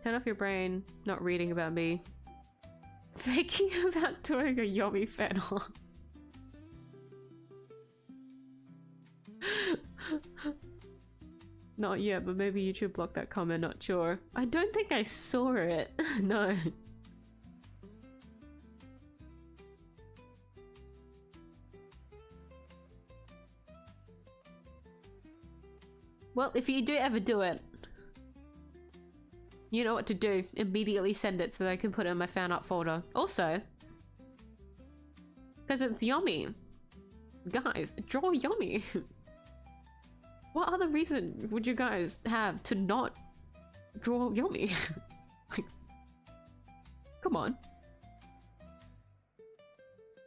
Turn off your brain, not reading about me. Thinking about doing a Yomi fan on. Not yet, but maybe YouTube blocked that comment, not sure. I don't think I saw it. No. Well, if you do ever do it, you know what to do. Immediately send it so that I can put it in my fan art folder. Also, because it's yummy. Guys, draw yummy. What other reason would you guys have to not draw yummy? Like, come on.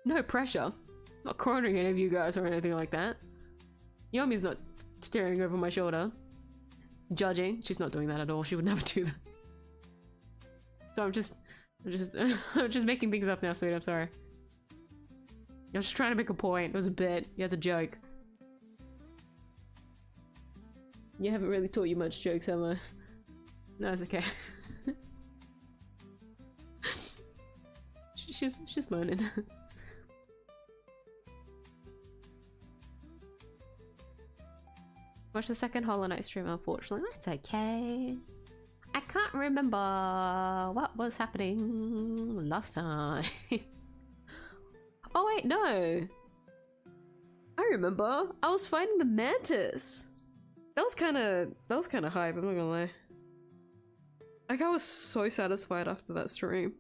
No pressure. Not cornering any of you guys or anything like that. Yumi's not staring over my shoulder. Judging. She's not doing that at all. She would never do that. So I'm just I'm just making things up now, sweet. I'm sorry. I was just trying to make a point. It was a bit. Yeah, it's a joke. You haven't really taught you much jokes, have I? No, it's okay. she's learning. Watch the second Hollow Knight stream, unfortunately. That's okay. I can't remember what was happening last time. Oh wait, no. I remember. I was fighting the mantis. That was kind of hype, I'm not gonna lie. Like, I was so satisfied after that stream.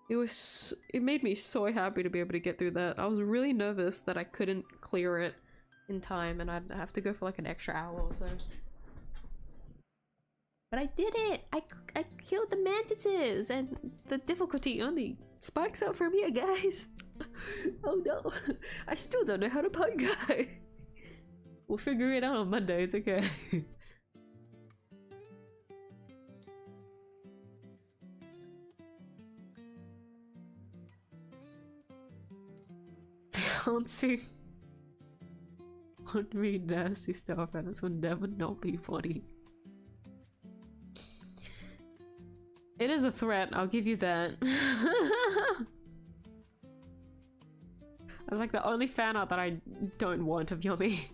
It made me so happy to be able to get through that. I was really nervous that I couldn't clear it in time and I'd have to go for like an extra hour or so. But I did it! I killed the mantises and the difficulty only spikes up from here, guys! Oh no, I still don't know how to pug guy. We'll figure it out on Monday, it's okay. Bouncing on me nasty stuff and this will never not be funny. It is a threat, I'll give you that. That's like the only fan art that I don't want of Yummy.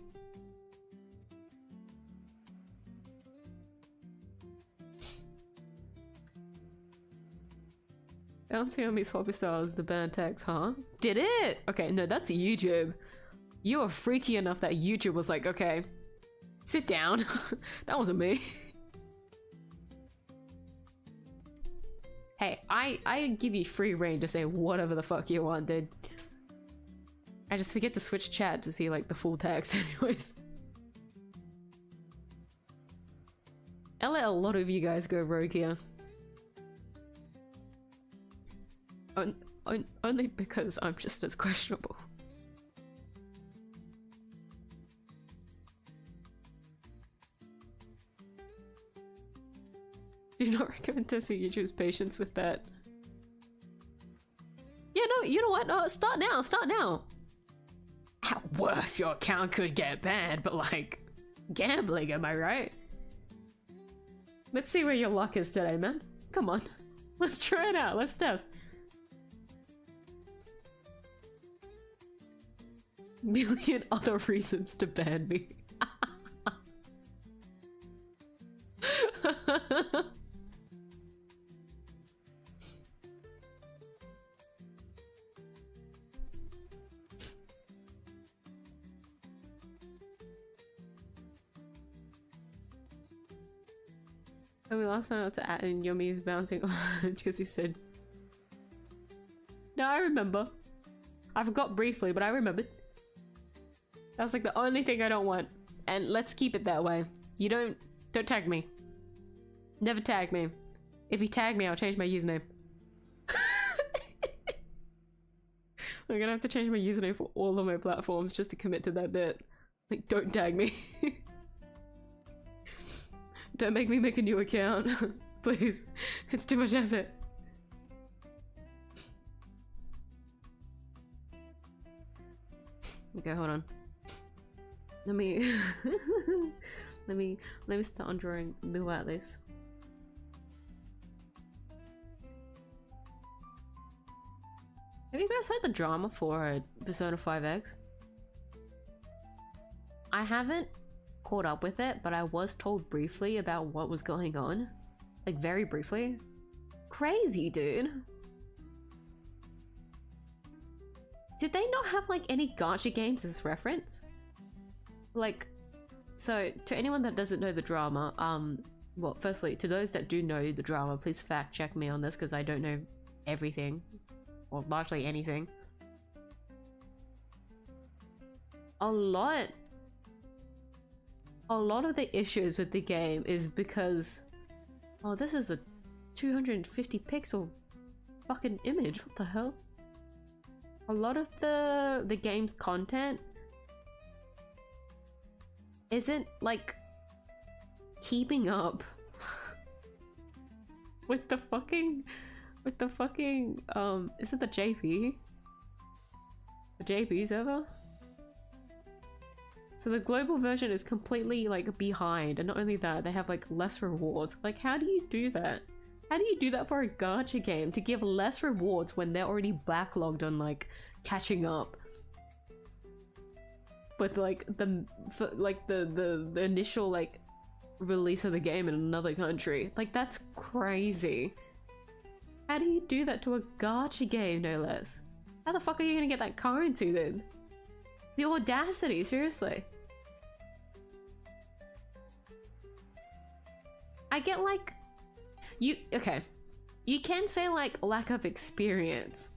Bouncing on me sloppy stars, the band text, huh? Did it? Okay, no, that's YouTube. You were freaky enough that YouTube was like, okay, sit down. That wasn't me. Hey, I give you free reign to say whatever the fuck you want, dude. I just forget to switch chat to see like the full text anyways. I let a lot of you guys go rogue here. Only because I'm just as questionable. Do not recommend testing YouTube's patience with that. Yeah, no, you know what? No, start now, start now. At worst, your account could get banned, but like, gambling, am I right? Let's see where your luck is today, man. Come on. Let's try it out, let's test. Million other reasons to ban me. Oh, we last night to add in Yummy's bouncing on because he said, no, I remember. I forgot briefly, but I remembered. That was like the only thing I don't want. And let's keep it that way. You don't tag me. Never tag me. If you tag me, I'll change my username. I'm gonna have to change my username for all of my platforms just to commit to that bit. Like, don't tag me. Don't make me make a new account. Please. It's too much effort. Okay, hold on. Let me let me start on drawing new at this. Have you guys heard the drama for Persona 5X? I haven't caught up with it, but I was told briefly about what was going on. Like, very briefly. Crazy, dude. Did they not have like any gacha games as reference? Like So to anyone that doesn't know the drama, well, firstly, to those that do know the drama, please fact check me on this because I don't know everything, or largely anything. A lot of the issues with the game is because, oh, this is a 250 pixel fucking image, what the hell? A lot of the game's content isn't like keeping up with the fucking is it the JP? The JP server? So the global version is completely like behind, and not only that, they have like less rewards. Like, how do you do that? How do you do that for a gacha game, to give less rewards when they're already backlogged on like catching up with like the initial like release of the game in another country? Like, that's crazy. How do you do that to a gacha game, no less? How the fuck are you gonna get that currency then? The audacity, seriously. I get like, okay, you can say like lack of experience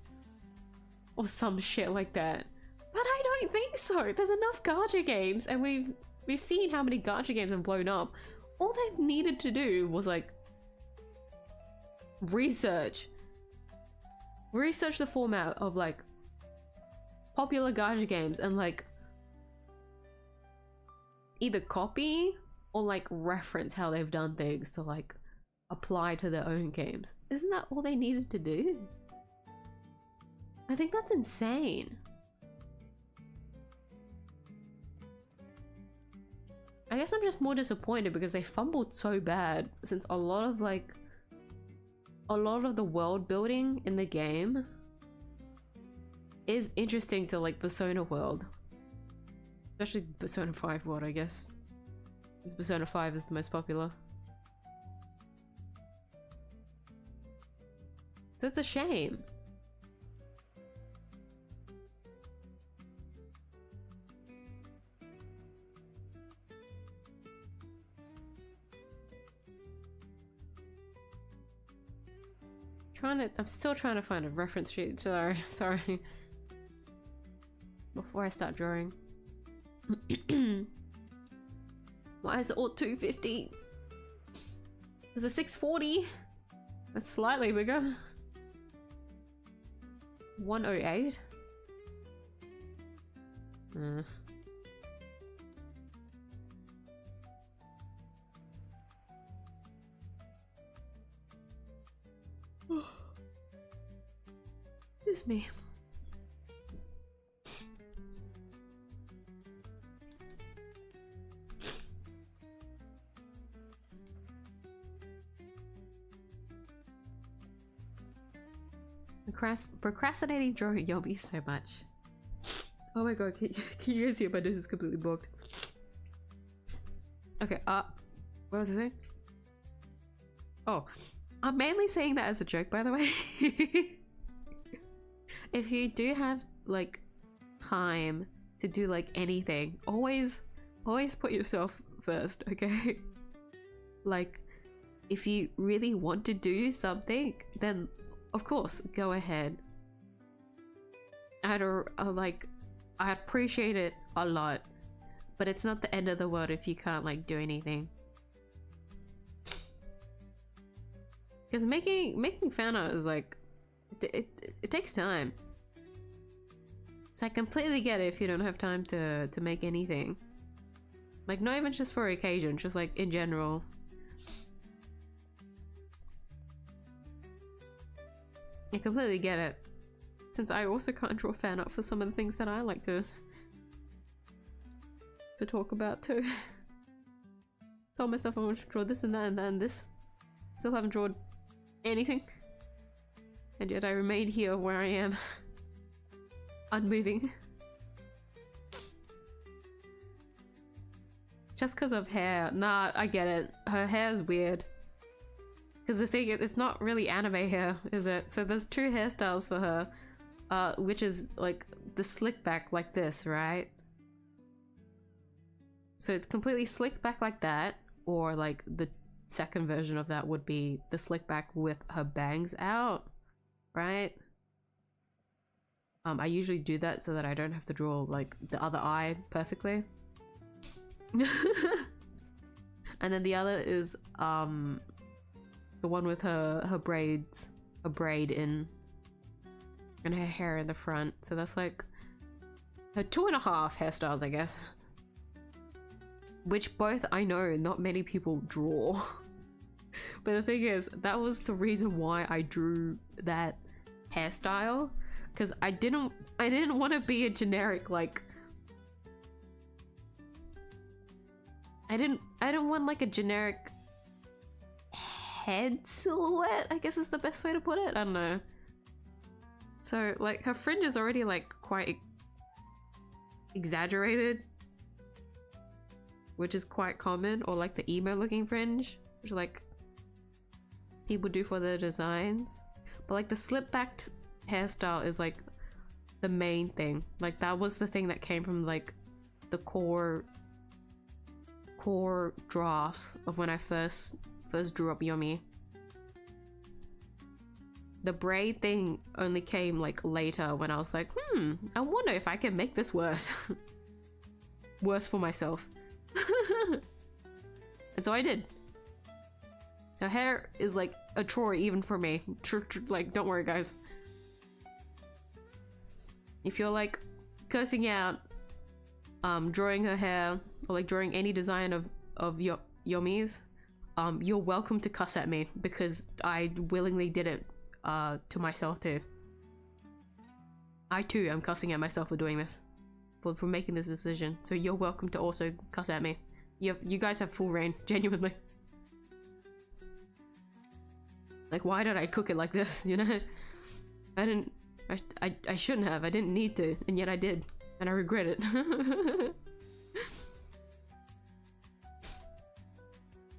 or some shit like that, but I don't think so. There's enough gacha games, and we've seen how many gacha games have blown up. All they've needed to do was like research the format of like popular gacha games and like either copy or like reference how they've done things to like apply to their own games. Isn't that all they needed to do? I think that's insane. I guess I'm just more disappointed because they fumbled so bad, since a lot of the world building in the game is interesting to like Persona world, especially Persona 5 world, I guess, because Persona 5 is the most popular. So it's a shame. I'm still trying to find a reference sheet. Sorry. Before I start drawing. Why is it all 250? There's a 640. That's slightly bigger. 108. Excuse me. Procrastinating drawing Yomi so much. Oh my god, can you guys hear my nose is completely blocked? Okay, what was I saying? Oh, I'm mainly saying that as a joke, by the way. If you do have like time to do like anything, always put yourself first, okay? Like, if you really want to do something, then of course go ahead. I appreciate it a lot, but it's not the end of the world if you can't like do anything. Because making fan art is like, it takes time. So I completely get it if you don't have time to make anything. Like, not even just for occasion, just like in general. I completely get it. Since I also can't draw fan art for some of the things that I like to talk about too. Told myself I want to draw this and that and that and this. Still haven't drawn anything. And yet I remain here where I am. Unmoving. Just because of hair. Nah, I get it. Her hair's weird. Because the thing is, it's not really anime hair, is it? So there's two hairstyles for her. Which is like the slick back like this, right? So it's completely slicked back like that, or like the second version of that would be the slick back with her bangs out, right? I usually do that so that I don't have to draw like the other eye perfectly. And then the other is the one with her braids, a braid in, and her hair in the front. So that's like her 2.5 hairstyles, I guess. Which both I know not many people draw. But the thing is, that was the reason why I drew that hairstyle, because I didn't want to be a generic, like, I didn't want like a generic head silhouette, I guess is the best way to put it. I don't know. So like her fringe is already like quite exaggerated, which is quite common, or like the emo looking fringe, which like people do for their designs. But like the slip backed hairstyle is like the main thing. Like that was the thing that came from like the core drafts of when I first drew up Yomi. The braid thing only came like later, when I was like, I wonder if I can make this worse. Worse for myself. And so I did. Her hair is like a chore even for me. Like, don't worry guys. If you're like cursing out drawing her hair, or like drawing any design of Yomi's, you're welcome to cuss at me, because I willingly did it to myself too. I too am cussing at myself for doing this, for making this decision. So you're welcome to also cuss at me. You guys have full reign, genuinely. Like, why did I cook it like this, you know? I shouldn't have. I didn't need to, and yet I did, and I regret it.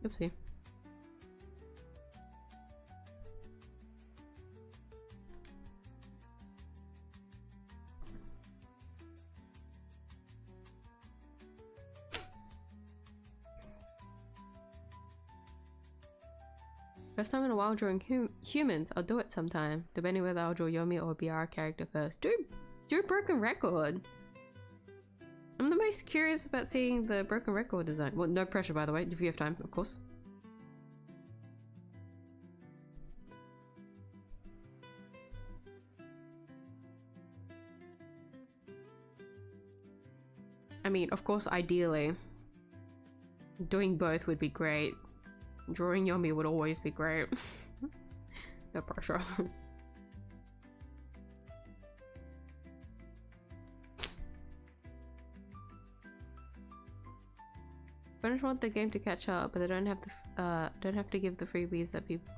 Oopsie. First time in a while drawing humans. I'll do it sometime, depending whether I'll draw Yomi or a BR character first. Do Broken Record. I'm the most curious about seeing the Broken Record design. Well, no pressure by the way, if you have time, of course. I mean, of course, ideally, doing both would be great. Drawing Yomi would always be great. No pressure. I just want the game to catch up, but they don't have to give the freebies that people.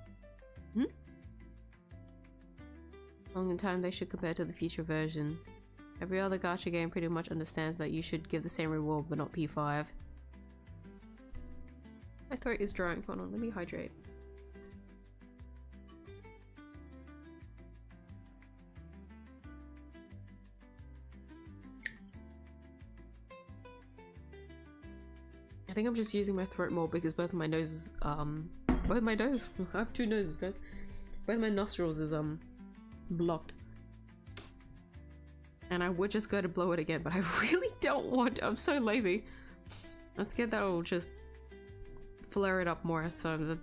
Long in time they should compare to the future version. Every other gacha game pretty much understands that you should give the same reward, but not P5. My throat is drying. Hold on, let me hydrate. I think I'm just using my throat more because both of my noses, both my noses, I have two noses, guys. Both my nostrils is, blocked. And I would just go to blow it again, but I really don't want to. I'm so lazy. I'm scared that will just flare it up more, so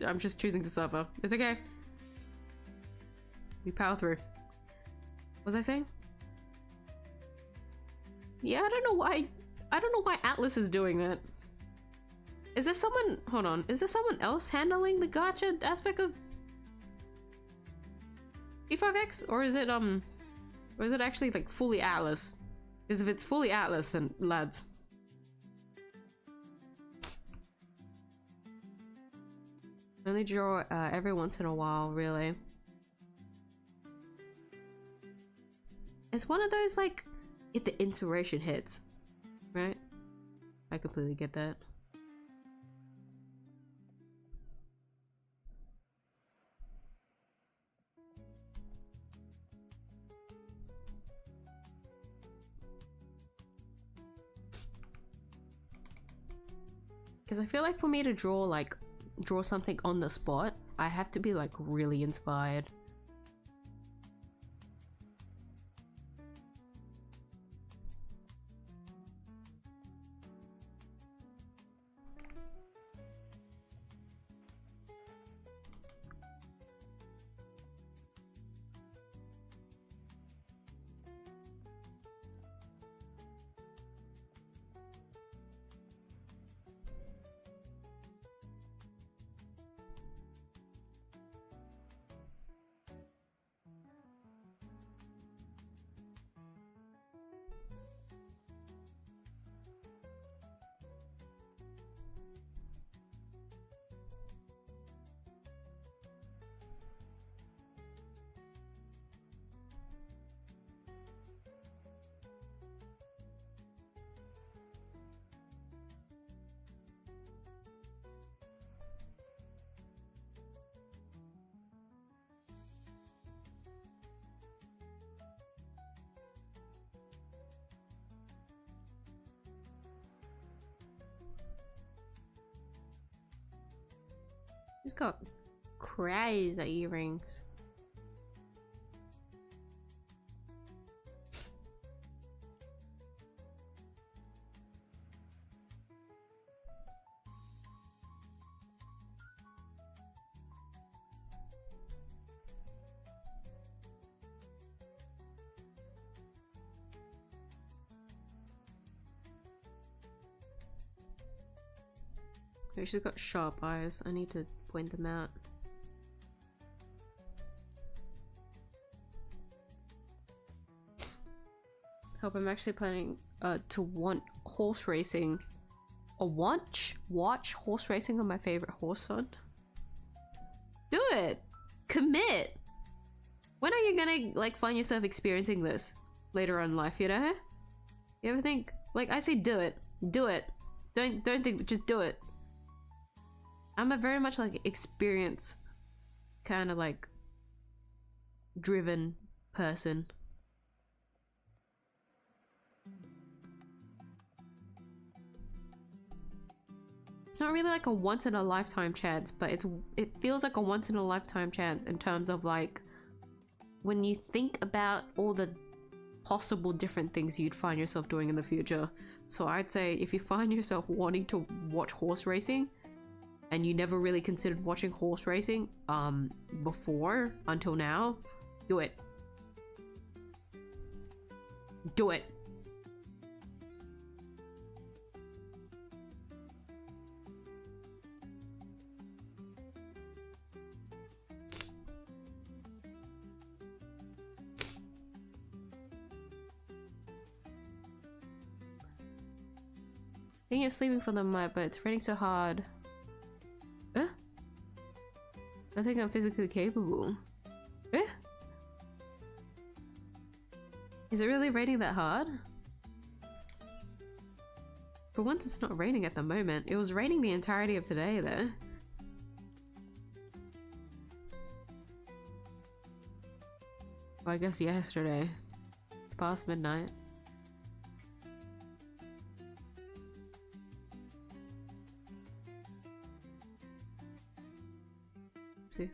I'm just choosing to suffer. It's okay. We power through. What was I saying? Yeah, I don't know why Atlas is doing that. Is there someone, hold on, is there someone else handling the gacha aspect of P5X? Or is it actually like fully Atlas? Because if it's fully Atlas, then lads. Only draw every once in a while, really. It's one of those like, if the inspiration hits, right? I completely get that. Because I feel like for me to draw something on the spot, I have to be like really inspired. He's got crazy earrings. She's got sharp eyes. I need to point them out. Hope I'm actually planning to want horse racing or watch horse racing on my favorite horse son. Do it! Commit! When are you gonna like find yourself experiencing this later on in life, you know? You ever think, like I say do it. Do it. Don't think, just do it. I'm a very much like experience kind of like driven person. It's not really like a once in a lifetime chance, but it feels like a once in a lifetime chance in terms of like when you think about all the possible different things you'd find yourself doing in the future. So I'd say if you find yourself wanting to watch horse racing and you never really considered watching horse racing before until now, do it. Do it. I think you're sleeping for the night, but it's raining so hard. I think I'm physically capable. Is it really raining that hard? For once it's not raining at the moment. It was raining the entirety of today though. Well, I guess yesterday. It's past midnight. See?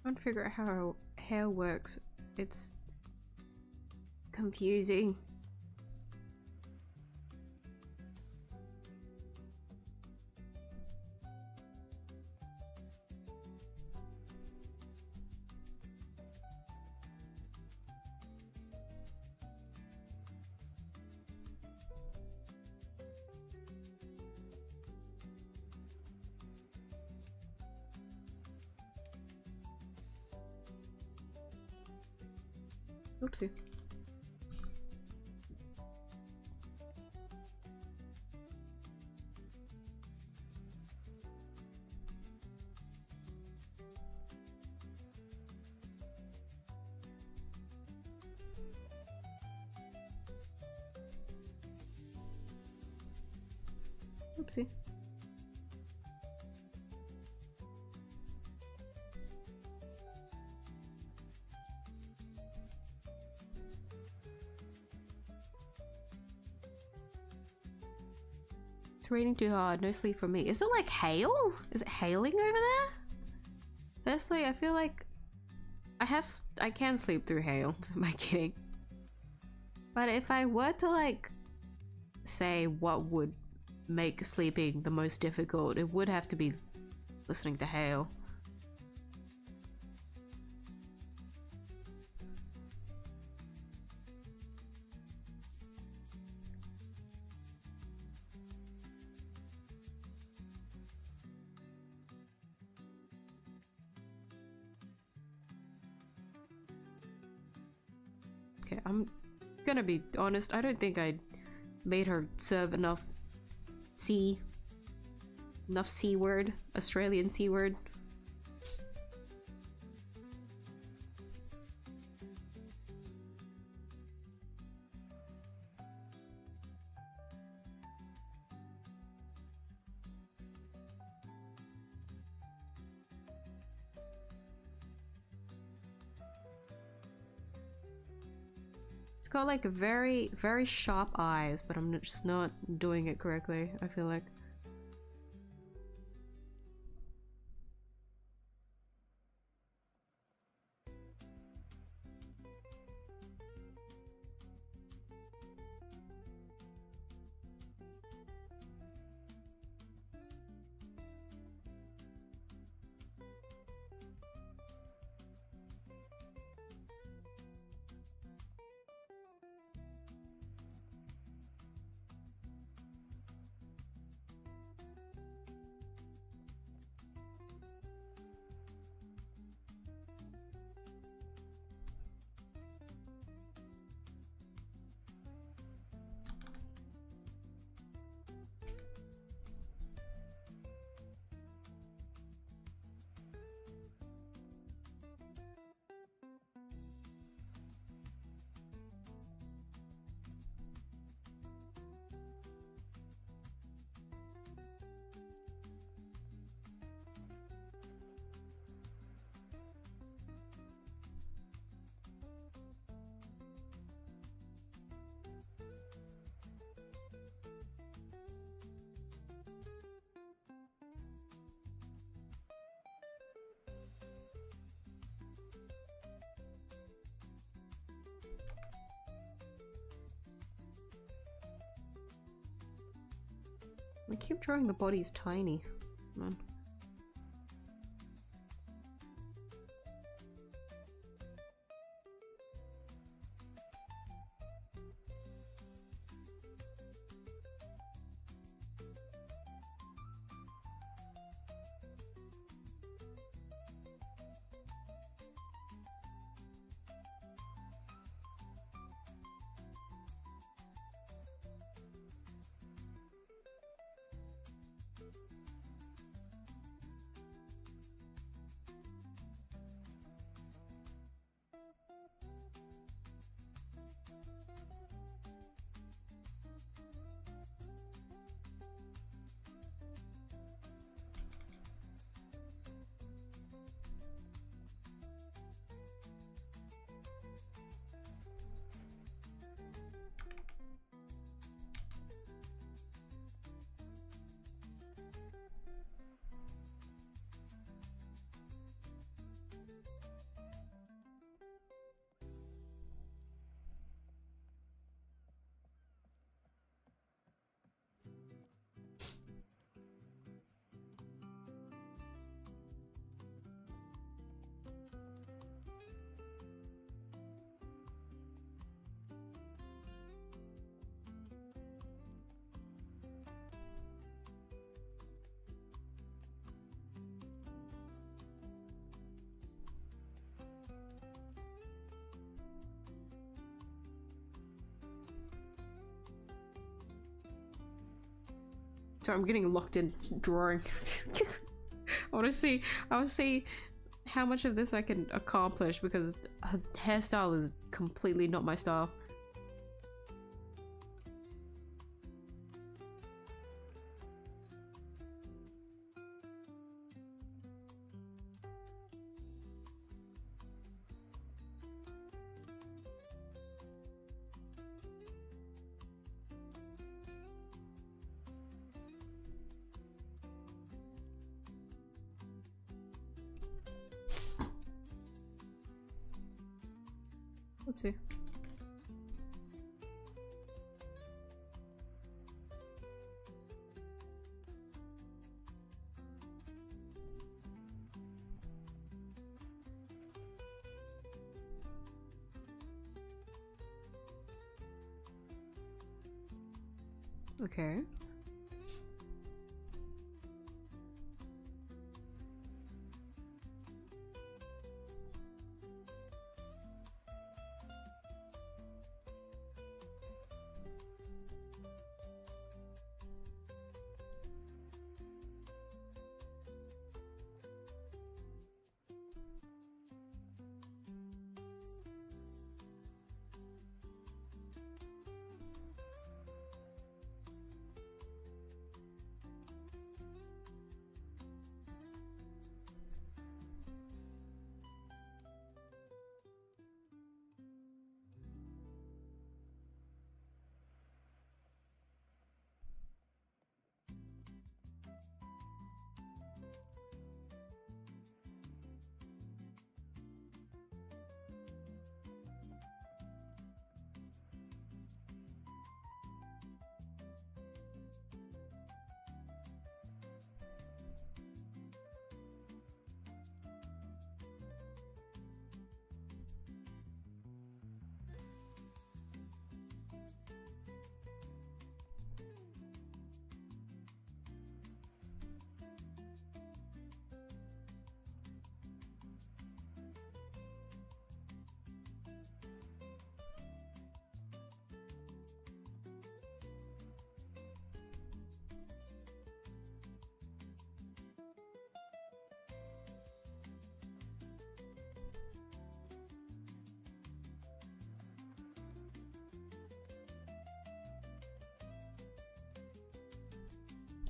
Trying to figure out how hair works. It's confusing. Oopsie. Oopsie. It's raining too hard, no sleep for me. Is it like hail? Is it hailing over there? Firstly, I feel like I can sleep through hail. Am I kidding? But if I were to like say what would make sleeping the most difficult, it would have to be listening to hail. Okay, I'm gonna be honest, I don't think I made her serve enough C word, Australian C word. It's got like very, very sharp eyes, but I'm just not doing it correctly, I feel like. I keep drawing the bodies tiny. Come on. So I'm getting locked in drawing. I want to see how much of this I can accomplish, because her hairstyle is completely not my style. Oopsie. Okay.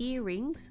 Earrings?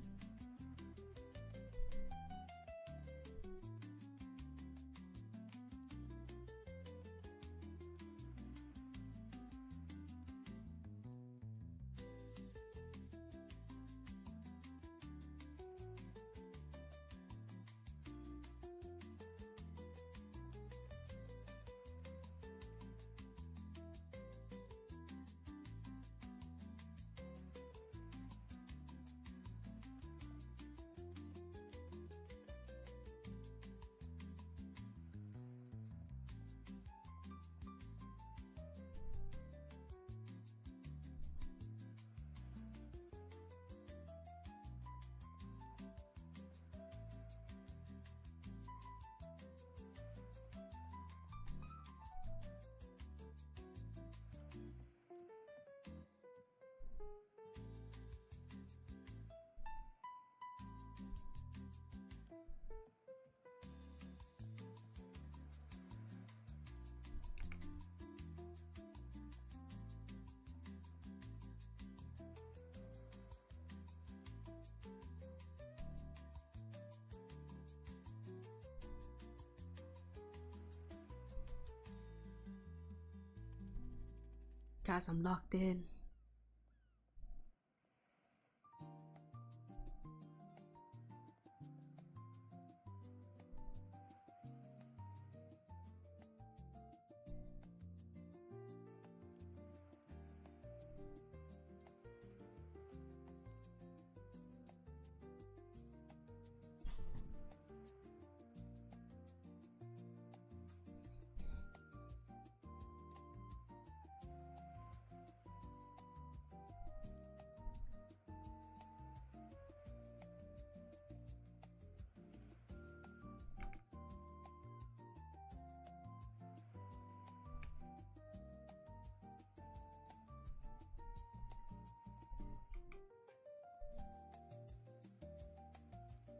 Guys, I'm locked in.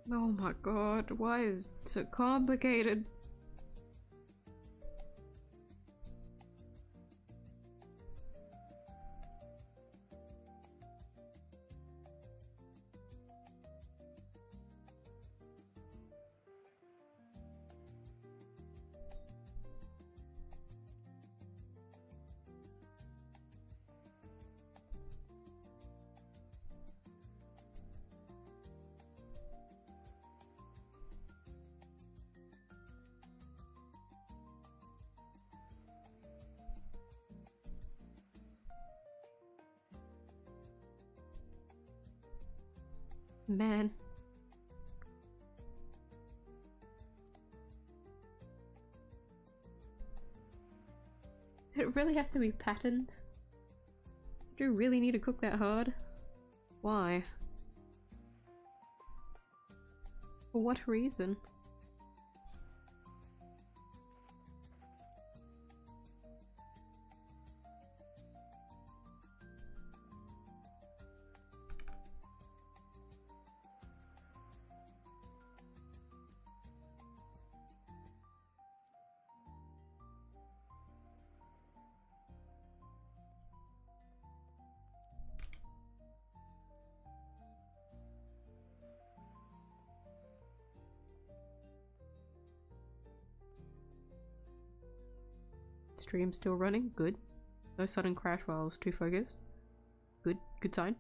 Oh my god, why is it so complicated? Man. Did it really have to be patterned? Do you really need to cook that hard? Why? For what reason? Stream still running, good. No sudden crash while I was too focused. Good, good sign.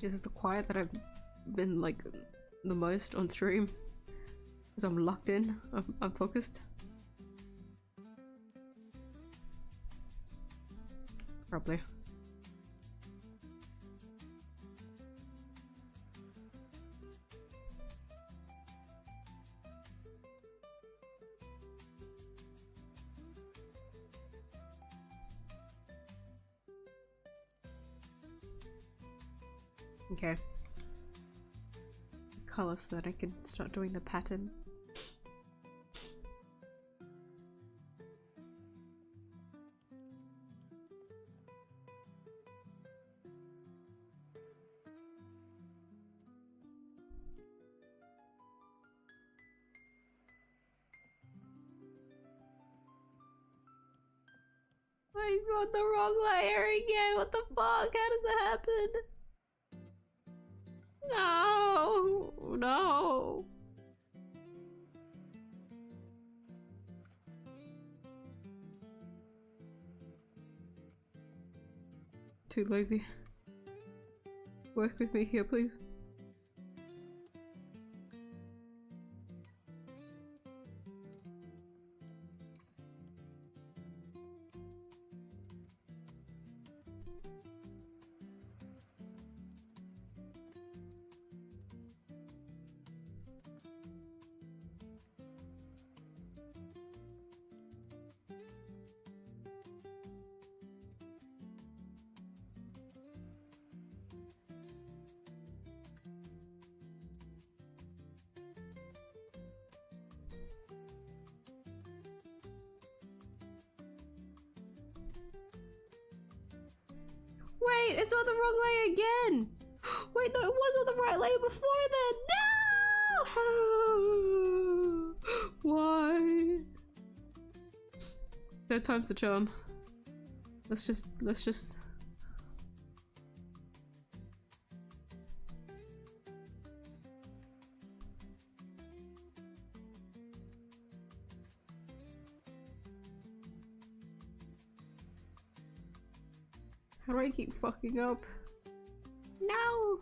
This is the quiet that I've been like the most on stream. Because I'm locked in, I'm focused. Probably. Okay. Color so that I can start doing the pattern. I got the wrong layer again. What the fuck? How does that happen? No, no. Too lazy. Work with me here, please. Wait, it's on the wrong layer again! Wait, no, it was on the right layer before then! No! Why? Third time's the charm. Let's just... How do I keep fucking up? No!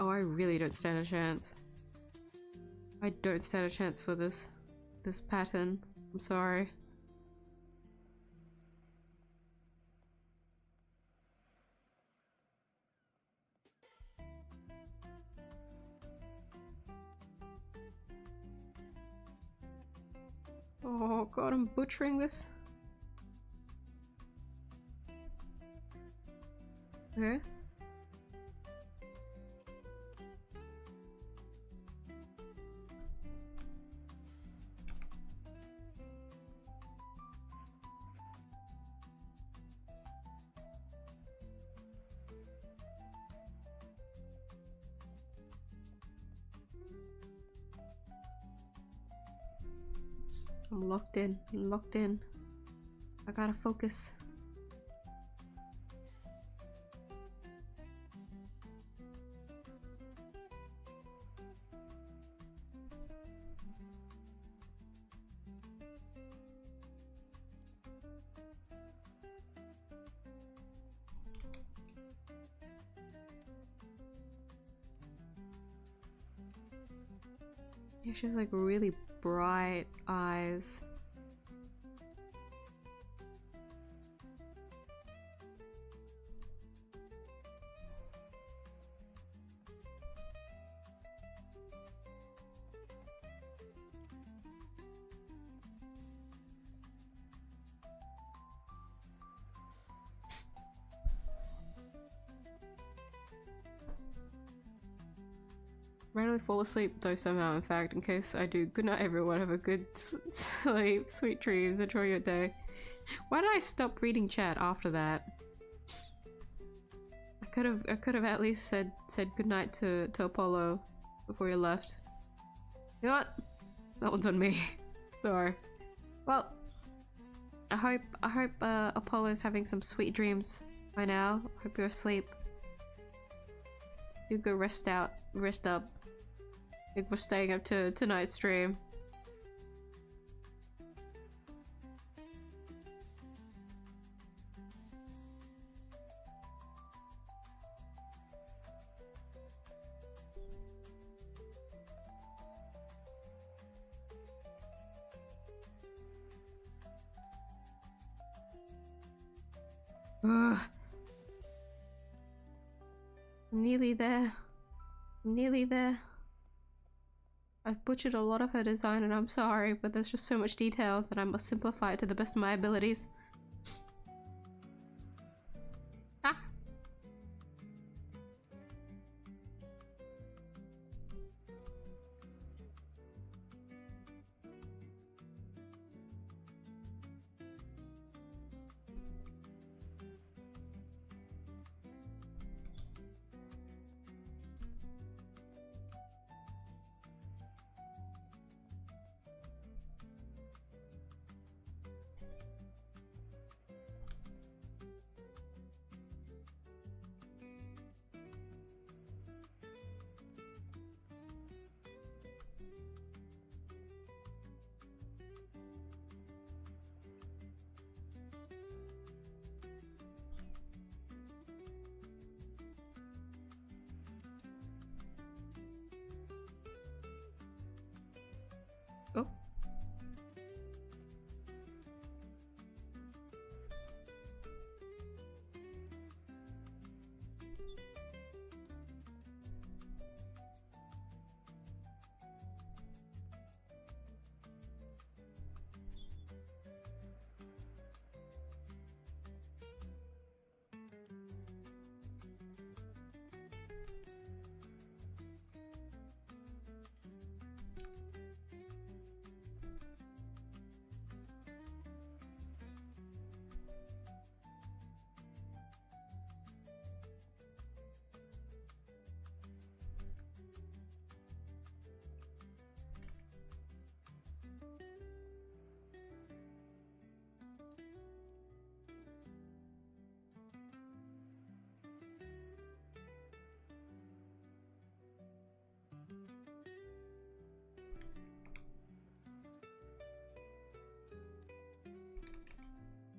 Oh, I really don't stand a chance. I don't stand a chance for this pattern. I'm sorry. Oh god, I'm butchering this. Okay. I'm locked in. I'm locked in. I gotta focus. Yeah, she has like really bright eyes. Rarely fall asleep though somehow, in fact, in case I do. Good night everyone, have a good sleep, sweet dreams, enjoy your day. Why did I stop reading chat after that? I could have at least said good night to Apollo before you left. You know what? That one's on me. Sorry. Well, I hope Apollo's having some sweet dreams by now. Hope you're asleep. You go rest up. Thank you for staying up to tonight's stream. Ugh. I'm nearly there. I'm nearly there. I've butchered a lot of her design and I'm sorry, but there's just so much detail that I must simplify it to the best of my abilities. Ah!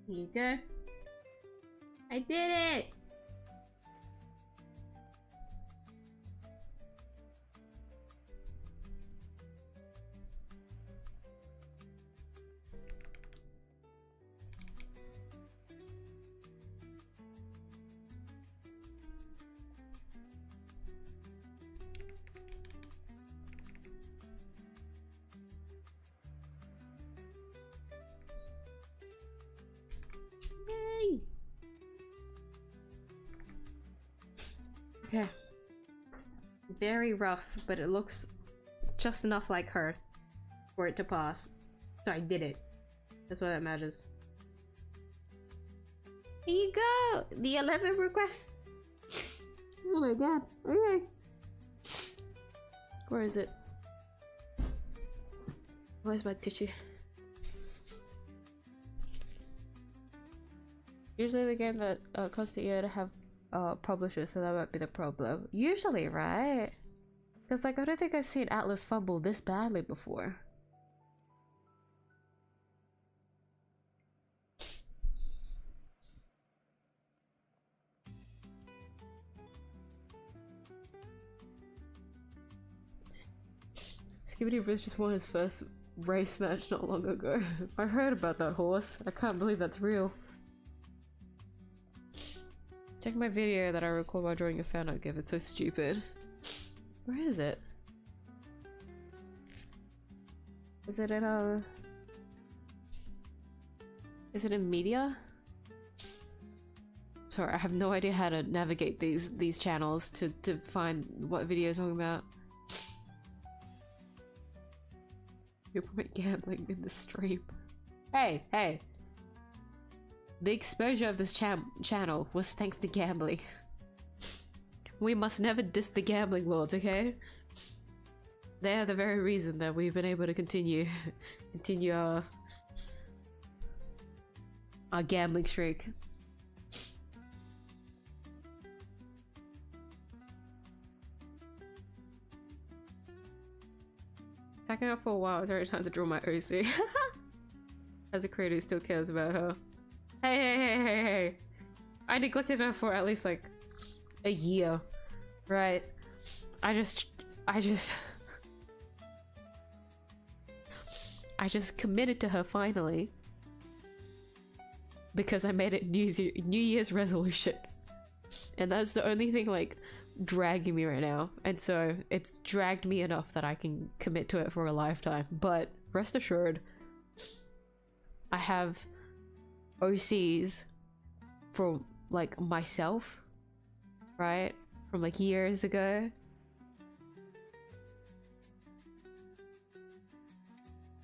Here you go. I did it! Yay! Okay. Very rough, but it looks just enough like her for it to pass. So I did it. That's what that matters. Here you go! The 11th request! Oh my god. Okay. Where is it? Where's my tissue? Usually the game that costs a year to have publishers, so that might be the problem. Usually, right? Because like I don't think I've seen Atlas fumble this badly before. Skibidi Bruce just won his first race match not long ago. I heard about that horse. I can't believe that's real. Check my video that I record while drawing a fan art gif. It's so stupid. Where is it? Is it in Is it in media? Sorry, I have no idea how to navigate these channels to find what video I'm talking about. You promote gambling in the stream. Hey, hey! The exposure of this channel was thanks to gambling. We must never diss the gambling lords, okay? They are the very reason that we've been able to continue our gambling streak. Tacking out for a while, it's already time to draw my OC. As a creator who still cares about her. Hey, hey, hey, hey, hey. I neglected her for at least like a year, right? I just committed to her finally because I made it New Year's resolution, and that's the only thing like dragging me right now. And so it's dragged me enough that I can commit to it for a lifetime. But rest assured, I have OCs for like myself, right? From like years ago.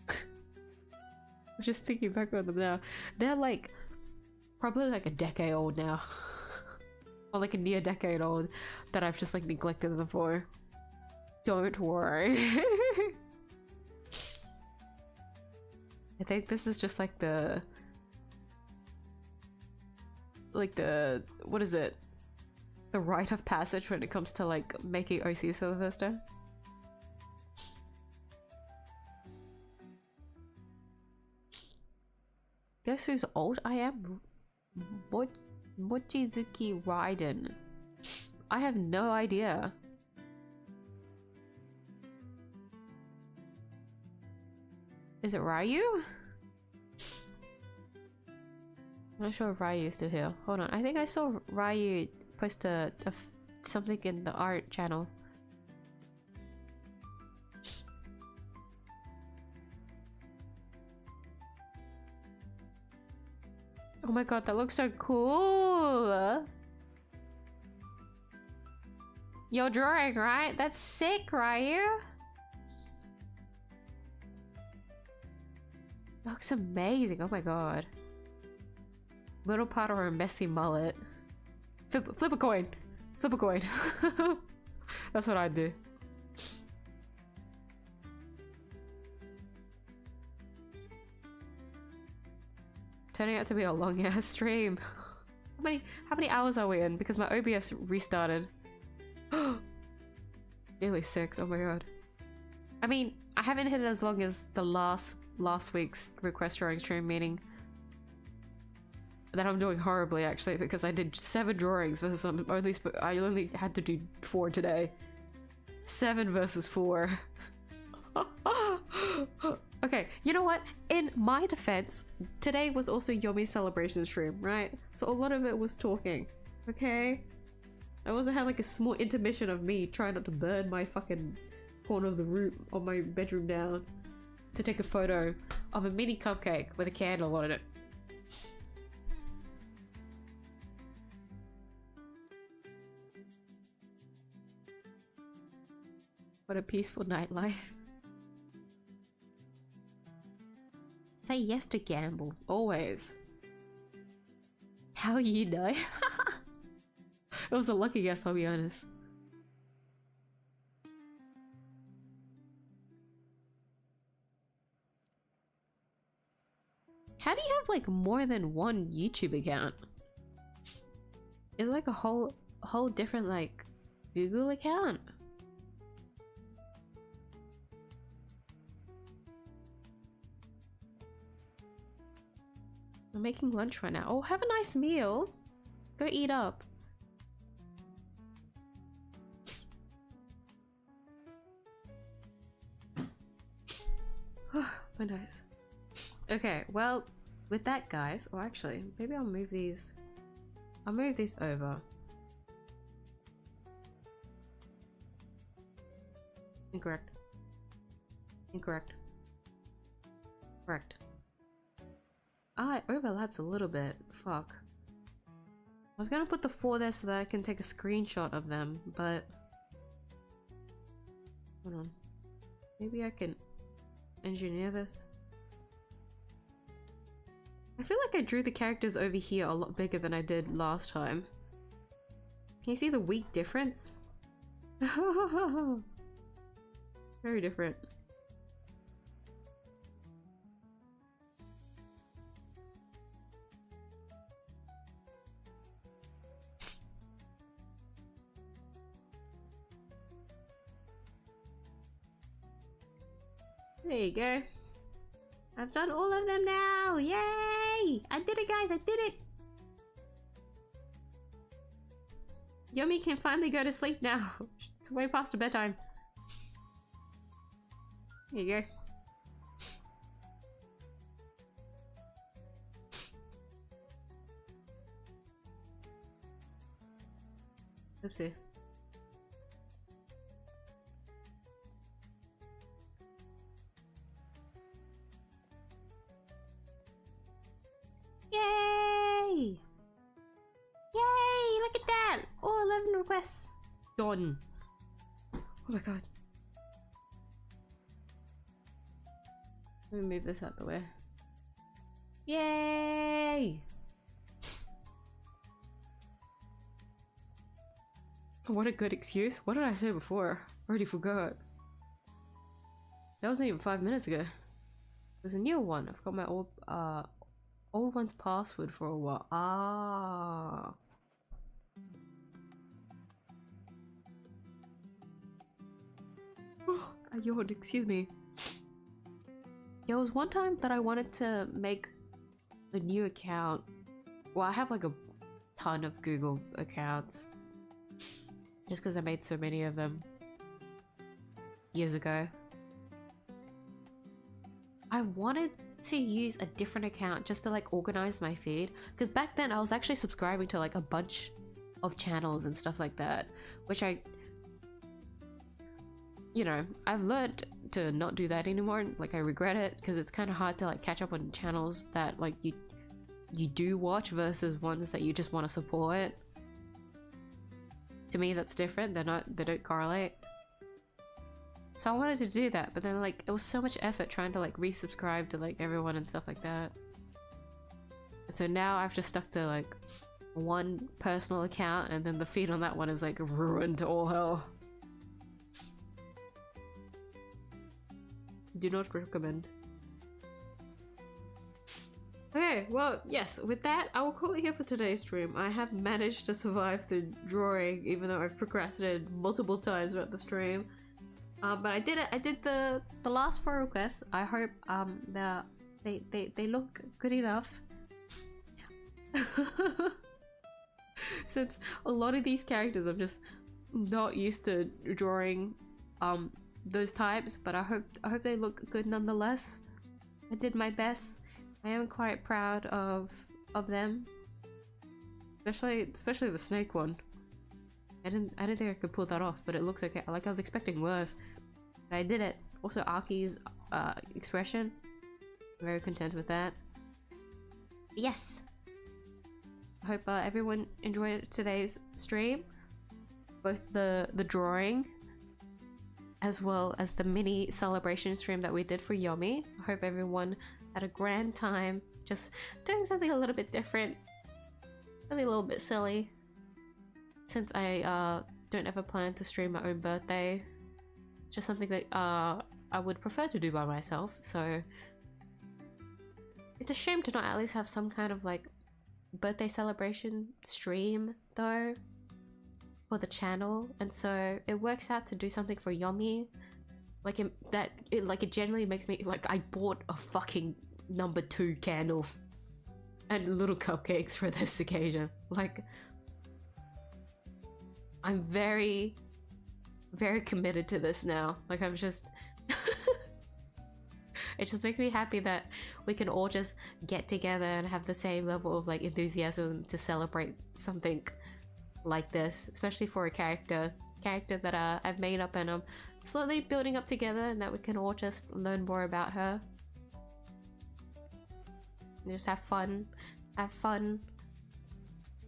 I'm just thinking back on them now. They're like probably like a decade old now. Or like a near decade old that I've just like neglected them for. Don't worry. I think this is just like the what is it? The rite of passage when it comes to like making OCs for the first time. Guess whose old I am? 𝐢𝐧𝐟𝐨. I have no idea. Is it Ryu? I'm not sure if Ryu is still here. Hold on, I think I saw Ryu post something in the art channel. Oh my god, that looks so cool! You're drawing, right? That's sick, Ryu! Looks amazing, oh my god. Little pot or a messy mullet. Flip a coin! Flip a coin! That's what I'd do. Turning out to be a long ass stream. How many hours are we in? Because my OBS restarted. Nearly 6, oh my god. I mean, I haven't hit it as long as the last week's request drawing stream, meaning that I'm doing horribly actually, because I did 7 drawings versus I only had to do 4 today. 7 versus 4. Okay, you know what? In my defense, today was also Yomi's celebration stream, right? So a lot of it was talking, okay? I also had like a small intermission of me trying not to burn my fucking corner of the room or my bedroom down to take a photo of a mini cupcake with a candle on it. What a peaceful nightlife. Say yes to gamble, always. How you know? It was a lucky guess, I'll be honest. How do you have like more than one YouTube account? Is it like a whole different like Google account? I'm making lunch right now. Oh, have a nice meal. Go eat up. My nose. Okay, well, with that, guys, or actually, maybe I'll move these. I'll move these over. Incorrect. Incorrect. Correct. Ah, it overlaps a little bit. Fuck. I was gonna put the 4 there so that I can take a screenshot of them, but... Hold on. Maybe I can engineer this. I feel like I drew the characters over here a lot bigger than I did last time. Can you see the weak difference? Very different. There you go. I've done all of them now! Yay! I did it, guys! I did it! Yomi can finally go to sleep now. It's way past her bedtime. There you go. Oopsie. Yay! Yay! Look at that! All 11 requests done. Oh my god. Let me move this out the way. Yay! What a good excuse. What did I say before? Already forgot. That wasn't even 5 minutes ago. There's a new one. I've got my old one's password for a while. Ah. I yawned, excuse me. There was one time that I wanted to make a new account. Well, I have like a ton of Google accounts. Just because I made so many of them years ago. I wanted to use a different account just to like organize my feed, because back then I was actually subscribing to like a bunch of channels and stuff like that, which I've learned to not do that anymore. Like I regret it, because it's kind of hard to like catch up on channels that like you do watch versus ones that you just want to support. To me, that's different. They don't correlate. So I wanted to do that, but then like it was so much effort trying to like resubscribe to like everyone and stuff like that. And so now I've just stuck to like one personal account, and then the feed on that one is like ruined to all hell. Do not recommend. Okay, well, yes, with that, I will call it here for today's stream. I have managed to survive the drawing, even though I've procrastinated multiple times throughout the stream. But I did it. I did the last 4 requests. I hope they look good enough. Since a lot of these characters I'm just not used to drawing those types, but I hope they look good nonetheless. I did my best. I am quite proud of them. Especially the snake one. I didn't think I could pull that off, but it looks okay. Like I was expecting worse. But I did it. Also Aki's expression. Very content with that. Yes! I hope everyone enjoyed today's stream. Both the drawing as well as the mini celebration stream that we did for Yomi. I hope everyone had a grand time just doing something a little bit different. Something a little bit silly. Since I don't ever plan to stream my own birthday. Just something that I would prefer to do by myself, so it's a shame to not at least have some kind of like birthday celebration stream though for the channel. And so it works out to do something for Yomi, like it generally makes me like I bought a fucking #2 candle and little cupcakes for this occasion. Like I'm very committed to this now. Like I'm just it just makes me happy that we can all just get together and have the same level of like enthusiasm to celebrate something like this, especially for a character that I've made up and I'm slowly building up together, and that we can all just learn more about her and just have fun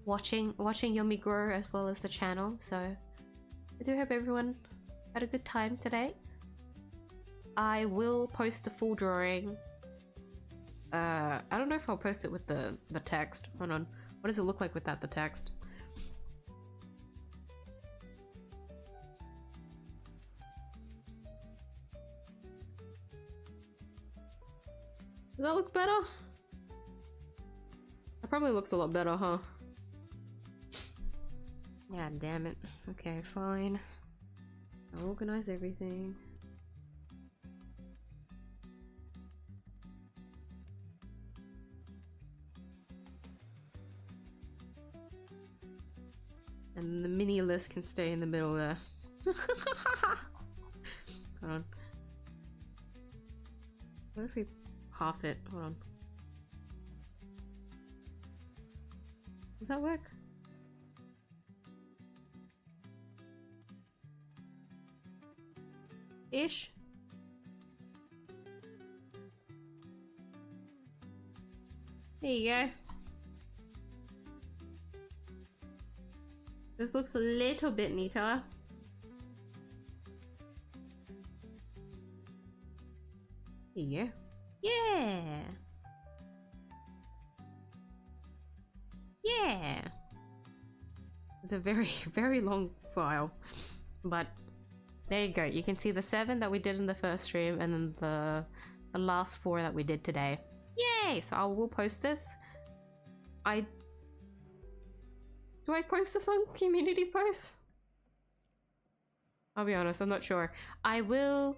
watching Yomi grow as well as the channel. So I do hope everyone had a good time today. I will post the full drawing. I don't know if I'll post it with the text. Hold on. What does it look like without the text? Does that look better? That probably looks a lot better, huh? Yeah, damn it. Okay, fine. I'll organize everything. And the mini list can stay in the middle there. Hold on. What if we half it? Hold on. Does that work? Ish. There you go. This looks a little bit neater. There you go. Yeah. Yeah. It's a very long file, but there you go. You can see the 7 that we did in the first stream, and then the last 4 that we did today. Yay! So I will post this. Do I post this on community posts? I'll be honest, I'm not sure. I will.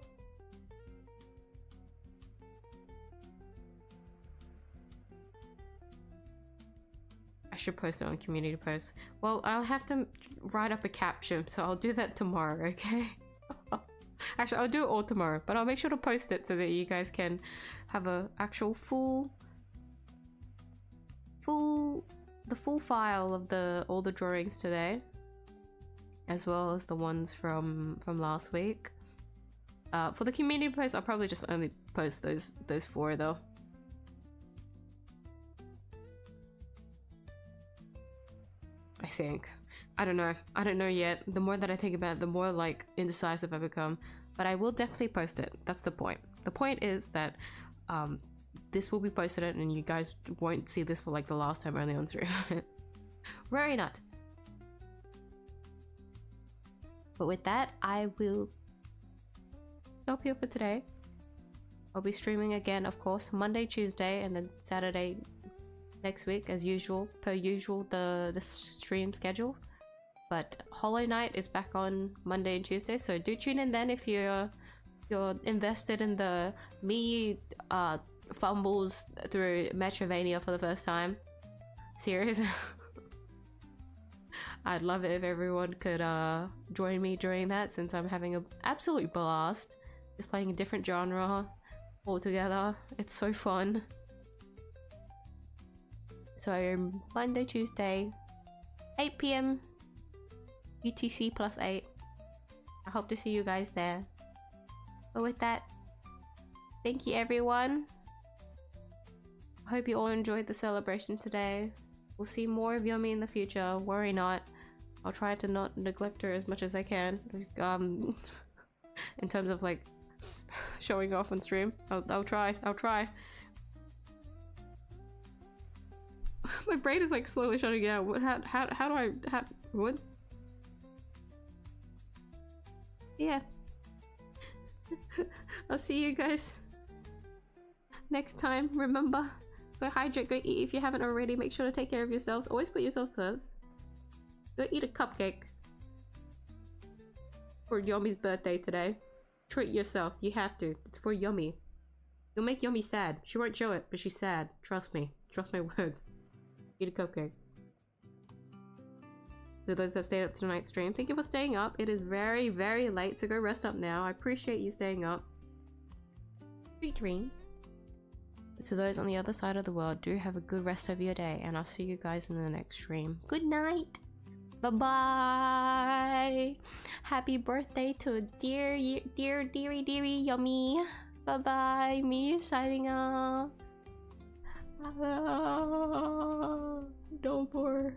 I should post it on community posts. Well, I'll have to write up a caption, so I'll do that tomorrow, okay? Actually, I'll do it all tomorrow, but I'll make sure to post it so that you guys can have a actual full file of all the drawings today, as well as the ones from last week. For the community post, I'll probably just only post those 4 though. I think. I don't know yet. The more that I think about it, the more like indecisive I become. But I will definitely post it. That's the point. The point is that this will be posted and you guys won't see this for like the last time only on stream. Worry not. But with that, I will stop here for today. I'll be streaming again, of course, Monday, Tuesday, and then Saturday next week, as usual, per usual, the stream schedule. But Hollow Knight is back on Monday and Tuesday, so do tune in then if you're invested in the Miyuu fumbles through Metrovania for the first time. Serious? I'd love it if everyone could join me during that, since I'm having an absolute blast just playing a different genre altogether. It's so fun. So Monday, Tuesday, 8 p.m. UTC +8. I hope to see you guys there. But with that, thank you everyone. I hope you all enjoyed the celebration today. We'll see more of Y0M1 in the future, worry not. I'll try to not neglect her as much as I can. In terms of like showing off on stream. I'll try. My brain is like slowly shutting out. What? How do I? What? Yeah. I'll see you guys next time. Remember, go hydrate, go eat if you haven't already. Make sure to take care of yourselves. Always put yourselves first. Go eat a cupcake for Y0M's birthday today. Treat yourself. You have to. It's for Y0M. You'll make Y0M sad. She won't show it, but she's sad. Trust me. Trust my words. Eat a cupcake. To those that have stayed up to tonight's stream, thank you for staying up. It is very, very late, so go rest up now. I appreciate you staying up. Sweet dreams. But to those on the other side of the world, do have a good rest of your day, and I'll see you guys in the next stream. Good night. Bye-bye. Happy birthday to dearie Y0M. Bye-bye. Me signing off. No more.